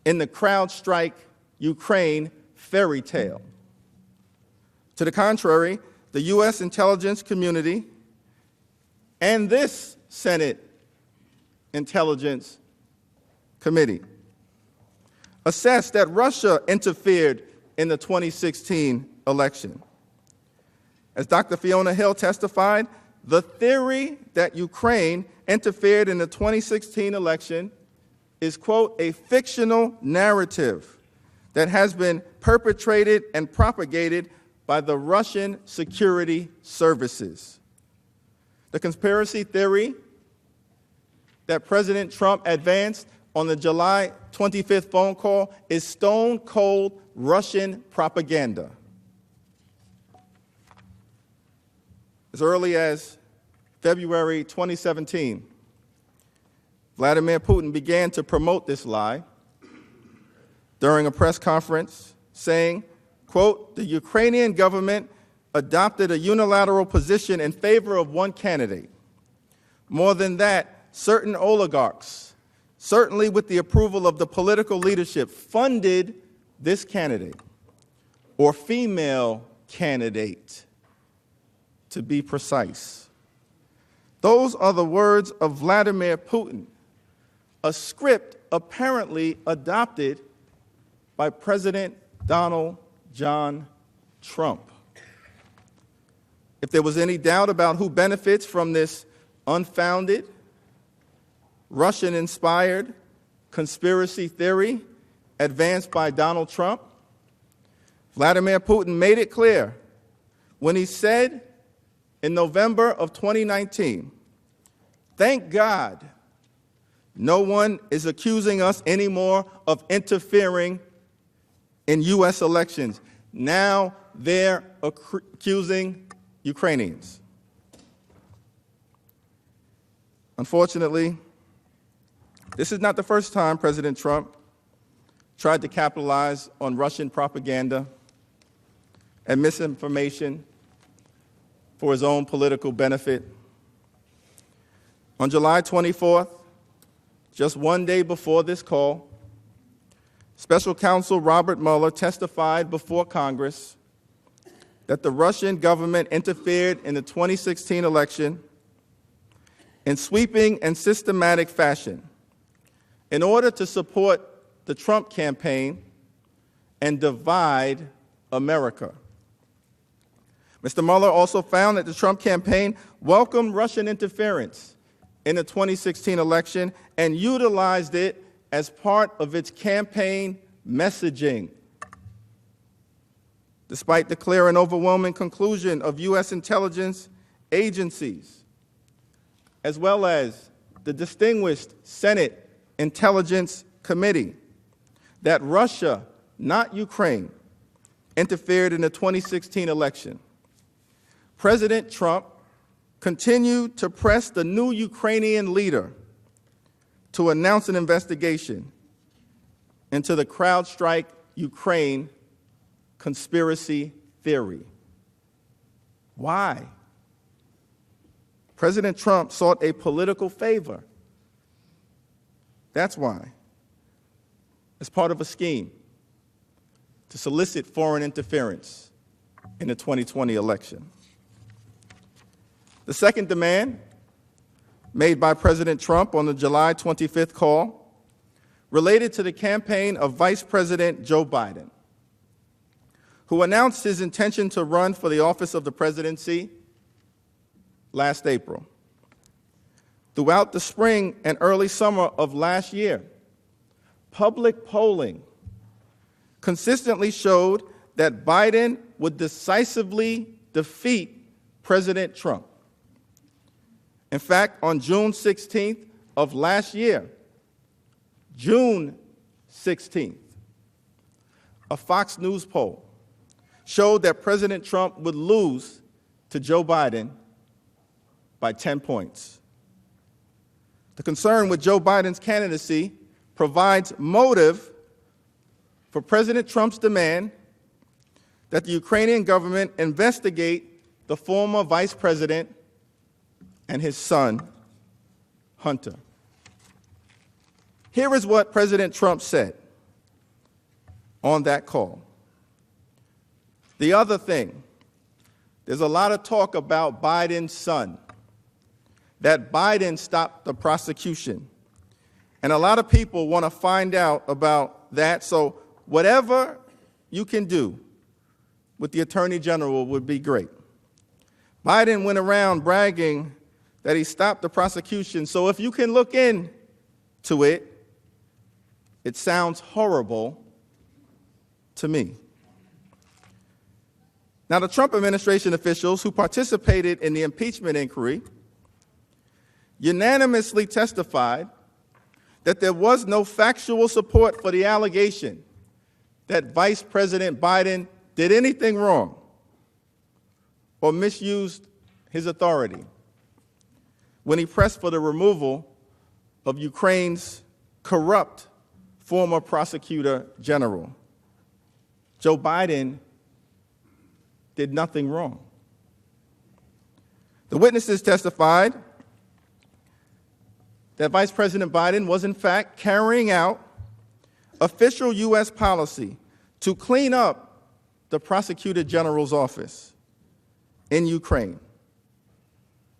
in the CrowdStrike Ukraine fairy tale. To the contrary, the U.S. intelligence community and this Senate Intelligence Committee assessed that Russia interfered in the 2016 election. As Dr. Fiona Hill testified, the theory that Ukraine interfered in the 2016 election is, quote, a fictional narrative that has been perpetrated and propagated by the Russian security services. The conspiracy theory that President Trump advanced on the July 25th phone call is stone-cold Russian propaganda. As early as February 2017, Vladimir Putin began to promote this lie during a press conference, saying, quote, the Ukrainian government adopted a unilateral position in favor of one candidate. More than that, certain oligarchs, certainly with the approval of the political leadership, funded this candidate, or female candidate, to be precise. Those are the words of Vladimir Putin, a script apparently adopted by President Donald John Trump. If there was any doubt about who benefits from this unfounded, Russian-inspired conspiracy theory advanced by Donald Trump, Vladimir Putin made it clear when he said in November of 2019, thank God no one is accusing us anymore of interfering in U.S. elections. Now they're accusing Ukrainians. Unfortunately, this is not the first time President Trump tried to capitalize on Russian propaganda and misinformation for his own political benefit. On July 24th, just one day before this call, Special Counsel Robert Mueller testified before Congress that the Russian government interfered in the 2016 election in sweeping and systematic fashion in order to support the Trump campaign and divide America. Mr. Mueller also found that the Trump campaign welcomed Russian interference in the 2016 election and utilized it as part of its campaign messaging. Despite the clear and overwhelming conclusion of U.S. intelligence agencies, as well as the distinguished Senate Intelligence Committee, that Russia, not Ukraine, interfered in the 2016 election, President Trump continued to press the new Ukrainian leader to announce an investigation into the CrowdStrike Ukraine conspiracy theory. Why? President Trump sought a political favor. That's why. As part of a scheme to solicit foreign interference in the 2020 election. The second demand made by President Trump on the July 25th call related to the campaign of Vice President Joe Biden, who announced his intention to run for the office of the presidency last April. Throughout the spring and early summer of last year, public polling consistently showed that Biden would decisively defeat President Trump. In fact, on June 16th of last year, June 16th, a Fox News poll showed that President Trump would lose to Joe Biden by 10 points. The concern with Joe Biden's candidacy provides motive for President Trump's demand that the Ukrainian government investigate the former vice president and his son, Hunter. Here is what President Trump said on that call. The other thing, there's a lot of talk about Biden's son, that Biden stopped the prosecution. And a lot of people want to find out about that. So whatever you can do with the Attorney General would be great. Biden went around bragging that he stopped the prosecution. So if you can look into it, it sounds horrible to me. Now, the Trump administration officials who participated in the impeachment inquiry unanimously testified that there was no factual support for the allegation that Vice President Biden did anything wrong or misused his authority when he pressed for the removal of Ukraine's corrupt former prosecutor general. Joe Biden did nothing wrong. The witnesses testified that Vice President Biden was, in fact, carrying out official U.S. policy to clean up the Prosecutor General's office in Ukraine.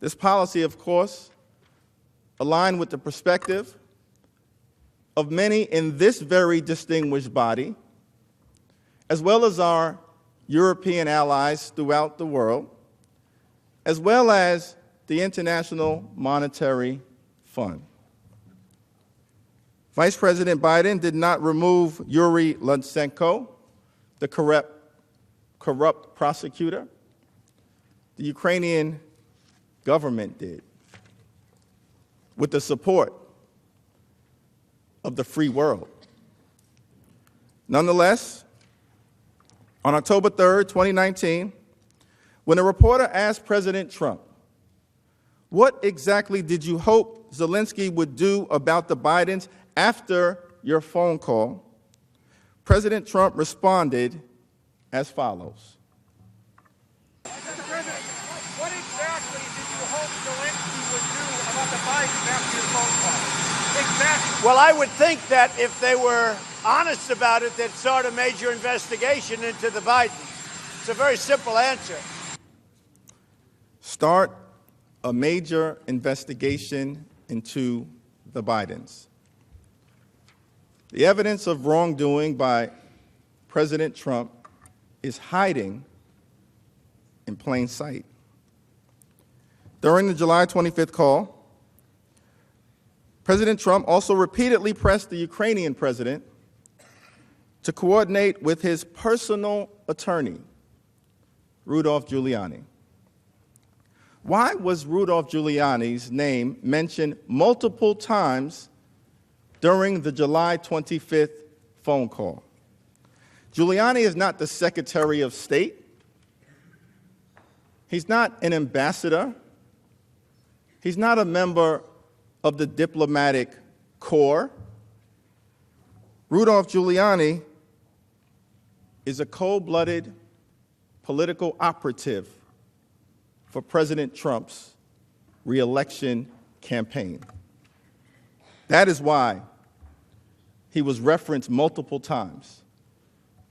This policy, of course, aligned with the perspective of many in this very distinguished body, as well as our European allies throughout the world, as well as the International Monetary Fund. Vice President Biden did not remove Yuri Lutsenko, the corrupt prosecutor. The Ukrainian government did, with the support of the free world. Nonetheless, on October 3rd, 2019, when a reporter asked President Trump, "What exactly did you hope Zelensky would do about the Bidens after your phone call?" President Trump responded as follows. Mr. President, what exactly did you hope Zelensky would do about the Bidens after your phone call? Exactly. Well, I would think that if they were honest about it, they'd start a major investigation into the Bidens. It's a very simple answer. Start a major investigation into the Bidens. The evidence of wrongdoing by President Trump is hiding in plain sight. During the July 25th call, President Trump also repeatedly pressed the Ukrainian president to coordinate with his personal attorney, Rudolph Giuliani. Why was Rudolph Giuliani's name mentioned multiple times during the July 25th phone call? Giuliani is not the Secretary of State. He's not an ambassador. He's not a member of the diplomatic corps. Rudolph Giuliani is a cold-blooded political operative for President Trump's re-election campaign. That is why he was referenced multiple times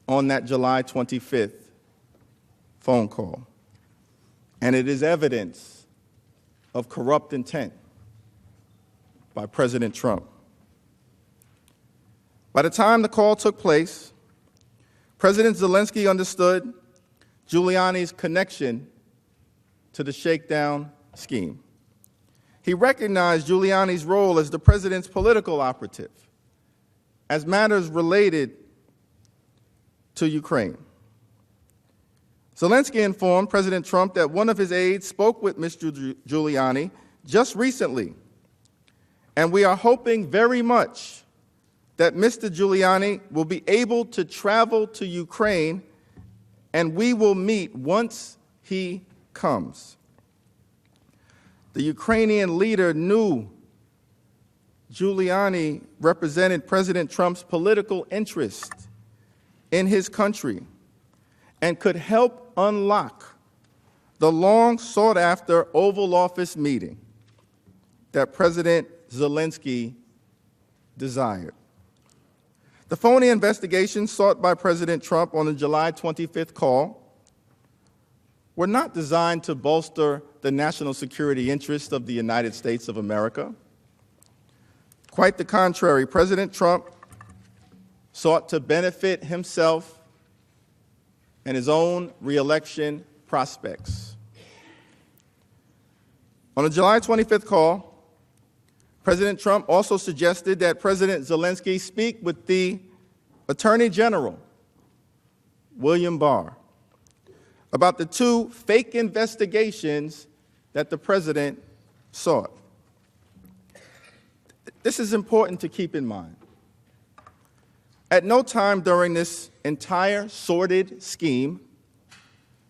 on that July 25th phone call. And it is evidence of corrupt intent by President Trump. By the time the call took place, President Zelensky understood Giuliani's connection to the shakedown scheme. He recognized Giuliani's role as the president's political operative as matters related to Ukraine. Zelensky informed President Trump that one of his aides spoke with Mr. Giuliani just recently, and we are hoping very much that Mr. Giuliani will be able to travel to Ukraine and we will meet once he comes. The Ukrainian leader knew Giuliani represented President Trump's political interest in his country and could help unlock the long sought after Oval Office meeting that President Zelensky desired. The phony investigations sought by President Trump on the July 25th call were not designed to bolster the national security interests of the United States of America. Quite the contrary, President Trump sought to benefit himself and his own reelection prospects. On the July 25th call, President Trump also suggested that President Zelensky speak with the Attorney General, William Barr, about the two fake investigations that the president sought. This is important to keep in mind. At no time during this entire sordid scheme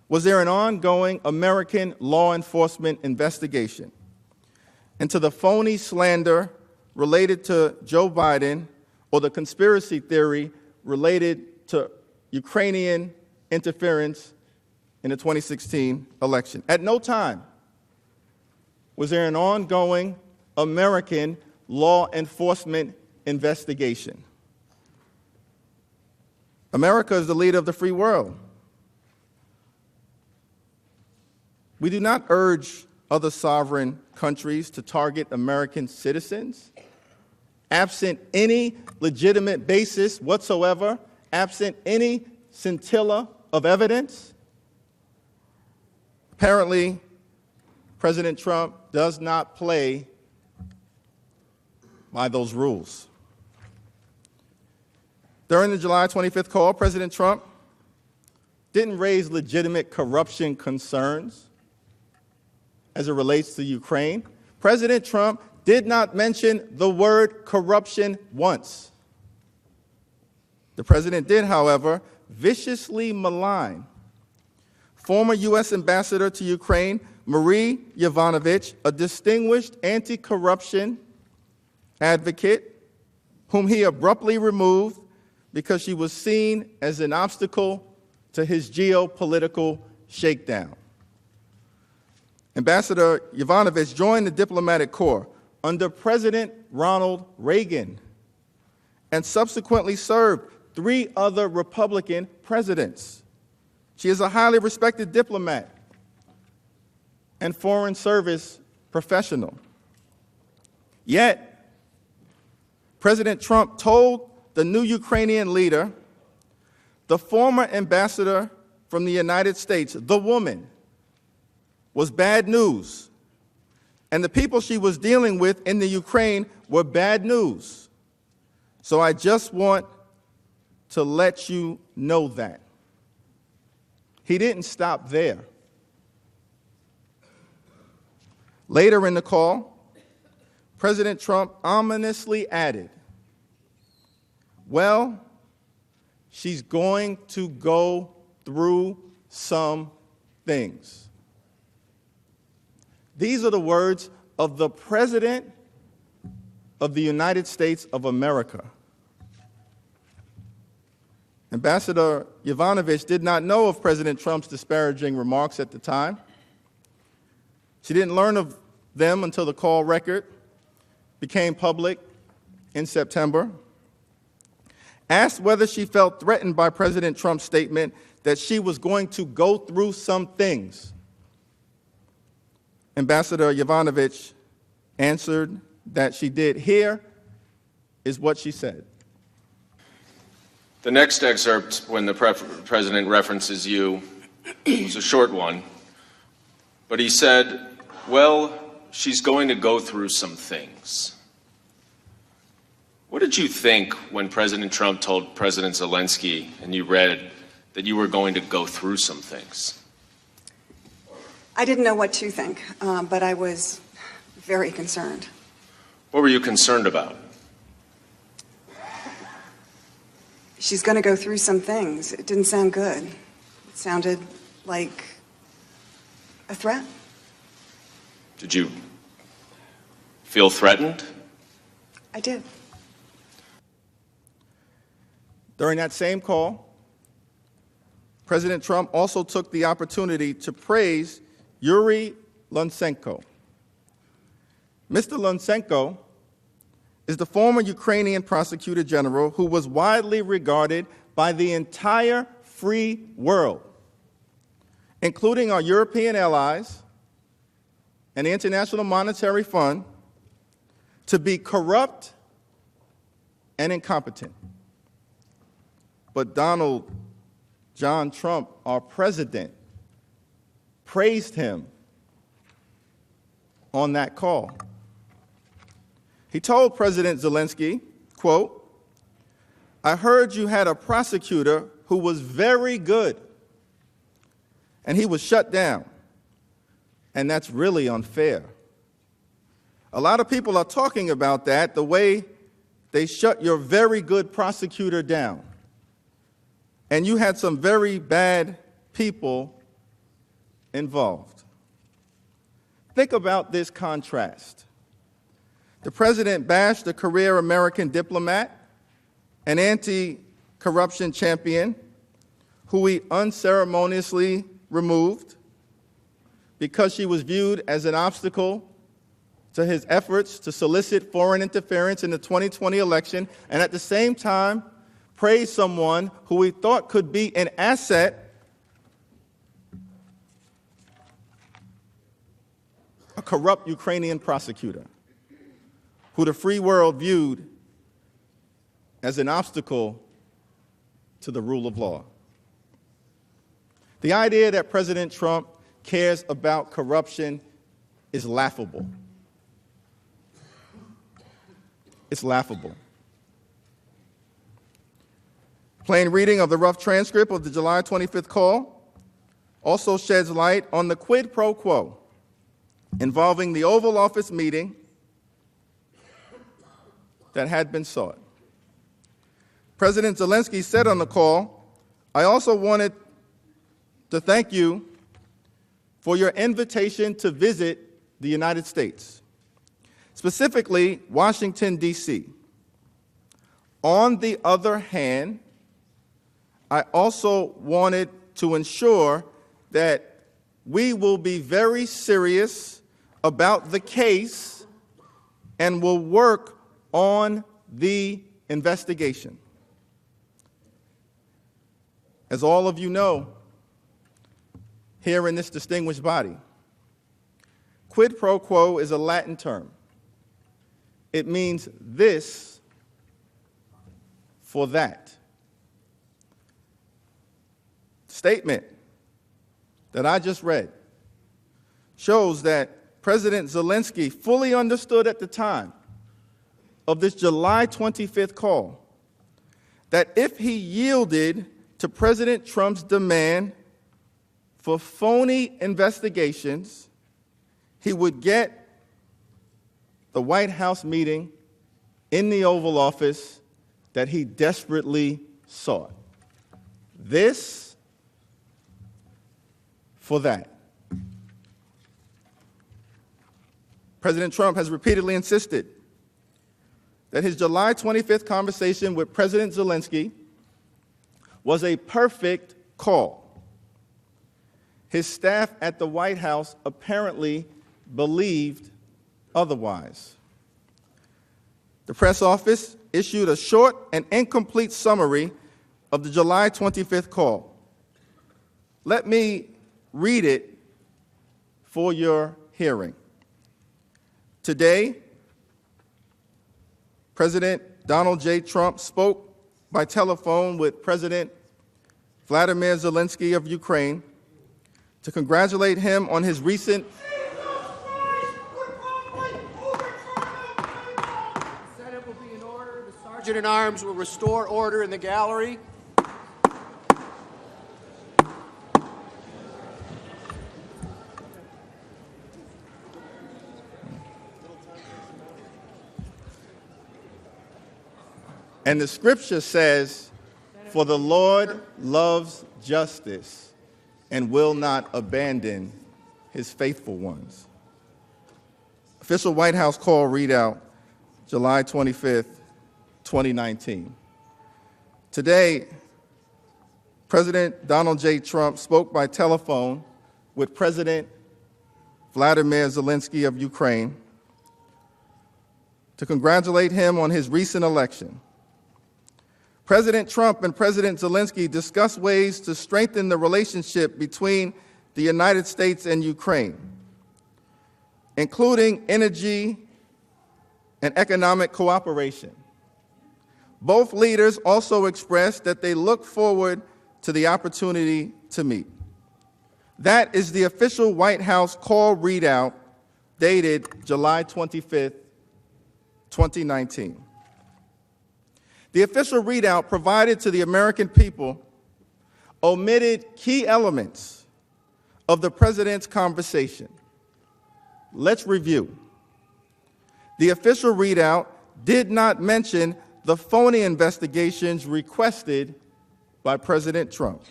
was there an ongoing American law enforcement investigation into the phony slander related to Joe Biden or the conspiracy theory related to Ukrainian interference in the 2016 election. At no time was there an ongoing American law enforcement investigation. America is the leader of the free world. We do not urge other sovereign countries to target American citizens, absent any legitimate basis whatsoever, absent any scintilla of evidence. Apparently, President Trump does not play by those rules. During the July 25th call, President Trump didn't raise legitimate corruption concerns as it relates to Ukraine. President Trump did not mention the word corruption once. The president did, however, viciously malign former U.S. Ambassador to Ukraine, Marie Yovanovitch, a distinguished anti-corruption advocate whom he abruptly removed because she was seen as an obstacle to his geopolitical shakedown. Ambassador Yovanovitch joined the diplomatic corps under President Ronald Reagan and subsequently served 3 other Republican presidents. She is a highly respected diplomat and foreign service professional. Yet, President Trump told the new Ukrainian leader, the former ambassador from the United States, the woman, was bad news, and the people she was dealing with in the Ukraine were bad news. So I just want to let you know that. He didn't stop there. Later in the call, President Trump ominously added, well, she's going to go through some things. These are the words of the President of the United States of America. Ambassador Yovanovitch did not know of President Trump's disparaging remarks at the time. She didn't learn of them until the call record became public in September. Asked whether she felt threatened by President Trump's statement that she was going to go through some things, Ambassador Yovanovitch answered that she did. Here is what she said. The next excerpt, when the president references you, was a short one, but he said, well, she's going to go through some things. What did you think when President Trump told President Zelensky, and you read, that you were going to go through some things? I didn't know what to think, but I was very concerned. What were you concerned about? She's going to go through some things. It didn't sound good. It sounded like a threat. Did you feel threatened? I did. During that same call, President Trump also took the opportunity to praise Yuri Lutsenko. Mr. Lutsenko is the former Ukrainian prosecutor general who was widely regarded by the entire free world, including our European allies and the International Monetary Fund, to be corrupt and incompetent. But Donald John Trump, our president, praised him on that call. He told President Zelensky, quote, "I heard you had a prosecutor who was very good, and he was shut down, and that's really unfair. A lot of people are talking about that, the way they shut your very good prosecutor down. And you had some very bad people involved." Think about this contrast. The president bashed a career American diplomat, an anti-corruption champion, who he unceremoniously removed because she was viewed as an obstacle to his efforts to solicit foreign interference in the 2020 election, and at the same time praised someone who he thought could be an asset, a corrupt Ukrainian prosecutor, who the free world viewed as an obstacle to the rule of law. The idea that President Trump cares about corruption is laughable. It's laughable. Plain reading of the rough transcript of the July 25th call also sheds light on the quid pro quo involving the Oval Office meeting that had been sought. President Zelensky said on the call, "I also wanted to thank you for your invitation to visit the United States, specifically Washington, D.C. On the other hand, I also wanted to ensure that we will be very serious about the case and will work on the investigation." As all of you know, here in this distinguished body, quid pro quo is a Latin term. It means this for that. Statement that I just read shows that President Zelensky fully understood at the time of this July 25th call that if he yielded to President Trump's demand for phony investigations, he would get the White House meeting in the Oval Office that he desperately sought. This for that. President Trump has repeatedly insisted that his July 25th conversation with President Zelensky was a perfect call. His staff at the White House apparently believed otherwise. The press office issued a short and incomplete summary of the July 25th call. Let me read it for your hearing. Today, President Donald J. Trump spoke by telephone with President Vladimir Zelensky of Ukraine to congratulate him on his recent The Senate will be in order. The Sergeant at Arms will restore order in the gallery. And the scripture says, "For the Lord loves justice and will not abandon his faithful ones." Official White House call readout, July 25th, 2019. Today, President Donald J. Trump spoke by telephone with President Vladimir Zelensky of Ukraine to congratulate him on his recent election. President Trump and President Zelensky discussed ways to strengthen the relationship between the United States and Ukraine, including energy and economic cooperation. Both leaders also expressed that they look forward to the opportunity to meet. That is the official White House call readout dated July 25th, 2019. The official readout provided to the American people omitted key elements of the president's conversation. Let's review. The official readout did not mention the phony investigations requested by President Trump.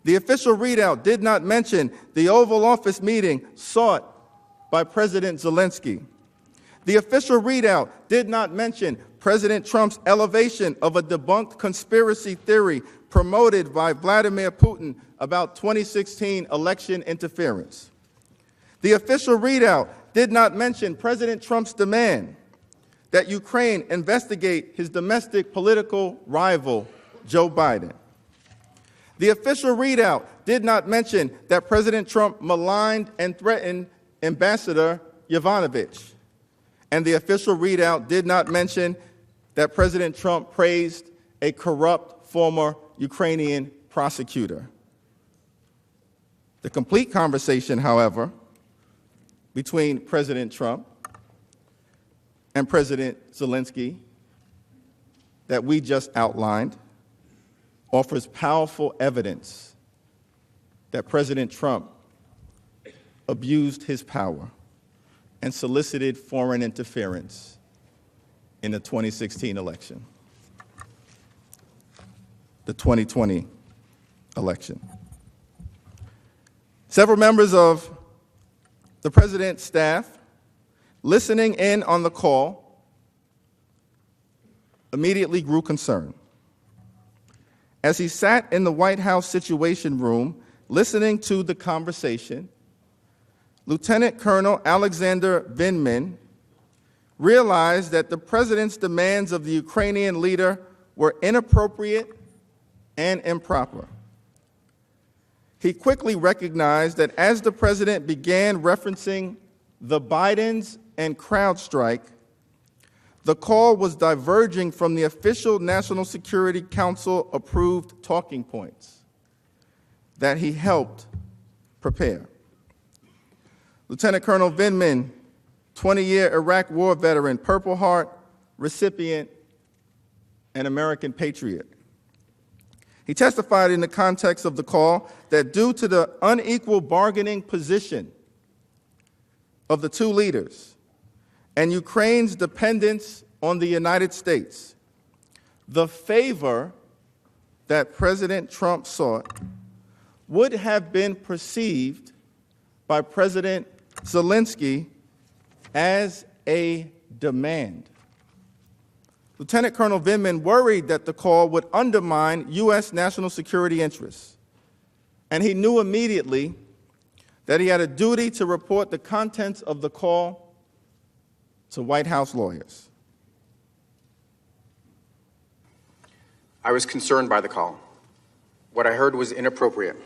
The official readout did not mention the Oval Office meeting sought by President Zelensky. The official readout did not mention President Trump's elevation of a debunked conspiracy theory promoted by Vladimir Putin about 2016 election interference. The official readout did not mention President Trump's demand that Ukraine investigate his domestic political rival, Joe Biden. The official readout did not mention that President Trump maligned and threatened Ambassador Yovanovitch. And the official readout did not mention that President Trump praised a corrupt former Ukrainian prosecutor. The complete conversation, however, between President Trump and President Zelensky that we just outlined offers powerful evidence that President Trump abused his power and solicited foreign interference in the 2016 election, the 2020 election. Several members of the president's staff listening in on the call immediately grew concerned. As he sat in the White House Situation Room listening to the conversation, Lieutenant Colonel Alexander Vindman realized that the president's demands of the Ukrainian leader were inappropriate and improper. He quickly recognized that as the president began referencing the Bidens and CrowdStrike, the call was diverging from the official National Security Council approved talking points that he helped prepare. Lieutenant Colonel Vindman, 20-year Iraq War veteran, Purple Heart recipient, and American patriot. He testified in the context of the call that due to the unequal bargaining position of the two leaders and Ukraine's dependence on the United States, the favor that President Trump sought would have been perceived by President Zelensky as a demand. Lieutenant Colonel Vindman worried that the call would undermine U.S. national security interests, and he knew immediately that he had a duty to report the contents of the call to White House lawyers. I was concerned by the call. What I heard was inappropriate,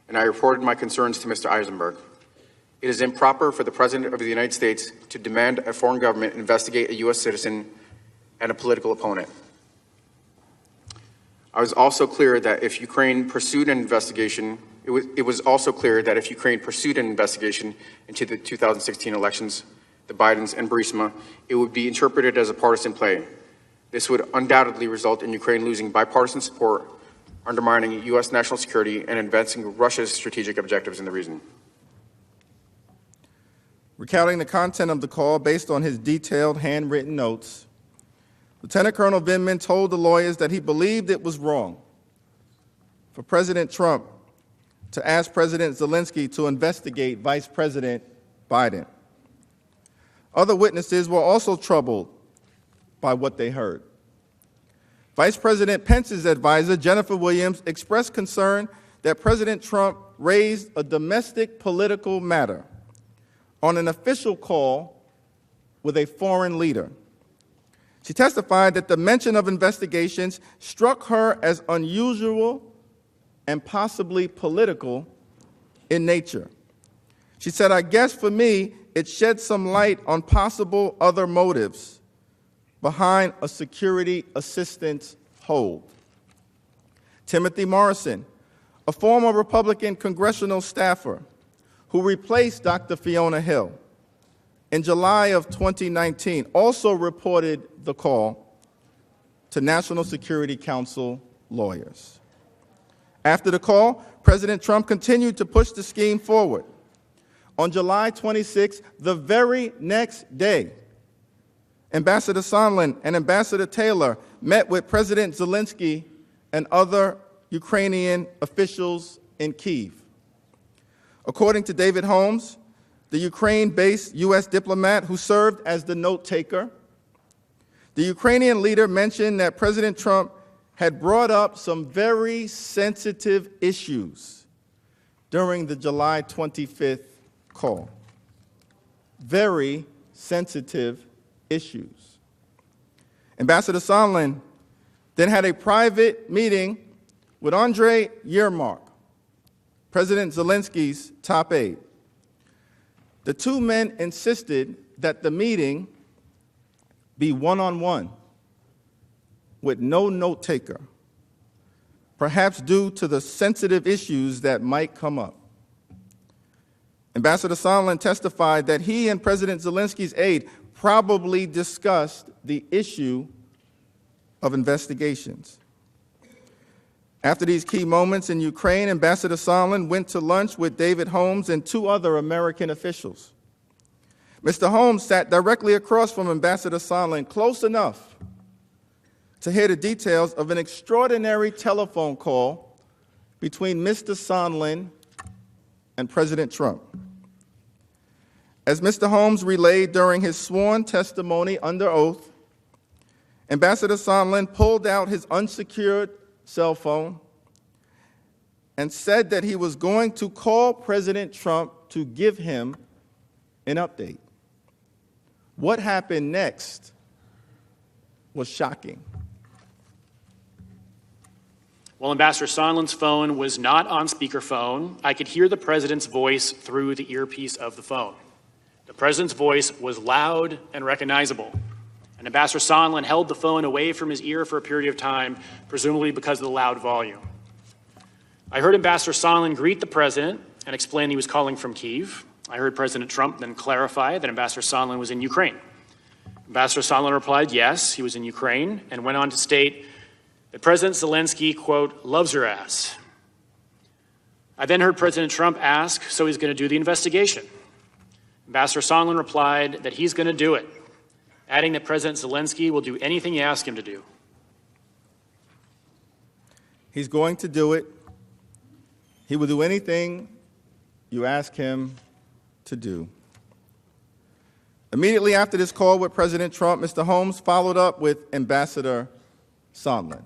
and I reported my concerns to Mr. Eisenberg. It is improper for the President of the United States to demand a foreign government investigate a U.S. citizen and a political opponent. I was also clear that if Ukraine pursued an investigation, it was also clear that if Ukraine pursued an investigation into the 2016 elections, the Bidens and Burisma, it would be interpreted as a partisan play. This would undoubtedly result in Ukraine losing bipartisan support, undermining U.S. national security, and advancing Russia's strategic objectives in the region. Recounting the content of the call based on his detailed handwritten notes, Lieutenant Colonel Vindman told the lawyers that he believed it was wrong for President Trump to ask President Zelensky to investigate Vice President Biden. Other witnesses were also troubled by what they heard. Vice President Pence's advisor, Jennifer Williams, expressed concern that President Trump raised a domestic political matter on an official call with a foreign leader. She testified that the mention of investigations struck her as unusual and possibly political in nature. She said, "I guess for me, it shed some light on possible other motives behind a security assistance hold." Timothy Morrison, a former Republican congressional staffer who replaced Dr. Fiona Hill in July of 2019, also reported the call to National Security Council lawyers. After the call, President Trump continued to push the scheme forward. On July 26, the very next day, Ambassador Sondland and Ambassador Taylor met with President Zelensky and other Ukrainian officials in Kyiv. According to David Holmes, the Ukraine-based U.S. diplomat who served as the note-taker, the Ukrainian leader mentioned that President Trump had brought up some very sensitive issues during the July 25th call. Very sensitive issues. Ambassador Sondland then had a private meeting with Andrei Yermak, President Zelensky's top aide. The two men insisted that the meeting be one-on-one with no note-taker, perhaps due to the sensitive issues that might come up. Ambassador Sondland testified that he and President Zelensky's aide probably discussed the issue of investigations. After these key moments in Ukraine, Ambassador Sondland went to lunch with David Holmes and two other American officials. Mr. Holmes sat directly across from Ambassador Sondland, close enough to hear the details of an extraordinary telephone call between Mr. Sondland and President Trump. As Mr. Holmes relayed during his sworn testimony under oath, Ambassador Sondland pulled out his unsecured cell phone and said that he was going to call President Trump to give him an update. What happened next was shocking. While Ambassador Sondland's phone was not on speakerphone, I could hear the president's voice through the earpiece of the phone. The president's voice was loud and recognizable, and Ambassador Sondland held the phone away from his ear for a period of time, presumably because of the loud volume. I heard Ambassador Sondland greet the president and explain he was calling from Kyiv. I heard President Trump then clarify that Ambassador Sondland was in Ukraine. Ambassador Sondland replied, yes, he was in Ukraine, and went on to state that President Zelensky, quote, loves her ass. I then heard President Trump ask, so he's going to do the investigation. Ambassador Sondland replied that he's going to do it, adding that President Zelensky will do anything you ask him to do. He's going to do it. He will do anything you ask him to do. Immediately after this call with President Trump, Mr. Holmes followed up with Ambassador Sondland.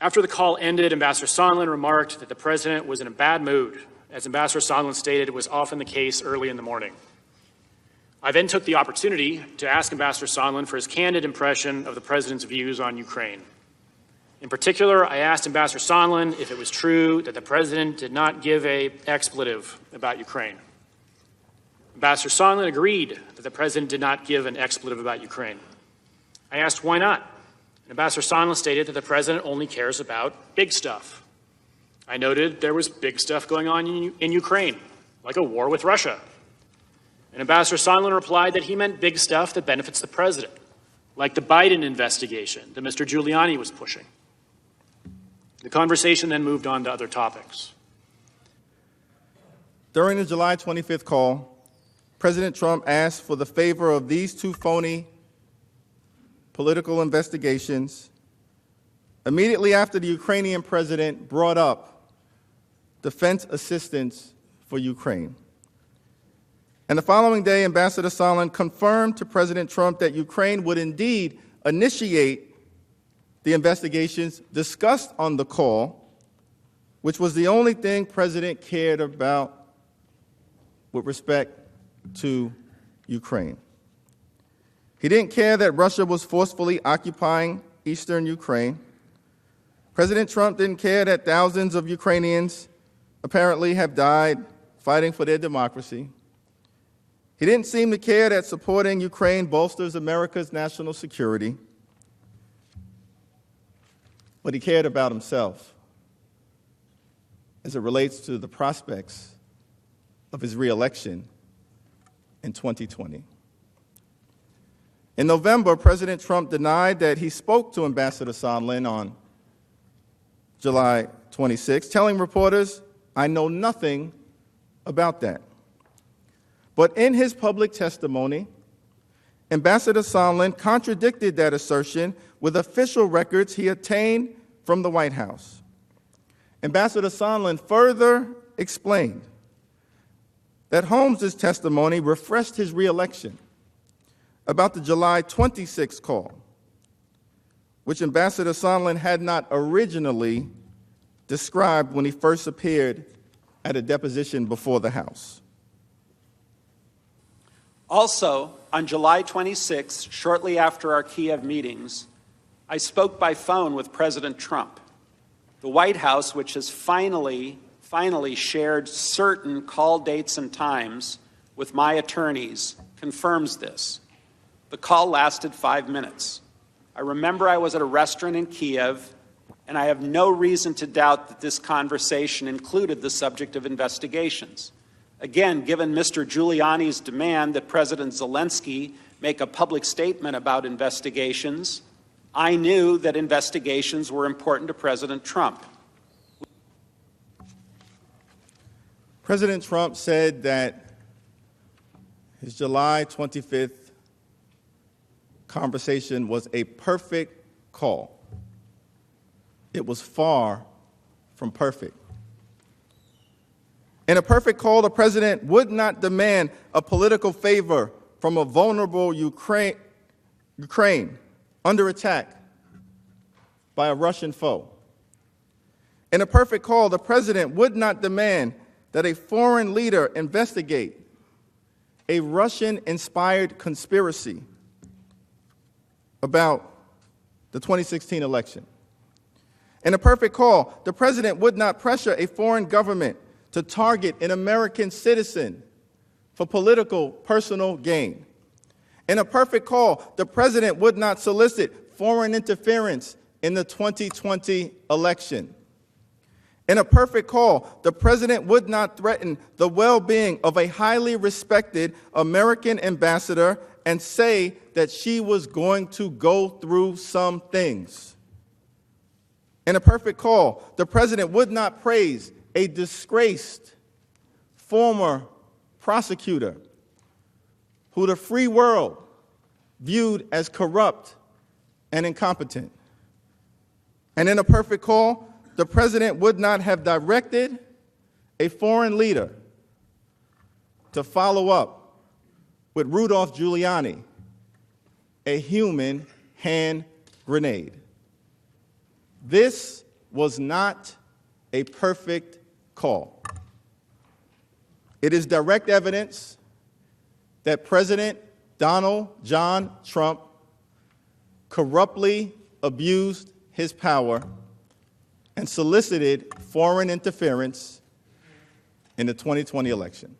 After the call ended, Ambassador Sondland remarked that the president was in a bad mood. As Ambassador Sondland stated, it was often the case early in the morning. I then took the opportunity to ask Ambassador Sondland for his candid impression of the president's views on Ukraine. In particular, I asked Ambassador Sondland if it was true that the president did not give an expletive about Ukraine. Ambassador Sondland agreed that the president did not give an expletive about Ukraine. I asked why not. And Ambassador Sondland stated that the president only cares about big stuff. I noted there was big stuff going on in Ukraine, like a war with Russia. And Ambassador Sondland replied that he meant big stuff that benefits the president, like the Biden investigation that Mr. Giuliani was pushing. The conversation then moved on to other topics. During the July 25th call, President Trump asked for the favor of these two phony political investigations immediately after the Ukrainian president brought up defense assistance for Ukraine. And the following day, Ambassador Sondland confirmed to President Trump that Ukraine would indeed initiate the investigations discussed on the call, which was the only thing President cared about with respect to Ukraine. He didn't care that Russia was forcefully occupying eastern Ukraine. President Trump didn't care that thousands of Ukrainians apparently have died fighting for their democracy. He didn't seem to care that supporting Ukraine bolsters America's national security. But he cared about himself as it relates to the prospects of his reelection in 2020. In November, President Trump denied that he spoke to Ambassador Sondland on July 26, telling reporters, "I know nothing about that." But in his public testimony, Ambassador Sondland contradicted that assertion with official records he obtained from the White House. Ambassador Sondland further explained that Holmes's testimony refreshed his reelection about the July 26 call, which Ambassador Sondland had not originally described when he first appeared at a deposition before the House. Also, on July 26, shortly after our Kiev meetings, I spoke by phone with President Trump. The White House, which has finally shared certain call dates and times with my attorneys, confirms this. The call lasted 5 minutes. I remember I was at a restaurant in Kiev, and I have no reason to doubt that this conversation included the subject of investigations. Again, given Mr. Giuliani's demand that President Zelensky make a public statement about investigations, I knew that investigations were important to President Trump. President Trump said that his July 25th conversation was a perfect call. It was far from perfect. In a perfect call, the president would not demand a political favor from a vulnerable Ukraine under attack by a Russian foe. In a perfect call, the president would not demand that a foreign leader investigate a Russian-inspired conspiracy about the 2016 election. In a perfect call, the president would not pressure a foreign government to target an American citizen for political personal gain. In a perfect call, the president would not solicit foreign interference in the 2020 election. In a perfect call, the president would not threaten the well-being of a highly respected American ambassador and say that she was going to go through some things. In a perfect call, the president would not praise a disgraced former prosecutor who the free world viewed as corrupt and incompetent. And in a perfect call, the president would not have directed a foreign leader to follow up with Rudolph Giuliani, a human hand grenade. This was not a perfect call. It is direct evidence that President Donald John Trump corruptly abused his power and solicited foreign interference in the 2020 election.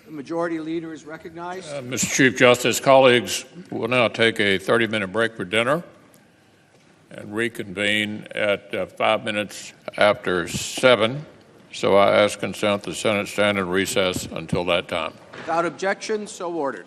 The majority leader is recognized. Mr. Chief Justice, colleagues, we'll now take a 30-minute break for dinner and reconvene at 5 minutes after 7. So I ask consent the Senate stand in recess until that time. Without objection, so ordered.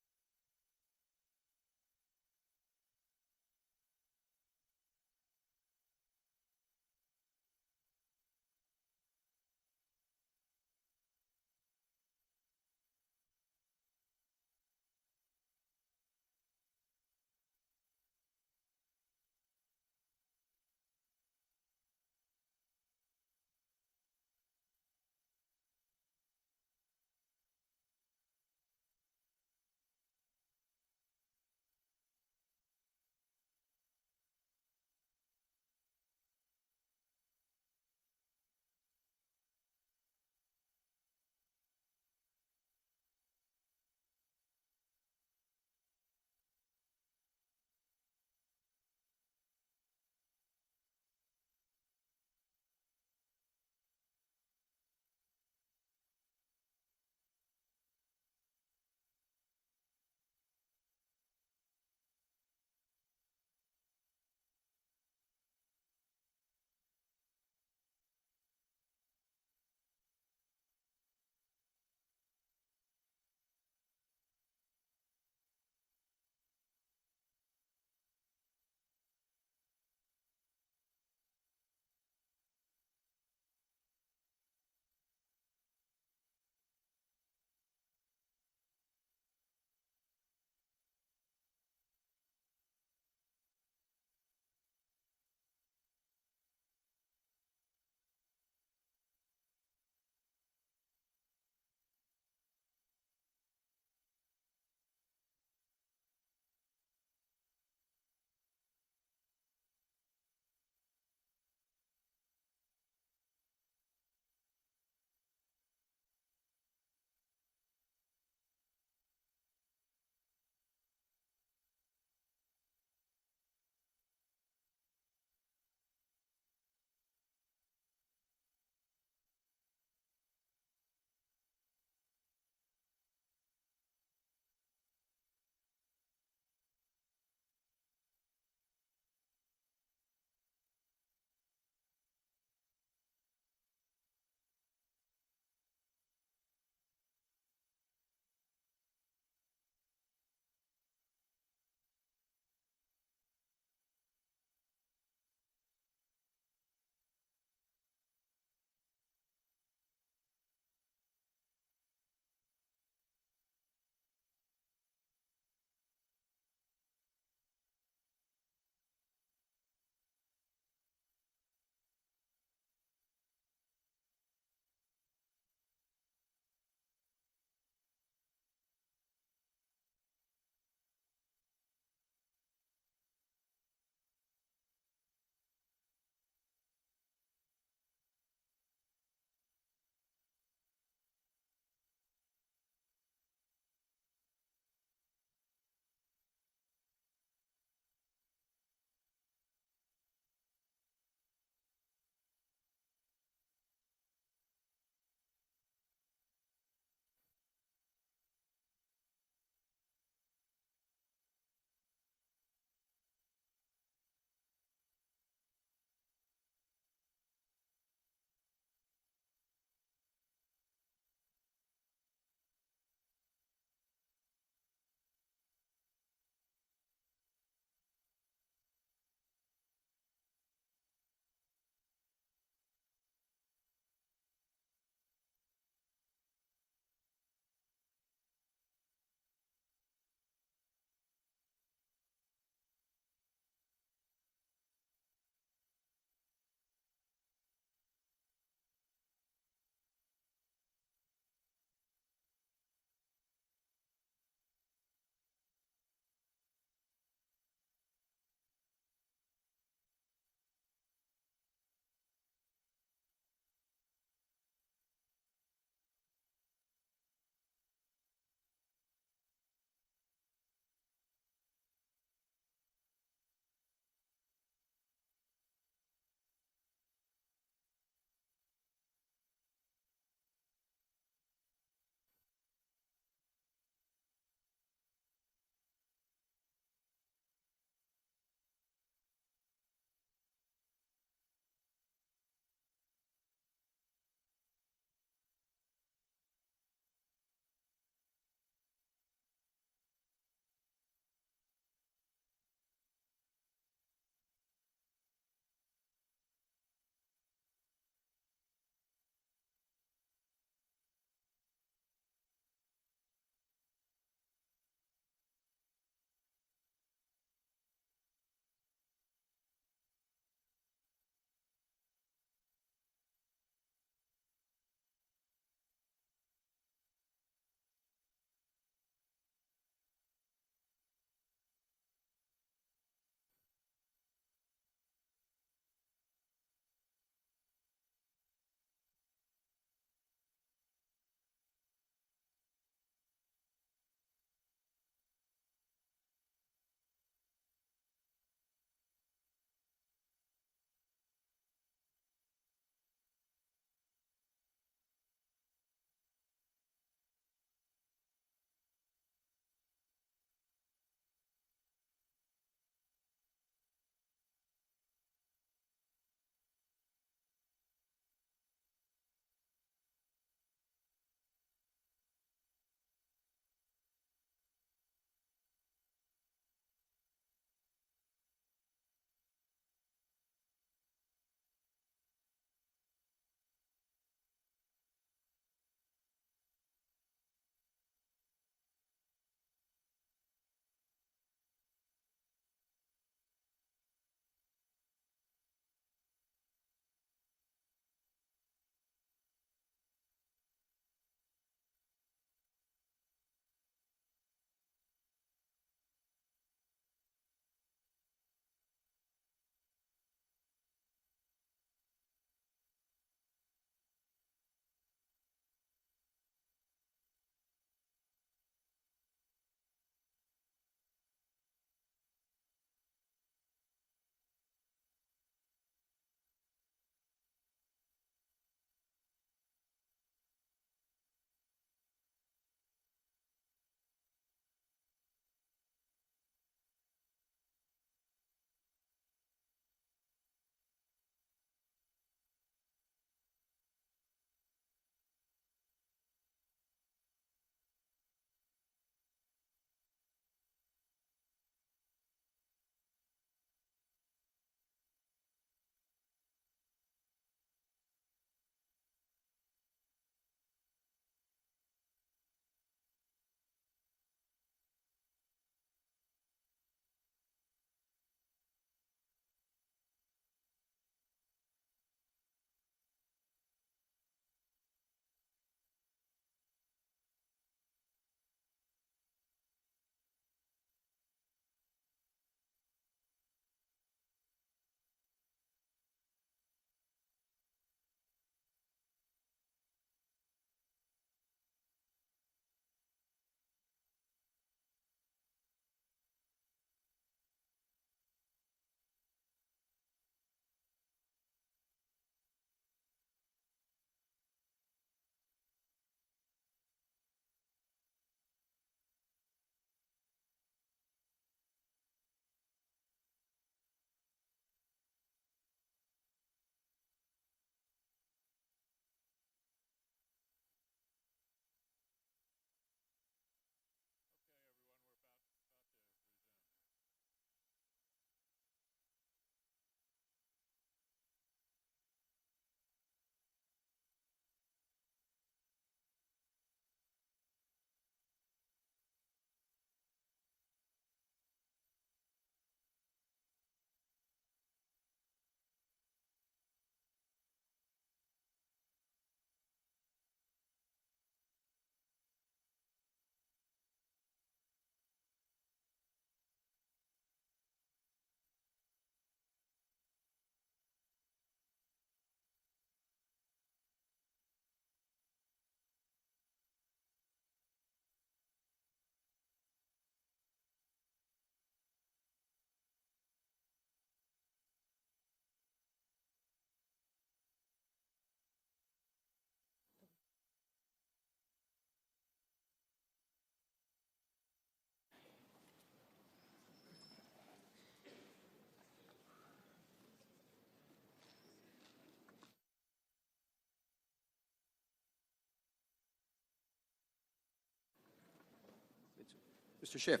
Mr. Schiff.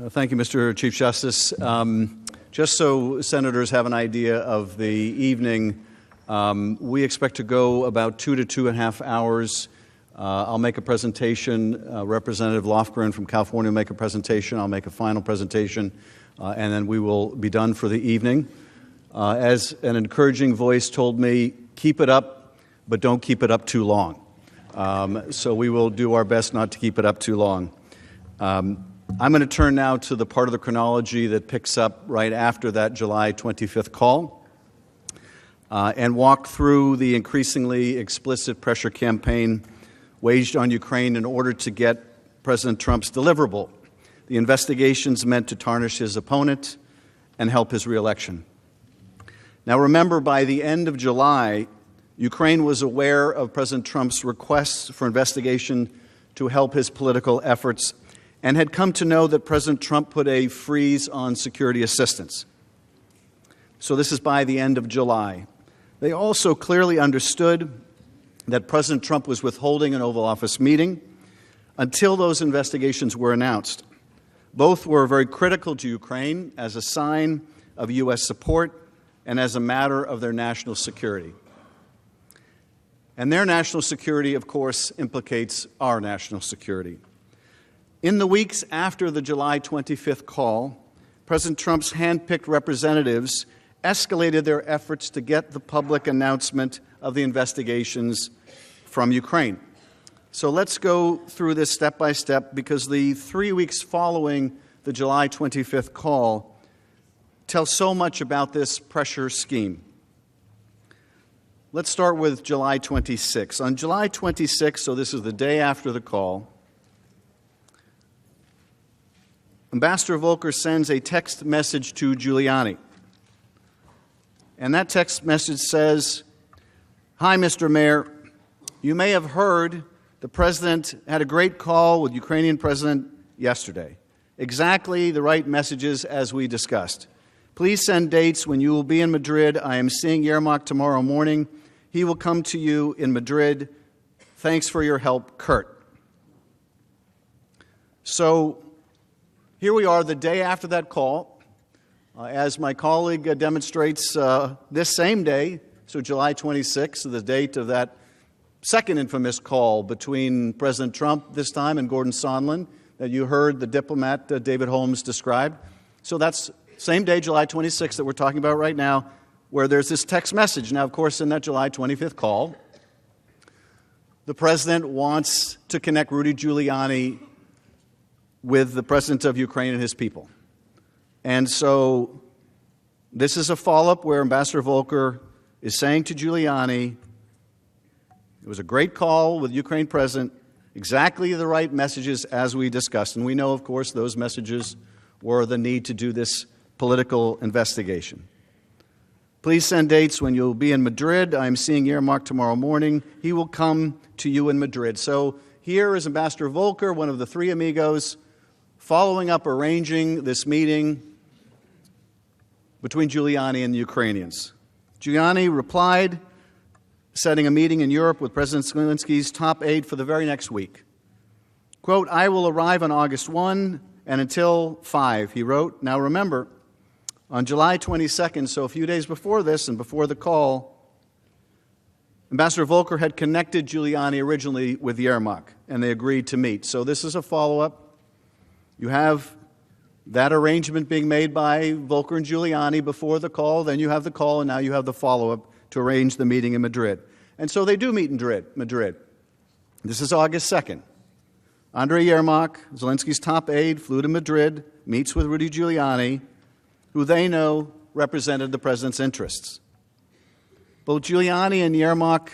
Thank you, Mr. Chief Justice. Just so senators have an idea of the evening, we expect to go about 2 to 2.5 hours. I'll make a presentation. Representative Lofgren from California will make a presentation. I'll make a final presentation, and then we will be done for the evening. As an encouraging voice told me, keep it up, but don't keep it up too long. So we will do our best not to keep it up too long. I'm going to turn now to the part of the chronology that picks up right after that July 25th call and walk through the increasingly explicit pressure campaign waged on Ukraine in order to get President Trump's deliverable, the investigations meant to tarnish his opponent and help his reelection. Now remember, by the end of July, Ukraine was aware of President Trump's requests for investigation to help his political efforts and had come to know that President Trump put a freeze on security assistance. So this is by the end of July. They also clearly understood that President Trump was withholding an Oval Office meeting until those investigations were announced. Both were very critical to Ukraine as a sign of U.S. support and as a matter of their national security. And their national security, of course, implicates our national security. In the weeks after the July 25th call, President Trump's handpicked representatives escalated their efforts to get the public announcement of the investigations from Ukraine. So let's go through this step by step, because the 3 weeks following the July 25th call tell so much about this pressure scheme. Let's start with July 26. On July 26, so this is the day after the call, Ambassador Volker sends a text message to Giuliani. And that text message says, "Hi, Mr. Mayor. You may have heard the President had a great call with Ukrainian President yesterday. Exactly the right messages as we discussed. Please send dates when you will be in Madrid. I am seeing Yermak tomorrow morning. He will come to you in Madrid. Thanks for your help, Kurt." So here we are the day after that call. As my colleague demonstrates, this same day, so July 26th, the date of that second infamous call between President Trump this time and Gordon Sondland that you heard the diplomat David Holmes describe. So that's same day, July 26th, that we're talking about right now, where there's this text message. Now, of course, in that July 25th call, the President wants to connect Rudy Giuliani with the President of Ukraine and his people. And so this is a follow-up where Ambassador Volker is saying to Giuliani, it was a great call with Ukraine President, exactly the right messages as we discussed. And we know, of course, those messages were the need to do this political investigation. Please send dates when you'll be in Madrid. I'm seeing Yermak tomorrow morning. He will come to you in Madrid. So here is Ambassador Volker, one of the Three Amigos, following up, arranging this meeting between Giuliani and the Ukrainians. Giuliani replied, setting a meeting in Europe with President Zelensky's top aide for the very next week. Quote, "I will arrive on August 1 and until 5, he wrote. Now remember, on July 22nd, so a few days before this and before the call, Ambassador Volker had connected Giuliani originally with Yermak, and they agreed to meet. So this is a follow-up. You have that arrangement being made by Volker and Giuliani before the call, then you have the call, and now you have the follow-up to arrange the meeting in Madrid. And so they do meet in Madrid. This is August 2nd. Andrei Yermak, Zelensky's top aide, flew to Madrid, meets with Rudy Giuliani, who they know represented the president's interests. Both Giuliani and Yermak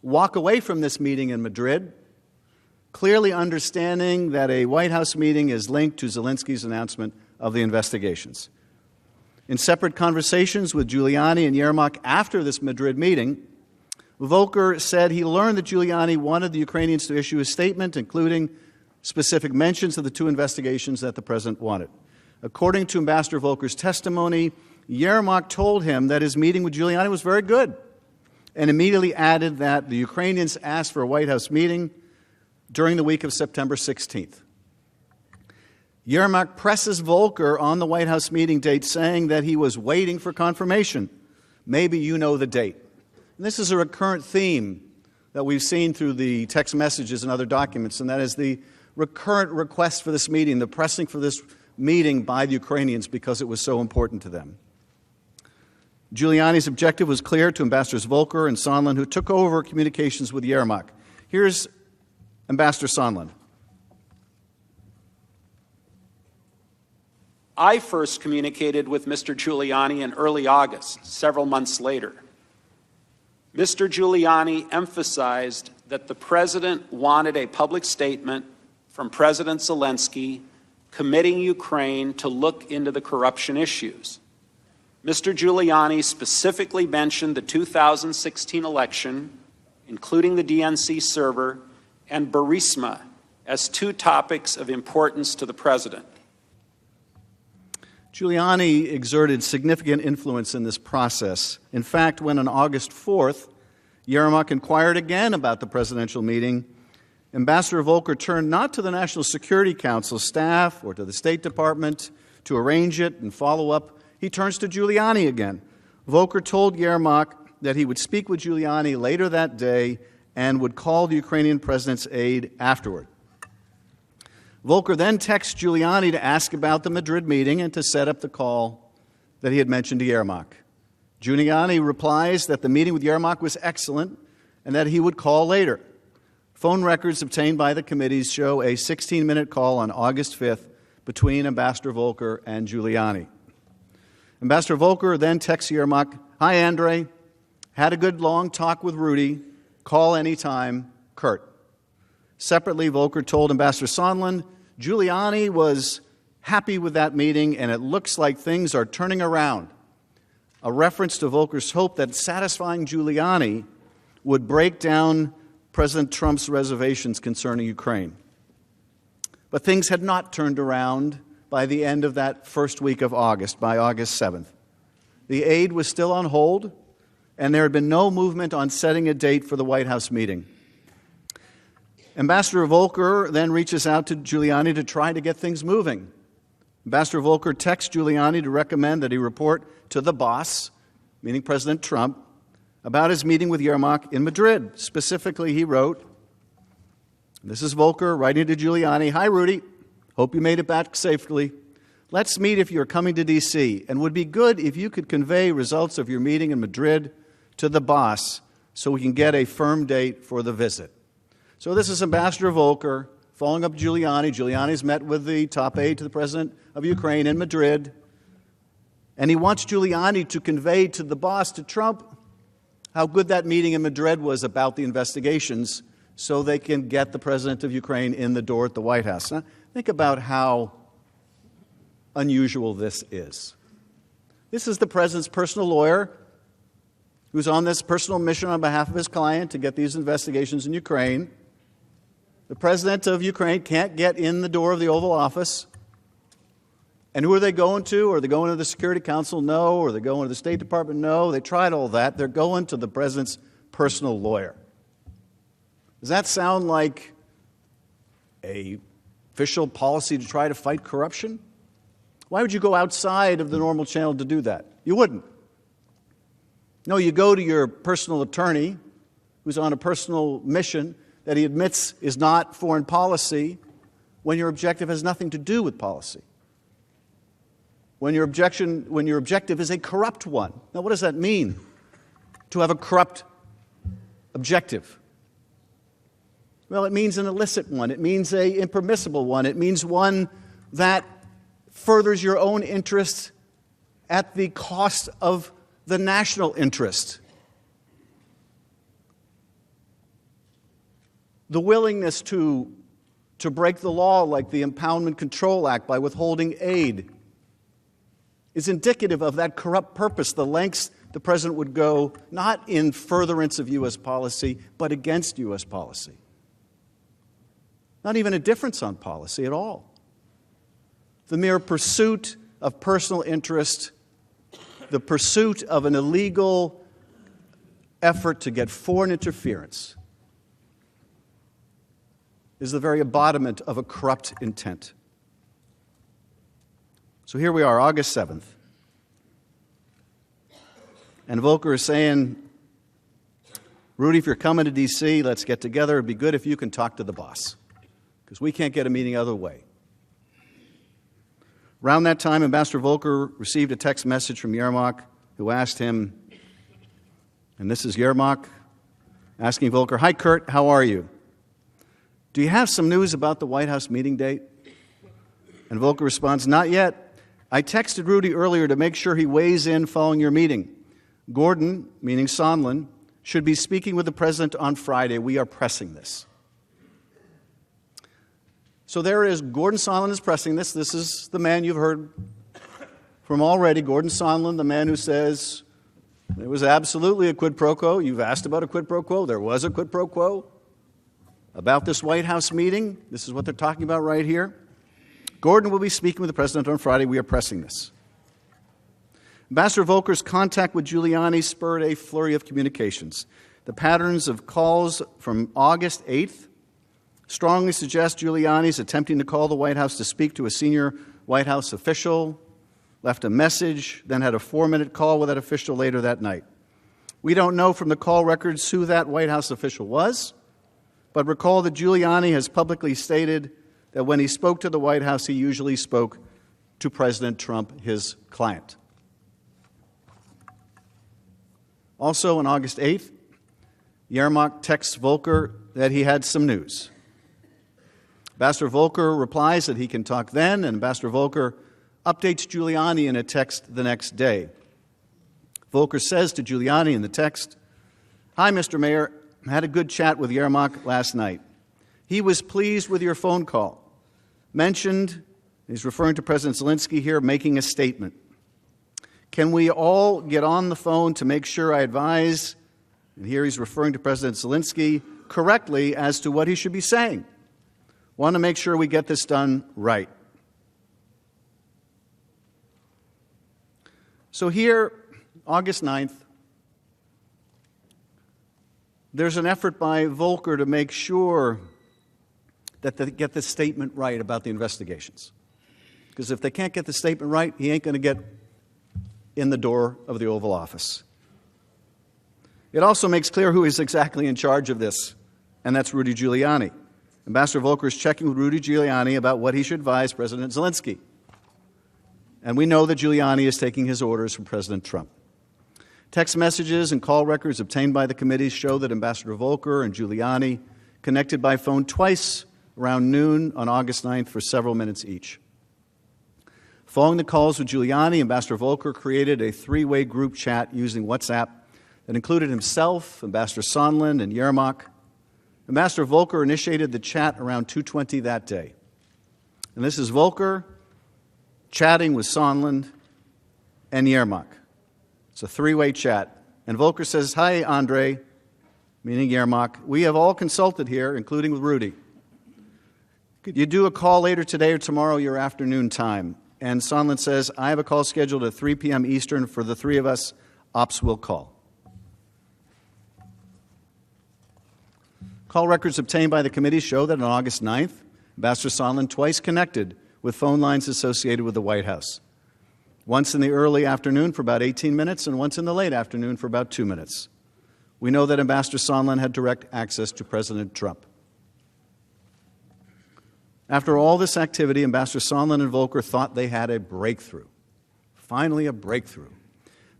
walk away from this meeting in Madrid, clearly understanding that a White House meeting is linked to Zelensky's announcement of the investigations. In separate conversations with Giuliani and Yermak after this Madrid meeting, Volker said he learned that Giuliani wanted the Ukrainians to issue a statement, including specific mentions of the two investigations that the president wanted. According to Ambassador Volker's testimony, Yermak told him that his meeting with Giuliani was very good and immediately added that the Ukrainians asked for a White House meeting during the week of September 16th. Yermak presses Volker on the White House meeting date, saying that he was waiting for confirmation. Maybe you know the date. And this is a recurrent theme that we've seen through the text messages and other documents, and that is the recurrent request for this meeting, the pressing for this meeting by the Ukrainians because it was so important to them. Giuliani's objective was clear to Ambassadors Volker and Sondland, who took over communications with Yermak. Here's Ambassador Sondland. I first communicated with Mr. Giuliani in early August, several months later. Mr. Giuliani emphasized that the President wanted a public statement from President Zelensky committing Ukraine to look into the corruption issues. Mr. Giuliani specifically mentioned the 2016 election, including the DNC server, and Burisma as two topics of importance to the President. Giuliani exerted significant influence in this process. In fact, when on August 4th, Yermak inquired again about the presidential meeting, Ambassador Volker turned not to the National Security Council staff or to the State Department to arrange it and follow up. He turns to Giuliani again. Volker told Yermak that he would speak with Giuliani later that day and would call the Ukrainian president's aide afterward. Volker then texts Giuliani to ask about the Madrid meeting and to set up the call that he had mentioned to Yermak. Giuliani replies that the meeting with Yermak was excellent and that he would call later. Phone records obtained by the committees show a 16-minute call on August 5th between Ambassador Volker and Giuliani. Ambassador Volker then texts Yermak, "Hi, Andre. Had a good long talk with Rudy. Call anytime. Kurt." Separately, Volker told Ambassador Sondland, Giuliani was happy with that meeting and it looks like things are turning around. A reference to Volker's hope that satisfying Giuliani would break down President Trump's reservations concerning Ukraine. But things had not turned around by the end of that first week of August, by August 7th. The aid was still on hold, and there had been no movement on setting a date for the White House meeting. Ambassador Volker then reaches out to Giuliani to try to get things moving. Ambassador Volker texts Giuliani to recommend that he report to the boss, meaning President Trump, about his meeting with Yermak in Madrid. Specifically, he wrote, this is Volker writing to Giuliani, "Hi, Rudy. Hope you made it back safely. Let's meet if you're coming to D.C., and would be good if you could convey results of your meeting in Madrid to the boss so we can get a firm date for the visit." So this is Ambassador Volker following up Giuliani. Giuliani's met with the top aide to the President of Ukraine in Madrid, and he wants Giuliani to convey to the boss, to Trump, how good that meeting in Madrid was about the investigations so they can get the President of Ukraine in the door at the White House. Now, think about how unusual this is. This is the President's personal lawyer who's on this personal mission on behalf of his client to get these investigations in Ukraine. The President of Ukraine can't get in the door of the Oval Office. And who are they going to? Are they going to the Security Council? No. Are they going to the State Department? No. They tried all that. They're going to the President's personal lawyer. Does that sound like an official policy to try to fight corruption? Why would you go outside of the normal channel to do that? You wouldn't. No, you go to your personal attorney who's on a personal mission that he admits is not foreign policy when your objective has nothing to do with policy. When your objective is a corrupt one. Now, what does that mean, to have a corrupt objective? Well, it means an illicit one. It means an impermissible one. It means one that furthers your own interests at the cost of the national interest. The willingness to break the law, like the Impoundment Control Act, by withholding aid, is indicative of that corrupt purpose, the lengths the President would go, not in furtherance of U.S. policy, but against U.S. policy. Not even a difference on policy at all. The mere pursuit of personal interest, the pursuit of an illegal effort to get foreign interference is the very embodiment of a corrupt intent. So here we are, August 7th. And Volker is saying, Rudy, if you're coming to D.C., let's get together. It'd be good if you can talk to the boss, because we can't get a meeting other way. Around that time, Ambassador Volker received a text message from Yermak, who asked him, and this is Yermak asking Volker, "Hi, Kurt, how are you? Do you have some news about the White House meeting date?" And Volker responds, "Not yet. I texted Rudy earlier to make sure he weighs in following your meeting. Gordon," meaning Sondland, "should be speaking with the president on Friday. We are pressing this." So there is Gordon Sondland is pressing this. This is the man you've heard from already, Gordon Sondland, the man who says there was absolutely a quid pro quo. You've asked about a quid pro quo. There was a quid pro quo about this White House meeting. This is what they're talking about right here. Gordon will be speaking with the president on Friday. We are pressing this. Ambassador Volker's contact with Giuliani spurred a flurry of communications. The patterns of calls from August 8th strongly suggest Giuliani's attempting to call the White House to speak to a senior White House official, left a message, then had a 4-minute call with that official later that night. We don't know from the call records who that White House official was, but recall that Giuliani has publicly stated that when he spoke to the White House, he usually spoke to President Trump, his client. Also on August 8th, Yermak texts Volker that he had some news. Ambassador Volker replies that he can talk then, and Ambassador Volker updates Giuliani in a text the next day. Volker says to Giuliani in the text, "Hi, Mr. Mayor. I had a good chat with Yermak last night. He was pleased with your phone call. Mentioned," he's referring to President Zelensky here, "making a statement. Can we all get on the phone to make sure I advise," and here he's referring to President Zelensky, "correctly as to what he should be saying. Want to make sure we get this done right." So here, August 9th, there's an effort by Volker to make sure that they get this statement right about the investigations. Because if they can't get the statement right, he ain't going to get in the door of the Oval Office. It also makes clear who is exactly in charge of this, and that's Rudy Giuliani. Ambassador Volker is checking with Rudy Giuliani about what he should advise President Zelensky. And we know that Giuliani is taking his orders from President Trump. Text messages and call records obtained by the committees show that Ambassador Volker and Giuliani connected by phone twice around noon on August 9th for several minutes each. Following the calls with Giuliani, Ambassador Volker created a 3-way group chat using WhatsApp that included himself, Ambassador Sondland, and Yermak. Ambassador Volker initiated the chat around 2:20 that day. And this is Volker chatting with Sondland and Yermak. It's a 3-way chat. And Volker says, "Hi, Andre," meaning Yermak. "We have all consulted here, including with Rudy. Could you do a call later today or tomorrow, your afternoon time?" And Sondland says, "I have a call scheduled at 3 p.m. Eastern for the 3 of us. Ops will call." Call records obtained by the committee show that on August 9th, Ambassador Sondland twice connected with phone lines associated with the White House. Once in the early afternoon for about 18 minutes and once in the late afternoon for about 2 minutes. We know that Ambassador Sondland had direct access to President Trump. After all this activity, Ambassador Sondland and Volker thought they had a breakthrough. Finally, a breakthrough.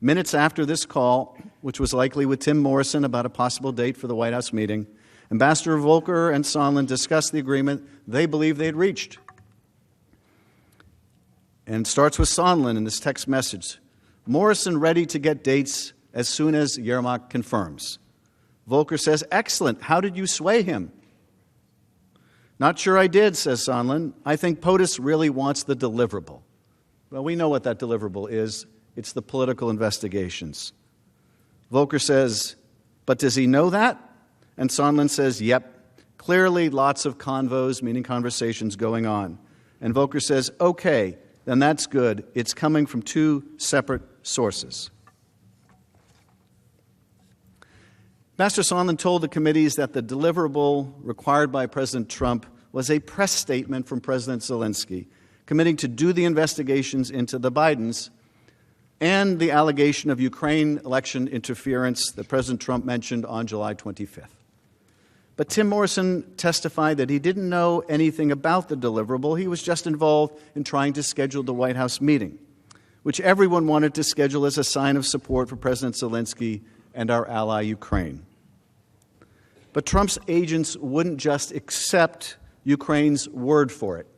Minutes after this call, which was likely with Tim Morrison about a possible date for the White House meeting, Ambassador Volker and Sondland discussed the agreement they believed they had reached. And it starts with Sondland in this text message. "Morrison ready to get dates as soon as Yermak confirms." Volker says, "Excellent. How did you sway him?" "Not sure I did," says Sondland. "I think POTUS really wants the deliverable." Well, we know what that deliverable is. It's the political investigations. Volker says, "But does he know that?" And Sondland says, "Yep. Clearly lots of convos, meaning conversations, going on." And Volker says, "Okay, then that's good. It's coming from 2 separate sources." Ambassador Sondland told the committees that the deliverable required by President Trump was a press statement from President Zelensky, committing to do the investigations into the Bidens and the allegation of Ukraine election interference that President Trump mentioned on July 25th. But Tim Morrison testified that he didn't know anything about the deliverable. He was just involved in trying to schedule the White House meeting, which everyone wanted to schedule as a sign of support for President Zelensky and our ally Ukraine. But Trump's agents wouldn't just accept Ukraine's word for it.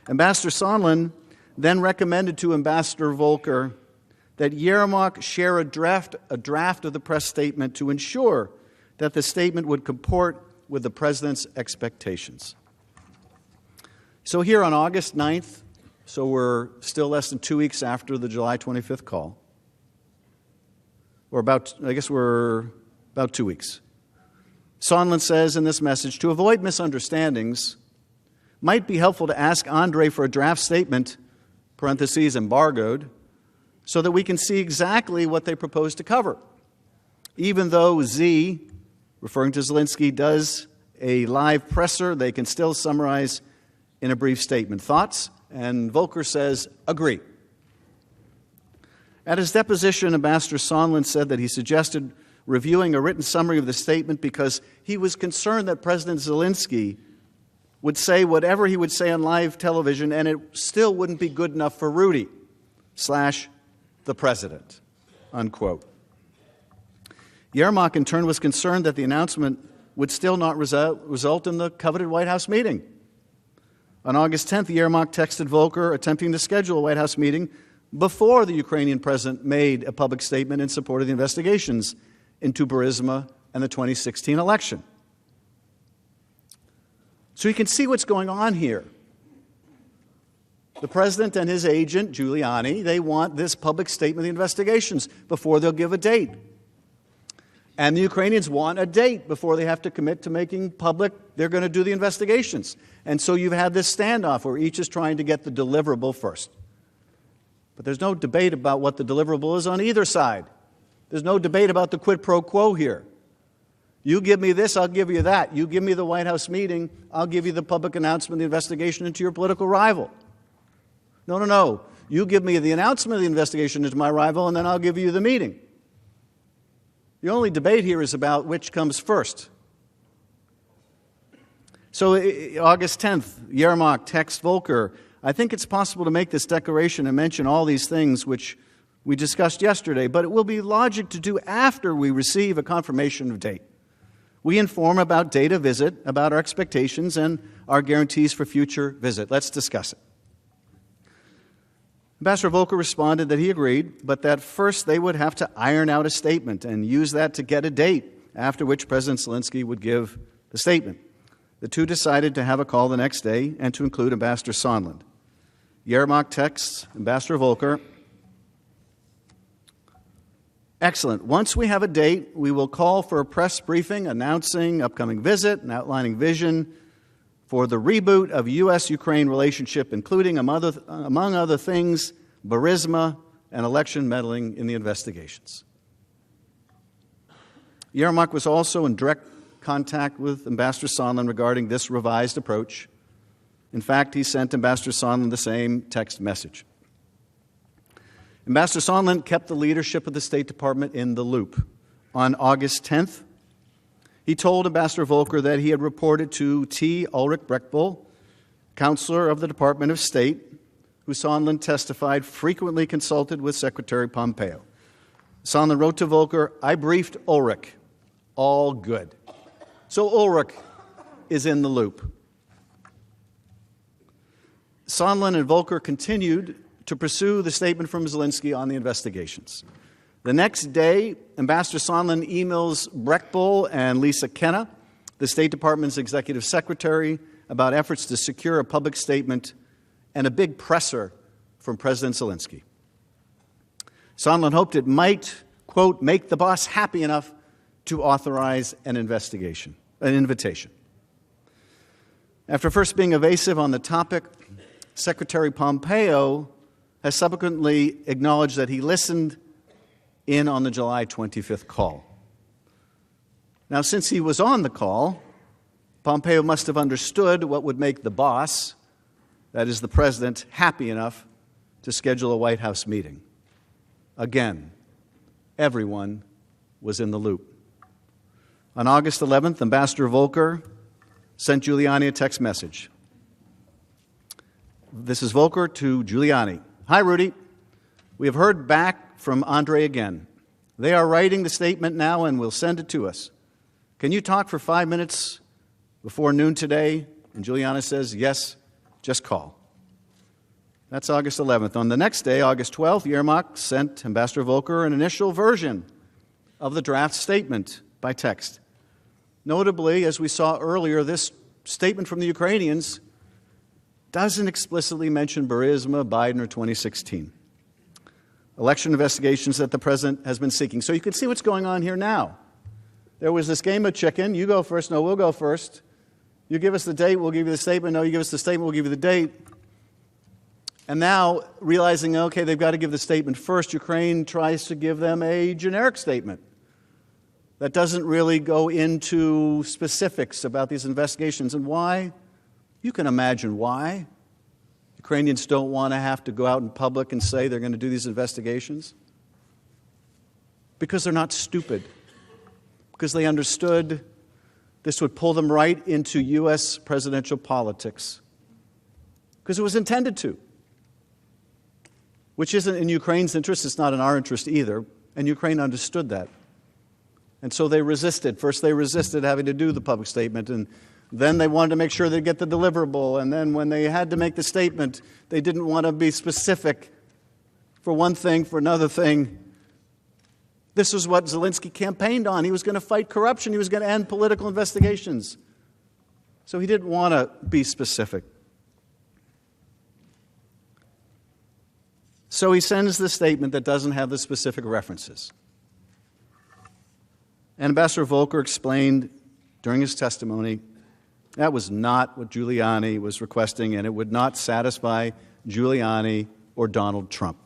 Ambassador Sondland then recommended to Ambassador Volker that Yermak share a draft of the press statement to ensure that the statement would comport with the president's expectations. So here on August 9th, so we're still less than 2 weeks after the July 25th call, we're about 2 weeks. Sondland says in this message, to avoid misunderstandings, might be helpful to ask Andre for a draft statement, parentheses embargoed, so that we can see exactly what they propose to cover. Even though Z, referring to Zelensky, does a live presser, they can still summarize in a brief statement. Thoughts? And Volker says, agree. At his deposition, Ambassador Sondland said that he suggested reviewing a written summary of the statement because he was concerned that President Zelensky would say whatever he would say on live television and it still wouldn't be good enough for Rudy / the president, unquote. Yermak, in turn, was concerned that the announcement would still not result in the coveted White House meeting. On August 10th, Yermak texted Volker attempting to schedule a White House meeting before the Ukrainian president made a public statement in support of the investigations into Burisma and the 2016 election. So you can see what's going on here. The president and his agent, Giuliani, they want this public statement of the investigations before they'll give a date. And the Ukrainians want a date before they have to commit to making public they're going to do the investigations. And so you've had this standoff where each is trying to get the deliverable first. But there's no debate about what the deliverable is on either side. There's no debate about the quid pro quo here. You give me this, I'll give you that. You give me the White House meeting, I'll give you the public announcement of the investigation into your political rival. No. You give me the announcement of the investigation into my rival, and then I'll give you the meeting. The only debate here is about which comes first. So August 10th, Yermak texts Volker, I think it's possible to make this declaration and mention all these things which we discussed yesterday, but it will be logic to do after we receive a confirmation of date. We inform about date of visit, about our expectations and our guarantees for future visit. Let's discuss it. Ambassador Volker responded that he agreed, but that first they would have to iron out a statement and use that to get a date, after which President Zelensky would give the statement. The two decided to have a call the next day and to include Ambassador Sondland. Yermak texts Ambassador Volker, excellent. Once we have a date, we will call for a press briefing announcing upcoming visit and outlining vision for the reboot of U.S.-Ukraine relationship, including, among other things, Burisma and election meddling in the investigations. Yermak was also in direct contact with Ambassador Sondland regarding this revised approach. In fact, he sent Ambassador Sondland the same text message. Ambassador Sondland kept the leadership of the State Department in the loop. On August 10th, he told Ambassador Volker that he had reported to T. Ulrich Breckbull, counselor of the Department of State, who Sondland testified frequently consulted with Secretary Pompeo. Sondland wrote to Volker, I briefed Ulrich. All good. So Ulrich is in the loop. Sondland and Volker continued to pursue the statement from Zelensky on the investigations. The next day, Ambassador Sondland emails Breckbull and Lisa Kenna, the State Department's executive secretary, about efforts to secure a public statement and a big presser from President Zelensky. Sondland hoped it might, quote, make the boss happy enough to authorize an invitation. After first being evasive on the topic, Secretary Pompeo has subsequently acknowledged that he listened in on the July 25th call. Now, since he was on the call, Pompeo must have understood what would make the boss, that is the president, happy enough to schedule a White House meeting. Again, everyone was in the loop. On August 11th, Ambassador Volker sent Giuliani a text message. This is Volker to Giuliani. Hi, Rudy. We have heard back from Andre again. They are writing the statement now and will send it to us. Can you talk for 5 minutes before noon today? And Giuliani says, yes, just call. That's August 11th. On the next day, August 12th, Yermak sent Ambassador Volker an initial version of the draft statement by text. Notably, as we saw earlier, this statement from the Ukrainians doesn't explicitly mention Burisma, Biden, or 2016. Election investigations that the president has been seeking. So you can see what's going on here now. There was this game of chicken. You go first. No, we'll go first. You give us the date, we'll give you the statement. No, you give us the statement, we'll give you the date. And now, realizing, okay, they've got to give the statement first, Ukraine tries to give them a generic statement that doesn't really go into specifics about these investigations. And why? You can imagine why. Ukrainians don't want to have to go out in public and say they're going to do these investigations. Because they're not stupid. Because they understood this would pull them right into U.S. presidential politics. Because it was intended to. Which isn't in Ukraine's interest, it's not in our interest either. And Ukraine understood that. And so they resisted. First they resisted having to do the public statement, and then they wanted to make sure they'd get the deliverable. And then when they had to make the statement, they didn't want to be specific for one thing, for another thing. This was what Zelensky campaigned on. He was going to fight corruption. He was going to end political investigations. So he didn't want to be specific. So he sends the statement that doesn't have the specific references. And Ambassador Volker explained during his testimony that was not what Giuliani was requesting, and it would not satisfy Giuliani or Donald Trump.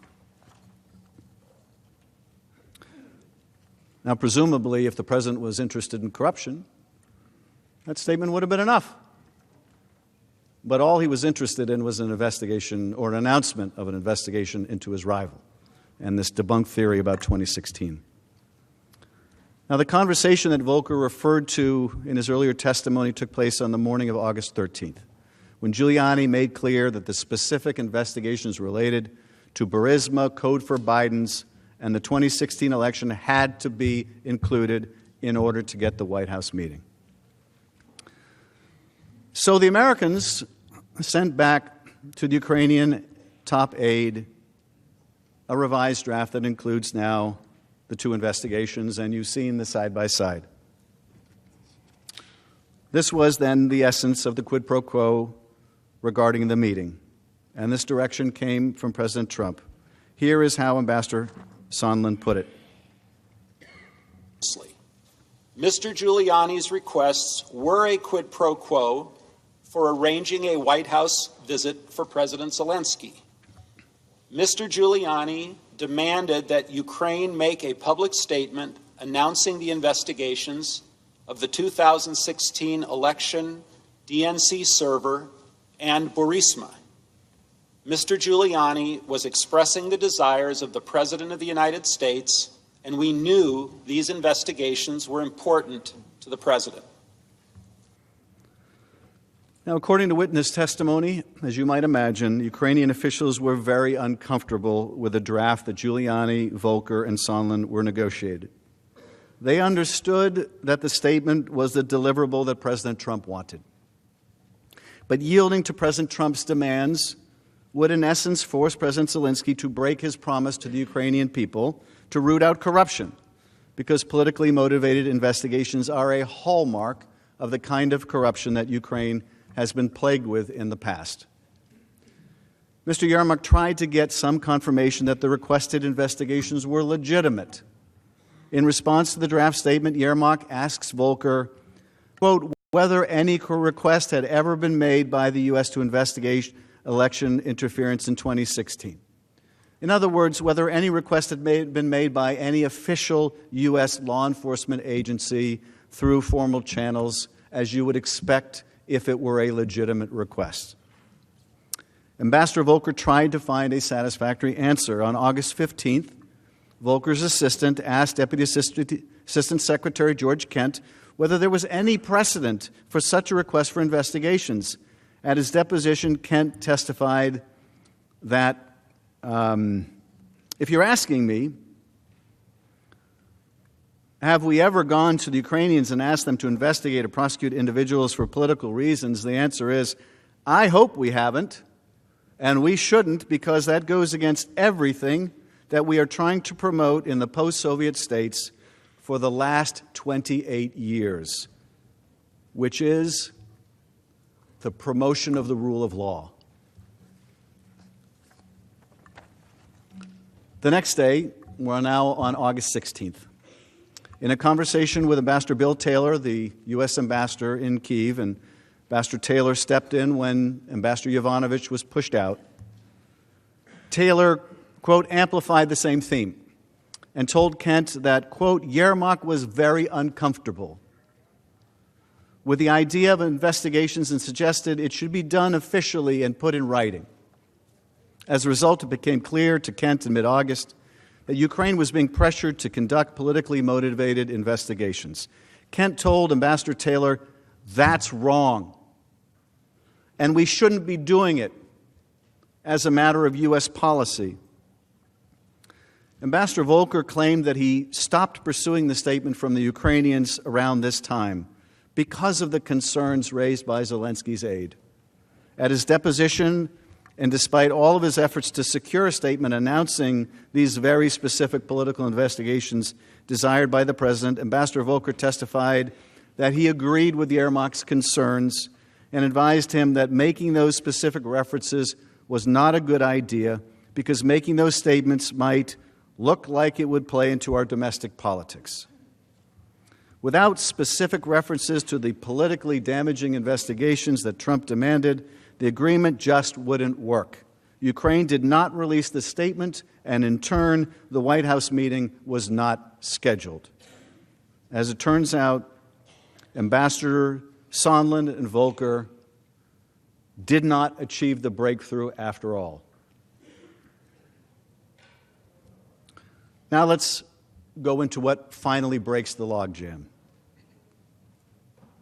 Now, presumably, if the president was interested in corruption, that statement would have been enough. But all he was interested in was an investigation or an announcement of an investigation into his rival and this debunked theory about 2016. Now, the conversation that Volker referred to in his earlier testimony took place on the morning of August 13th, when Giuliani made clear that the specific investigations related to Burisma, code for Biden's, and the 2016 election had to be included in order to get the White House meeting. So the Americans sent back to the Ukrainian top aide a revised draft that includes now the two investigations, and you've seen the side-by-side. This was then the essence of the quid pro quo regarding the meeting, and this direction came from President Trump. Here is how Ambassador Sondland put it. Mr. Giuliani's requests were a quid pro quo for arranging a White House visit for President Zelensky. Mr. Giuliani demanded that Ukraine make a public statement announcing the investigations of the 2016 election, DNC server, and Burisma. Mr. Giuliani was expressing the desires of the President of the United States, and we knew these investigations were important to the President. Now, according to witness testimony, as you might imagine, Ukrainian officials were very uncomfortable with the draft that Giuliani, Volker, and Sondland were negotiated. They understood that the statement was the deliverable that President Trump wanted. But yielding to President Trump's demands would, in essence, force President Zelensky to break his promise to the Ukrainian people to root out corruption, because politically motivated investigations are a hallmark of the kind of corruption that Ukraine has been plagued with in the past. Mr. Yermak tried to get some confirmation that the requested investigations were legitimate. In response to the draft statement, Yermak asks Volker, quote, whether any request had ever been made by the U.S. to investigate election interference in 2016. In other words, whether any request had been made by any official U.S. law enforcement agency through formal channels, as you would expect if it were a legitimate request. Ambassador Volker tried to find a satisfactory answer. On August 15th, Volker's assistant asked Deputy Assistant Secretary George Kent whether there was any precedent for such a request for investigations. At his deposition, Kent testified that, if you're asking me, have we ever gone to the Ukrainians and asked them to investigate or prosecute individuals for political reasons? The answer is, I hope we haven't, and we shouldn't, because that goes against everything that we are trying to promote in the post-Soviet states for the last 28 years, which is the promotion of the rule of law. The next day, we're now on August 16th. In a conversation with Ambassador Bill Taylor, the U.S. ambassador in Kyiv, and Ambassador Taylor stepped in when Ambassador Yovanovitch was pushed out, Taylor, quote, amplified the same theme and told Kent that, quote, Yermak was very uncomfortable with the idea of investigations and suggested it should be done officially and put in writing. As a result, it became clear to Kent in mid-August that Ukraine was being pressured to conduct politically motivated investigations. Kent told Ambassador Taylor, that's wrong, and we shouldn't be doing it as a matter of U.S. policy. Ambassador Volker claimed that he stopped pursuing the statement from the Ukrainians around this time because of the concerns raised by Zelensky's aide. At his deposition, and despite all of his efforts to secure a statement announcing these very specific political investigations desired by the president, Ambassador Volker testified that he agreed with Yermak's concerns and advised him that making those specific references was not a good idea because making those statements might look like it would play into our domestic politics. Without specific references to the politically damaging investigations that Trump demanded, the agreement just wouldn't work. Ukraine did not release the statement, and in turn, the White House meeting was not scheduled. As it turns out, Ambassador Sondland and Volker did not achieve the breakthrough after all. Now let's go into what finally breaks the logjam,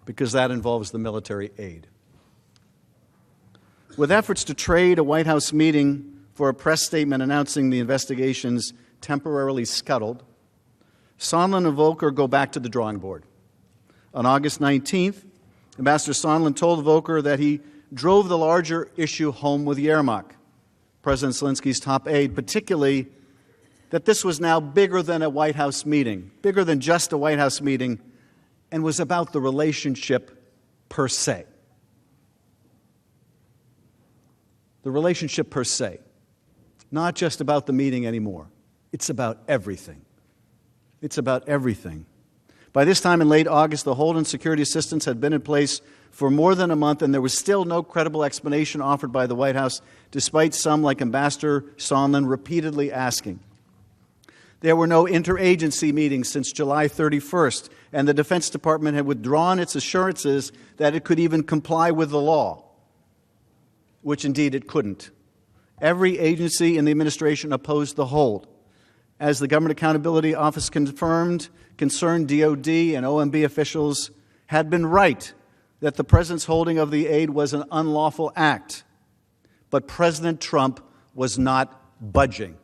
because that involves the military aid. With efforts to trade a White House meeting for a press statement announcing the investigations temporarily scuttled, Sondland and Volker go back to the drawing board. On August 19th, Ambassador Sondland told Volker that he drove the larger issue home with Yermak, President Zelensky's top aide, particularly that this was now bigger than a White House meeting, bigger than just a White House meeting, and was about the relationship per se. The relationship per se. Not just about the meeting anymore. It's about everything. It's about everything. By this time in late August, the hold and security assistance had been in place for more than a month, and there was still no credible explanation offered by the White House, despite some, like Ambassador Sondland, repeatedly asking. There were no interagency meetings since July 31st, and the Defense Department had withdrawn its assurances that it could even comply with the law, which indeed it couldn't. Every agency in the administration opposed the hold. As the Government Accountability Office confirmed, concerned DOD and OMB officials had been right that the president's holding of the aid was an unlawful act. But President Trump was not budging.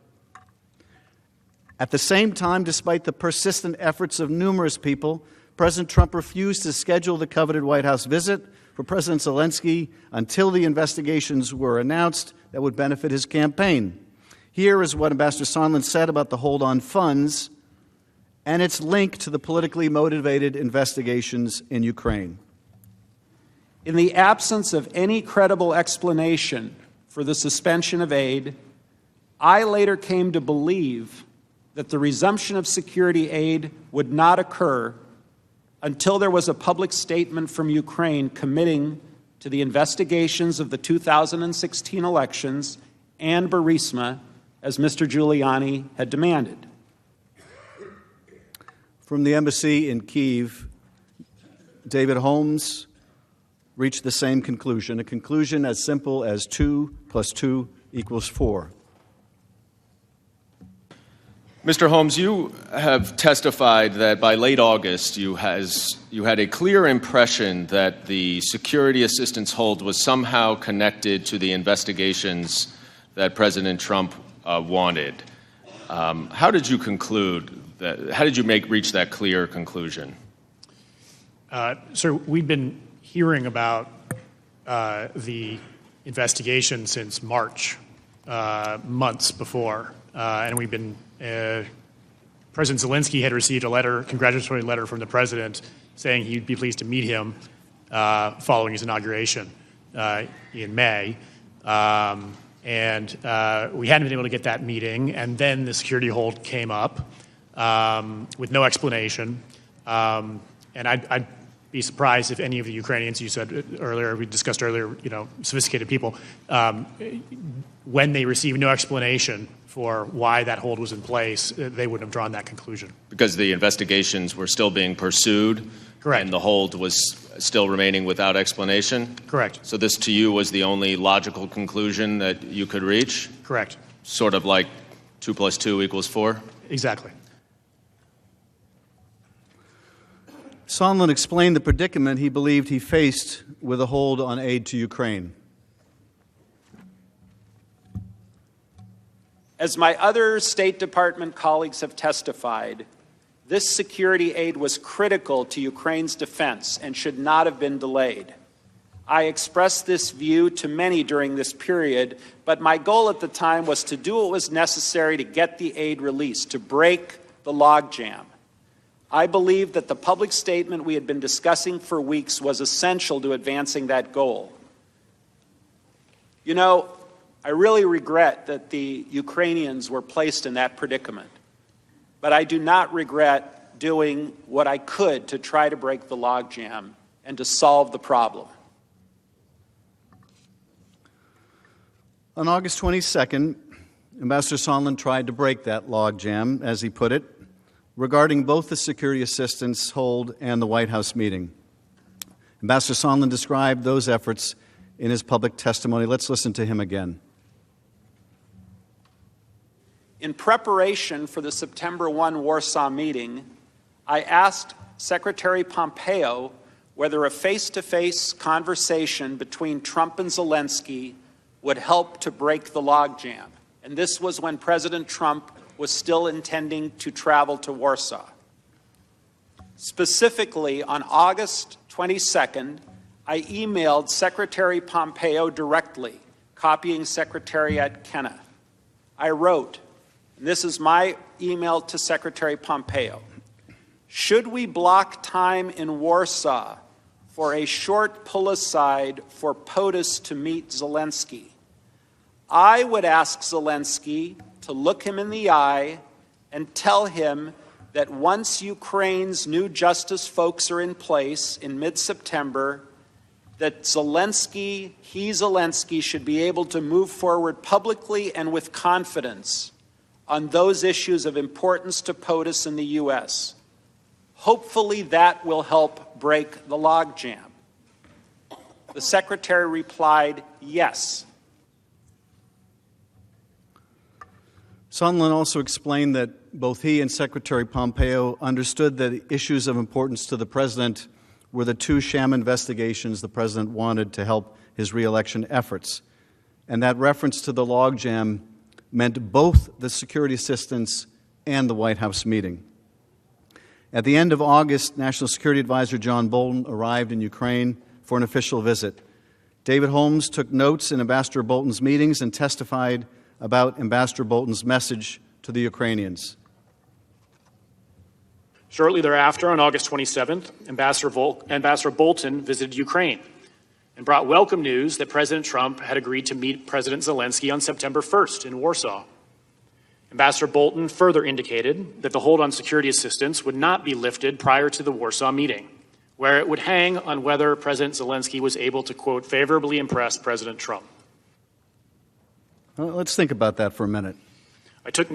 At the same time, despite the persistent efforts of numerous people, President Trump refused to schedule the coveted White House visit for President Zelensky until the investigations were announced that would benefit his campaign. Here is what Ambassador Sondland said about the hold on funds and its link to the politically motivated investigations in Ukraine. In the absence of any credible explanation for the suspension of aid, I later came to believe that the resumption of security aid would not occur until there was a public statement from Ukraine committing to the investigations of the 2016 elections and Burisma as Mr. Giuliani had demanded. From the embassy in Kyiv, David Holmes reached the same conclusion, a conclusion as simple as 2 + 2 = 4. Mr. Holmes, you have testified that by late August you had a clear impression that the security assistance hold was somehow connected to the investigations that President Trump wanted. How did you conclude that? How did you reach that clear conclusion? Sir, we've been hearing about the investigation since March, months before, and we've been. President Zelensky had received a congratulatory letter from the president saying he'd be pleased to meet him following his inauguration in May. And we hadn't been able to get that meeting, and then the security hold came up with no explanation. And I'd be surprised if any of the Ukrainians, you said earlier, we discussed earlier, sophisticated people, when they received no explanation for why that hold was in place, they wouldn't have drawn that conclusion. Because the investigations were still being pursued? Correct. And the hold was still remaining without explanation? Correct. So this, to you, was the only logical conclusion that you could reach? Correct. Sort of like 2 + 2 = 4? Exactly. Sondland explained the predicament he believed he faced with a hold on aid to Ukraine. As my other State Department colleagues have testified, this security aid was critical to Ukraine's defense and should not have been delayed. I expressed this view to many during this period, but my goal at the time was to do what was necessary to get the aid released, to break the logjam. I believed that the public statement we had been discussing for weeks was essential to advancing that goal. I really regret that the Ukrainians were placed in that predicament, but I do not regret doing what I could to try to break the logjam and to solve the problem. On August 22nd, Ambassador Sondland tried to break that logjam, as he put it, regarding both the security assistance hold and the White House meeting. Ambassador Sondland described those efforts in his public testimony. Let's listen to him again. In preparation for the September 1 Warsaw meeting, I asked Secretary Pompeo whether a face-to-face conversation between Trump and Zelensky would help to break the logjam. And this was when President Trump was still intending to travel to Warsaw. Specifically, on August 22nd, I emailed Secretary Pompeo directly, copying Secretary Kenna. I wrote, and this is my email to Secretary Pompeo, should we block time in Warsaw for a short pull-aside for POTUS to meet Zelensky? I would ask Zelensky to look him in the eye and tell him that once Ukraine's new justice folks are in place in mid-September, that Zelensky should be able to move forward publicly and with confidence on those issues of importance to POTUS in the U.S. Hopefully that will help break the logjam. The Secretary replied, yes. Sondland also explained that both he and Secretary Pompeo understood that issues of importance to the president were the 2 Sham investigations the president wanted to help his re-election efforts, and that reference to the logjam meant both the security assistance and the White House meeting. At the end of August, National Security Advisor John Bolton arrived in Ukraine for an official visit. David Holmes took notes in Ambassador Bolton's meetings and testified about Ambassador Bolton's message to the Ukrainians. Shortly thereafter, on August 27th, Ambassador Bolton visited Ukraine and brought welcome news that President Trump had agreed to meet President Zelensky on September 1st in Warsaw. Ambassador Bolton further indicated that the hold on security assistance would not be lifted prior to the Warsaw meeting, where it would hang on whether President Zelensky was able to, quote, favorably impress President Trump. Let's think about that for a minute. I took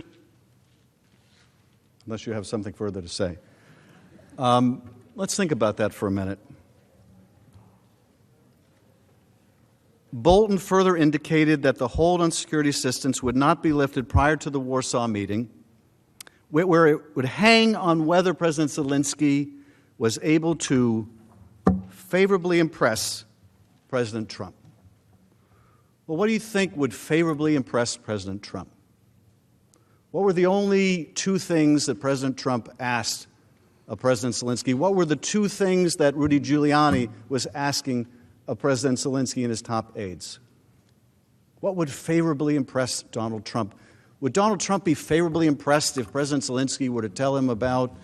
Unless you have something further to say. Let's think about that for a minute. Bolton further indicated that the hold on security assistance would not be lifted prior to the Warsaw meeting, where it would hang on whether President Zelensky was able to favorably impress President Trump. Well, what do you think would favorably impress President Trump? What were the only two things that President Trump asked of President Zelensky? What were the two things that Rudy Giuliani was asking of President Zelensky and his top aides? What would favorably impress Donald Trump? Would Donald Trump be favorably impressed if President Zelensky were to tell him about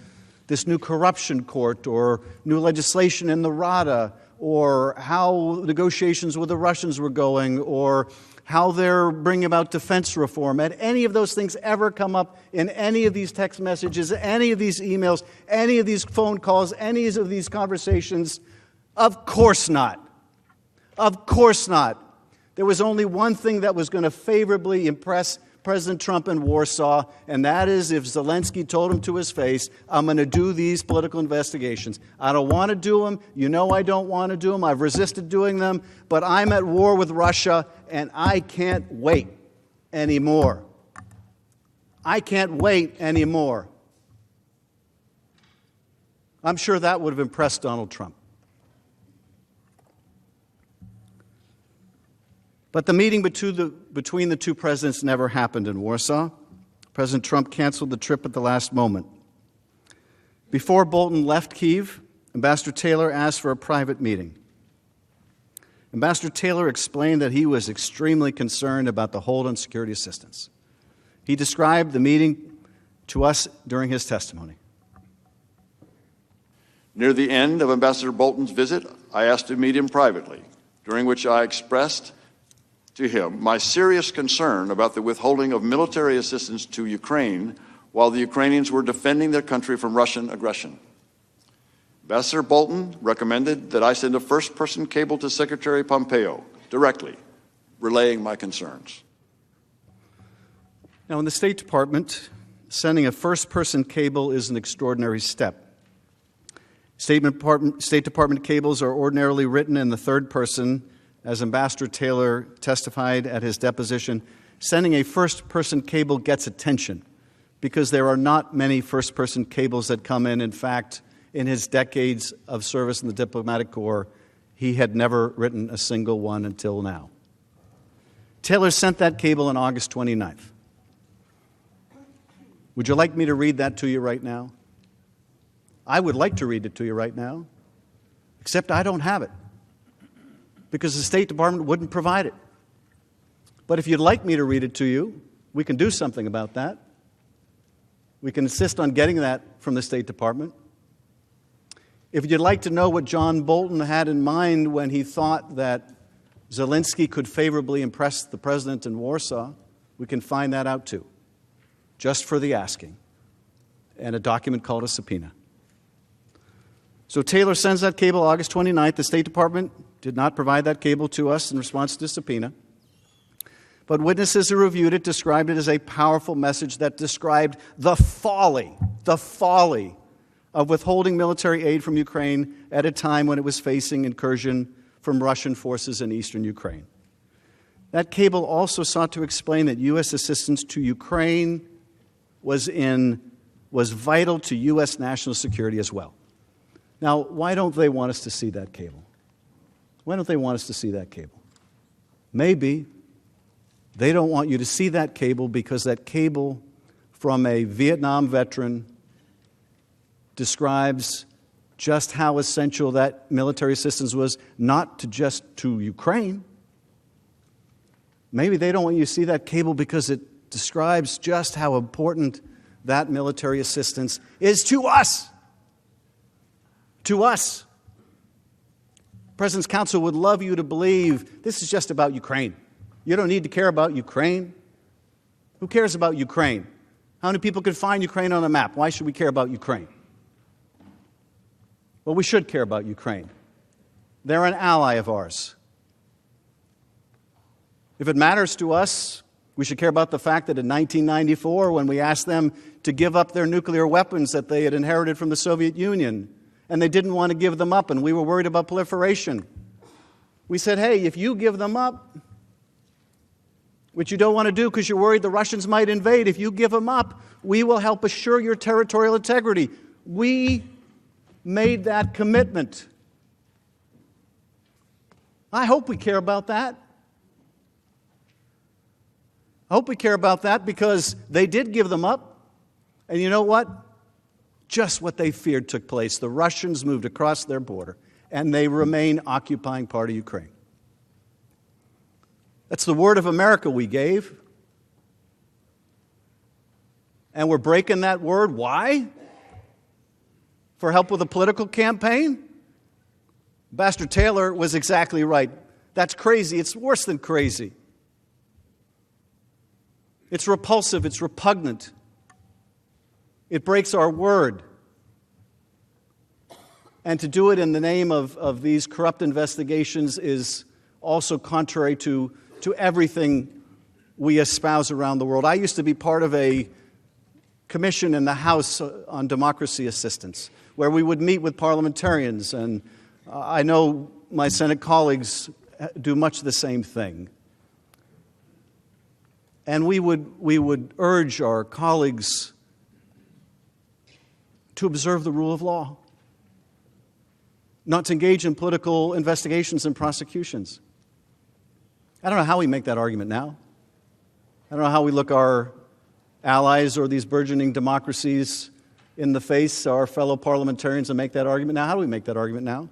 this new corruption court or new legislation in the Rada, or how negotiations with the Russians were going, or how they're bringing about defense reform? Had any of those things ever come up in any of these text messages, any of these emails, any of these phone calls, any of these conversations? Of course not. Of course not. There was only one thing that was going to favorably impress President Trump in Warsaw, and that is if Zelensky told him to his face, I'm going to do these political investigations. I don't want to do them. You know I don't want to do them. I've resisted doing them, but I'm at war with Russia, and I can't wait anymore. I can't wait anymore. I'm sure that would have impressed Donald Trump. But the meeting between the two presidents never happened in Warsaw. President Trump canceled the trip at the last moment. Before Bolton left Kyiv, Ambassador Taylor asked for a private meeting. Ambassador Taylor explained that he was extremely concerned about the hold on security assistance. He described the meeting to us during his testimony. Near the end of Ambassador Bolton's visit, I asked to meet him privately, during which I expressed to him my serious concern about the withholding of military assistance to Ukraine while the Ukrainians were defending their country from Russian aggression. Ambassador Bolton recommended that I send a first-person cable to Secretary Pompeo directly, relaying my concerns. Now, in the State Department, sending a first-person cable is an extraordinary step. State Department cables are ordinarily written in the third person. As Ambassador Taylor testified at his deposition, sending a first-person cable gets attention because there are not many first-person cables that come in. In fact, in his decades of service in the diplomatic corps, he had never written a single one until now. Taylor sent that cable on August 29th. Would you like me to read that to you right now? I would like to read it to you right now, except I don't have it, because the State Department wouldn't provide it. But if you'd like me to read it to you, we can do something about that. We can insist on getting that from the State Department. If you'd like to know what John Bolton had in mind when he thought that Zelensky could favorably impress the president in Warsaw, we can find that out too, just for the asking, and a document called a subpoena. So Taylor sends that cable August 29th. The State Department did not provide that cable to us in response to the subpoena. But witnesses who reviewed it described it as a powerful message that described the folly of withholding military aid from Ukraine at a time when it was facing incursion from Russian forces in eastern Ukraine. That cable also sought to explain that U.S. assistance to Ukraine was vital to U.S. national security as well. Now, why don't they want us to see that cable? Why don't they want us to see that cable? Maybe they don't want you to see that cable because that cable from a Vietnam veteran describes just how essential that military assistance was, not to Ukraine. Maybe they don't want you to see that cable because it describes just how important that military assistance is to us. To us. President's Counsel would love you to believe this is just about Ukraine. You don't need to care about Ukraine. Who cares about Ukraine? How many people can find Ukraine on a map? Why should we care about Ukraine? Well, we should care about Ukraine. They're an ally of ours. If it matters to us We should care about the fact that in 1994, when we asked them to give up their nuclear weapons that they had inherited from the Soviet Union, and they didn't want to give them up, and we were worried about proliferation, we said, hey, if you give them up, which you don't want to do because you're worried the Russians might invade, if you give them up, we will help assure your territorial integrity. We made that commitment. I hope we care about that. I hope we care about that because they did give them up. And you know what? Just what they feared took place. The Russians moved across their border, and they remain occupying part of Ukraine. That's the word of America we gave. And we're breaking that word. Why? For help with a political campaign? Ambassador Taylor was exactly right. That's crazy. It's worse than crazy. It's repulsive. It's repugnant. It breaks our word. And to do it in the name of these corrupt investigations is also contrary to everything we espouse around the world. I used to be part of a commission in the House on democracy assistance, where we would meet with parliamentarians, and I know my Senate colleagues do much the same thing. And we would urge our colleagues to observe the rule of law, not to engage in political investigations and prosecutions. I don't know how we make that argument now. I don't know how we look our allies or these burgeoning democracies in the face, our fellow parliamentarians, and make that argument now. How do we make that argument now?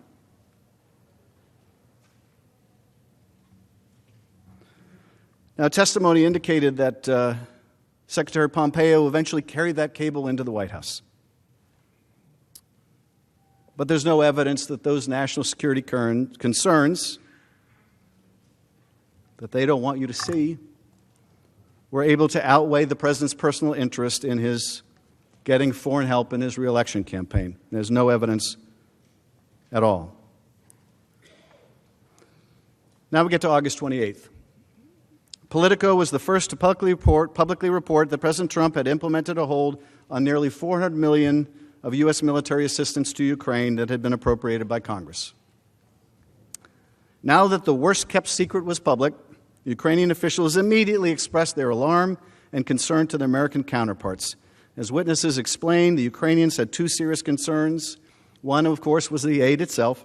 Now, testimony indicated that Secretary Pompeo eventually carried that cable into the White House. But there's no evidence that those national security concerns that they don't want you to see were able to outweigh the president's personal interest in his getting foreign help in his reelection campaign. There's no evidence at all. Now we get to August 28th. POLITICO was the first to publicly report that President Trump had implemented a hold on nearly $400 million of U.S. military assistance to Ukraine that had been appropriated by Congress. Now that the worst-kept secret was public, Ukrainian officials immediately expressed their alarm and concern to their American counterparts. As witnesses explained, the Ukrainians had two serious concerns. One, of course, was the aid itself,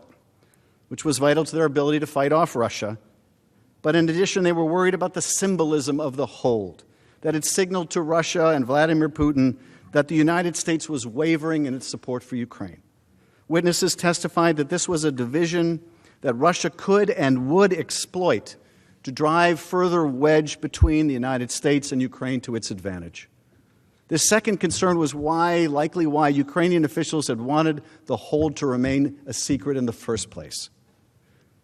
which was vital to their ability to fight off Russia. But in addition, they were worried about the symbolism of the hold, that it signaled to Russia and Vladimir Putin that the United States was wavering in its support for Ukraine. Witnesses testified that this was a division that Russia could and would exploit to drive further wedge between the United States and Ukraine to its advantage. This second concern was likely why Ukrainian officials had wanted the hold to remain a secret in the first place,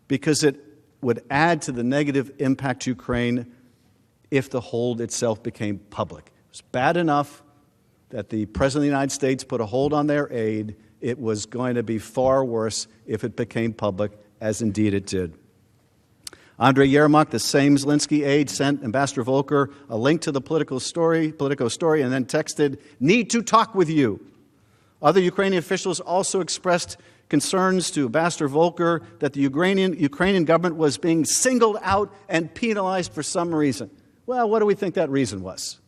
because it would add to the negative impact to Ukraine if the hold itself became public. It was bad enough that the President of the United States put a hold on their aid. It was going to be far worse if it became public, as indeed it did. Andrei Yermak, the same Zelensky aide, sent Ambassador Volker a link to the Politico story, and then texted, "Need to talk with you." Other Ukrainian officials also expressed concerns to Ambassador Volker that the Ukrainian government was being singled out and penalized for some reason. Well, what do we think that reason was?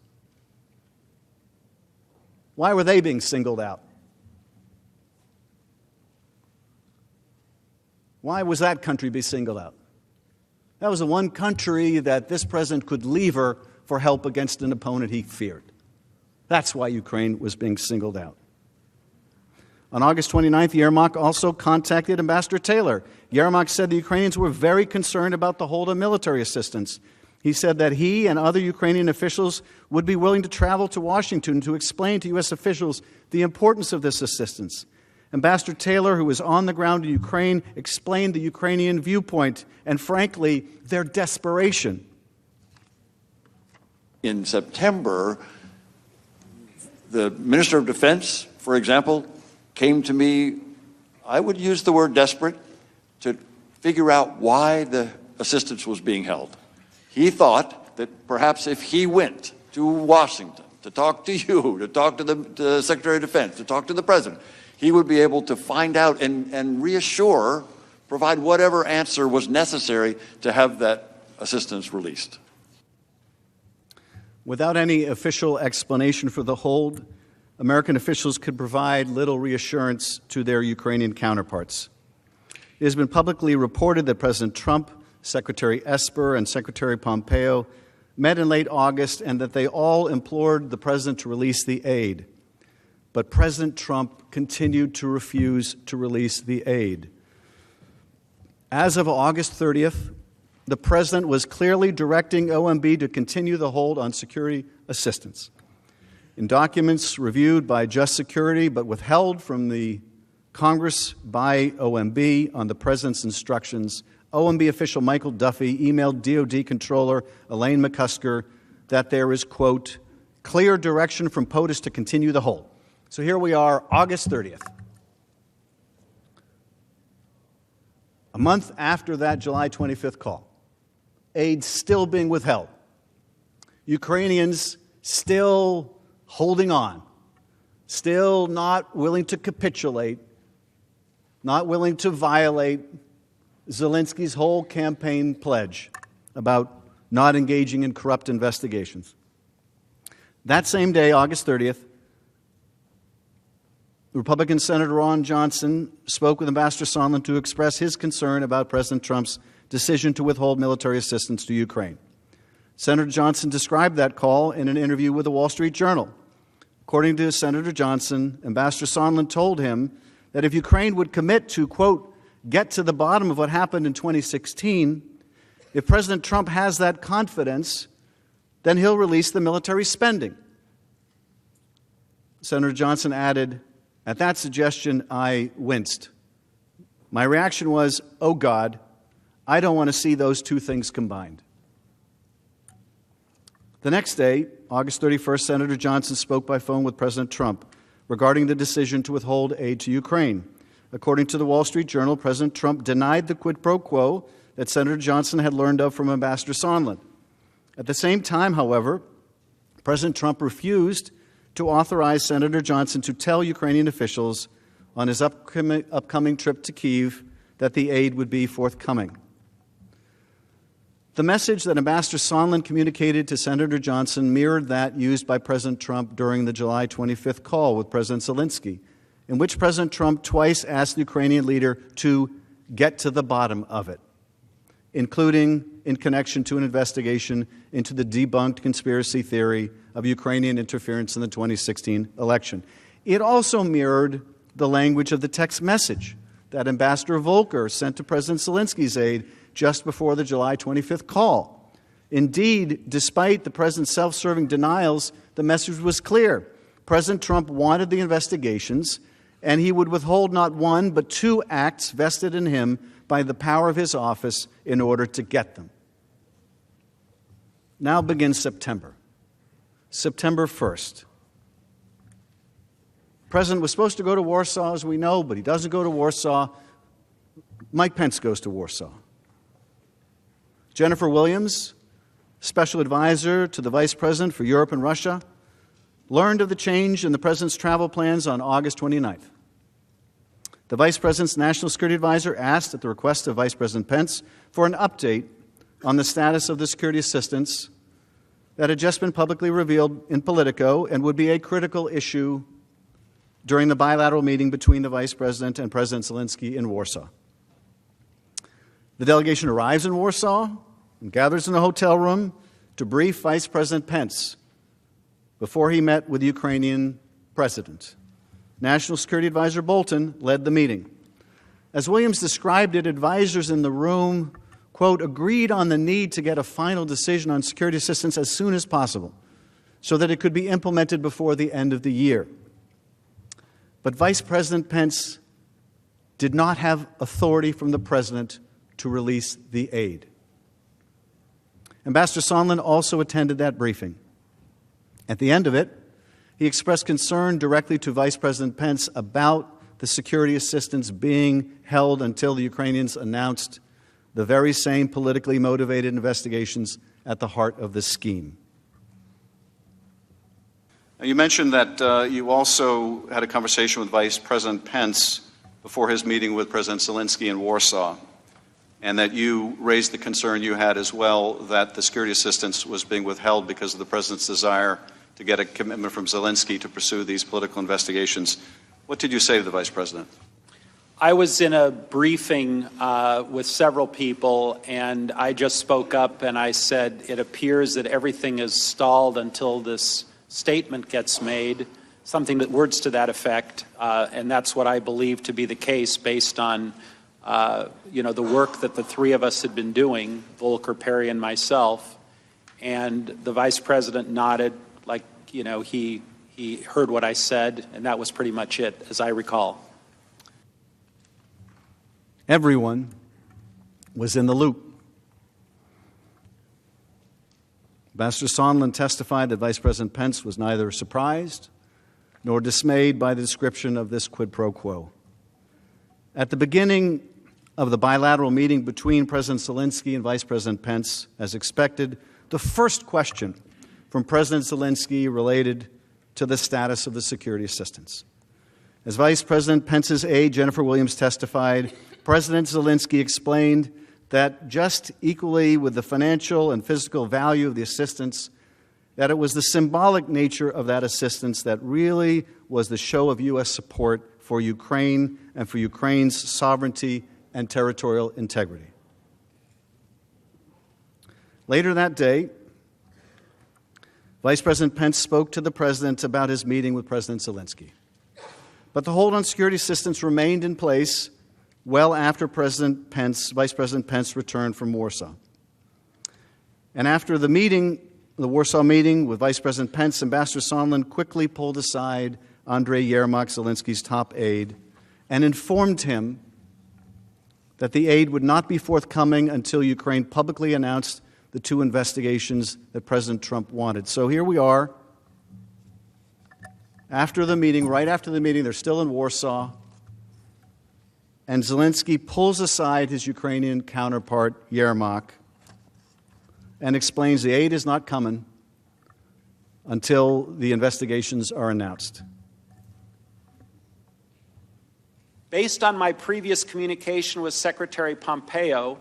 Why were they being singled out? Why was that country being singled out? That was the one country that this president could lever for help against an opponent he feared. That's why Ukraine was being singled out. On August 29th, Yermak also contacted Ambassador Taylor. Yermak said the Ukrainians were very concerned about the hold on military assistance. He said that he and other Ukrainian officials would be willing to travel to Washington to explain to U.S. officials the importance of this assistance. Ambassador Taylor, who was on the ground in Ukraine, explained the Ukrainian viewpoint and, frankly, their desperation. In September, the Minister of Defense, for example, came to me, I would use the word desperate, to figure out why the assistance was being held. He thought that perhaps if he went to Washington to talk to you, to talk to the Secretary of Defense, to talk to the President, he would be able to find out and reassure, provide whatever answer was necessary to have that assistance released. Without any official explanation for the hold, American officials could provide little reassurance to their Ukrainian counterparts. It has been publicly reported that President Trump, Secretary Esper, and Secretary Pompeo met in late August and that they all implored the President to release the aid. But President Trump continued to refuse to release the aid. As of August 30th, the President was clearly directing OMB to continue the hold on security assistance. In documents reviewed by Just Security but withheld from the Congress by OMB on the President's instructions, OMB official Michael Duffy emailed DOD Controller Elaine McCusker that there is, quote, clear direction from POTUS to continue the hold. So here we are, August 30th. A month after that July 25th call. Aid still being withheld. Ukrainians still holding on, still not willing to capitulate, not willing to violate Zelensky's whole campaign pledge about not engaging in corrupt investigations. That same day, August 30th, Republican Senator Ron Johnson spoke with Ambassador Sondland to express his concern about President Trump's decision to withhold military assistance to Ukraine. Senator Johnson described that call in an interview with the Wall Street Journal. According to Senator Johnson, Ambassador Sondland told him that if Ukraine would commit to, quote, get to the bottom of what happened in 2016, if President Trump has that confidence, then he'll release the military spending. Senator Johnson added, at that suggestion, I winced. My reaction was, oh God, I don't want to see those two things combined. The next day, August 31st, Senator Johnson spoke by phone with President Trump regarding the decision to withhold aid to Ukraine. According to the Wall Street Journal, President Trump denied the quid pro quo that Senator Johnson had learned of from Ambassador Sondland. At the same time, however, President Trump refused to authorize Senator Johnson to tell Ukrainian officials on his upcoming trip to Kyiv that the aid would be forthcoming. The message that Ambassador Sondland communicated to Senator Johnson mirrored that used by President Trump during the July 25th call with President Zelensky, in which President Trump twice asked the Ukrainian leader to get to the bottom of it, including in connection to an investigation into the debunked conspiracy theory of Ukrainian interference in the 2016 election. It also mirrored the language of the text message that Ambassador Volker sent to President Zelensky's aide just before the July 25th call. Indeed, despite the President's self-serving denials, the message was clear. President Trump wanted the investigations, and he would withhold not one but two acts vested in him by the power of his office in order to get them. Now begins September. September 1st. The President was supposed to go to Warsaw, as we know, but he doesn't go to Warsaw. Mike Pence goes to Warsaw. Jennifer Williams, special advisor to the Vice President for Europe and Russia, learned of the change in the President's travel plans on August 29th. The Vice President's National Security Advisor asked, at the request of Vice President Pence, for an update on the status of the security assistance that had just been publicly revealed in Politico and would be a critical issue during the bilateral meeting between the Vice President and President Zelensky in Warsaw. The delegation arrives in Warsaw and gathers in a hotel room to brief Vice President Pence before he met with the Ukrainian President. National Security Advisor Bolton led the meeting. As Williams described it, advisors in the room, quote, agreed on the need to get a final decision on security assistance as soon as possible so that it could be implemented before the end of the year. But Vice President Pence did not have authority from the President to release the aid. Ambassador Sondland also attended that briefing. At the end of it, he expressed concern directly to Vice President Pence about the security assistance being held until the Ukrainians announced the very same politically motivated investigations at the heart of this scheme. Now, you mentioned that you also had a conversation with Vice President Pence before his meeting with President Zelensky in Warsaw, and that you raised the concern you had as well that the security assistance was being withheld because of the president's desire to get a commitment from Zelensky to pursue these political investigations. What did you say to the Vice President? I was in a briefing with several people, and I just spoke up and I said, it appears that everything is stalled until this statement gets made, words to that effect, and that's what I believe to be the case based on the work that the three of us had been doing, Volker, Perry, and myself. And the Vice President nodded like, he heard what I said, and that was pretty much it, as I recall. Everyone was in the loop. Ambassador Sondland testified that Vice President Pence was neither surprised nor dismayed by the description of this quid pro quo. At the beginning of the bilateral meeting between President Zelensky and Vice President Pence, as expected, the first question from President Zelensky related to the status of the security assistance. As Vice President Pence's aide, Jennifer Williams, testified, President Zelensky explained that just equally with the financial and physical value of the assistance, that it was the symbolic nature of that assistance that really was the show of U.S. support for Ukraine and for Ukraine's sovereignty and territorial integrity. Later that day, Vice President Pence spoke to the President about his meeting with President Zelensky. But the hold on security assistance remained in place well after Vice President Pence returned from Warsaw. And after the Warsaw meeting with Vice President Pence, Ambassador Sondland quickly pulled aside Andrei Yermak, Zelensky's top aide, and informed him that the aid would not be forthcoming until Ukraine publicly announced the two investigations that President Trump wanted. So here we are. After the meeting, right after the meeting, they're still in Warsaw, and Zelensky pulls aside his Ukrainian counterpart, Yermak, and explains the aid is not coming until the investigations are announced. Based on my previous communication with Secretary Pompeo,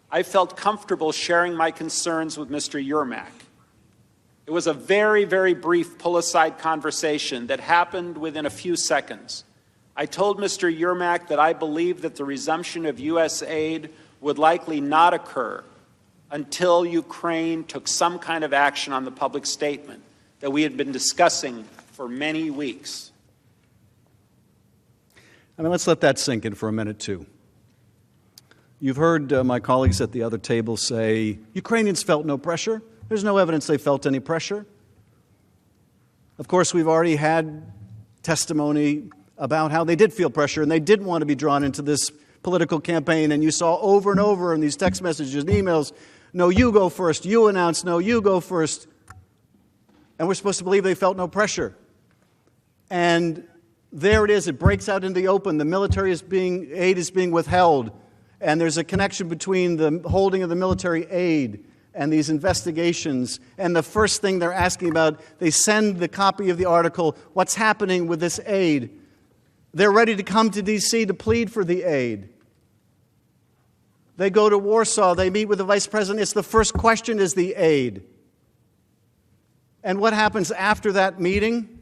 I felt comfortable sharing my concerns with Mr. Yermak. It was a very, very brief pull-aside conversation that happened within a few seconds. I told Mr. Yermak that I believed that the resumption of U.S. aid would likely not occur until Ukraine took some kind of action on the public statement that we had been discussing for many weeks. Let's let that sink in for a minute, too. You've heard my colleagues at the other table say, Ukrainians felt no pressure. There's no evidence they felt any pressure. Of course, we've already had testimony about how they did feel pressure and they did want to be drawn into this political campaign. And you saw over and over in these text messages and emails, no, you go first. You announce, no, you go first. And we're supposed to believe they felt no pressure. And there it is. It breaks out in the open. The military aid is being withheld. And there's a connection between the holding of the military aid and these investigations. And the first thing they're asking about, they send the copy of the article, what's happening with this aid? They're ready to come to D.C. to plead for the aid. They go to Warsaw. They meet with the vice president. It's the first question is the aid. And what happens after that meeting?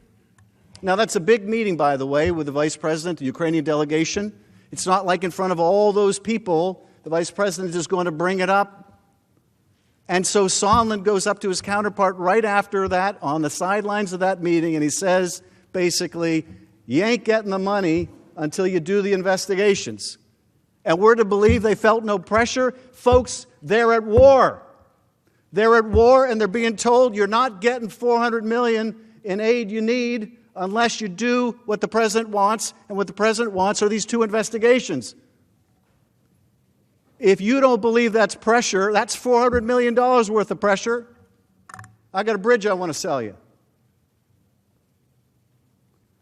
Now, that's a big meeting, by the way, with the vice president, the Ukrainian delegation. It's not like in front of all those people, the vice president is going to bring it up. And so Sondland goes up to his counterpart right after that on the sidelines of that meeting, and he says, basically, you ain't getting the money until you do the investigations. And we're to believe they felt no pressure? Folks, they're at war. They're at war, and they're being told you're not getting $400 million in aid you need unless you do what the president wants, and what the president wants are these two investigations. If you don't believe that's pressure, that's $400 million worth of pressure. I got a bridge I want to sell you.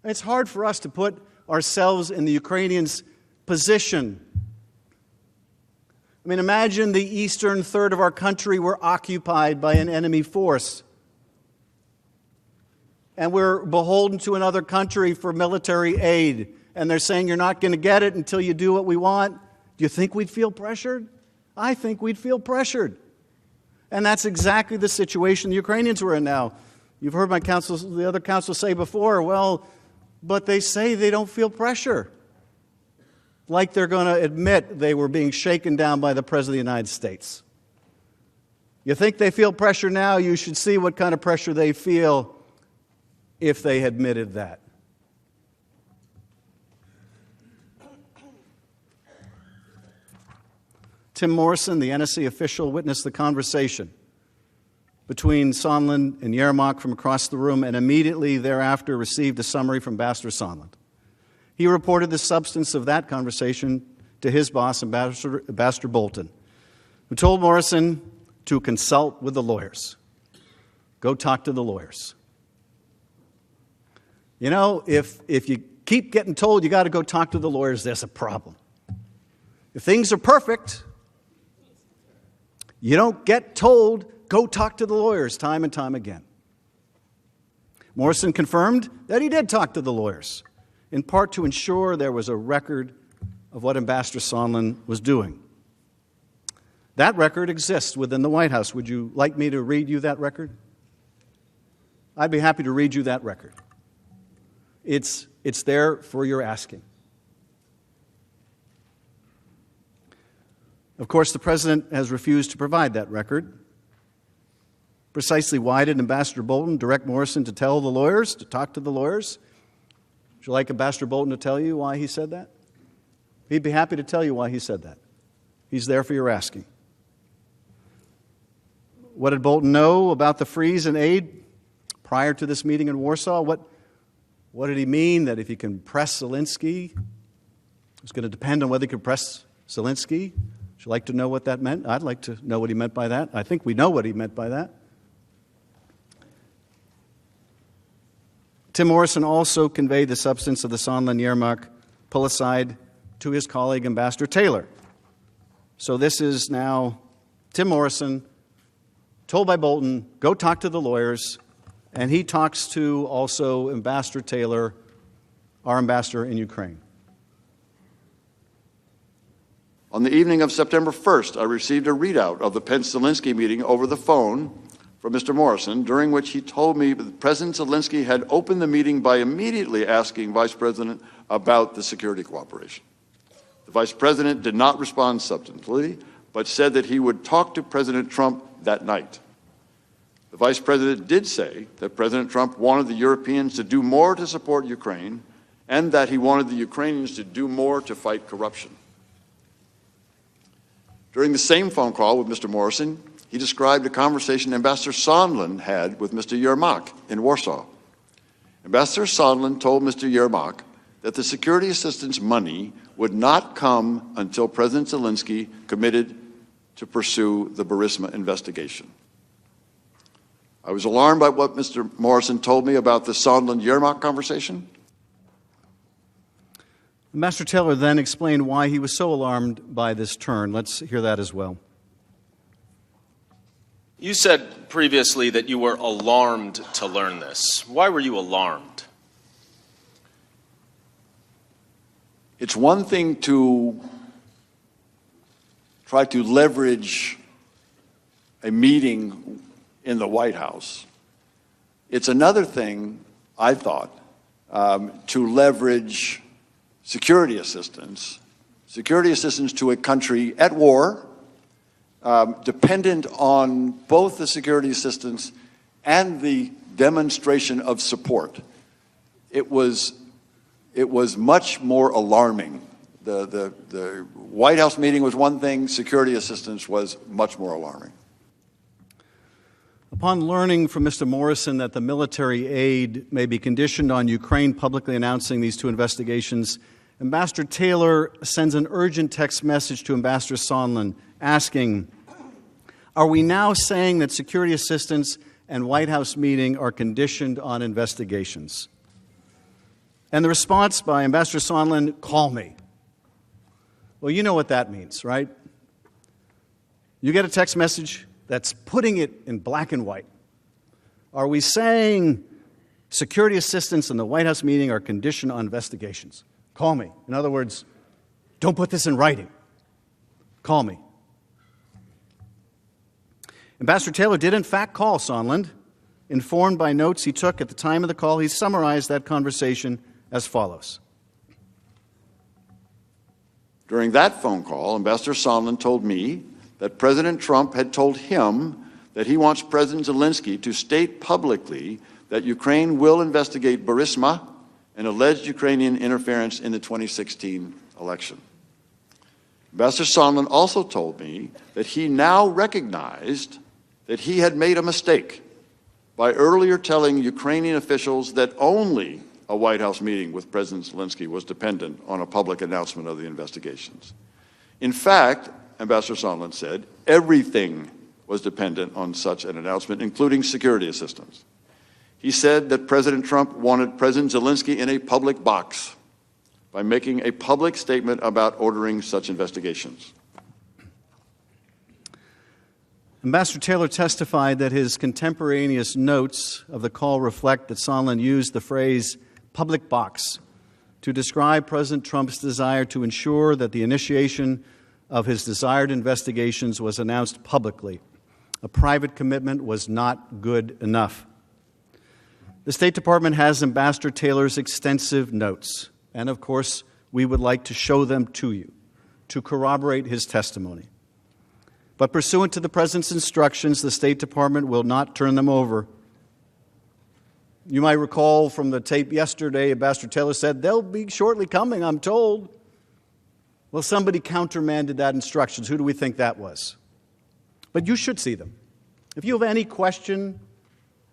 And it's hard for us to put ourselves in the Ukrainians' position. I mean, imagine the eastern third of our country were occupied by an enemy force. And we're beholden to another country for military aid. And they're saying you're not going to get it until you do what we want. Do you think we'd feel pressured? I think we'd feel pressured. And that's exactly the situation the Ukrainians were in now. You've heard the other counsel say before, well, but they say they don't feel pressure. Like they're going to admit they were being shaken down by the President of the United States. You think they feel pressure now? You should see what kind of pressure they feel if they admitted that. Tim Morrison, the NSC official, witnessed the conversation between Sondland and Yermak from across the room and immediately thereafter received a summary from Ambassador Sondland. He reported the substance of that conversation to his boss, Ambassador Bolton, who told Morrison to consult with the lawyers. Go talk to the lawyers. You know, if you keep getting told you got to go talk to the lawyers, there's a problem. If things are perfect, you don't get told, go talk to the lawyers time and time again. Morrison confirmed that he did talk to the lawyers, in part to ensure there was a record of what Ambassador Sondland was doing. That record exists within the White House. Would you like me to read you that record? I'd be happy to read you that record. It's there for your asking. Of course, the President has refused to provide that record. Precisely why did Ambassador Bolton direct Morrison to tell the lawyers, to talk to the lawyers? Would you like Ambassador Bolton to tell you why he said that? He'd be happy to tell you why he said that. He's there for your asking. What did Bolton know about the freeze and aid prior to this meeting in Warsaw? What did he mean that if he can press Zelensky, it's going to depend on whether he can press Zelensky? Would you like to know what that meant? I'd like to know what he meant by that. I think we know what he meant by that. Tim Morrison also conveyed the substance of the Sondland-Yermak pull-aside to his colleague, Ambassador Taylor. So this is now Tim Morrison, told by Bolton, go talk to the lawyers, and he talks to also Ambassador Taylor, our ambassador in Ukraine. On the evening of September 1st, I received a readout of the Pence-Zelensky meeting over the phone from Mr. Morrison, during which he told me that President Zelensky had opened the meeting by immediately asking Vice President about the security cooperation. The Vice President did not respond substantively, but said that he would talk to President Trump that night. The Vice President did say that President Trump wanted the Europeans to do more to support Ukraine and that he wanted the Ukrainians to do more to fight corruption. During the same phone call with Mr. Morrison, he described a conversation Ambassador Sondland had with Mr. Yermak in Warsaw. Ambassador Sondland told Mr. Yermak that the security assistance money would not come until President Zelensky committed to pursue the Burisma investigation. I was alarmed by what Mr. Morrison told me about the Sondland-Yermak conversation. Ambassador Taylor then explained why he was so alarmed by this turn. Let's hear that as well. You said previously that you were alarmed to learn this. Why were you alarmed? It's one thing to try to leverage a meeting in the White House. It's another thing, I thought, to leverage security assistance to a country at war, dependent on both the security assistance and the demonstration of support. It was much more alarming. The White House meeting was one thing, security assistance was much more alarming. Upon learning from Mr. Morrison that the military aid may be conditioned on Ukraine publicly announcing these two investigations, Ambassador Taylor sends an urgent text message to Ambassador Sondland asking, are we now saying that security assistance and White House meeting are conditioned on investigations? And the response by Ambassador Sondland, call me. Well, you know what that means, right? You get a text message that's putting it in black and white. Are we saying security assistance in the White House meeting are conditioned on investigations? Call me. In other words, don't put this in writing. Call me. Ambassador Taylor did in fact call Sondland. Informed by notes he took at the time of the call, he summarized that conversation as follows. During that phone call, Ambassador Sondland told me that President Trump had told him that he wants President Zelensky to state publicly that Ukraine will investigate Burisma and alleged Ukrainian interference in the 2016 election. Ambassador Sondland also told me that he now recognized that he had made a mistake by earlier telling Ukrainian officials that only a White House meeting with President Zelensky was dependent on a public announcement of the investigations. In fact, Ambassador Sondland said, everything was dependent on such an announcement, including security assistance. He said that President Trump wanted President Zelensky in a public box by making a public statement about ordering such investigations. Ambassador Taylor testified that his contemporaneous notes of the call reflect that Sondland used the phrase public box to describe President Trump's desire to ensure that the initiation of his desired investigations was announced publicly. A private commitment was not good enough. The State Department has Ambassador Taylor's extensive notes, and of course, we would like to show them to you to corroborate his testimony. But pursuant to the President's instructions, the State Department will not turn them over. You might recall from the tape yesterday, Ambassador Taylor said, they'll be shortly coming, I'm told. Well, somebody countermanded that instructions. Who do we think that was? But you should see them. If you have any question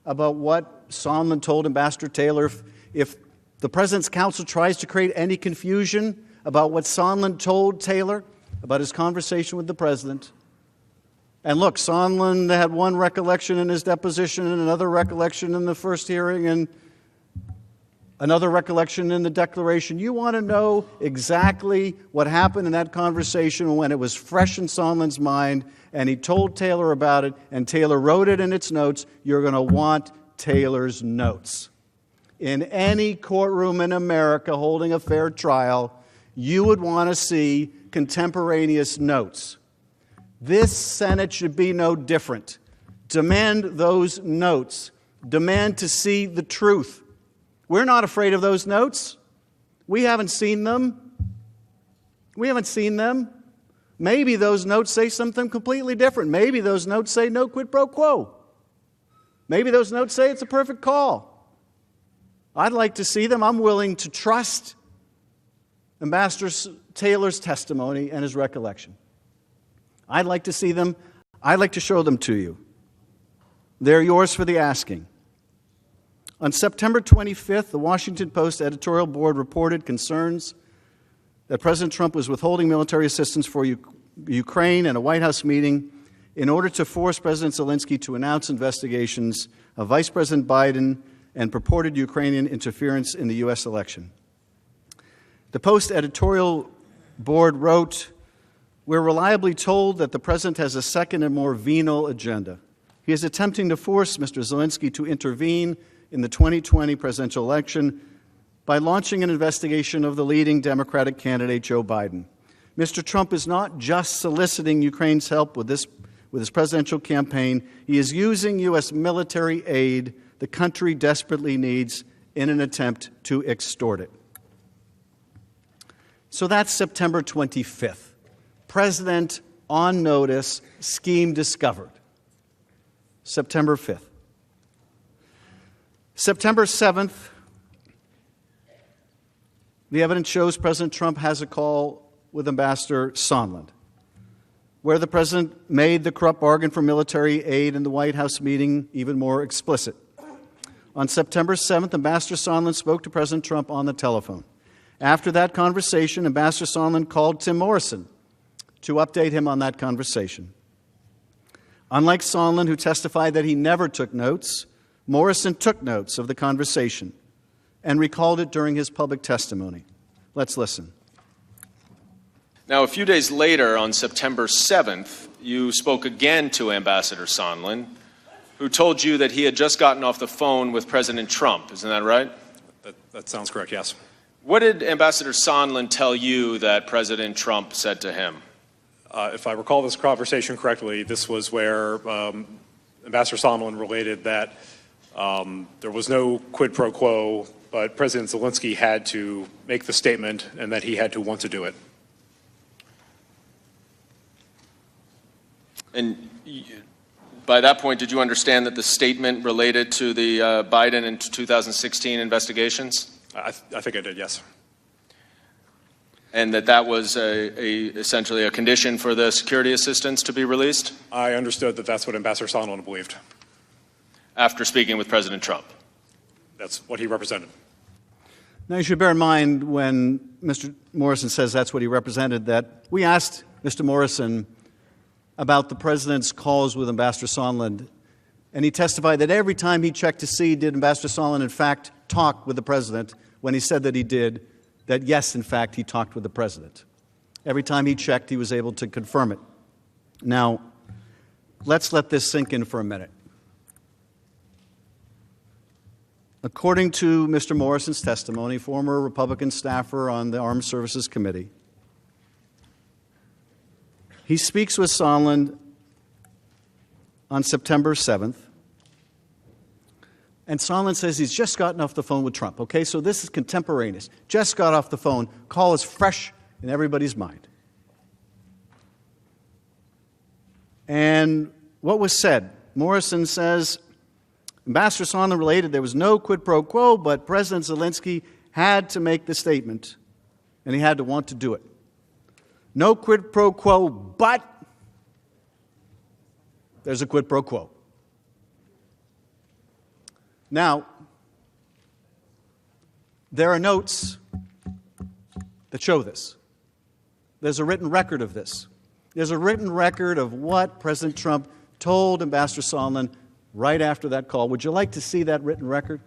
about what Sondland told Ambassador Taylor, if the President's counsel tries to create any confusion about what Sondland told Taylor about his conversation with the President, and look, Sondland had one recollection in his deposition and another recollection in the first hearing and another recollection in the declaration. You want to know exactly what happened in that conversation when it was fresh in Sondland's mind and he told Taylor about it and Taylor wrote it in its notes. You're going to want Taylor's notes. In any courtroom in America holding a fair trial, you would want to see contemporaneous notes. This Senate should be no different. Demand those notes. Demand to see the truth. We're not afraid of those notes. We haven't seen them. We haven't seen them. Maybe those notes say something completely different. Maybe those notes say no quid pro quo. Maybe those notes say it's a perfect call. I'd like to see them. I'm willing to trust Ambassador Taylor's testimony and his recollection. I'd like to see them. I'd like to show them to you. They're yours for the asking. On September 25th, the Washington Post editorial board reported concerns that President Trump was withholding military assistance for Ukraine in a White House meeting in order to force President Zelensky to announce investigations of Vice President Biden and purported Ukrainian interference in the U.S. election. The Post editorial board wrote, "We're reliably told that the President has a second and more venal agenda. He is attempting to force Mr. Zelensky to intervene in the 2020 presidential election by launching an investigation of the leading Democratic candidate, Joe Biden. Mr. Trump is not just soliciting Ukraine's help with his presidential campaign. He is using U.S. military aid the country desperately needs in an attempt to extort it." So that's September 25th. President on notice, scheme discovered. September 5th. September 7th, the evidence shows President Trump has a call with Ambassador Sondland, where the President made the corrupt bargain for military aid in the White House meeting even more explicit. On September 7th, Ambassador Sondland spoke to President Trump on the telephone. After that conversation, Ambassador Sondland called Tim Morrison to update him on that conversation. Unlike Sondland, who testified that he never took notes, Morrison took notes of the conversation and recalled it during his public testimony. Let's listen. Now, a few days later, on September 7th, you spoke again to Ambassador Sondland, who told you that he had just gotten off the phone with President Trump. Isn't that right? That sounds correct, yes. What did Ambassador Sondland tell you that President Trump said to him? If I recall this conversation correctly, this was where Ambassador Sondland related that there was no quid pro quo, but President Zelensky had to make the statement and that he had to want to do it. And by that point, did you understand that the statement related to the Biden and 2016 investigations? I think I did, yes. And that was essentially a condition for the security assistance to be released? I understood that that's what Ambassador Sondland believed. After speaking with President Trump? That's what he represented. Now, you should bear in mind when Mr. Morrison says that's what he represented, that we asked Mr. Morrison about the president's calls with Ambassador Sondland, and he testified that every time he checked to see did Ambassador Sondland in fact talk with the president, when he said that he did, that yes, in fact, he talked with the president. Every time he checked, he was able to confirm it. Now, let's let this sink in for a minute. According to Mr. Morrison's testimony, former Republican staffer on the Armed Services Committee, he speaks with Sondland on September 7th, and Sondland says he's just gotten off the phone with Trump. Okay, so this is contemporaneous. Just got off the phone. Call is fresh in everybody's mind. And what was said? Morrison says, Ambassador Sondland related there was no quid pro quo, but President Zelensky had to make the statement, and he had to want to do it. No quid pro quo, but there's a quid pro quo. Now, there are notes that show this. There's a written record of this. There's a written record of what President Trump told Ambassador Sondland right after that call. Would you like to see that written record?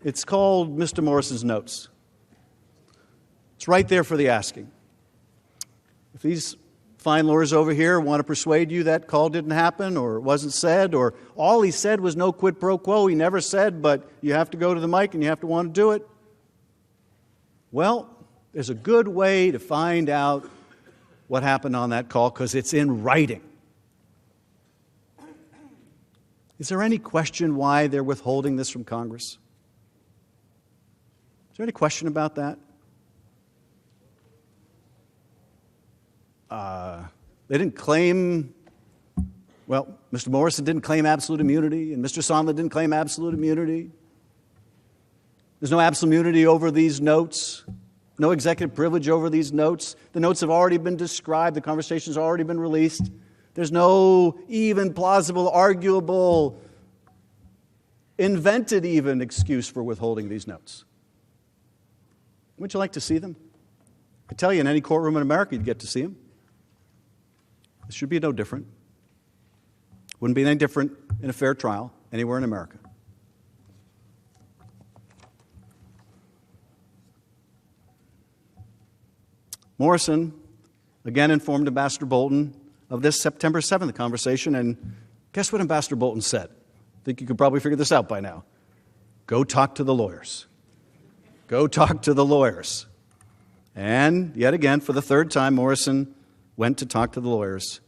It's called Mr. Morrison's Notes. It's right there for the asking. If these fine lawyers over here want to persuade you that call didn't happen or it wasn't said or all he said was no quid pro quo, he never said, but you have to go to the mic and you have to want to do it. Well, there's a good way to find out what happened on that call because it's in writing. Is there any question why they're withholding this from Congress? Is there any question about that? They didn't claim, well, Mr. Morrison didn't claim absolute immunity, and Mr. Sondland didn't claim absolute immunity. There's no absolute immunity over these notes, no executive privilege over these notes. The notes have already been described, the conversation's already been released. There's no even plausible, arguable, invented even excuse for withholding these notes. Would you like to see them? I could tell you in any courtroom in America you'd get to see them. This should be no different. Wouldn't be any different in a fair trial anywhere in America. Morrison again informed Ambassador Bolton of this September 7th conversation, and guess what Ambassador Bolton said? I think you could probably figure this out by now. Go talk to the lawyers. Go talk to the lawyers. And yet again, for the third time, Morrison went to talk to the lawyers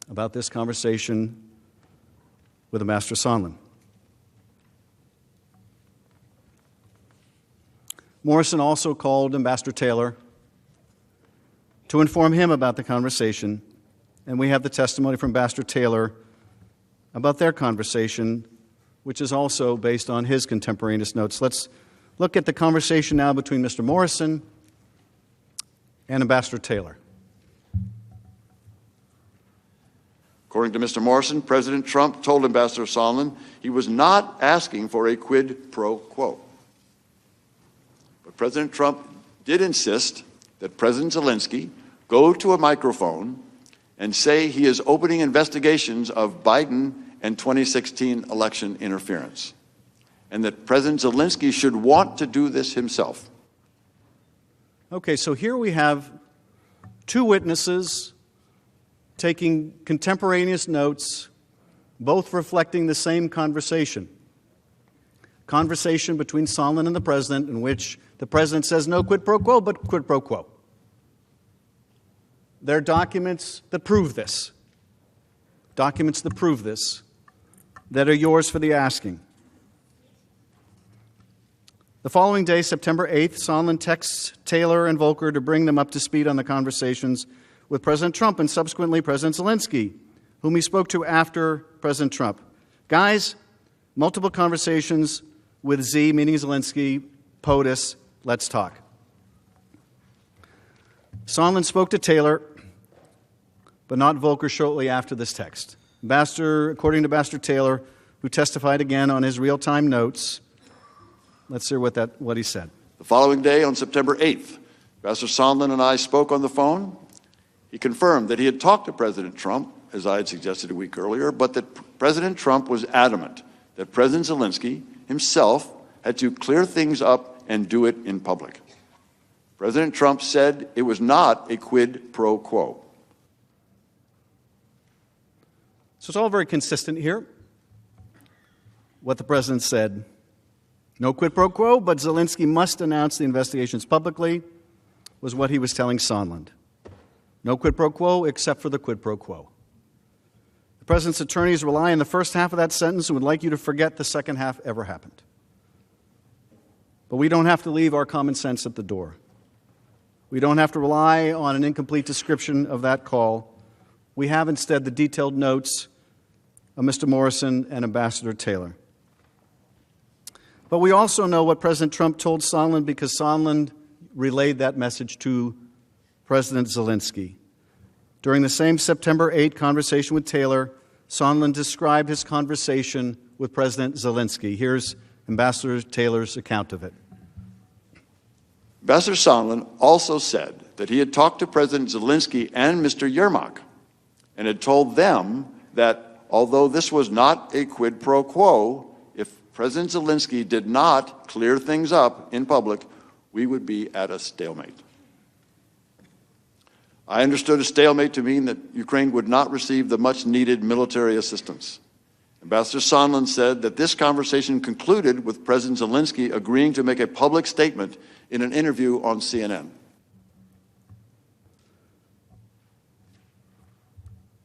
about this conversation with Ambassador Sondland. Morrison also called Ambassador Taylor to inform him about the conversation, and we have the testimony from Ambassador Taylor about their conversation, which is also based on his contemporaneous notes. Let's look at the conversation now between Mr. Morrison and Ambassador Taylor. According to Mr. Morrison, President Trump told Ambassador Sondland he was not asking for a quid pro quo. But President Trump did insist that President Zelensky go to a microphone and say he is opening investigations of Biden and 2016 election interference, and that President Zelensky should want to do this himself. Okay, so here we have two witnesses taking contemporaneous notes, both reflecting the same conversation. Conversation between Sondland and the president in which the president says no quid pro quo, but quid pro quo. There are documents that prove this. Documents that prove this, that are yours for the asking. The following day, September 8th, Sondland texts Taylor and Volker to bring them up to speed on the conversations with President Trump and subsequently President Zelensky, whom he spoke to after President Trump. Guys, multiple conversations with Z, meaning Zelensky, POTUS, let's talk. Sondland spoke to Taylor, but not Volker shortly after this text. According to Ambassador Taylor, who testified again on his real-time notes, let's hear what he said. The following day, on September 8th, Ambassador Sondland and I spoke on the phone. He confirmed that he had talked to President Trump, as I had suggested a week earlier, but that President Trump was adamant that President Zelensky himself had to clear things up and do it in public. President Trump said it was not a quid pro quo. So it's all very consistent here. What the president said, no quid pro quo, but Zelensky must announce the investigations publicly, was what he was telling Sondland. No quid pro quo except for the quid pro quo. The president's attorneys rely on the first half of that sentence and would like you to forget the second half ever happened. But we don't have to leave our common sense at the door. We don't have to rely on an incomplete description of that call. We have instead the detailed notes of Mr. Morrison and Ambassador Taylor. But we also know what President Trump told Sondland because Sondland relayed that message to President Zelensky. During the same September 8 conversation with Taylor, Sondland described his conversation with President Zelensky. Here's Ambassador Taylor's account of it. Ambassador Sondland also said that he had talked to President Zelensky and Mr. Yermak and had told them that although this was not a quid pro quo, if President Zelensky did not clear things up in public, we would be at a stalemate. I understood a stalemate to mean that Ukraine would not receive the much-needed military assistance. Ambassador Sondland said that this conversation concluded with President Zelensky agreeing to make a public statement in an interview on CNN.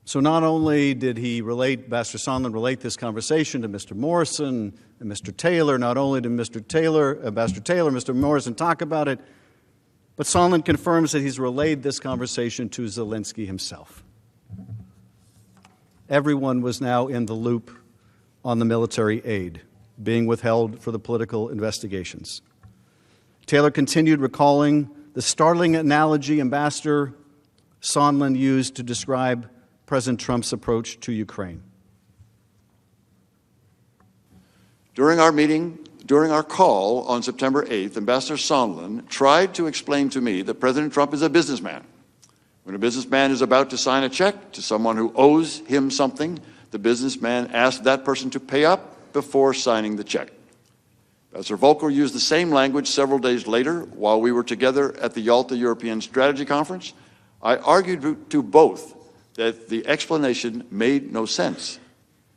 So not only did Ambassador Sondland relate this conversation to Mr. Morrison and Mr. Taylor, not only did Ambassador Taylor, Mr. Morrison talk about it, but Sondland confirms that he's relayed this conversation to Zelensky himself. Everyone was now in the loop on the military aid being withheld for the political investigations. Taylor continued recalling the startling analogy Ambassador Sondland used to describe President Trump's approach to Ukraine. During our call on September 8th, Ambassador Sondland tried to explain to me that President Trump is a businessman. When a businessman is about to sign a check to someone who owes him something, the businessman asks that person to pay up before signing the check. Ambassador Volker used the same language several days later while we were together at the Yalta European Strategy Conference. I argued to both that the explanation made no sense.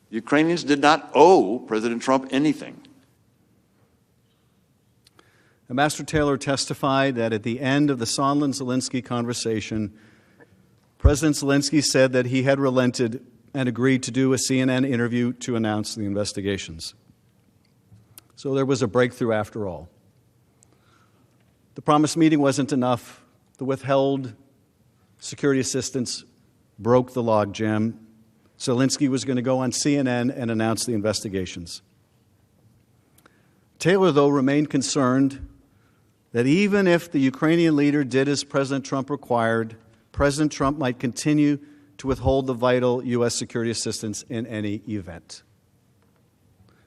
The Ukrainians did not owe President Trump anything. Ambassador Taylor testified that at the end of the Sondland-Zelensky conversation, President Zelensky said that he had relented and agreed to do a CNN interview to announce the investigations. So there was a breakthrough after all. The promised meeting wasn't enough. The withheld security assistance broke the logjam. Zelensky was going to go on CNN and announce the investigations. Taylor, though, remained concerned that even if the Ukrainian leader did as President Trump required, President Trump might continue to withhold the vital U.S. security assistance in any event.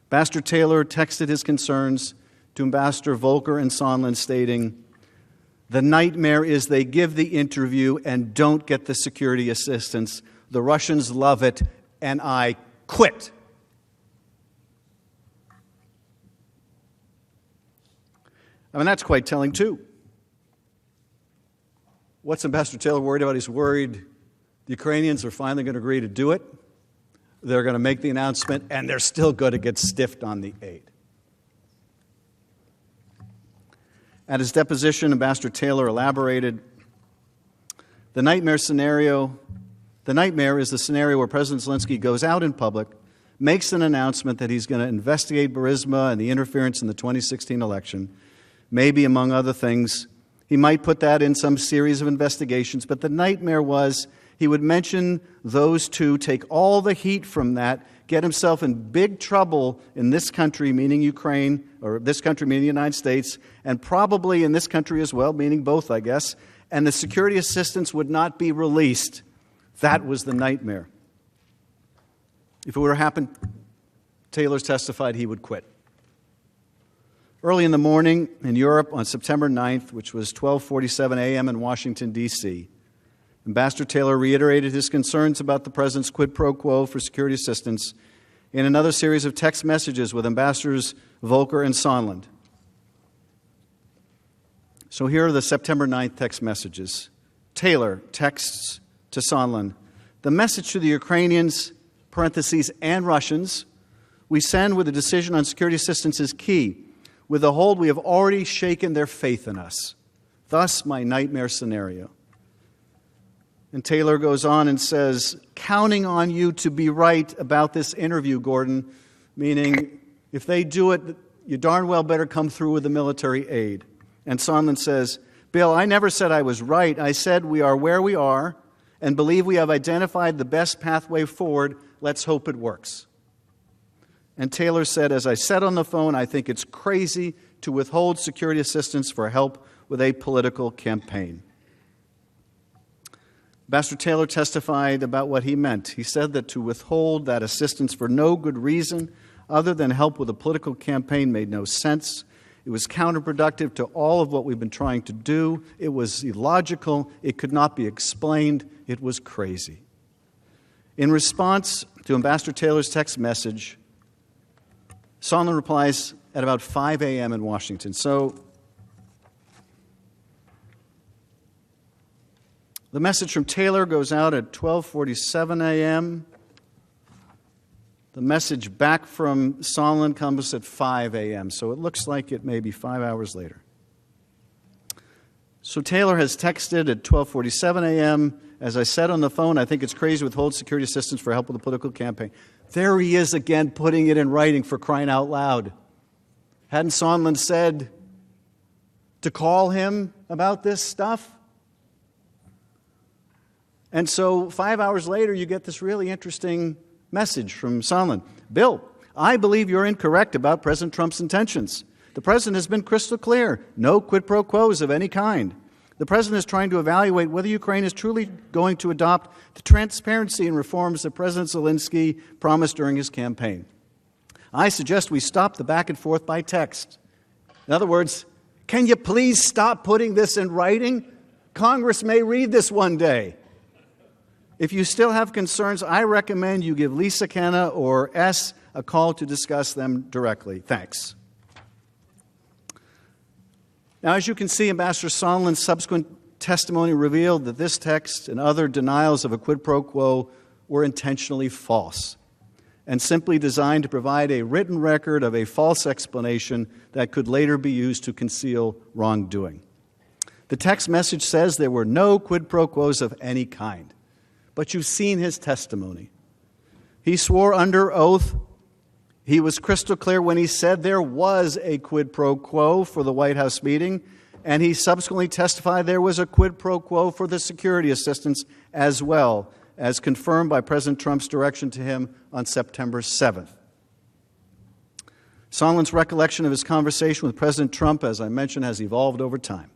Ambassador Taylor texted his concerns to Ambassador Volker and Sondland, stating, "The nightmare is they give the interview and don't get the security assistance. The Russians love it, and I quit." I mean, that's quite telling, too. What's Ambassador Taylor worried about? He's worried the Ukrainians are finally going to agree to do it. They're going to make the announcement, and they're still going to get stiffed on the aid. At his deposition, Ambassador Taylor elaborated, the nightmare is the scenario where President Zelensky goes out in public, makes an announcement that he's going to investigate Burisma and the interference in the 2016 election, maybe among other things. He might put that in some series of investigations, but the nightmare was he would mention those two, take all the heat from that, get himself in big trouble in this country, meaning Ukraine, or this country, meaning the United States, and probably in this country as well, meaning both, I guess, and the security assistance would not be released. That was the nightmare. If it were to happen, Taylor's testified he would quit. Early in the morning in Europe on September 9th, which was 12:47 a.m. in Washington, D.C., Ambassador Taylor reiterated his concerns about the president's quid pro quo for security assistance in another series of text messages with Ambassadors Volker and Sondland. So here are the September 9th text messages. Taylor texts to Sondland, the message to the Ukrainians, parentheses, and Russians, we send with a decision on security assistance is key. With the hold, we have already shaken their faith in us. Thus, my nightmare scenario. And Taylor goes on and says, counting on you to be right about this interview, Gordon, meaning if they do it, you darn well better come through with the military aid. And Sondland says, Bill, I never said I was right. I said we are where we are and believe we have identified the best pathway forward. Let's hope it works. And Taylor said, as I said on the phone, I think it's crazy to withhold security assistance for help with a political campaign. Ambassador Taylor testified about what he meant. He said that to withhold that assistance for no good reason other than help with a political campaign made no sense. It was counterproductive to all of what we've been trying to do. It was illogical. It could not be explained. It was crazy. In response to Ambassador Taylor's text message, Sondland replies at about 5 a.m. in Washington. So the message from Taylor goes out at 12:47 a.m. The message back from Sondland comes at 5 a.m. So it looks like it may be 5 hours later. So Taylor has texted at 12:47 a.m. As I said on the phone, I think it's crazy to withhold security assistance for help with a political campaign. There he is again, putting it in writing, for crying out loud. Hadn't Sondland said to call him about this stuff? And so 5 hours later, you get this really interesting message from Sondland. Bill, I believe you're incorrect about President Trump's intentions. The president has been crystal clear. No quid pro quos of any kind. The president is trying to evaluate whether Ukraine is truly going to adopt the transparency and reforms that President Zelensky promised during his campaign. I suggest we stop the back and forth by text. In other words, can you please stop putting this in writing? Congress may read this one day. If you still have concerns, I recommend you give Lisa Kenna or S a call to discuss them directly. Thanks. Now, as you can see, Ambassador Sondland's subsequent testimony revealed that this text and other denials of a quid pro quo were intentionally false and simply designed to provide a written record of a false explanation that could later be used to conceal wrongdoing. The text message says there were no quid pro quos of any kind. But you've seen his testimony. He swore under oath. He was crystal clear when he said there was a quid pro quo for the White House meeting, and he subsequently testified there was a quid pro quo for the security assistance as well, as confirmed by President Trump's direction to him on September 7th. Sondland's recollection of his conversation with President Trump, as I mentioned, has evolved over time.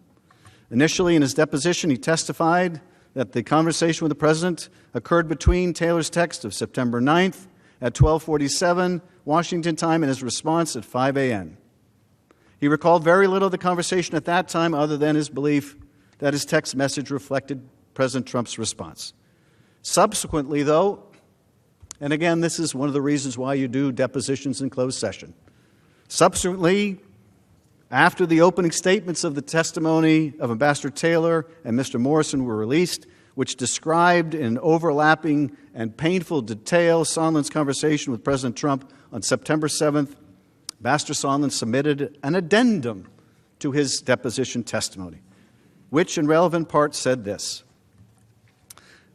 Initially, in his deposition, he testified that the conversation with the president occurred between Taylor's text of September 9th at 12:47 Washington time and his response at 5 a.m. He recalled very little of the conversation at that time other than his belief that his text message reflected President Trump's response. Subsequently, though, and again, this is one of the reasons why you do depositions in closed session. Subsequently, After the opening statements of the testimony of Ambassador Taylor and Mr. Morrison were released, which described in overlapping and painful detail Sondland's conversation with President Trump on September 7th, Ambassador Sondland submitted an addendum to his deposition testimony, which in relevant part said this.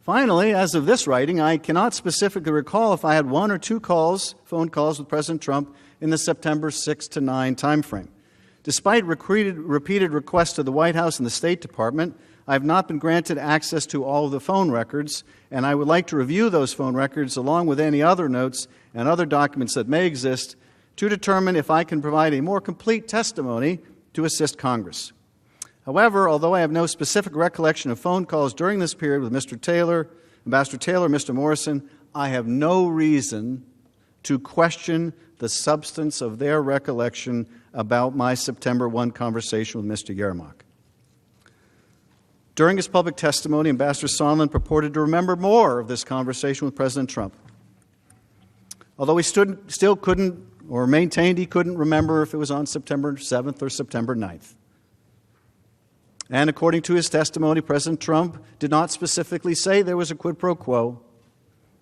Finally, as of this writing, I cannot specifically recall if I had one or two phone calls with President Trump in the September 6 to 9 timeframe. Despite repeated requests to the White House and the State Department, I have not been granted access to all of the phone records, and I would like to review those phone records along with any other notes and other documents that may exist to determine if I can provide a more complete testimony to assist Congress. However, although I have no specific recollection of phone calls during this period with Mr. Taylor, Ambassador Taylor, Mr. Morrison, I have no reason to question the substance of their recollection about my September 1 conversation with Mr. Yermak. During his public testimony, Ambassador Sondland purported to remember more of this conversation with President Trump. Although he still couldn't, or maintained he couldn't remember if it was on September 7th or September 9th. And according to his testimony, President Trump did not specifically say there was a quid pro quo.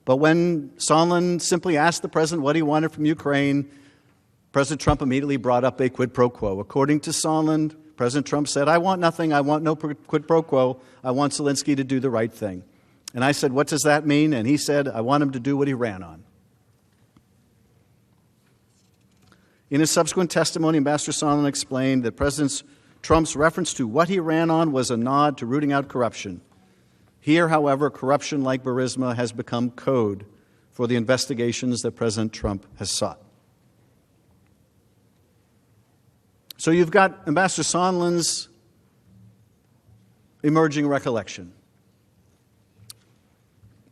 But when Sondland simply asked the president what he wanted from Ukraine, President Trump immediately brought up a quid pro quo. According to Sondland, President Trump said, I want nothing, I want no quid pro quo, I want Zelensky to do the right thing. And I said, what does that mean? And he said, I want him to do what he ran on. In his subsequent testimony, Ambassador Sondland explained that President Trump's reference to what he ran on was a nod to rooting out corruption. Here, however, corruption like Burisma has become code for the investigations that President Trump has sought. So you've got Ambassador Sondland's emerging recollection.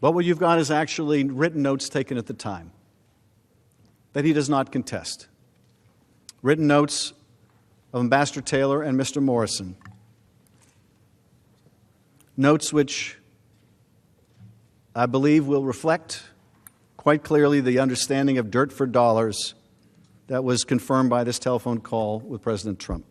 But what you've got is actually written notes taken at the time that he does not contest. Written notes of Ambassador Taylor and Mr. Morrison. Notes which I believe will reflect quite clearly the understanding of dirt for dollars that was confirmed by this telephone call with President Trump.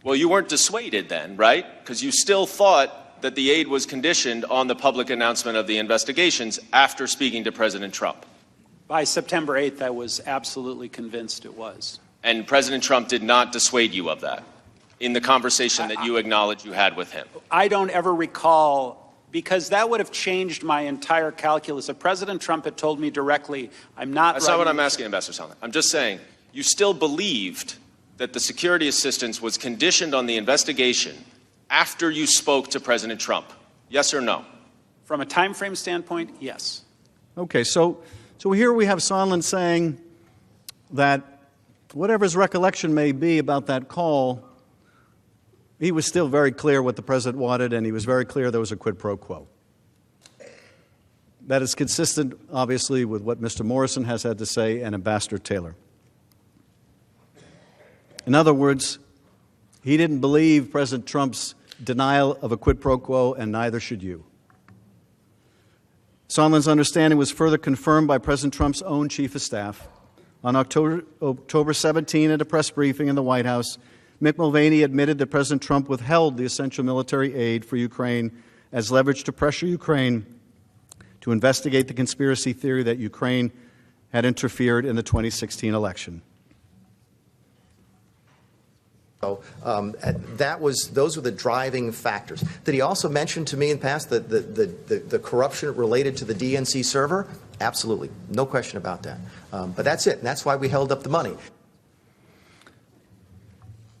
Well, you weren't dissuaded then, right? Because you still thought that the aid was conditioned on the public announcement of the investigations after speaking to President Trump. By September 8th, I was absolutely convinced it was. And President Trump did not dissuade you of that in the conversation that you acknowledged you had with him. I don't ever recall, because that would have changed my entire calculus. If President Trump had told me directly, I'm not... That's not what I'm asking, Ambassador Sondland. I'm just saying, you still believed that the security assistance was conditioned on the investigation after you spoke to President Trump. Yes or no? From a time frame standpoint, yes. Okay, so here we have Sondland saying that whatever his recollection may be about that call, he was still very clear what the president wanted, and he was very clear there was a quid pro quo. That is consistent, obviously, with what Mr. Morrison has had to say and Ambassador Taylor. In other words, he didn't believe President Trump's denial of a quid pro quo, and neither should you. Sondland's understanding was further confirmed by President Trump's own chief of staff. On October 17, at a press briefing in the White House, Mick Mulvaney admitted that President Trump withheld the essential military aid for Ukraine as leverage to pressure Ukraine to investigate the conspiracy theory that Ukraine had interfered in the 2016 election. Those were the driving factors. Did he also mention to me in the past the corruption related to the DNC server? Absolutely. No question about that. But that's it. And that's why we held up the money.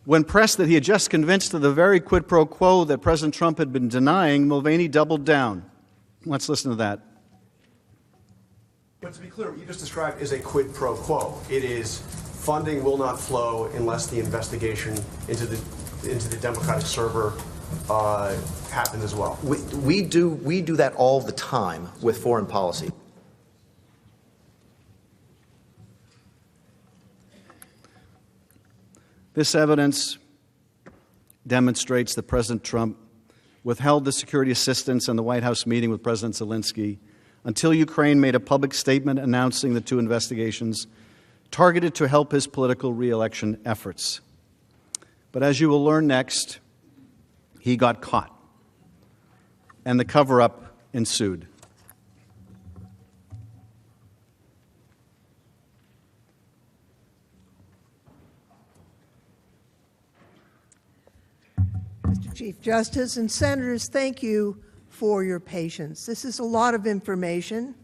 When pressed that he had just convinced of the very quid pro quo that President Trump had been denying, Mulvaney doubled down. Let's listen to that. But to be clear, what you just described is a quid pro quo. It is funding will not flow unless the investigation into the Democratic server happens as well. We do that all the time with foreign policy. This evidence demonstrates that President Trump withheld the security assistance and the White House meeting with President Zelensky until Ukraine made a public statement announcing the two investigations, targeted to help his political re-election efforts. But as you will learn next, he got caught, and the cover-up ensued. Mr. Chief Justice and Senators, thank you for your patience. This is a lot of information,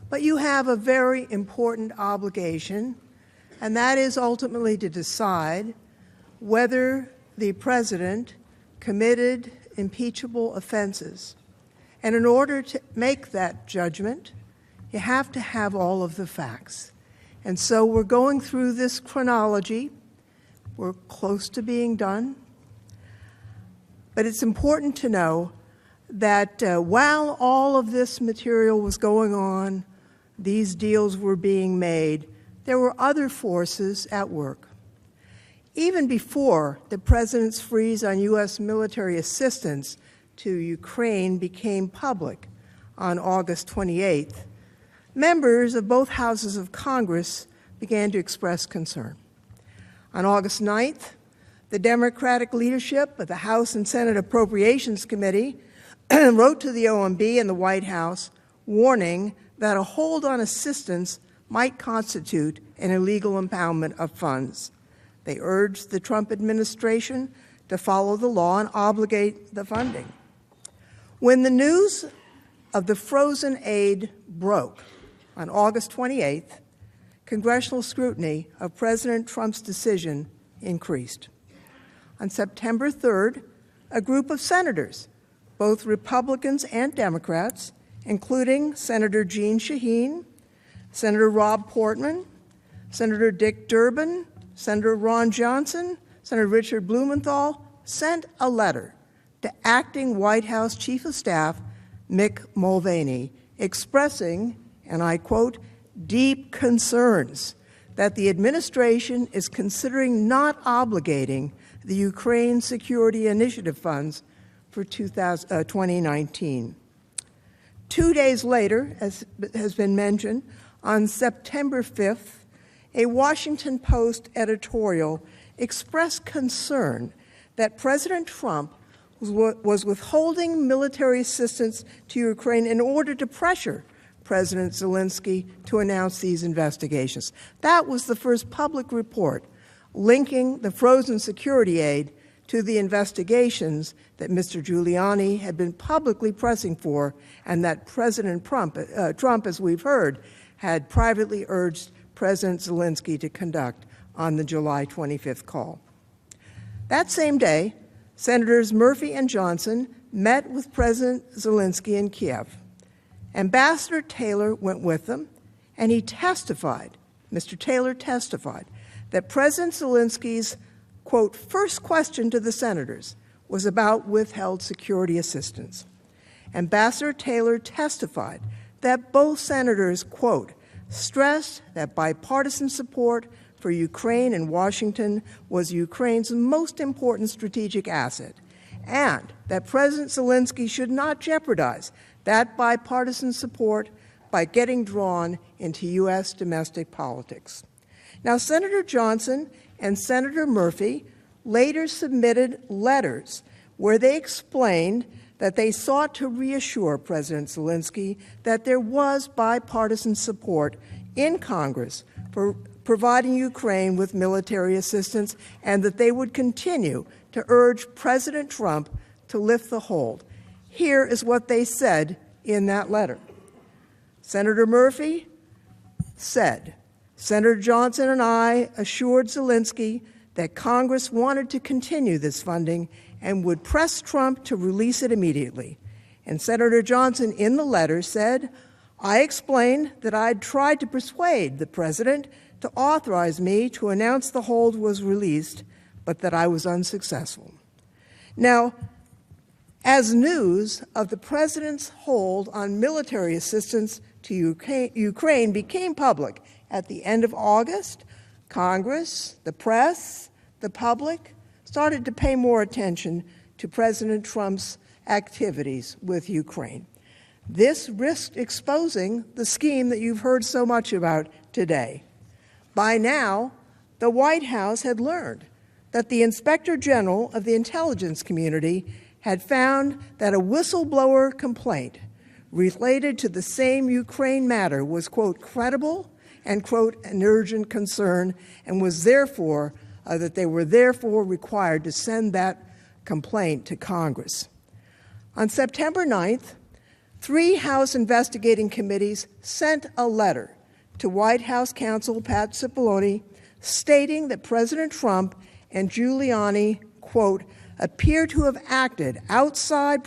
but you have a very important obligation, and that is ultimately to decide whether the President committed impeachable offenses. And in order to make that judgment, you have to have all of the facts. And so we're going through this chronology. We're close to being done. But it's important to know that while all of this material was going on, these deals were being made, there were other forces at work. Even before the President's freeze on U.S. military assistance to Ukraine became public on August 28th, members of both houses of Congress began to express concern. On August 9th, the Democratic leadership of the House and Senate Appropriations Committee wrote to the OMB and the White House warning that a hold on assistance might constitute an illegal impoundment of funds. They urged the Trump administration to follow the law and obligate the funding. When the news of the frozen aid broke on August 28th, congressional scrutiny of President Trump's decision increased. On September 3rd, a group of senators, both Republicans and Democrats, including Senator Jeanne Shaheen, Senator Rob Portman, Senator Dick Durbin, Senator Ron Johnson, Senator Richard Blumenthal, sent a letter to acting White House Chief of Staff Mick Mulvaney expressing, and I quote, deep concerns that the administration is considering not obligating the Ukraine Security Initiative funds for 2019. 2 days later, as has been mentioned, on September 5th, a Washington Post editorial expressed concern that President Trump was withholding military assistance to Ukraine in order to pressure President Zelensky to announce these investigations. That was the first public report linking the frozen security aid to the investigations that Mr. Giuliani had been publicly pressing for and that President Trump, as we've heard, had privately urged President Zelensky to conduct on the July 25th call. That same day, Senators Murphy and Johnson met with President Zelensky in Kiev. Ambassador Taylor went with them, and he testified, Mr. Taylor testified, that President Zelensky's, quote, first question to the senators was about withheld security assistance. Ambassador Taylor testified that both senators, quote, stressed that bipartisan support for Ukraine and Washington was Ukraine's most important strategic asset, and that President Zelensky should not jeopardize that bipartisan support by getting drawn into U.S. domestic politics. Now, Senator Johnson and Senator Murphy later submitted letters where they explained that they sought to reassure President Zelensky that there was bipartisan support in Congress for providing Ukraine with military assistance and that they would continue to urge President Trump to lift the hold. Here is what they said in that letter. Senator Murphy said, Senator Johnson and I assured Zelensky that Congress wanted to continue this funding and would press Trump to release it immediately. And Senator Johnson in the letter said, I explained that I'd tried to persuade the president to authorize me to announce the hold was released, but that I was unsuccessful. Now, as news of the president's hold on military assistance to Ukraine became public at the end of August, Congress, the press, the public started to pay more attention to President Trump's activities with Ukraine. This risked exposing the scheme that you've heard so much about today. By now, the White House had learned that the Inspector General of the intelligence community had found that a whistleblower complaint related to the same Ukraine matter was, quote, credible and, quote, an urgent concern, and was therefore, that they were therefore required to send that complaint to Congress. On September 9th, 3 House investigating committees sent a letter to White House counsel Pat Cipollone stating that President Trump and Giuliani, quote, appear to have acted outside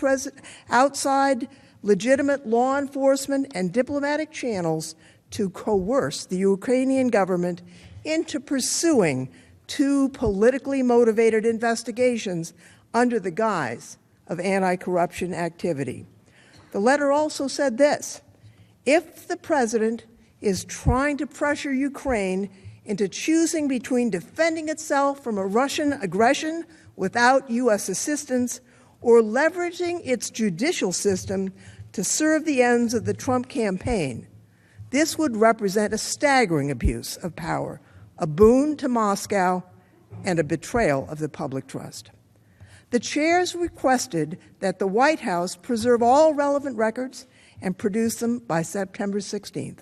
legitimate law enforcement and diplomatic channels to coerce the Ukrainian government into pursuing 2 politically motivated investigations under the guise of anti-corruption activity. The letter also said this: if the president is trying to pressure Ukraine into choosing between defending itself from a Russian aggression without U.S. assistance or leveraging its judicial system to serve the ends of the Trump campaign, this would represent a staggering abuse of power, a boon to Moscow, and a betrayal of the public trust. The chairs requested that the White House preserve all relevant records and produce them by September 16th.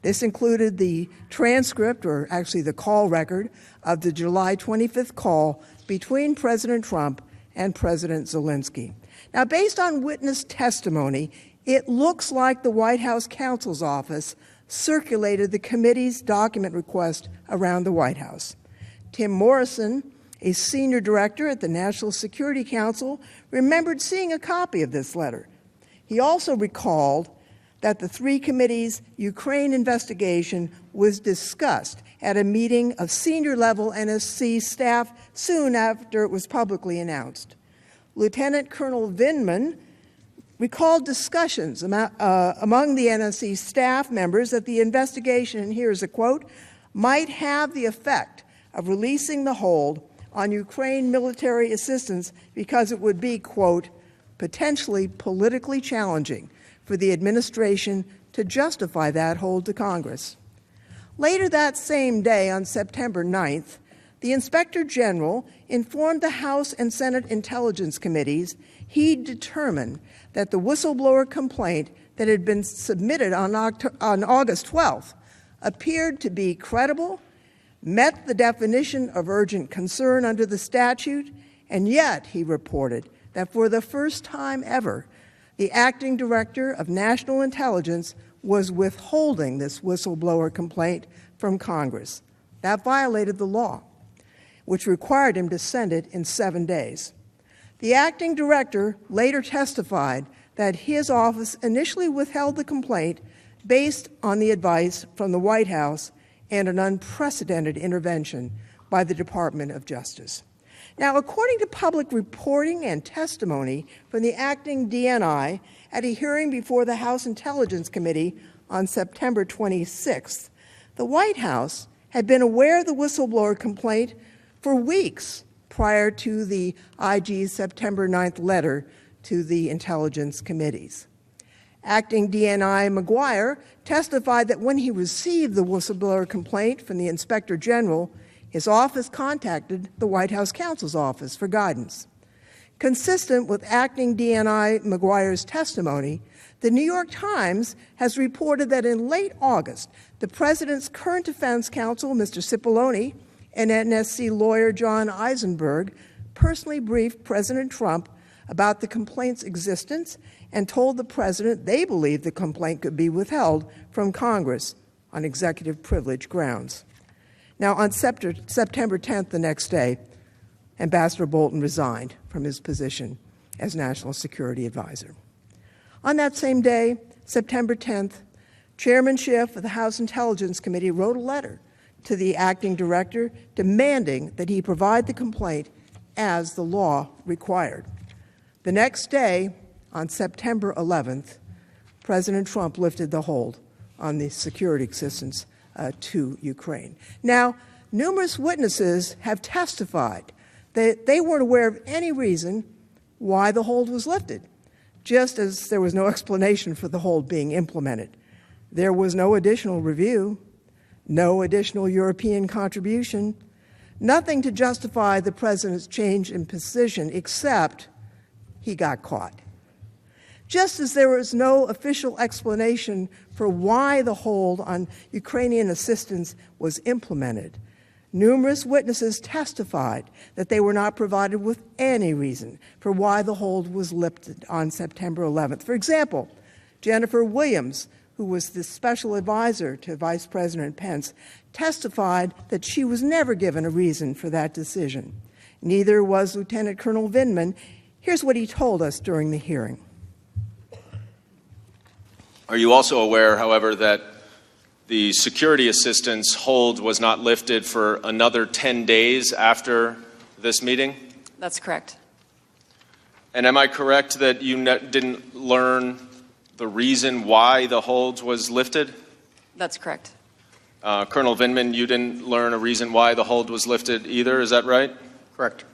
This included the transcript, or actually the call record, of the July 25th call between President Trump and President Zelensky. Now, based on witness testimony, it looks like the White House counsel's office circulated the committee's document request around the White House. Tim Morrison, a senior director at the National Security Council, remembered seeing a copy of this letter. He also recalled that the 3 committees' Ukraine investigation was discussed at a meeting of senior-level NSC staff soon after it was publicly announced. Lieutenant Colonel Vindman recalled discussions among the NSC staff members that the investigation, and here's a quote, might have the effect of releasing the hold on Ukraine military assistance because it would be, quote, potentially politically challenging for the administration to justify that hold to Congress. Later that same day, on September 9th, the Inspector General informed the House and Senate Intelligence Committees he'd determined that the whistleblower complaint that had been submitted on August 12th appeared to be credible, met the definition of urgent concern under the statute, and yet, he reported, that for the first time ever, the acting director of national intelligence was withholding this whistleblower complaint from Congress. That violated the law, which required him to send it in 7 days. The acting director later testified that his office initially withheld the complaint based on the advice from the White House and an unprecedented intervention by the Department of Justice. Now, according to public reporting and testimony from the acting DNI at a hearing before the House Intelligence Committee on September 26th, the White House had been aware of the whistleblower complaint for weeks prior to the IG's September 9th letter to the intelligence committees. Acting DNI McGuire testified that when he received the whistleblower complaint from the Inspector General, his office contacted the White House counsel's office for guidance. Consistent with acting DNI McGuire's testimony, the New York Times has reported that in late August, the president's current defense counsel, Mr. Cipollone, and NSC lawyer John Eisenberg personally briefed President Trump about the complaint's existence and told the president they believed the complaint could be withheld from Congress on executive privilege grounds. Now, on September 10th, the next day, Ambassador Bolton resigned from his position as National Security Advisor. On that same day, September 10th, Chairman Schiff of the House Intelligence Committee wrote a letter to the acting director demanding that he provide the complaint as the law required. The next day, on September 11th, President Trump lifted the hold on the security assistance to Ukraine. Now, numerous witnesses have testified that they weren't aware of any reason why the hold was lifted, just as there was no explanation for the hold being implemented. There was no additional review, no additional European contribution, nothing to justify the president's change in position except he got caught. Just as there was no official explanation for why the hold on Ukrainian assistance was implemented, numerous witnesses testified that they were not provided with any reason for why the hold was lifted on September 11th. For example, Jennifer Williams, who was the special advisor to Vice President Pence, testified that she was never given a reason for that decision. Neither was Lieutenant Colonel Vindman. Here's what he told us during the hearing. Are you also aware, however, that the security assistance hold was not lifted for another 10 days after this meeting? That's correct. And am I correct that you didn't learn the reason why the hold was lifted? That's correct. Colonel Vindman, you didn't learn a reason why the hold was lifted either, is that right? Correct.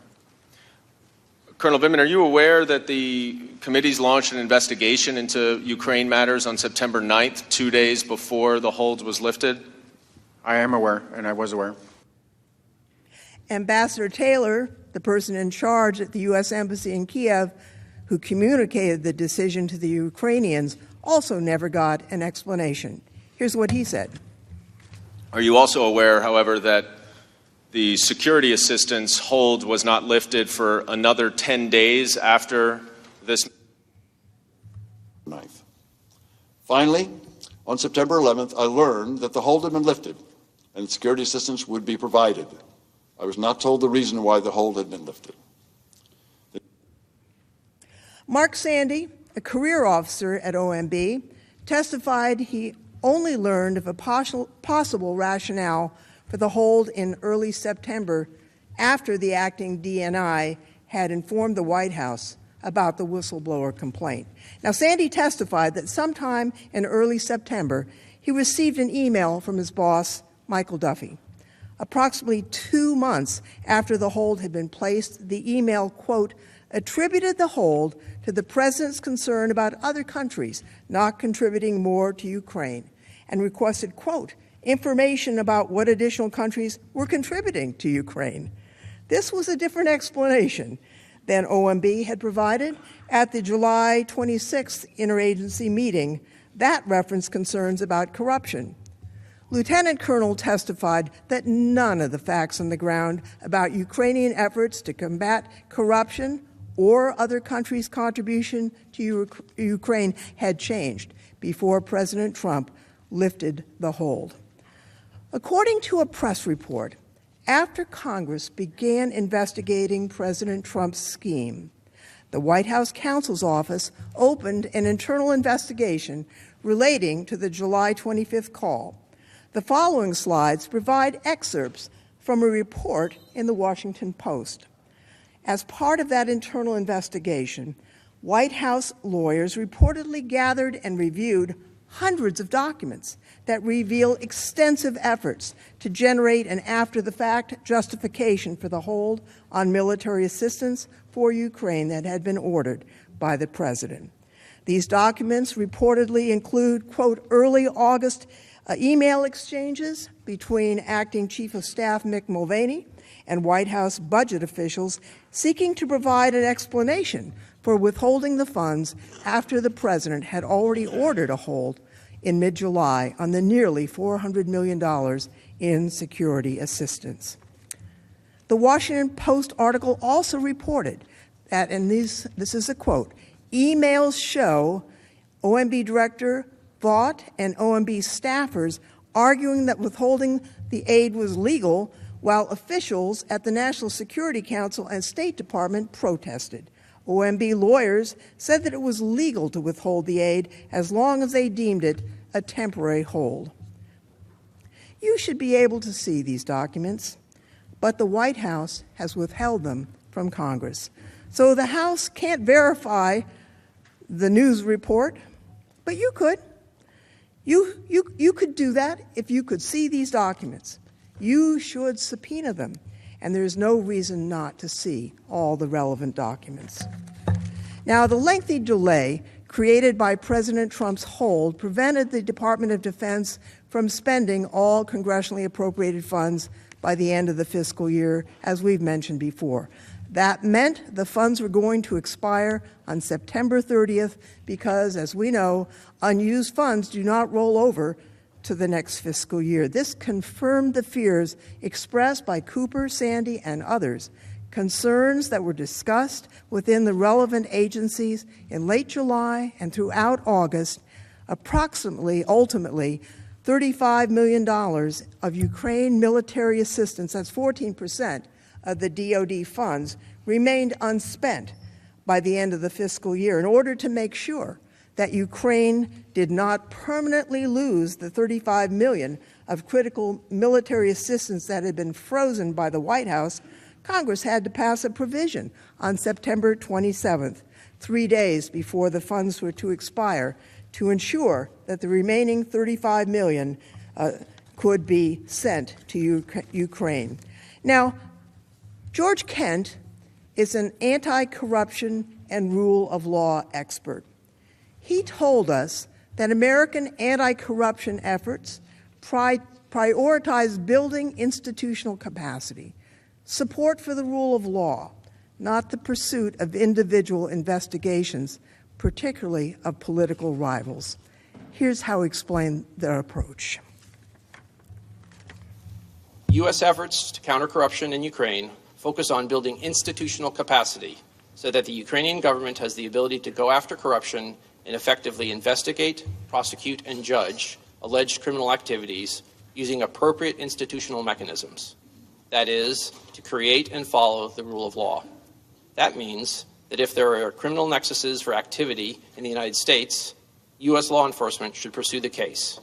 Colonel Vindman, are you aware that the committees launched an investigation into Ukraine matters on September 9th, 2 days before the hold was lifted? I am aware, and I was aware. Ambassador Taylor, the person in charge at the U.S. Embassy in Kiev, who communicated the decision to the Ukrainians, also never got an explanation. Here's what he said. Are you also aware, however, that the security assistance hold was not lifted for another 10 days after this? 9th. Finally, on September 11th, I learned that the hold had been lifted and security assistance would be provided. I was not told the reason why the hold had been lifted. Mark Sandy, a career officer at OMB, testified he only learned of a possible rationale for the hold in early September after the acting DNI had informed the White House about the whistleblower complaint. Now, Sandy testified that sometime in early September, he received an email from his boss, Michael Duffy. Approximately 2 months after the hold had been placed, the email, quote, attributed the hold to the president's concern about other countries not contributing more to Ukraine and requested, quote, information about what additional countries were contributing to Ukraine. This was a different explanation than OMB had provided at the July 26th interagency meeting. That referenced concerns about corruption. Lieutenant Colonel testified that none of the facts on the ground about Ukrainian efforts to combat corruption or other countries' contribution to Ukraine had changed before President Trump lifted the hold. According to a press report, after Congress began investigating President Trump's scheme, the White House counsel's office opened an internal investigation relating to the July 25th call. The following slides provide excerpts from a report in the Washington Post. As part of that internal investigation, White House lawyers reportedly gathered and reviewed hundreds of documents that reveal extensive efforts to generate an after-the-fact justification for the hold on military assistance for Ukraine that had been ordered by the president. These documents reportedly include, quote, early August email exchanges between Acting Chief of Staff Mick Mulvaney and White House budget officials seeking to provide an explanation for withholding the funds after the president had already ordered a hold in mid-July on the nearly $400 million in security assistance. The Washington Post article also reported that, and this is a quote, emails show OMB Director Vaught and OMB staffers arguing that withholding the aid was legal while officials at the National Security Council and State Department protested. OMB lawyers said that it was legal to withhold the aid as long as they deemed it a temporary hold. You should be able to see these documents, but the White House has withheld them from Congress. So the House can't verify the news report, but you could. You could do that if you could see these documents. You should subpoena them, and there's no reason not to see all the relevant documents. Now, the lengthy delay created by President Trump's hold prevented the Department of Defense from spending all congressionally appropriated funds by the end of the fiscal year, as we've mentioned before. That meant the funds were going to expire on September 30th because, as we know, unused funds do not roll over to the next fiscal year. This confirmed the fears expressed by Cooper, Sandy, and others, concerns that were discussed within the relevant agencies in late July and throughout August. Ultimately, $35 million of Ukraine military assistance, that's 14% of the DoD funds, remained unspent by the end of the fiscal year in order to make sure that Ukraine did not permanently lose the $35 million of critical military assistance that had been frozen by the White House. Congress had to pass a provision on September 27th, 3 days before the funds were to expire, to ensure that the remaining $35 million could be sent to Ukraine. Now, George Kent is an anti-corruption and rule of law expert. He told us that American anti-corruption efforts prioritize building institutional capacity, support for the rule of law, not the pursuit of individual investigations, particularly of political rivals. Here's how he explained their approach. U.S. efforts to counter corruption in Ukraine focus on building institutional capacity so that the Ukrainian government has the ability to go after corruption and effectively investigate, prosecute, and judge alleged criminal activities using appropriate institutional mechanisms. That is, to create and follow the rule of law. That means that if there are criminal nexuses for activity in the United States, U.S. law enforcement should pursue the case.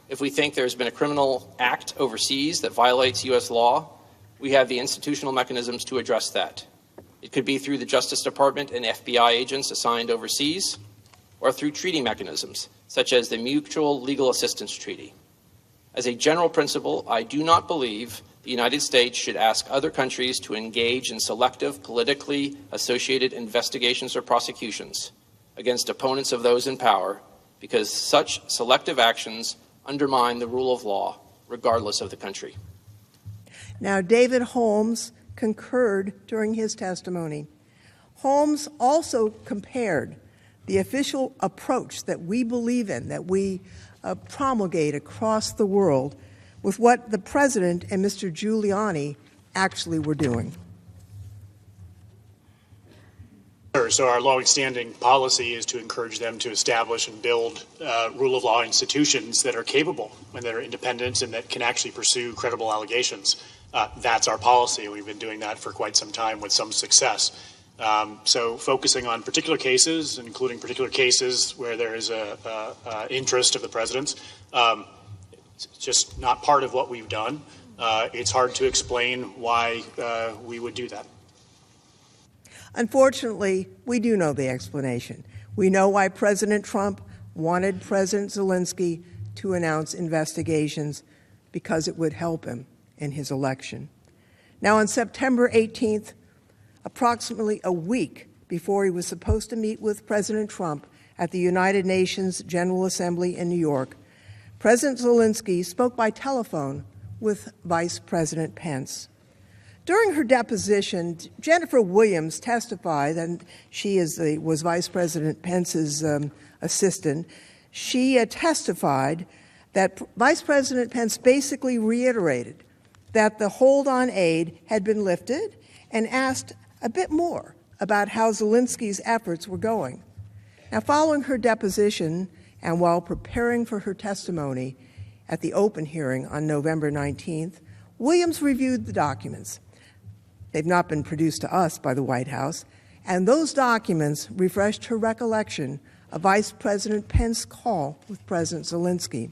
If we think there's been a criminal act overseas that violates U.S. law, we have the institutional mechanisms to address that. It could be through the Justice Department and FBI agents assigned overseas, or through treaty mechanisms, such as the Mutual Legal Assistance Treaty. As a general principle, I do not believe the United States should ask other countries to engage in selective, politically associated investigations or prosecutions against opponents of those in power, because such selective actions undermine the rule of law, regardless of the country. Now, David Holmes concurred during his testimony. Holmes also compared the official approach that we believe in, that we promulgate across the world, with what the President and Mr. Giuliani actually were doing. So our longstanding policy is to encourage them to establish and build rule of law institutions that are capable and that are independent and that can actually pursue credible allegations. That's our policy. We've been doing that for quite some time with some success. So focusing on particular cases, including particular cases where there is a interest of the president's, it's just not part of what we've done. It's hard to explain why we would do that. Unfortunately, we do know the explanation. We know why President Trump wanted President Zelensky to announce investigations, because it would help him in his election. Now, on September 18th, approximately a week before he was supposed to meet with President Trump at the United Nations General Assembly in New York, President Zelensky spoke by telephone with Vice President Pence. During her deposition, Jennifer Williams testified, and she was Vice President Pence's assistant. She testified that Vice President Pence basically reiterated that the hold on aid had been lifted and asked a bit more about how Zelensky's efforts were going. Now, following her deposition and while preparing for her testimony at the open hearing on November 19th, Williams reviewed the documents. They've not been produced to us by the White House, and those documents refreshed her recollection of Vice President Pence's call with President Zelensky.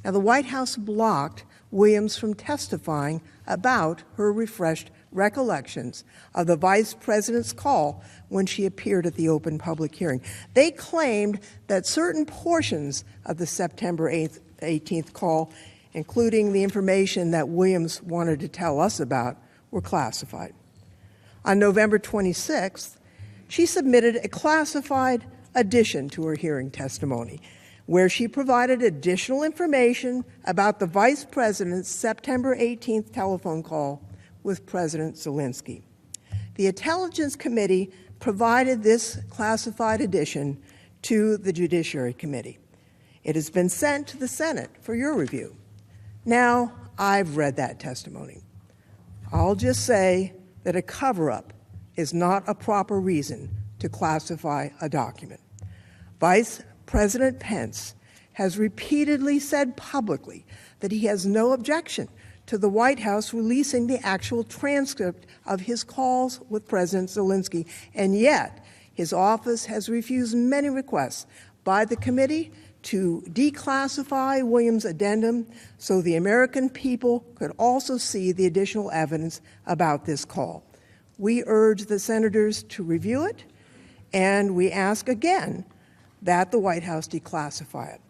Now, the White House blocked Williams from testifying about her refreshed recollections of the Vice President's call when she appeared at the open public hearing. They claimed that certain portions of the September 18th call, including the information that Williams wanted to tell us about, were classified. On November 26th, she submitted a classified addition to her hearing testimony, where she provided additional information about the Vice President's September 18th telephone call with President Zelensky. The Intelligence Committee provided this classified addition to the Judiciary Committee. It has been sent to the Senate for your review. Now, I've read that testimony. I'll just say that a cover-up is not a proper reason to classify a document. Vice President Pence has repeatedly said publicly that he has no objection to the White House releasing the actual transcript of his calls with President Zelensky, and yet his office has refused many requests by the committee to declassify Williams' addendum so the American people could also see the additional evidence about this call. We urge the senators to review it, and we ask again that the White House declassify it.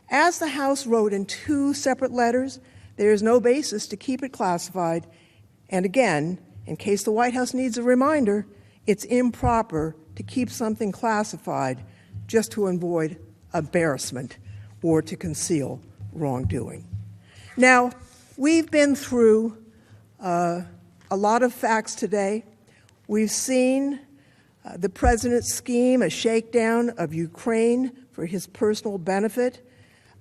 As the House wrote in 2 separate letters, there is no basis to keep it classified, and again, in case the White House needs a reminder, it's improper to keep something classified just to avoid embarrassment or to conceal wrongdoing. Now, we've been through a lot of facts today. We've seen the president's scheme, a shakedown of Ukraine for his personal benefit,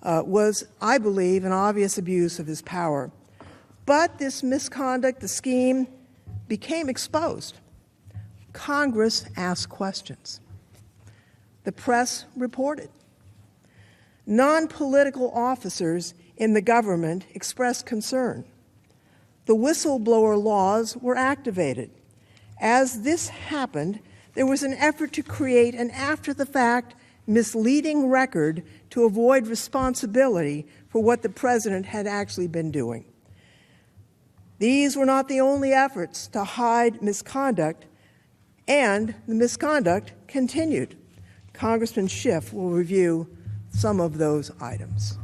was, I believe, an obvious abuse of his power. But this misconduct, the scheme, became exposed. Congress asked questions. The press reported. Non-political officers in the government expressed concern. The whistleblower laws were activated. As this happened, there was an effort to create an after-the-fact misleading record to avoid responsibility for what the president had actually been doing. These were not the only efforts to hide misconduct, and the misconduct continued. Congressman Schiff will review some of those items.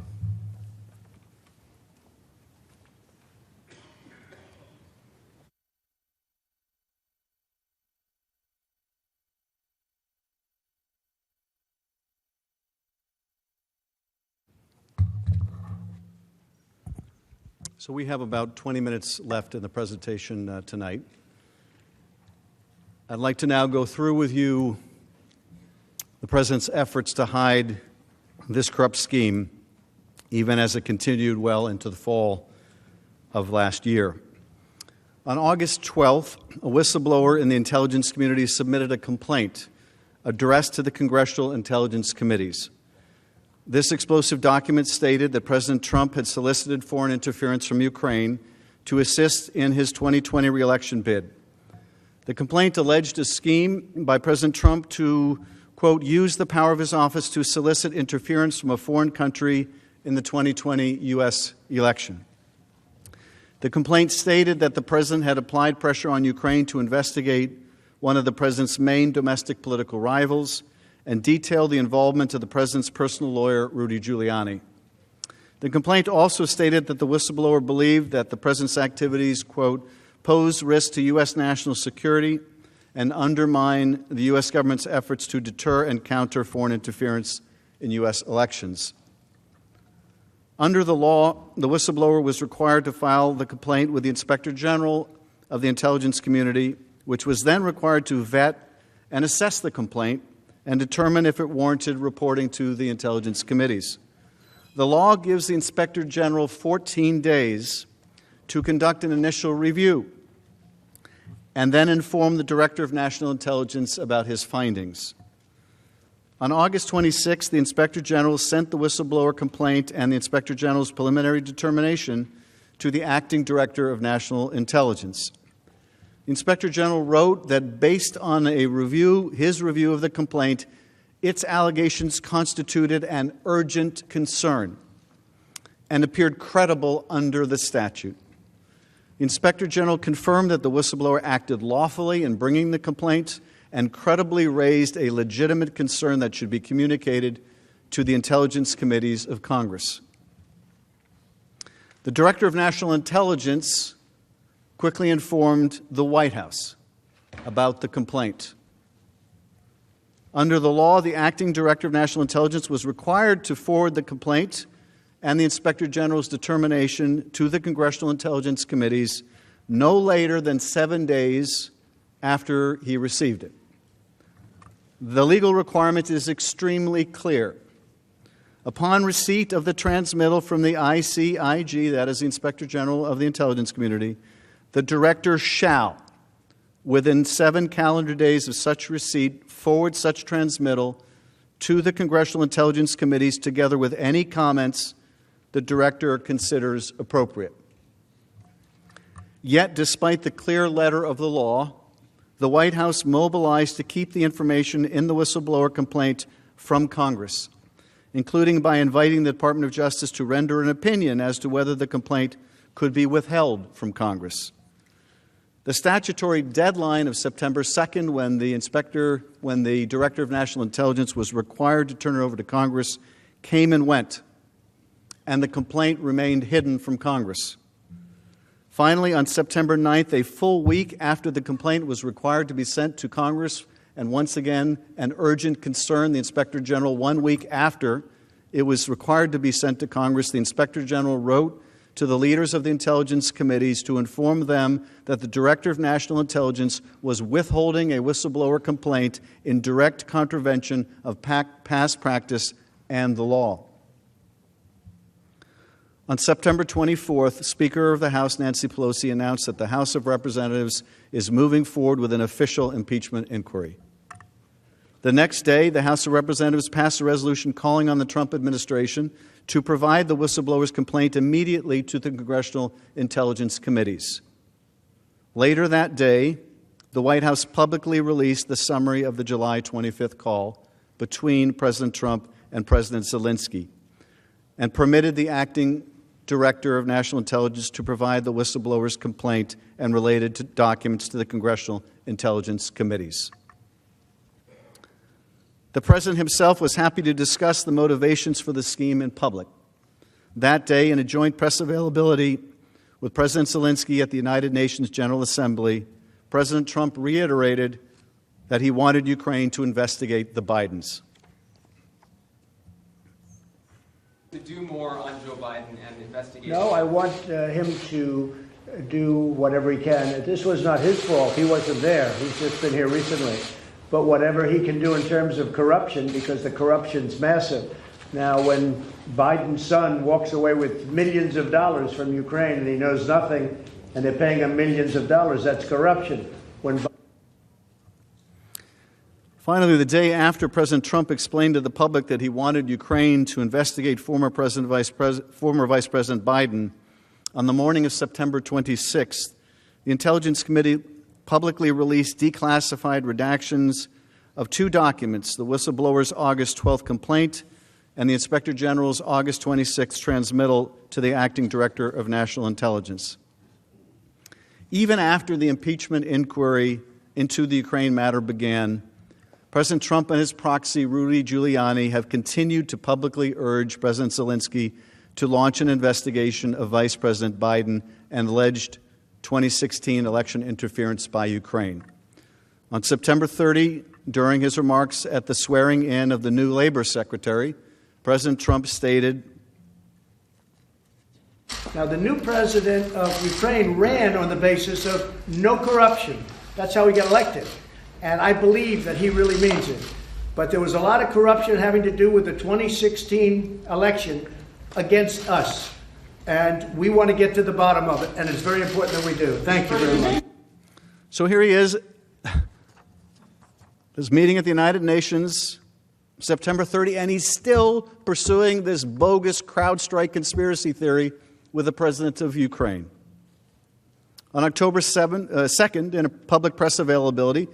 So we have about 20 minutes left in the presentation tonight. I'd like to now go through with you the President's efforts to hide this corrupt scheme, even as it continued well into the fall of last year. On August 12th, a whistleblower in the intelligence community submitted a complaint addressed to the Congressional Intelligence Committees. This explosive document stated that President Trump had solicited foreign interference from Ukraine to assist in his 2020 re-election bid. The complaint alleged a scheme by President Trump to, quote, use the power of his office to solicit interference from a foreign country in the 2020 U.S. election. The complaint stated that the president had applied pressure on Ukraine to investigate one of the president's main domestic political rivals and detailed the involvement of the president's personal lawyer, Rudy Giuliani. The complaint also stated that the whistleblower believed that the president's activities, quote, pose risk to U.S. national security and undermine the U.S. government's efforts to deter and counter foreign interference in U.S. elections. Under the law, the whistleblower was required to file the complaint with the Inspector General of the intelligence community, which was then required to vet and assess the complaint and determine if it warranted reporting to the intelligence committees. The law gives the Inspector General 14 days to conduct an initial review and then inform the Director of National Intelligence about his findings. On August 26, the Inspector General sent the whistleblower complaint and the Inspector General's preliminary determination to the Acting Director of National Intelligence. The Inspector General wrote that based on his review of the complaint, its allegations constituted an urgent concern and appeared credible under the statute. The Inspector General confirmed that the whistleblower acted lawfully in bringing the complaint and credibly raised a legitimate concern that should be communicated to the intelligence committees of Congress. The Director of National Intelligence quickly informed the White House about the complaint. Under the law, the acting director of national intelligence was required to forward the complaint and the Inspector General's determination to the Congressional Intelligence Committees no later than 7 days after he received it. The legal requirement is extremely clear. Upon receipt of the transmittal from the ICIG, that is the Inspector General of the Intelligence Community, the director shall, within 7 calendar days of such receipt, forward such transmittal to the Congressional Intelligence Committees together with any comments the director considers appropriate. Yet, despite the clear letter of the law, the White House mobilized to keep the information in the whistleblower complaint from Congress, including by inviting the Department of Justice to render an opinion as to whether the complaint could be withheld from Congress. The statutory deadline of September 2nd, when the Director of National Intelligence was required to turn it over to Congress, came and went, and the complaint remained hidden from Congress. Finally, on September 9th, a full week after the complaint was required to be sent to Congress, and once again, an urgent concern, the Inspector General, 1 week after it was required to be sent to Congress, the Inspector General wrote to the leaders of the intelligence committees to inform them that the Director of National Intelligence was withholding a whistleblower complaint in direct contravention of past practice and the law. On September 24th, Speaker of the House Nancy Pelosi announced that the House of Representatives is moving forward with an official impeachment inquiry. The next day, the House of Representatives passed a resolution calling on the Trump administration to provide the whistleblower's complaint immediately to the Congressional Intelligence Committees. Later that day, the White House publicly released the summary of the July 25th call between President Trump and President Zelensky and permitted the acting Director of National Intelligence to provide the whistleblower's complaint and related documents to the Congressional Intelligence Committees. The President himself was happy to discuss the motivations for the scheme in public. That day, in a joint press availability with President Zelensky at the United Nations General Assembly, President Trump reiterated that he wanted Ukraine to investigate the Bidens. To do more on Joe Biden and investigation? No, I want him to do whatever he can. This was not his fault. He wasn't there. He's just been here recently. But whatever he can do in terms of corruption, because the corruption's massive. Now, when Biden's son walks away with millions of dollars from Ukraine and he knows nothing, and they're paying him millions of dollars, that's corruption. Finally, the day after President Trump explained to the public that he wanted Ukraine to investigate former Vice President Biden, on the morning of September 26th, the Intelligence Committee publicly released declassified redactions of 2 documents, the whistleblower's August 12th complaint and the Inspector General's August 26th transmittal to the Acting Director of National Intelligence. Even after the impeachment inquiry into the Ukraine matter began, President Trump and his proxy, Rudy Giuliani, have continued to publicly urge President Zelensky to launch an investigation of Vice President Biden and alleged 2016 election interference by Ukraine. On September 30, during his remarks at the swearing-in of the new Labor Secretary, President Trump stated, Now, the new president of Ukraine ran on the basis of no corruption. That's how he got elected. And I believe that he really means it. But there was a lot of corruption having to do with the 2016 election against us. And we want to get to the bottom of it, and it's very important that we do. Thank you very much. So here he is, this meeting at the United Nations, September 30, and he's still pursuing this bogus CrowdStrike conspiracy theory with the president of Ukraine. On October 2nd, in a public press availability,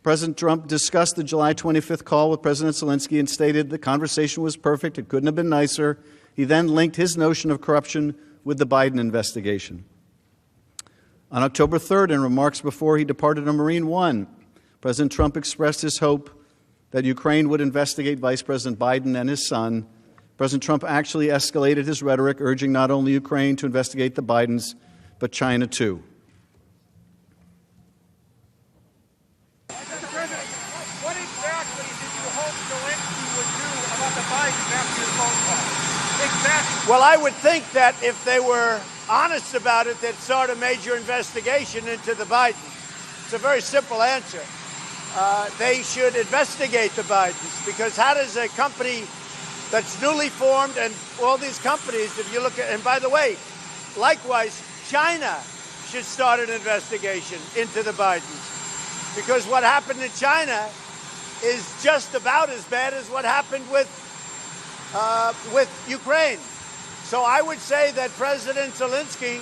President Trump discussed the July 25th call with President Zelensky and stated the conversation was perfect, it couldn't have been nicer. He then linked his notion of corruption with the Biden investigation. On October 3rd, in remarks before he departed on Marine One, President Trump expressed his hope that Ukraine would investigate Vice President Biden and his son. President Trump actually escalated his rhetoric, urging not only Ukraine to investigate the Bidens, but China too. Mr. President, what exactly did you Well, I would think that if they were honest about it, they'd start a major investigation into the Bidens. It's a very simple answer. They should investigate the Bidens, because how does a company that's newly formed, and all these companies, if you look at, and by the way, likewise, China should start an investigation into the Bidens, because what happened in China is just about as bad as what happened with Ukraine. So I would say that President Zelensky,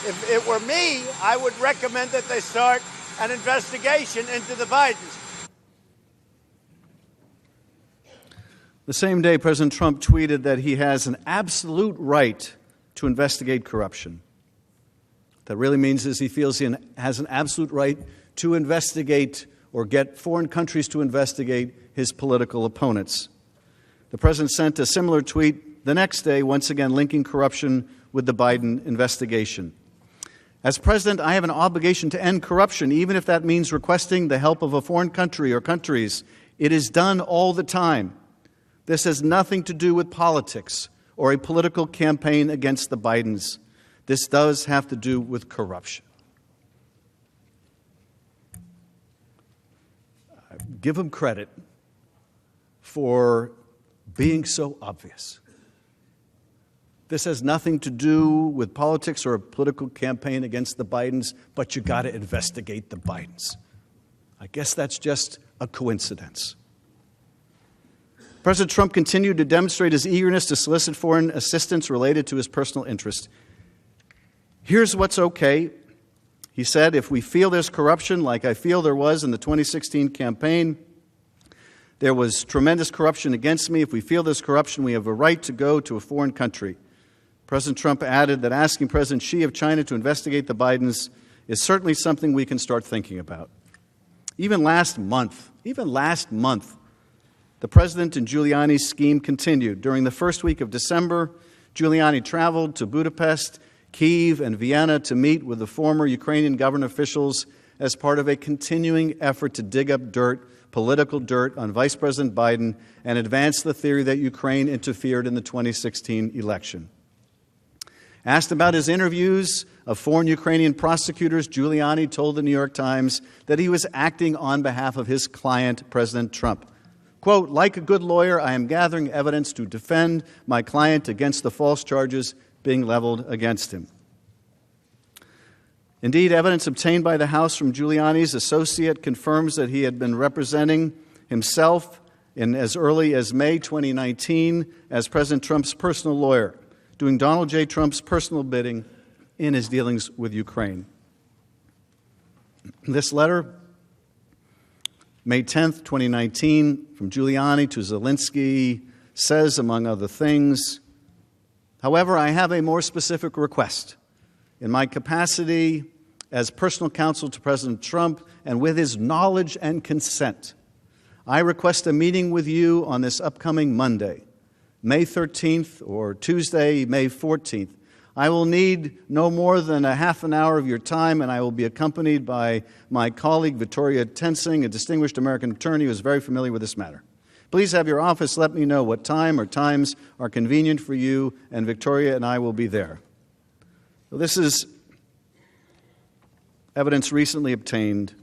if it were me, I would recommend that they start an investigation into the Bidens. The same day, President Trump tweeted that he has an absolute right to investigate corruption. What that really means is he feels he has an absolute right to investigate or get foreign countries to investigate his political opponents. The president sent a similar tweet the next day, once again linking corruption with the Biden investigation. As president, I have an obligation to end corruption, even if that means requesting the help of a foreign country or countries. It is done all the time. This has nothing to do with politics or a political campaign against the Bidens. This does have to do with corruption. Give him credit for being so obvious. This has nothing to do with politics or a political campaign against the Bidens, but you got to investigate the Bidens. I guess that's just a coincidence. President Trump continued to demonstrate his eagerness to solicit foreign assistance related to his personal interest. Here's what's okay. He said, if we feel there's corruption, like I feel there was in the 2016 campaign, there was tremendous corruption against me. If we feel there's corruption, we have a right to go to a foreign country. President Trump added that asking President Xi of China to investigate the Bidens is certainly something we can start thinking about. Even last month, the president and Giuliani's scheme continued. During the first week of December, Giuliani traveled to Budapest, Kyiv, and Vienna to meet with the former Ukrainian government officials as part of a continuing effort to dig up political dirt on Vice President Biden and advance the theory that Ukraine interfered in the 2016 election. Asked about his interviews of foreign Ukrainian prosecutors, Giuliani told the New York Times that he was acting on behalf of his client, President Trump. Quote, like a good lawyer, I am gathering evidence to defend my client against the false charges being leveled against him. Indeed, evidence obtained by the House from Giuliani's associate confirms that he had been representing himself in as early as May 2019 as President Trump's personal lawyer, doing Donald J. Trump's personal bidding in his dealings with Ukraine. This letter, May 10th, 2019, from Giuliani to Zelensky, says, among other things, however, I have a more specific request. In my capacity as personal counsel to President Trump and with his knowledge and consent, I request a meeting with you on this upcoming Monday, May 13th, or Tuesday, May 14th. I will need no more than a half an hour of your time, and I will be accompanied by my colleague, Victoria Tensing, a distinguished American attorney who is very familiar with this matter. Please have your office let me know what time or times are convenient for you, and Victoria and I will be there. So this is evidence recently obtained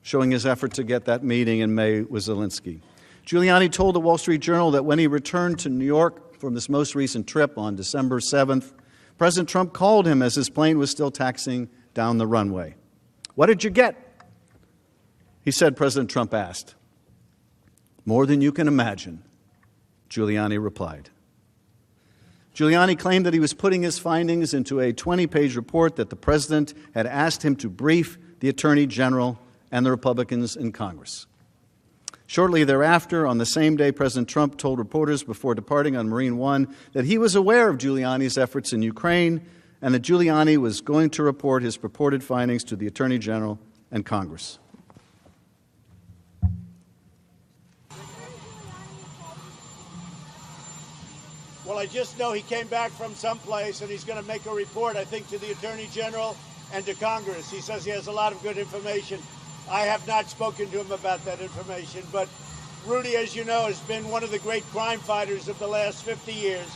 showing his effort to get that meeting in May with Zelensky. Giuliani told the Wall Street Journal that when he returned to New York from this most recent trip on December 7th, President Trump called him as his plane was still taxiing down the runway. What did you get? He said, President Trump asked. More than you can imagine, Giuliani replied. Giuliani claimed that he was putting his findings into a 20-page report that the president had asked him to brief the Attorney General and the Republicans in Congress. Shortly thereafter, on the same day, President Trump told reporters before departing on Marine One that he was aware of Giuliani's efforts in Ukraine and that Giuliani was going to report his purported findings to the Attorney General and Congress. Well, I just know he came back from someplace and he's going to make a report, I think, to the Attorney General and to Congress. He says he has a lot of good information. I have not spoken to him about that information, but Rudy, as you know, has been one of the great crime fighters of the last 50 years.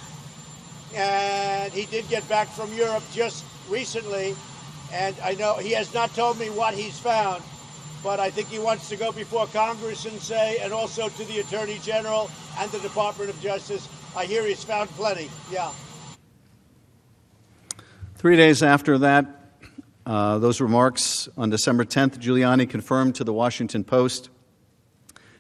and he did get back from Europe just recently, and I know he has not told me what he's found, but I think he wants to go before Congress and say, and also to the Attorney General and the Department of Justice, I hear he's found plenty. Yeah. 3 days after that, those remarks, on December 10th, Giuliani confirmed to the Washington Post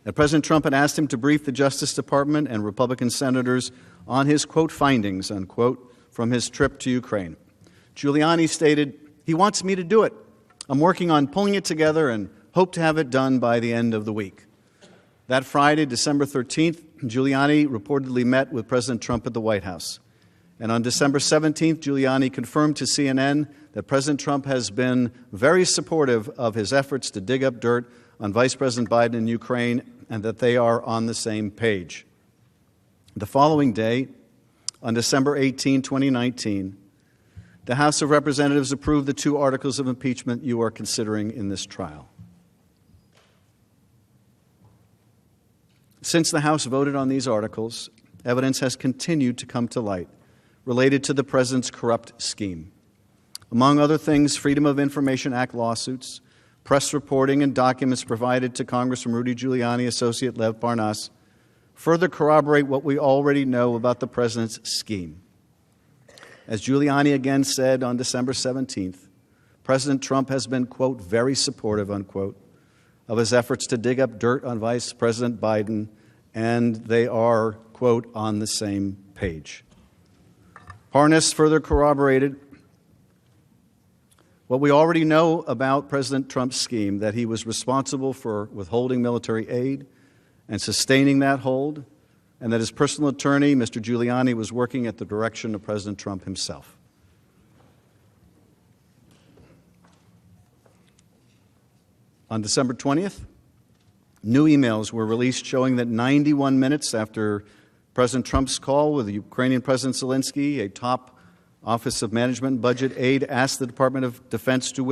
that President Trump had asked him to brief the Justice Department and Republican senators on his, quote, findings, unquote, from his trip to Ukraine. Giuliani stated, "He wants me to do it. I'm working on pulling it together and hope to have it done by the end of the week." That Friday, December 13th, Giuliani reportedly met with President Trump at the White House. And on December 17th, Giuliani confirmed to CNN that President Trump has been very supportive of his efforts to dig up dirt on Vice President Biden in Ukraine and that they are on the same page. The following day, on December 18, 2019, the House of Representatives approved the 2 articles of impeachment you are considering in this trial. Since the House voted on these articles, evidence has continued to come to light related to the President's corrupt scheme. Among other things, Freedom of Information Act lawsuits, press reporting, and documents provided to Congressman Rudy Giuliani associate Lev Parnas further corroborate what we already know about the President's scheme. As Giuliani again said on December 17th, President Trump has been, quote, very supportive, unquote, of his efforts to dig up dirt on Vice President Biden, and they are, quote, on the same page. Parnas further corroborated what we already know about President Trump's scheme, that he was responsible for withholding military aid and sustaining that hold, and that his personal attorney, Mr. Giuliani, was working at the direction of President Trump himself. On December 20th, new emails were released showing that 91 minutes after President Trump's call with the Ukrainian President Zelensky, a top Office of Management and Budget aide asked the Department of Defense to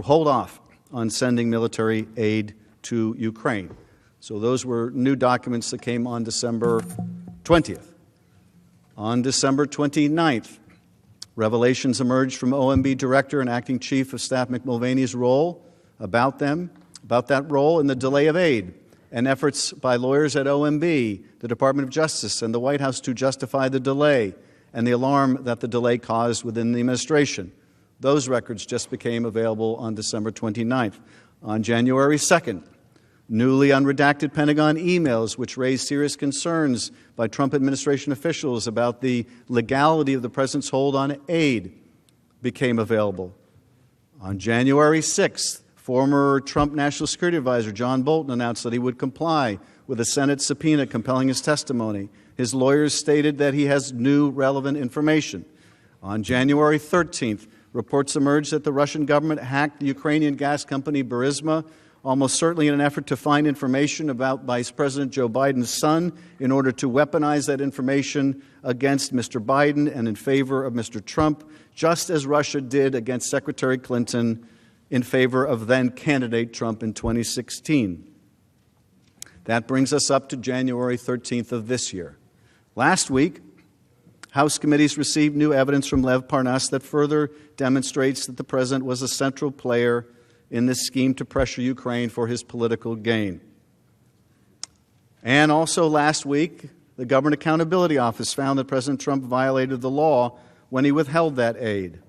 hold off on sending military aid to Ukraine. So those were new documents that came on December 20th. On December 29th, revelations emerged from OMB Director and Acting Chief of Staff Mick Mulvaney's role about that role in the delay of aid and efforts by lawyers at OMB, the Department of Justice, and the White House to justify the delay and the alarm that the delay caused within the administration. Those records just became available on December 29th. On January 2nd, newly unredacted Pentagon emails which raised serious concerns by Trump administration officials about the legality of the president's hold on aid became available. On January 6th, former Trump National Security Advisor John Bolton announced that he would comply with a Senate subpoena compelling his testimony. His lawyers stated that he has new relevant information. On January 13th, reports emerged that the Russian government hacked the Ukrainian gas company Burisma, almost certainly in an effort to find information about Vice President Joe Biden's son in order to weaponize that information against Mr. Biden and in favor of Mr. Trump, just as Russia did against Secretary Clinton in favor of then-candidate Trump in 2016. That brings us up to January 13th of this year. Last week, House committees received new evidence from Lev Parnas that further demonstrates that the president was a central player in this scheme to pressure Ukraine for his political gain. And also last week, the Government Accountability Office found that President Trump violated the law when he withheld that aid.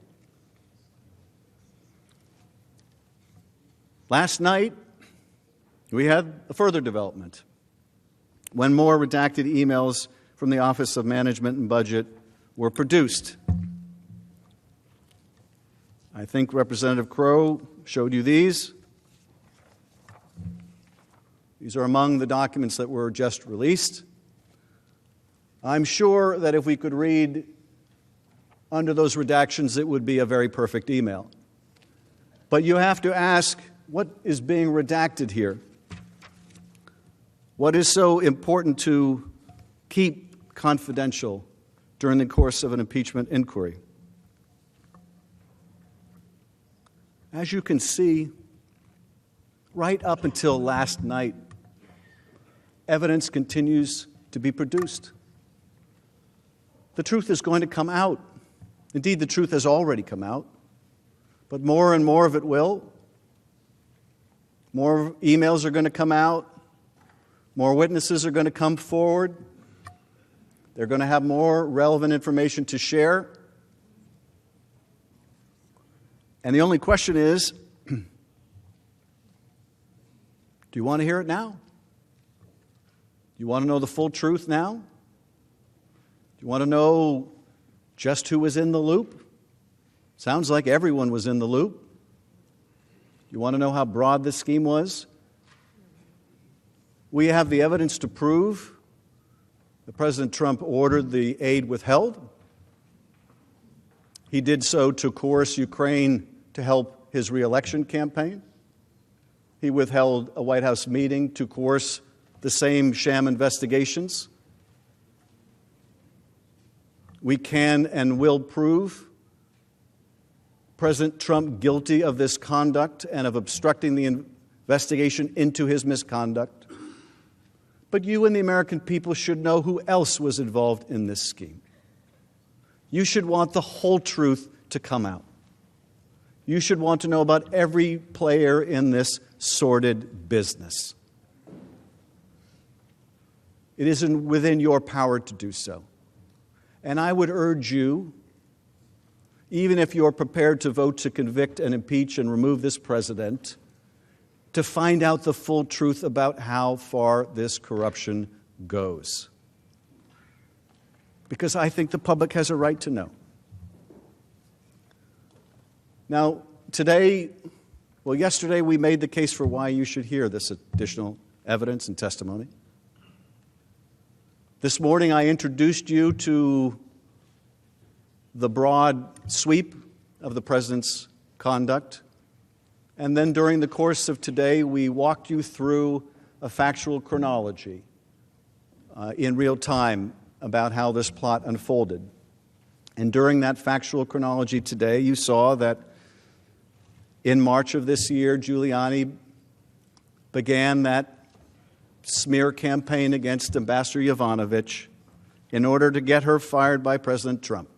Last night, we had a further development when more redacted emails from the Office of Management and Budget were produced. I think Representative Crow showed you these. These are among the documents that were just released. I'm sure that if we could read under those redactions, it would be a very perfect email. But you have to ask, what is being redacted here? What is so important to keep confidential during the course of an impeachment inquiry? As you can see, right up until last night, evidence continues to be produced. the truth is going to come out. Indeed, the truth has already come out, but more and more of it will. More emails are going to come out. More witnesses are going to come forward. They're going to have more relevant information to share. And the only question is, do you want to hear it now? Do you want to know the full truth now? Do you want to know just who was in the loop? Sounds like everyone was in the loop. You want to know how broad this scheme was? We have the evidence to prove that President Trump ordered the aid withheld. He did so to coerce Ukraine to help his re-election campaign. He withheld a White House meeting to coerce the same sham investigations. We can and will prove President Trump guilty of this conduct and of obstructing the investigation into his misconduct. But you and the American people should know who else was involved in this scheme. You should want the whole truth to come out. You should want to know about every player in this sordid business. It isn't within your power to do so. And I would urge you, even if you're prepared to vote to convict and impeach and remove this president, to find out the full truth about how far this corruption goes. Because I think the public has a right to know. Now, yesterday we made the case for why you should hear this additional evidence and testimony. This morning I introduced you to the broad sweep of the president's conduct. And then during the course of today, we walked you through a factual chronology in real time about how this plot unfolded. And during that factual chronology today, you saw that in March of this year, Giuliani began that smear campaign against Ambassador Yovanovitch in order to get her fired by President Trump,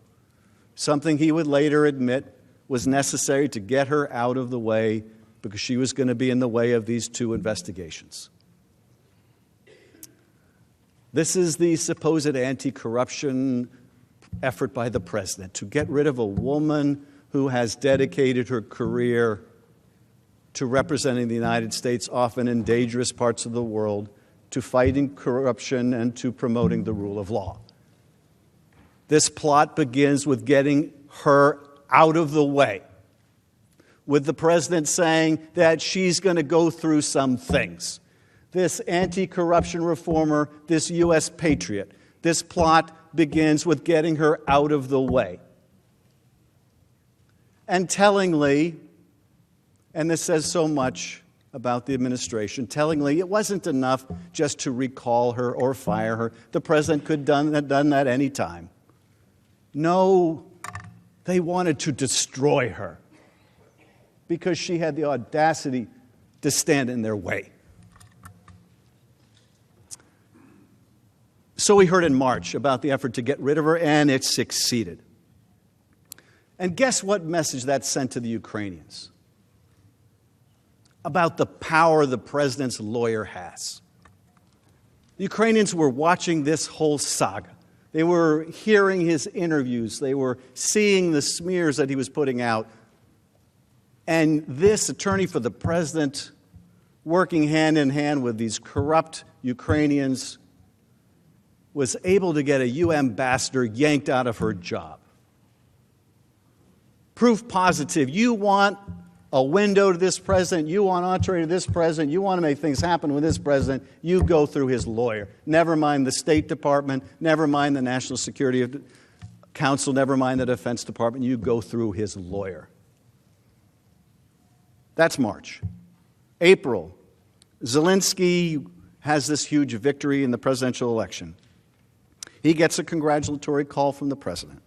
something he would later admit was necessary to get her out of the way because she was going to be in the way of these two investigations. This is the supposed anti-corruption effort by the president to get rid of a woman who has dedicated her career to representing the United States, often in dangerous parts of the world, to fighting corruption and to promoting the rule of law. This plot begins with getting her out of the way, with the president saying that she's going to go through some things. This anti-corruption reformer, this U.S. patriot, this plot begins with getting her out of the way. And tellingly, and this says so much about the administration, tellingly, it wasn't enough just to recall her or fire her. The president could have done that any time. No, they wanted to destroy her because she had the audacity to stand in their way. So we heard in March about the effort to get rid of her, and it succeeded. And guess what message that sent to the Ukrainians? About the power the president's lawyer has. The Ukrainians were watching this whole saga. They were hearing his interviews. They were seeing the smears that he was putting out. And this attorney for the president, working hand in hand with these corrupt Ukrainians, was able to get a UN ambassador yanked out of her job. Proof positive. You want a window to this president, you want entree to this president, you want to make things happen with this president, you go through his lawyer. Never mind the State Department, never mind the National Security Council, never mind the Defense Department, you go through his lawyer. That's March. April, Zelensky has this huge victory in the presidential election. He gets a congratulatory call from the president.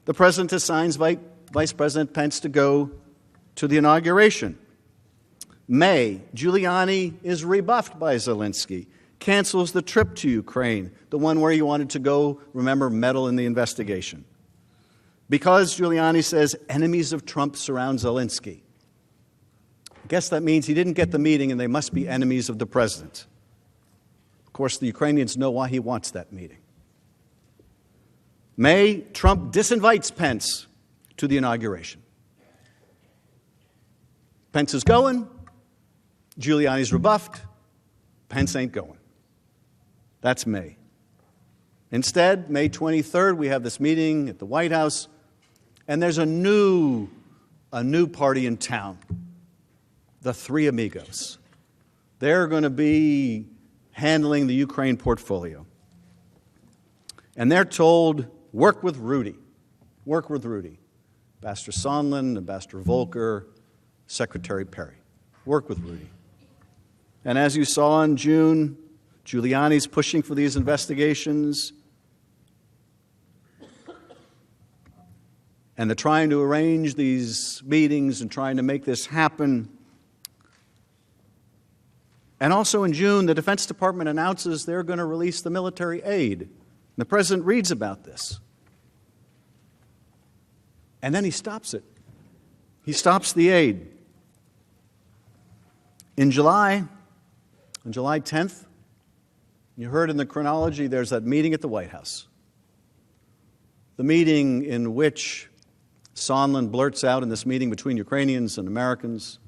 The president assigns Vice President Pence to go to the inauguration. May, Giuliani is rebuffed by Zelensky. cancels the trip to Ukraine, the one where he wanted to go, remember, meddle in the investigation. Because, Giuliani says, enemies of Trump surround Zelensky. I guess that means he didn't get the meeting and they must be enemies of the president. Of course, the Ukrainians know why he wants that meeting. May, Trump disinvites Pence to the inauguration. Pence is going, Giuliani's rebuffed, Pence ain't going. That's May. Instead, May 23rd, we have this meeting at the White House, and there's a new party in town, the Three Amigos. They're going to be handling the Ukraine portfolio. And they're told, work with Rudy. Work with Rudy. Ambassador Sondland, Ambassador Volker, Secretary Perry. Work with Rudy. And as you saw in June, Giuliani's pushing for these investigations. And they're trying to arrange these meetings and trying to make this happen. And also in June, the Defense Department announces they're going to release the military aid. And the president reads about this. And then he stops it. He stops the aid. In July, on July 10th, you heard in the chronology, there's that meeting at the White House. The meeting in which Sondland blurts out in this meeting between Ukrainians and Americans,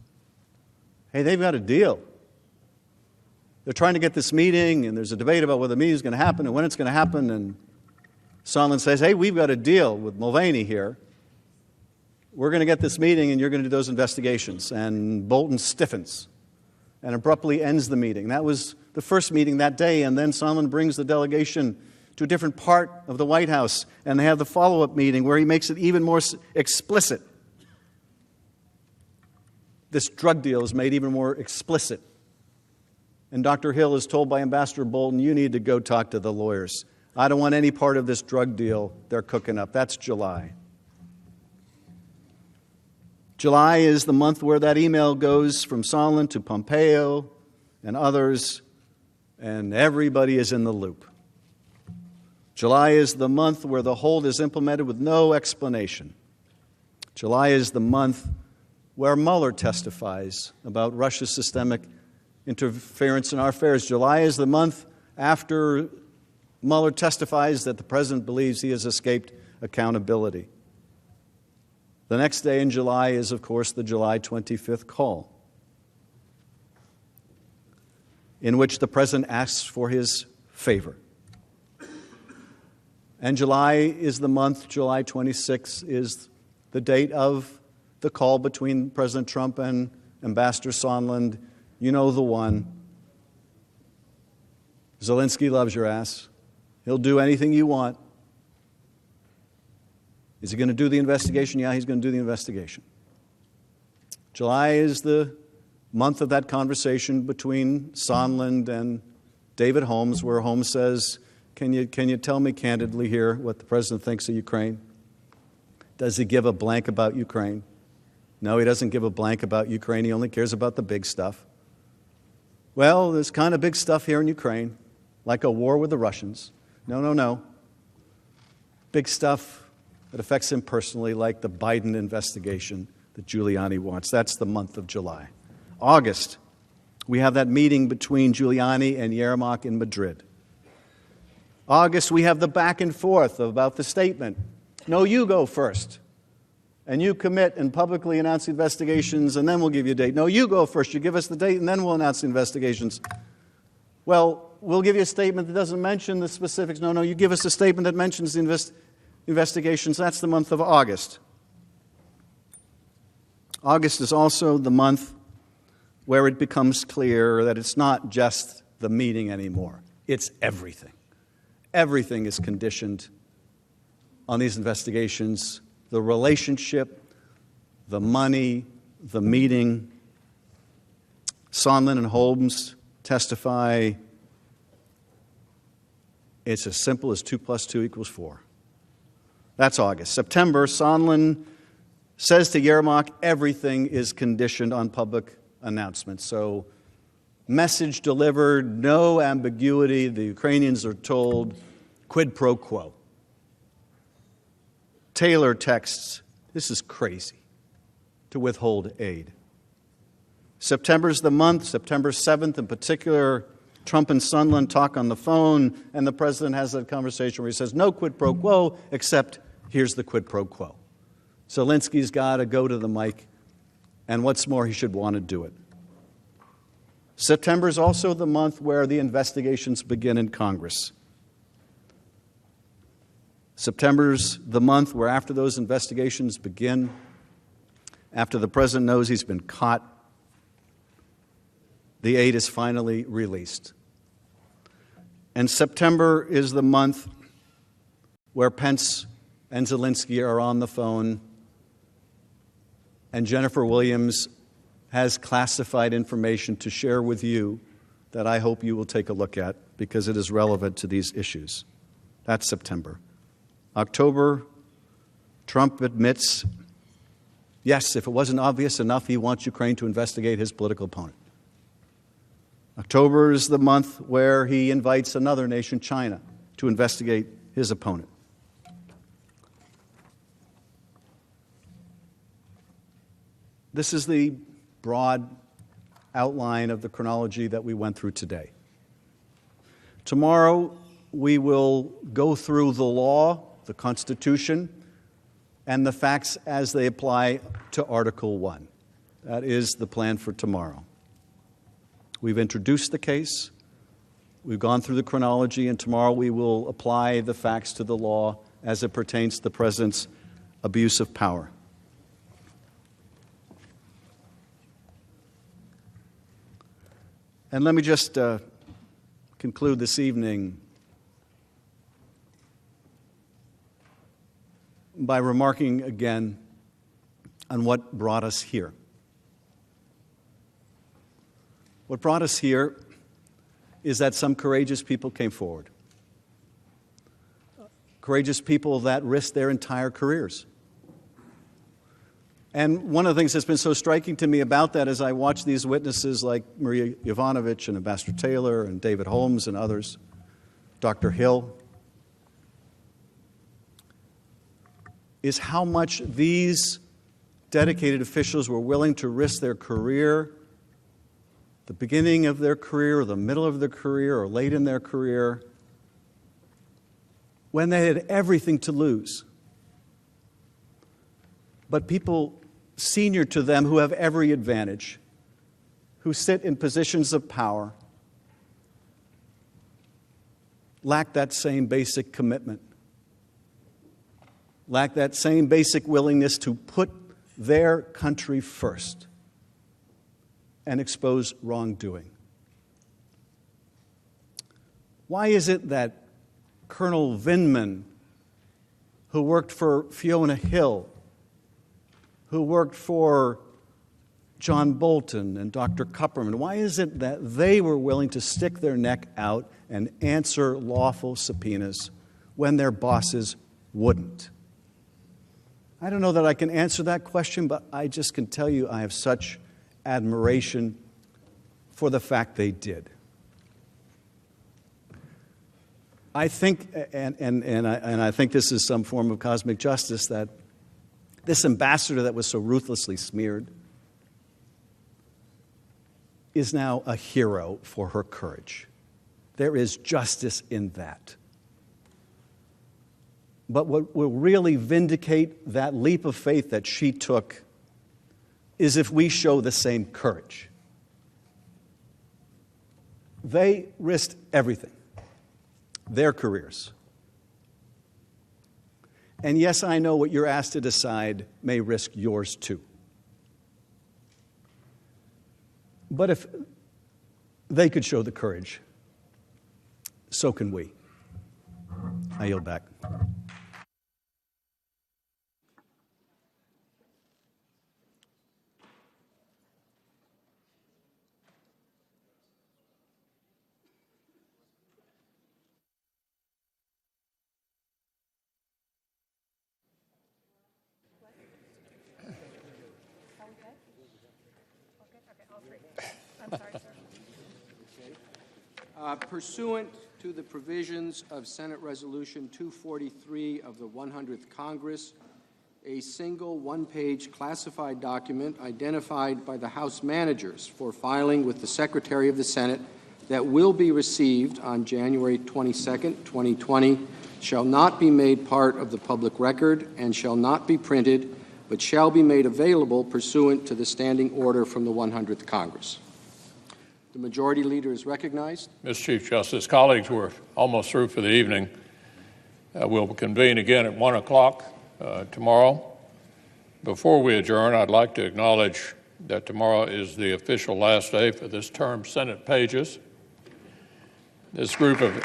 hey, they've got a deal. They're trying to get this meeting, and there's a debate about whether the meeting is going to happen and when it's going to happen. And Sondland says, hey, we've got a deal with Mulvaney here. We're going to get this meeting, and you're going to do those investigations. And Bolton stiffens and abruptly ends the meeting. That was the first meeting that day, and then Sondland brings the delegation to a different part of the White House, and they have the follow-up meeting where he makes it even more explicit. This drug deal is made even more explicit. And Dr. Hill is told by Ambassador Bolton, you need to go talk to the lawyers. I don't want any part of this drug deal they're cooking up. That's July. July is the month where that email goes from Sondland to Pompeo and others, and everybody is in the loop. July is the month where the hold is implemented with no explanation. July is the month where Mueller testifies about Russia's systemic interference in our affairs. July is the month after Mueller testifies that the president believes he has escaped accountability. The next day in July is, of course, the July 25th call, in which the president asks for his favor. And July is the month, July 26th is the date of the call between President Trump and Ambassador Sondland. You know the one. Zelensky loves your ass. He'll do anything you want. Is he going to do the investigation? Yeah, he's going to do the investigation. July is the month of that conversation between Sondland and David Holmes, where Holmes says, can you tell me candidly here what the president thinks of Ukraine? Does he give a blank about Ukraine? No, he doesn't give a blank about Ukraine. He only cares about the big stuff. Well, there's kind of big stuff here in Ukraine, like a war with the Russians. No. Big stuff that affects him personally, like the Biden investigation that Giuliani wants. That's the month of July. August, we have that meeting between Giuliani and Yermak in Madrid. August, we have the back and forth about the statement. No, you go first. And you commit and publicly announce the investigations, and then we'll give you a date. No, you go first. You give us the date, and then we'll announce the investigations. Well, we'll give you a statement that doesn't mention the specifics. No, you give us a statement that mentions the investigations. That's the month of August. August is also the month where it becomes clear that it's not just the meeting anymore. It's everything. Everything is conditioned on these investigations. The relationship, the money, the meeting. Sondland and Holmes testify it's as simple as 2 + 2 = 4. That's August. September, Sondland says to Yermak, everything is conditioned on public announcements. So Message delivered, no ambiguity. The Ukrainians are told quid pro quo. Taylor texts, this is crazy, to withhold aid. September's the month, September 7th in particular, Trump and Sondland talk on the phone, and the president has that conversation where he says, no quid pro quo, except here's the quid pro quo. Zelensky's got to go to the mic, and what's more, he should want to do it. September is also the month where the investigations begin in Congress. September's the month where after those investigations begin, after the president knows he's been caught, the aid is finally released. And September is the month where Pence and Zelensky are on the phone, and Jennifer Williams has classified information to share with you that I hope you will take a look at because it is relevant to these issues. That's September. October, Trump admits, yes, if it wasn't obvious enough, he wants Ukraine to investigate his political opponent. October is the month where he invites another nation, China, to investigate his opponent. This is the broad outline of the chronology that we went through today. Tomorrow, we will go through the law, the Constitution, and the facts as they apply to Article 1. That is the plan for tomorrow. We've introduced the case, we've gone through the chronology, and tomorrow we will apply the facts to the law as it pertains to the president's abuse of power. And let me just conclude this evening by remarking again on what brought us here. What brought us here is that some courageous people came forward. Courageous people that risked their entire careers. And one of the things that's been so striking to me about that as I watch these witnesses like Maria Yovanovitch and Ambassador Taylor and David Holmes and others, Dr. Hill, is how much these dedicated officials were willing to risk their career, the beginning of their career or the middle of their career or late in their career, when they had everything to lose. But people senior to them who have every advantage, who sit in positions of power, lack that same basic commitment, lack that same basic willingness to put their country first and expose wrongdoing. Why is it that Colonel Vindman, who worked for Fiona Hill, who worked for John Bolton and Dr. Kupperman, why is it that they were willing to stick their neck out and answer lawful subpoenas when their bosses wouldn't? I don't know that I can answer that question, but I just can tell you I have such admiration for the fact they did. I think, and I think this is some form of cosmic justice, that this ambassador that was so ruthlessly smeared is now a hero for her courage. There is justice in that. But what will really vindicate that leap of faith that she took is if we show the same courage. They risked everything, their careers. And yes, I know what you're asked to decide may risk yours too. But if they could show the courage, so can we. I yield back. I'm sorry, sir. Pursuant to the provisions of Senate Resolution 243 of the 100th Congress, a single one-page classified document identified by the House managers for filing with the Secretary of the Senate that will be received on January 22, 2020, shall not be made part of the public record and shall not be printed, but shall be made available pursuant to the standing order from the 100th Congress. The Majority Leader is recognized. Mr. Chief Justice, colleagues, we're almost through for the evening. We'll convene again at 1 o'clock tomorrow. Before we adjourn, I'd like to acknowledge that tomorrow is the official last day for this term's Senate pages. This group of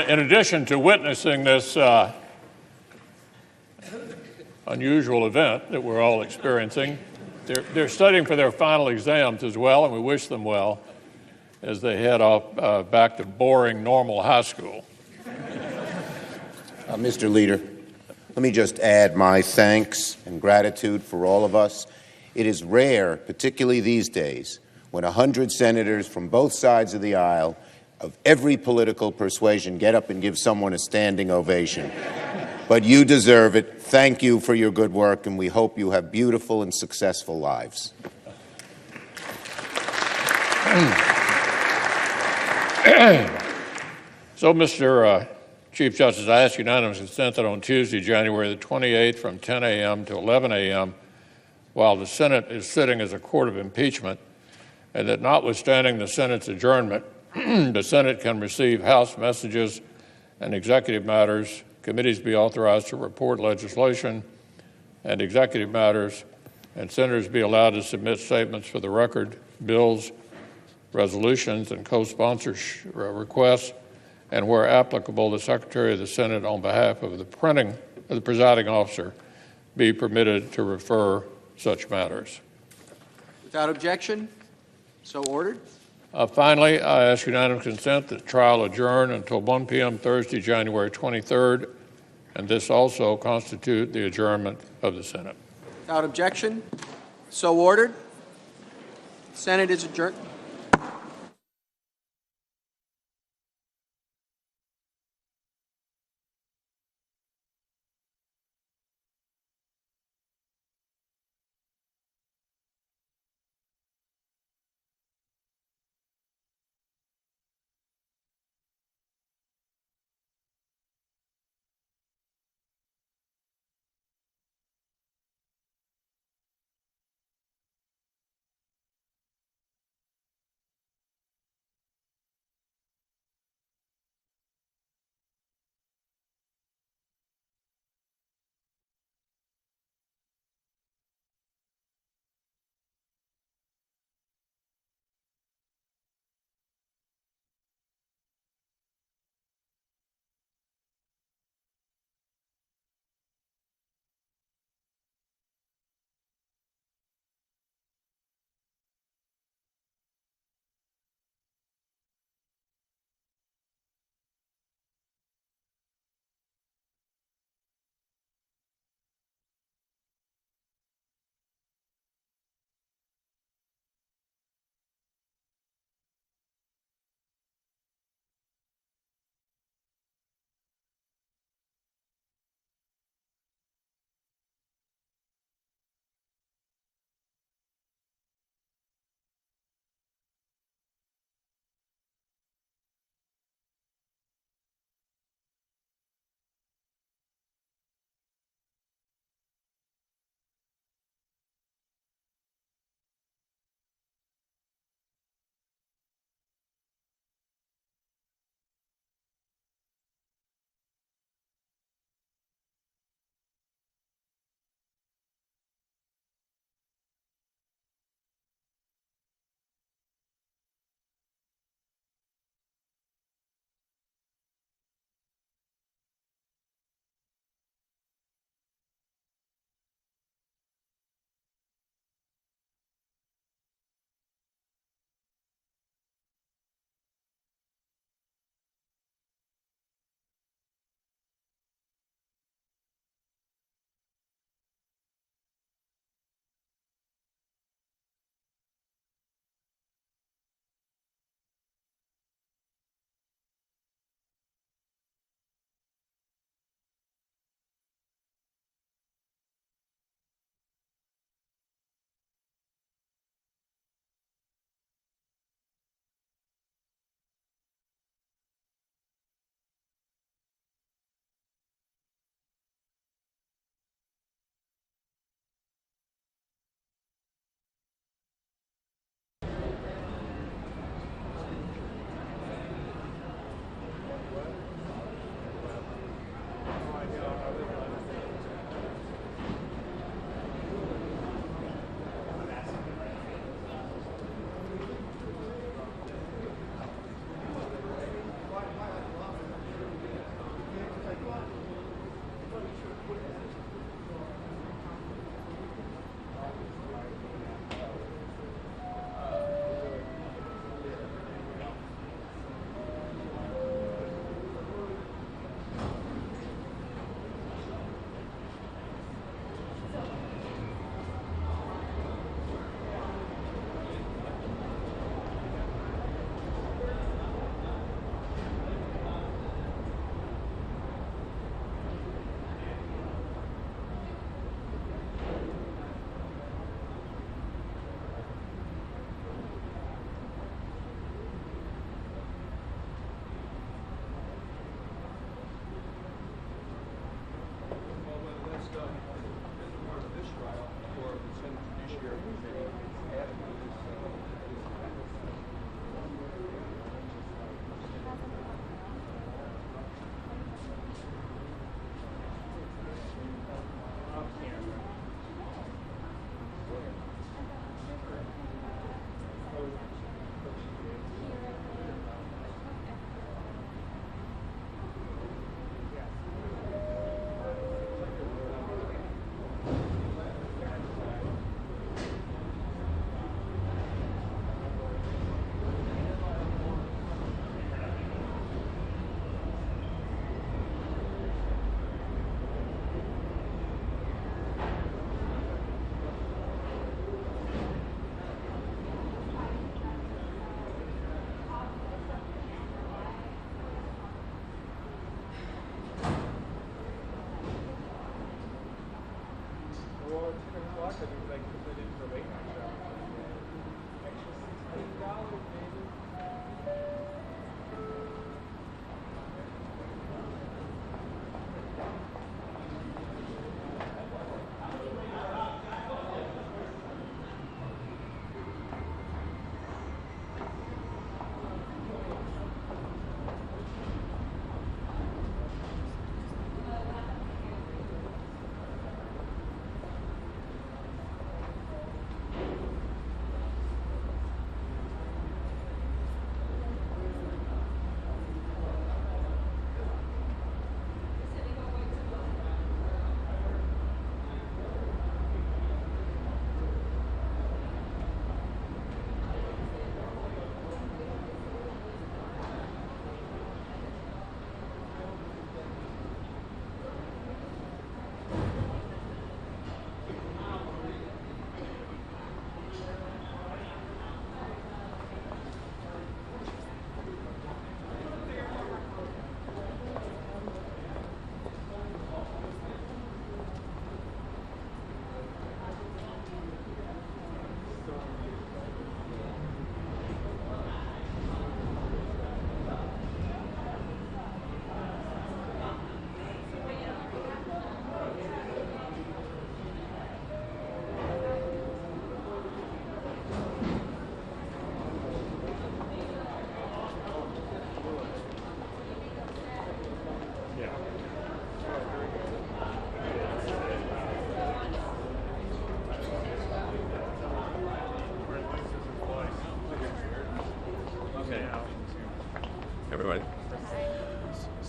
in addition to witnessing this unusual event that we're all experiencing, they're studying for their final exams as well, and we wish them well as they head off back to boring normal high school. Mr. Leader, let me just add my thanks and gratitude for all of us. It is rare, particularly these days, when 100 senators from both sides of the aisle of every political persuasion get up and give someone a standing ovation. But you deserve it. Thank you for your good work, and we hope you have beautiful and successful lives. So, Mr. Chief Justice, I ask unanimous consent that on Tuesday, January the 28th, from 10 a.m. to 11 a.m., while the Senate is sitting as a court of impeachment, and that notwithstanding the Senate's adjournment, the Senate can receive House messages and executive matters, committees be authorized to report legislation and executive matters, and senators be allowed to submit statements for the record, bills, resolutions, and co-sponsor requests, and where applicable, the Secretary of the Senate, on behalf of the presiding officer, be permitted to refer such matters. Without objection, so ordered. Finally, I ask unanimous consent that the trial adjourn until 1 p.m. Thursday, January 23rd, and this also constitute the adjournment of the Senate. Without objection, so ordered. Senate is adjourned.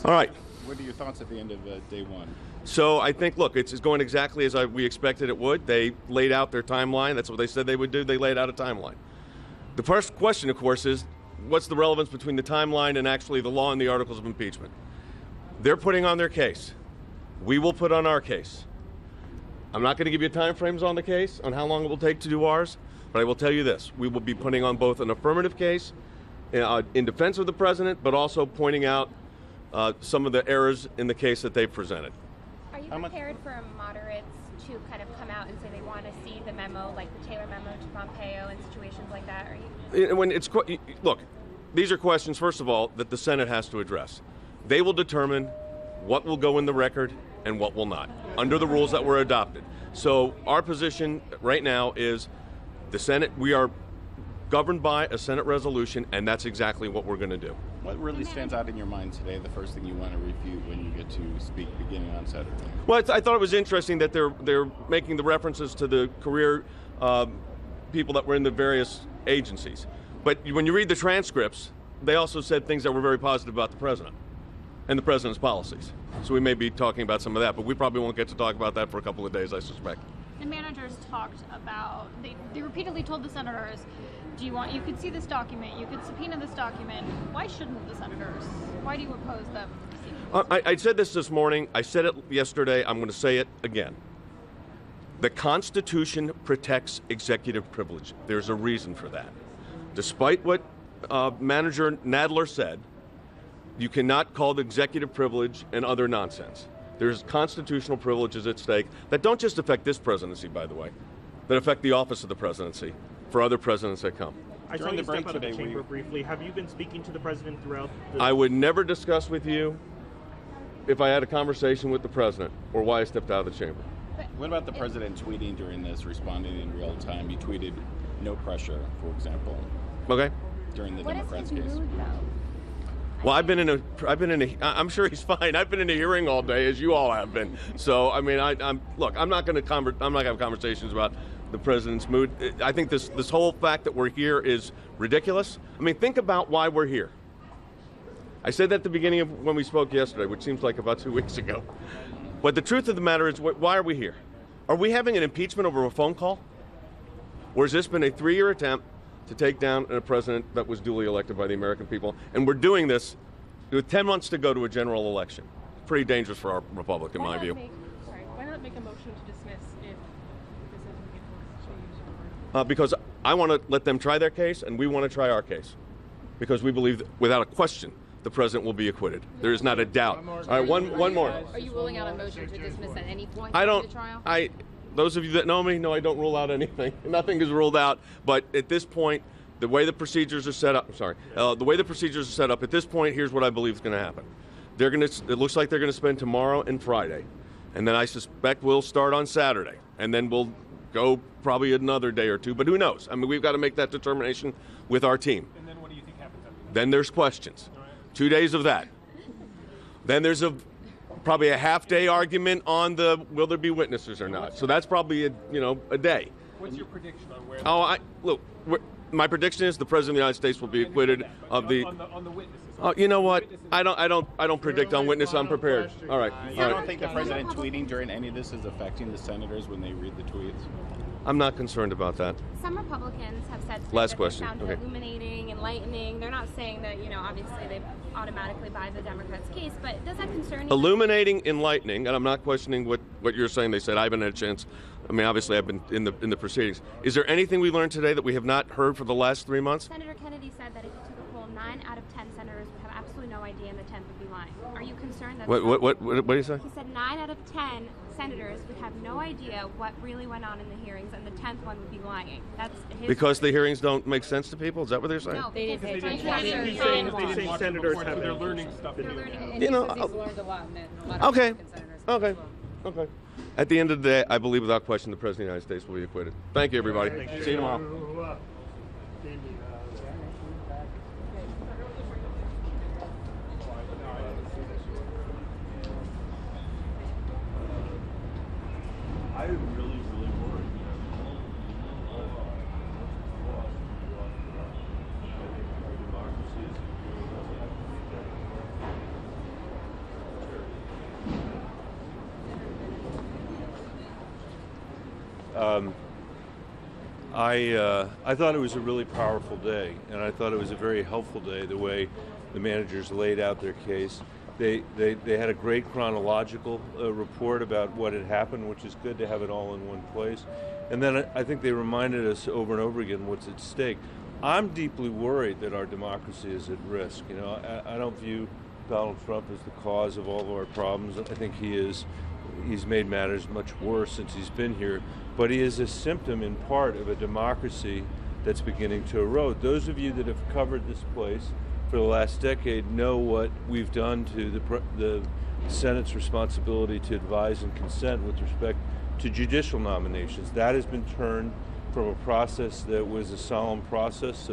All right. What are your thoughts at the end of day one? So I think, look, it's going exactly as we expected it would. They laid out their timeline. That's what they said they would do. They laid out a timeline. The first question, of course, is what's the relevance between the timeline and actually the law and the articles of impeachment? They're putting on their case. We will put on our case. I'm not going to give you time frames on the case, on how long it will take to do ours, but I will tell you this. We will be putting on both an affirmative case in defense of the president, but also pointing out some of the errors in the case that they've presented. Are you prepared for moderates to kind of come out and say they want to see the memo, like the Taylor memo to Pompeo and situations like that? Are you? When it's look, these are questions, first of all, that the Senate has to address. They will determine what will go in the record and what will not, under the rules that were adopted. So our position right now is the Senate, we are governed by a Senate resolution, and that's exactly what we're going to do. What really stands out in your mind today, the first thing you want to refute when you get to speak beginning on Saturday? Well, I thought it was interesting that they're making the references to the career people that were in the various agencies. But when you read the transcripts, they also said things that were very positive about the president and the president's policies. So we may be talking about some of that, but we probably won't get to talk about that for a couple of days, I suspect. The managers talked about, they repeatedly told the senators, you could see this document, you could subpoena this document. Why shouldn't the senators? Why do you oppose them? I said this morning, I said it yesterday, I'm going to say it again. The Constitution protects executive privilege. There's a reason for that. Despite what Manager Nadler said, you cannot call the executive privilege and other nonsense. There's constitutional privileges at stake that don't just affect this presidency, by the way, that affect the office of the presidency for other presidents that come. I saw you step out of the chamber briefly. Have you been speaking to the president throughout the... I would never discuss with you if I had a conversation with the president or why I stepped out of the chamber. What about the president tweeting during this, responding in real time? He tweeted, "No pressure," for example. Okay. During the Democrats' case. Well, I'm sure he's fine. I've been in a hearing all day, as you all have been. So, I mean, I'm not going to have conversations about the president's mood. I think this whole fact that we're here is ridiculous. I mean, think about why we're here. I said that at the beginning of when we spoke yesterday, which seems like about 2 weeks ago. But the truth of the matter is, why are we here? Are we having an impeachment over a phone call? Or has this been a 3-year attempt to take down a president that was duly elected by the American people? And we're doing this with 10 months to go to a general election. Pretty dangerous for our republic, in my view. Why not make a motion to dismiss if this doesn't get changed? Because I want to let them try their case, and we want to try our case. Because we believe, that, without a question, the president will be acquitted. There is not a doubt. All right, one more. Are you ruling out a motion to dismiss at any point I during don't. the trial? Those of you that know me know I don't rule out anything. Nothing is ruled out. But at this point, the way the procedures are set up. The way the procedures are set up at this point, here's what I believe is going to happen. It looks like they're going to spend tomorrow and Friday, and then I suspect we'll start on Saturday, and then we'll go probably another day or two. But who knows? I mean, we've got to make that determination with our team. And then what do you think happens after that? Then there's questions. 2 days of that. Then there's probably a half-day argument on the will there be witnesses or not. So that's probably a day. What's your prediction on where? My prediction is the president of the United States will be acquitted of the. On the witnesses. Oh, you know what? I don't predict on witness. I'm prepared. All right. You don't think the president tweeting during any of this is affecting the senators when they read the tweets? I'm not concerned about that. Some Republicans have said Last that question. They found it illuminating, enlightening. They're not saying that, obviously they automatically buy the Democrats' case, but does that concern you? Illuminating, enlightening, and I'm not questioning what you're saying. They said I haven't had a chance. I mean, obviously, I've been in the proceedings. Is there anything we learned today that we have not heard for the last 3 months? Senator Kennedy said that if you took a poll, 9 out of 10 senators would have absolutely no idea, and the 10th would be lying. Are you concerned that? What do you say? He said 9 out of 10 senators would have no idea what really went on in the hearings, and the 10th one would be lying. That's his because the hearings don't make sense to people. Is that what they're saying? No, they didn't pay attention. He's saying senators have they're learning stuff. They're learning. He's learned a lot. Okay. At the end of the day, I believe without question the President of the United States will be acquitted. Thank you, everybody. See you tomorrow. I thought it was a really powerful day, and I thought it was a very helpful day, the way the managers laid out their case. They had a great chronological report about what had happened, which is good to have it all in one place. And then I think they reminded us over and over again what's at stake. I'm deeply worried that our democracy is at risk. You know, I don't view Donald Trump as the cause of all of our problems. I think he's made matters much worse since he's been here. But he is a symptom in part of a democracy that's beginning to erode. Those of you that have covered this place for the last decade know what we've done to the Senate's responsibility to advise and consent with respect to judicial nominations. That has been turned from a process that was a solemn process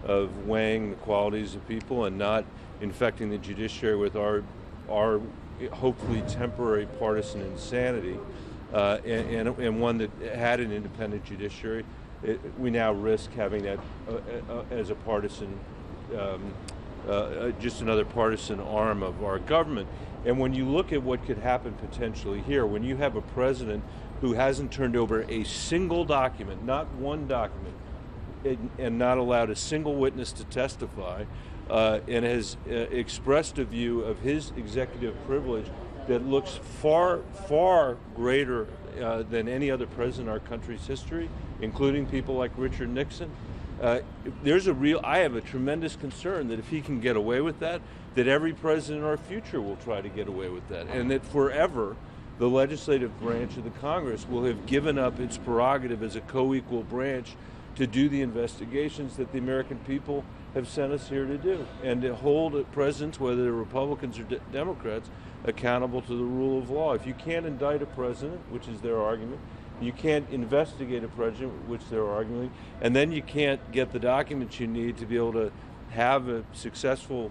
of weighing the qualities of people and not infecting the judiciary with our hopefully temporary partisan insanity, and one that had an independent judiciary. We now risk having that as a partisan, just another partisan arm of our government. And when you look at what could happen potentially here, when you have a president who hasn't turned over a single document, not one document, and not allowed a single witness to testify, and has expressed a view of his executive privilege that looks far, far greater than any other president in our country's history, including people like Richard Nixon. I have a tremendous concern that if he can get away with that every president in our future will try to get away with that, and that forever the legislative branch of the Congress will have given up its prerogative as a co-equal branch to do the investigations that the American people have sent us here to do, and to hold presidents, whether they're Republicans or Democrats, accountable to the rule of law. If you can't indict a president, which is their argument, you can't investigate a president, which they're arguing, and then you can't get the documents you need to be able to have a successful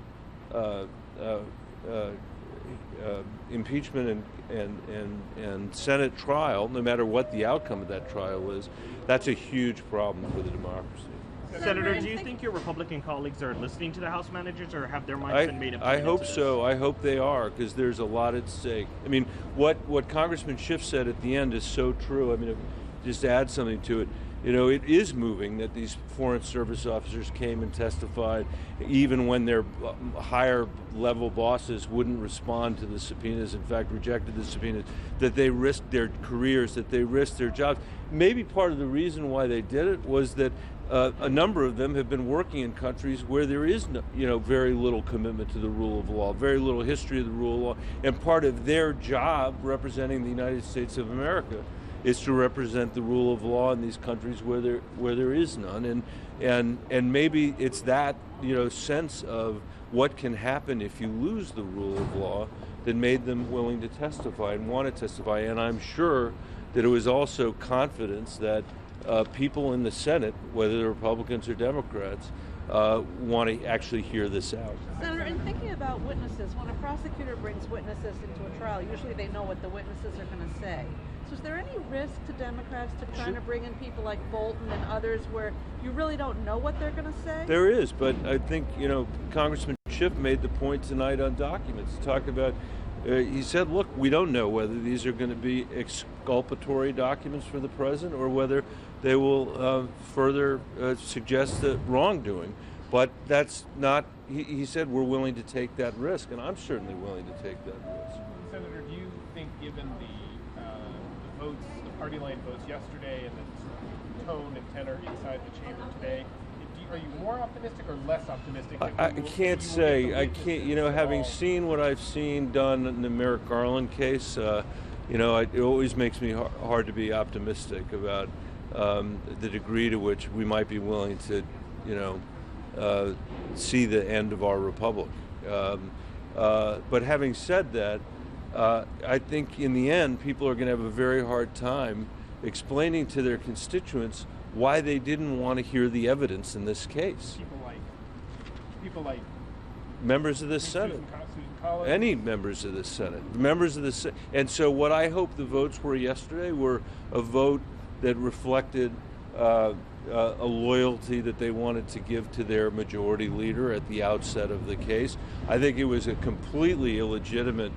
impeachment and Senate trial, no matter what the outcome of that trial is. That's a huge problem for the democracy. Senator, do you think your Republican colleagues are listening to the House managers, or have their minds been made up? I hope so. I hope they are, because there's a lot at stake. I mean, what Congressman Schiff said at the end is so true. I mean, just to add something to it, you know, it is moving that these Foreign Service officers came and testified, even when their higher level bosses wouldn't respond to the subpoenas, in fact, rejected the subpoenas, that they risked their careers, that they risked their jobs. Maybe part of the reason why they did it was that a number of them have been working in countries where there is very little commitment to the rule of law, very little history of the rule of law, and part of their job representing the United States of America is to represent the rule of law in these countries where there is none, and maybe it's that sense of what can happen if you lose the rule of law that made them willing to testify and want to testify. And I'm sure that it was also confidence that people in the Senate, whether they're Republicans or Democrats, want to actually hear this out. Senator, in thinking about witnesses, when a prosecutor brings witnesses into a trial, usually they know what the witnesses are going to say. So is there any risk to Democrats to trying to bring in people like Bolton and others where you really don't know what they're going to say? There is, but I think, Congressman Schiff made the point tonight on documents. He talked about, he said, look, we don't know whether these are going to be exculpatory documents for the president or whether they will further suggest the wrongdoing. But that's not, he said, we're willing to take that risk, and I'm certainly willing to take that risk. Senator, do you think, given the votes, the party line votes yesterday and the tone and tenor inside the chamber today, are you more optimistic or less optimistic? I can't say. I can't, having seen what I've seen done in the Merrick Garland case, it always makes me hard to be optimistic about the degree to which we might be willing to, see the end of our republic. But having said that, I think in the end, people are going to have a very hard time explaining to their constituents why they didn't want to hear the evidence in this case. People like members of the Senate, any members of the Senate, members of the Senate. And so what I hope the votes were yesterday were a vote that reflected a loyalty that they wanted to give to their majority leader at the outset of the case. I think it was a completely illegitimate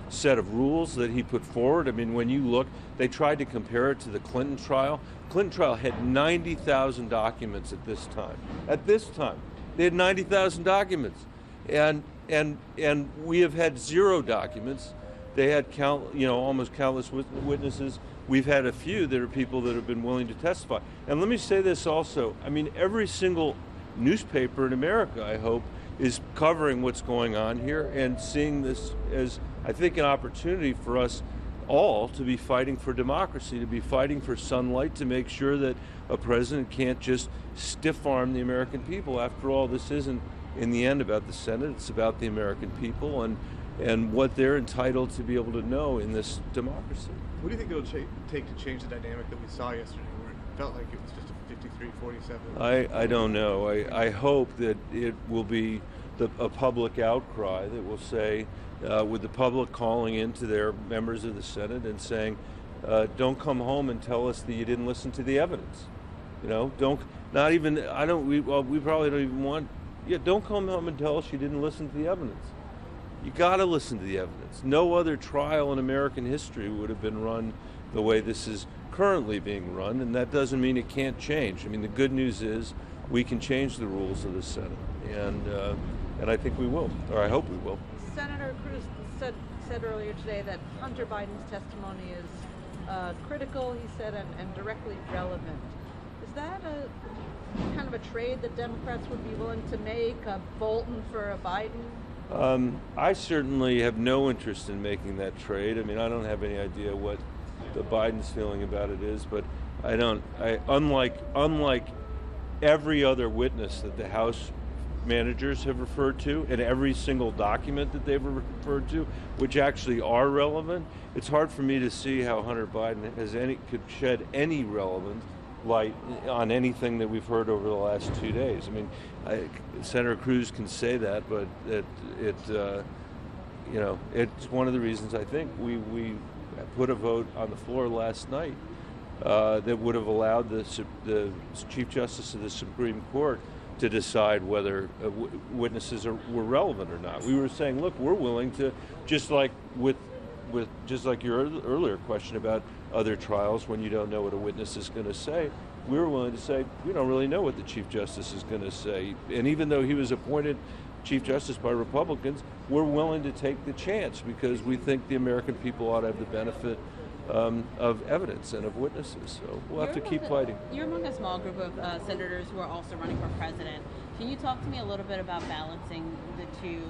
set of rules that he put forward. I mean, when you look, they tried to compare it to the Clinton trial. Clinton trial had 90,000 documents at this time. At this time, they had 90,000 documents, and we have had 0 documents. They had almost countless witnesses. We've had a few that are people that have been willing to testify. And let me say this also. I mean, every single newspaper in America, I hope, is covering what's going on here and seeing this as, I think, an opportunity for us all to be fighting for democracy, to be fighting for sunlight, to make sure that a president can't just stiff-arm the American people. After all, this isn't, in the end, about the Senate. It's about the American people and what they're entitled to be able to know in this democracy. What do you think it will take to change the dynamic that we saw yesterday, where it felt like it was just a 53-47? I don't know. I hope that it will be a public outcry that will say, with the public calling into their members of the Senate and saying, don't come home and tell us that you didn't listen to the evidence. We probably don't even want, don't come home and tell us you didn't listen to the evidence. You got to listen to the evidence. No other trial in American history would have been run the way this is currently being run, and that doesn't mean it can't change. I mean, the good news is we can change the rules of the Senate, and I think we will, or I hope we will. Senator Cruz said earlier today that Hunter Biden's testimony is critical, he said, and directly relevant. Is that a kind of a trade that Democrats would be willing to make, a Bolton for a Biden? I certainly have no interest in making that trade. I mean, I don't have any idea what the Biden's feeling about it is, but unlike every other witness that the House managers have referred to and every single document that they've referred to, which actually are relevant, it's hard for me to see how Hunter Biden could shed any relevant light on anything that we've heard over the last 2 days. I mean, Senator Cruz can say that, but it's one of the reasons I think we put a vote on the floor last night that would have allowed the Chief Justice of the Supreme Court to decide whether witnesses were relevant or not. We were saying, look, we're willing to, just like your earlier question about other trials when you don't know what a witness is going to say, we were willing to say we don't really know what the Chief Justice is going to say. And even though he was appointed Chief Justice by Republicans, we're willing to take the chance because we think the American people ought to have the benefit of evidence and of witnesses. So we'll have to keep fighting. You're among a small group of senators who are also running for president. Can you talk to me a little bit about balancing the two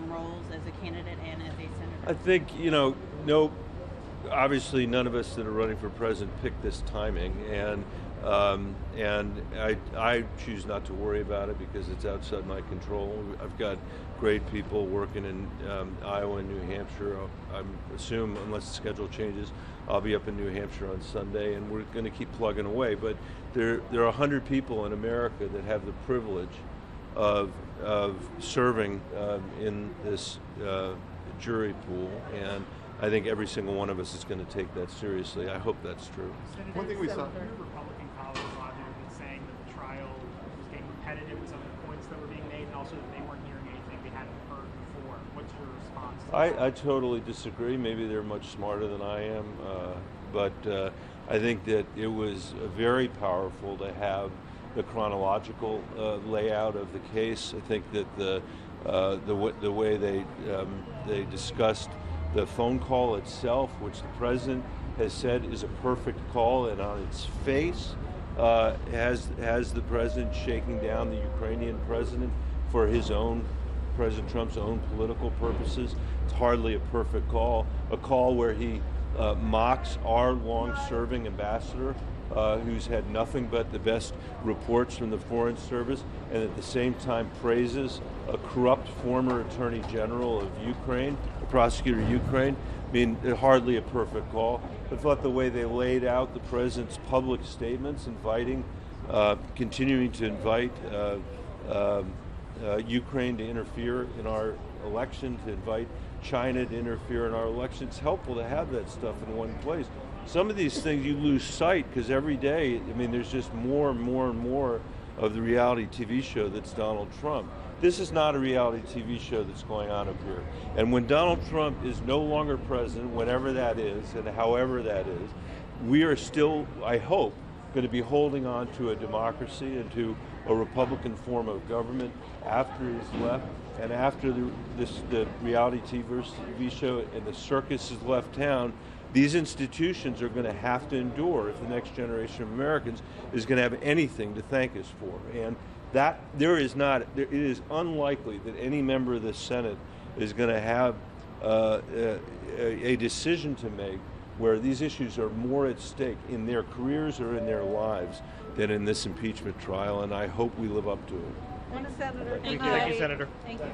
roles as a candidate and as a senator? I think, obviously none of us that are running for president picked this timing, and I choose not to worry about it because it's outside my control. I've got great people working in Iowa and New Hampshire. I assume, unless the schedule changes, I'll be up in New Hampshire on Sunday, and we're going to keep plugging away. But there are 100 people in America that have the privilege of serving in this jury pool, and I think every single one of us is going to take that seriously. I hope that's true. One thing we saw. Your Republican colleagues on there have been saying that the trial was getting repetitive with some of the points that were being made, and also that they weren't hearing anything they hadn't heard before. What's your response to that? I totally disagree. Maybe they're much smarter than I am, but I think that it was very powerful to have the chronological layout of the case. I think that the way they discussed the phone call itself, which the president has said is a perfect call, and on its face has the president shaking down the Ukrainian president for his own, President Trump's own political purposes. It's hardly a perfect call, a call where he mocks our long-serving ambassador, who's had nothing but the best reports from the Foreign Service, and at the same time praises a corrupt former Attorney General of Ukraine, a prosecutor of Ukraine. I mean, hardly a perfect call. I thought the way they laid out the president's public statements, continuing to invite Ukraine to interfere in our election, to invite China to interfere in our election, it's helpful to have that stuff in one place. Some of these things you lose sight because every day, I mean, there's just more and more and more of the reality TV show that's Donald Trump. This is not a reality TV show that's going on up here. And when Donald Trump is no longer president, whenever that is and however that is, we are still, I hope, going to be holding on to a democracy and to a Republican form of government after he's left and after the reality TV show and the circus has left town. These institutions are going to have to endure if the next generation of Americans is going to have anything to thank us for. And that it is unlikely that any member of the Senate is going to have a decision to make where these issues are more at stake in their careers or in their lives than in this impeachment trial, and I hope we live up to it. Senator. Thank you, Senator. Thank you.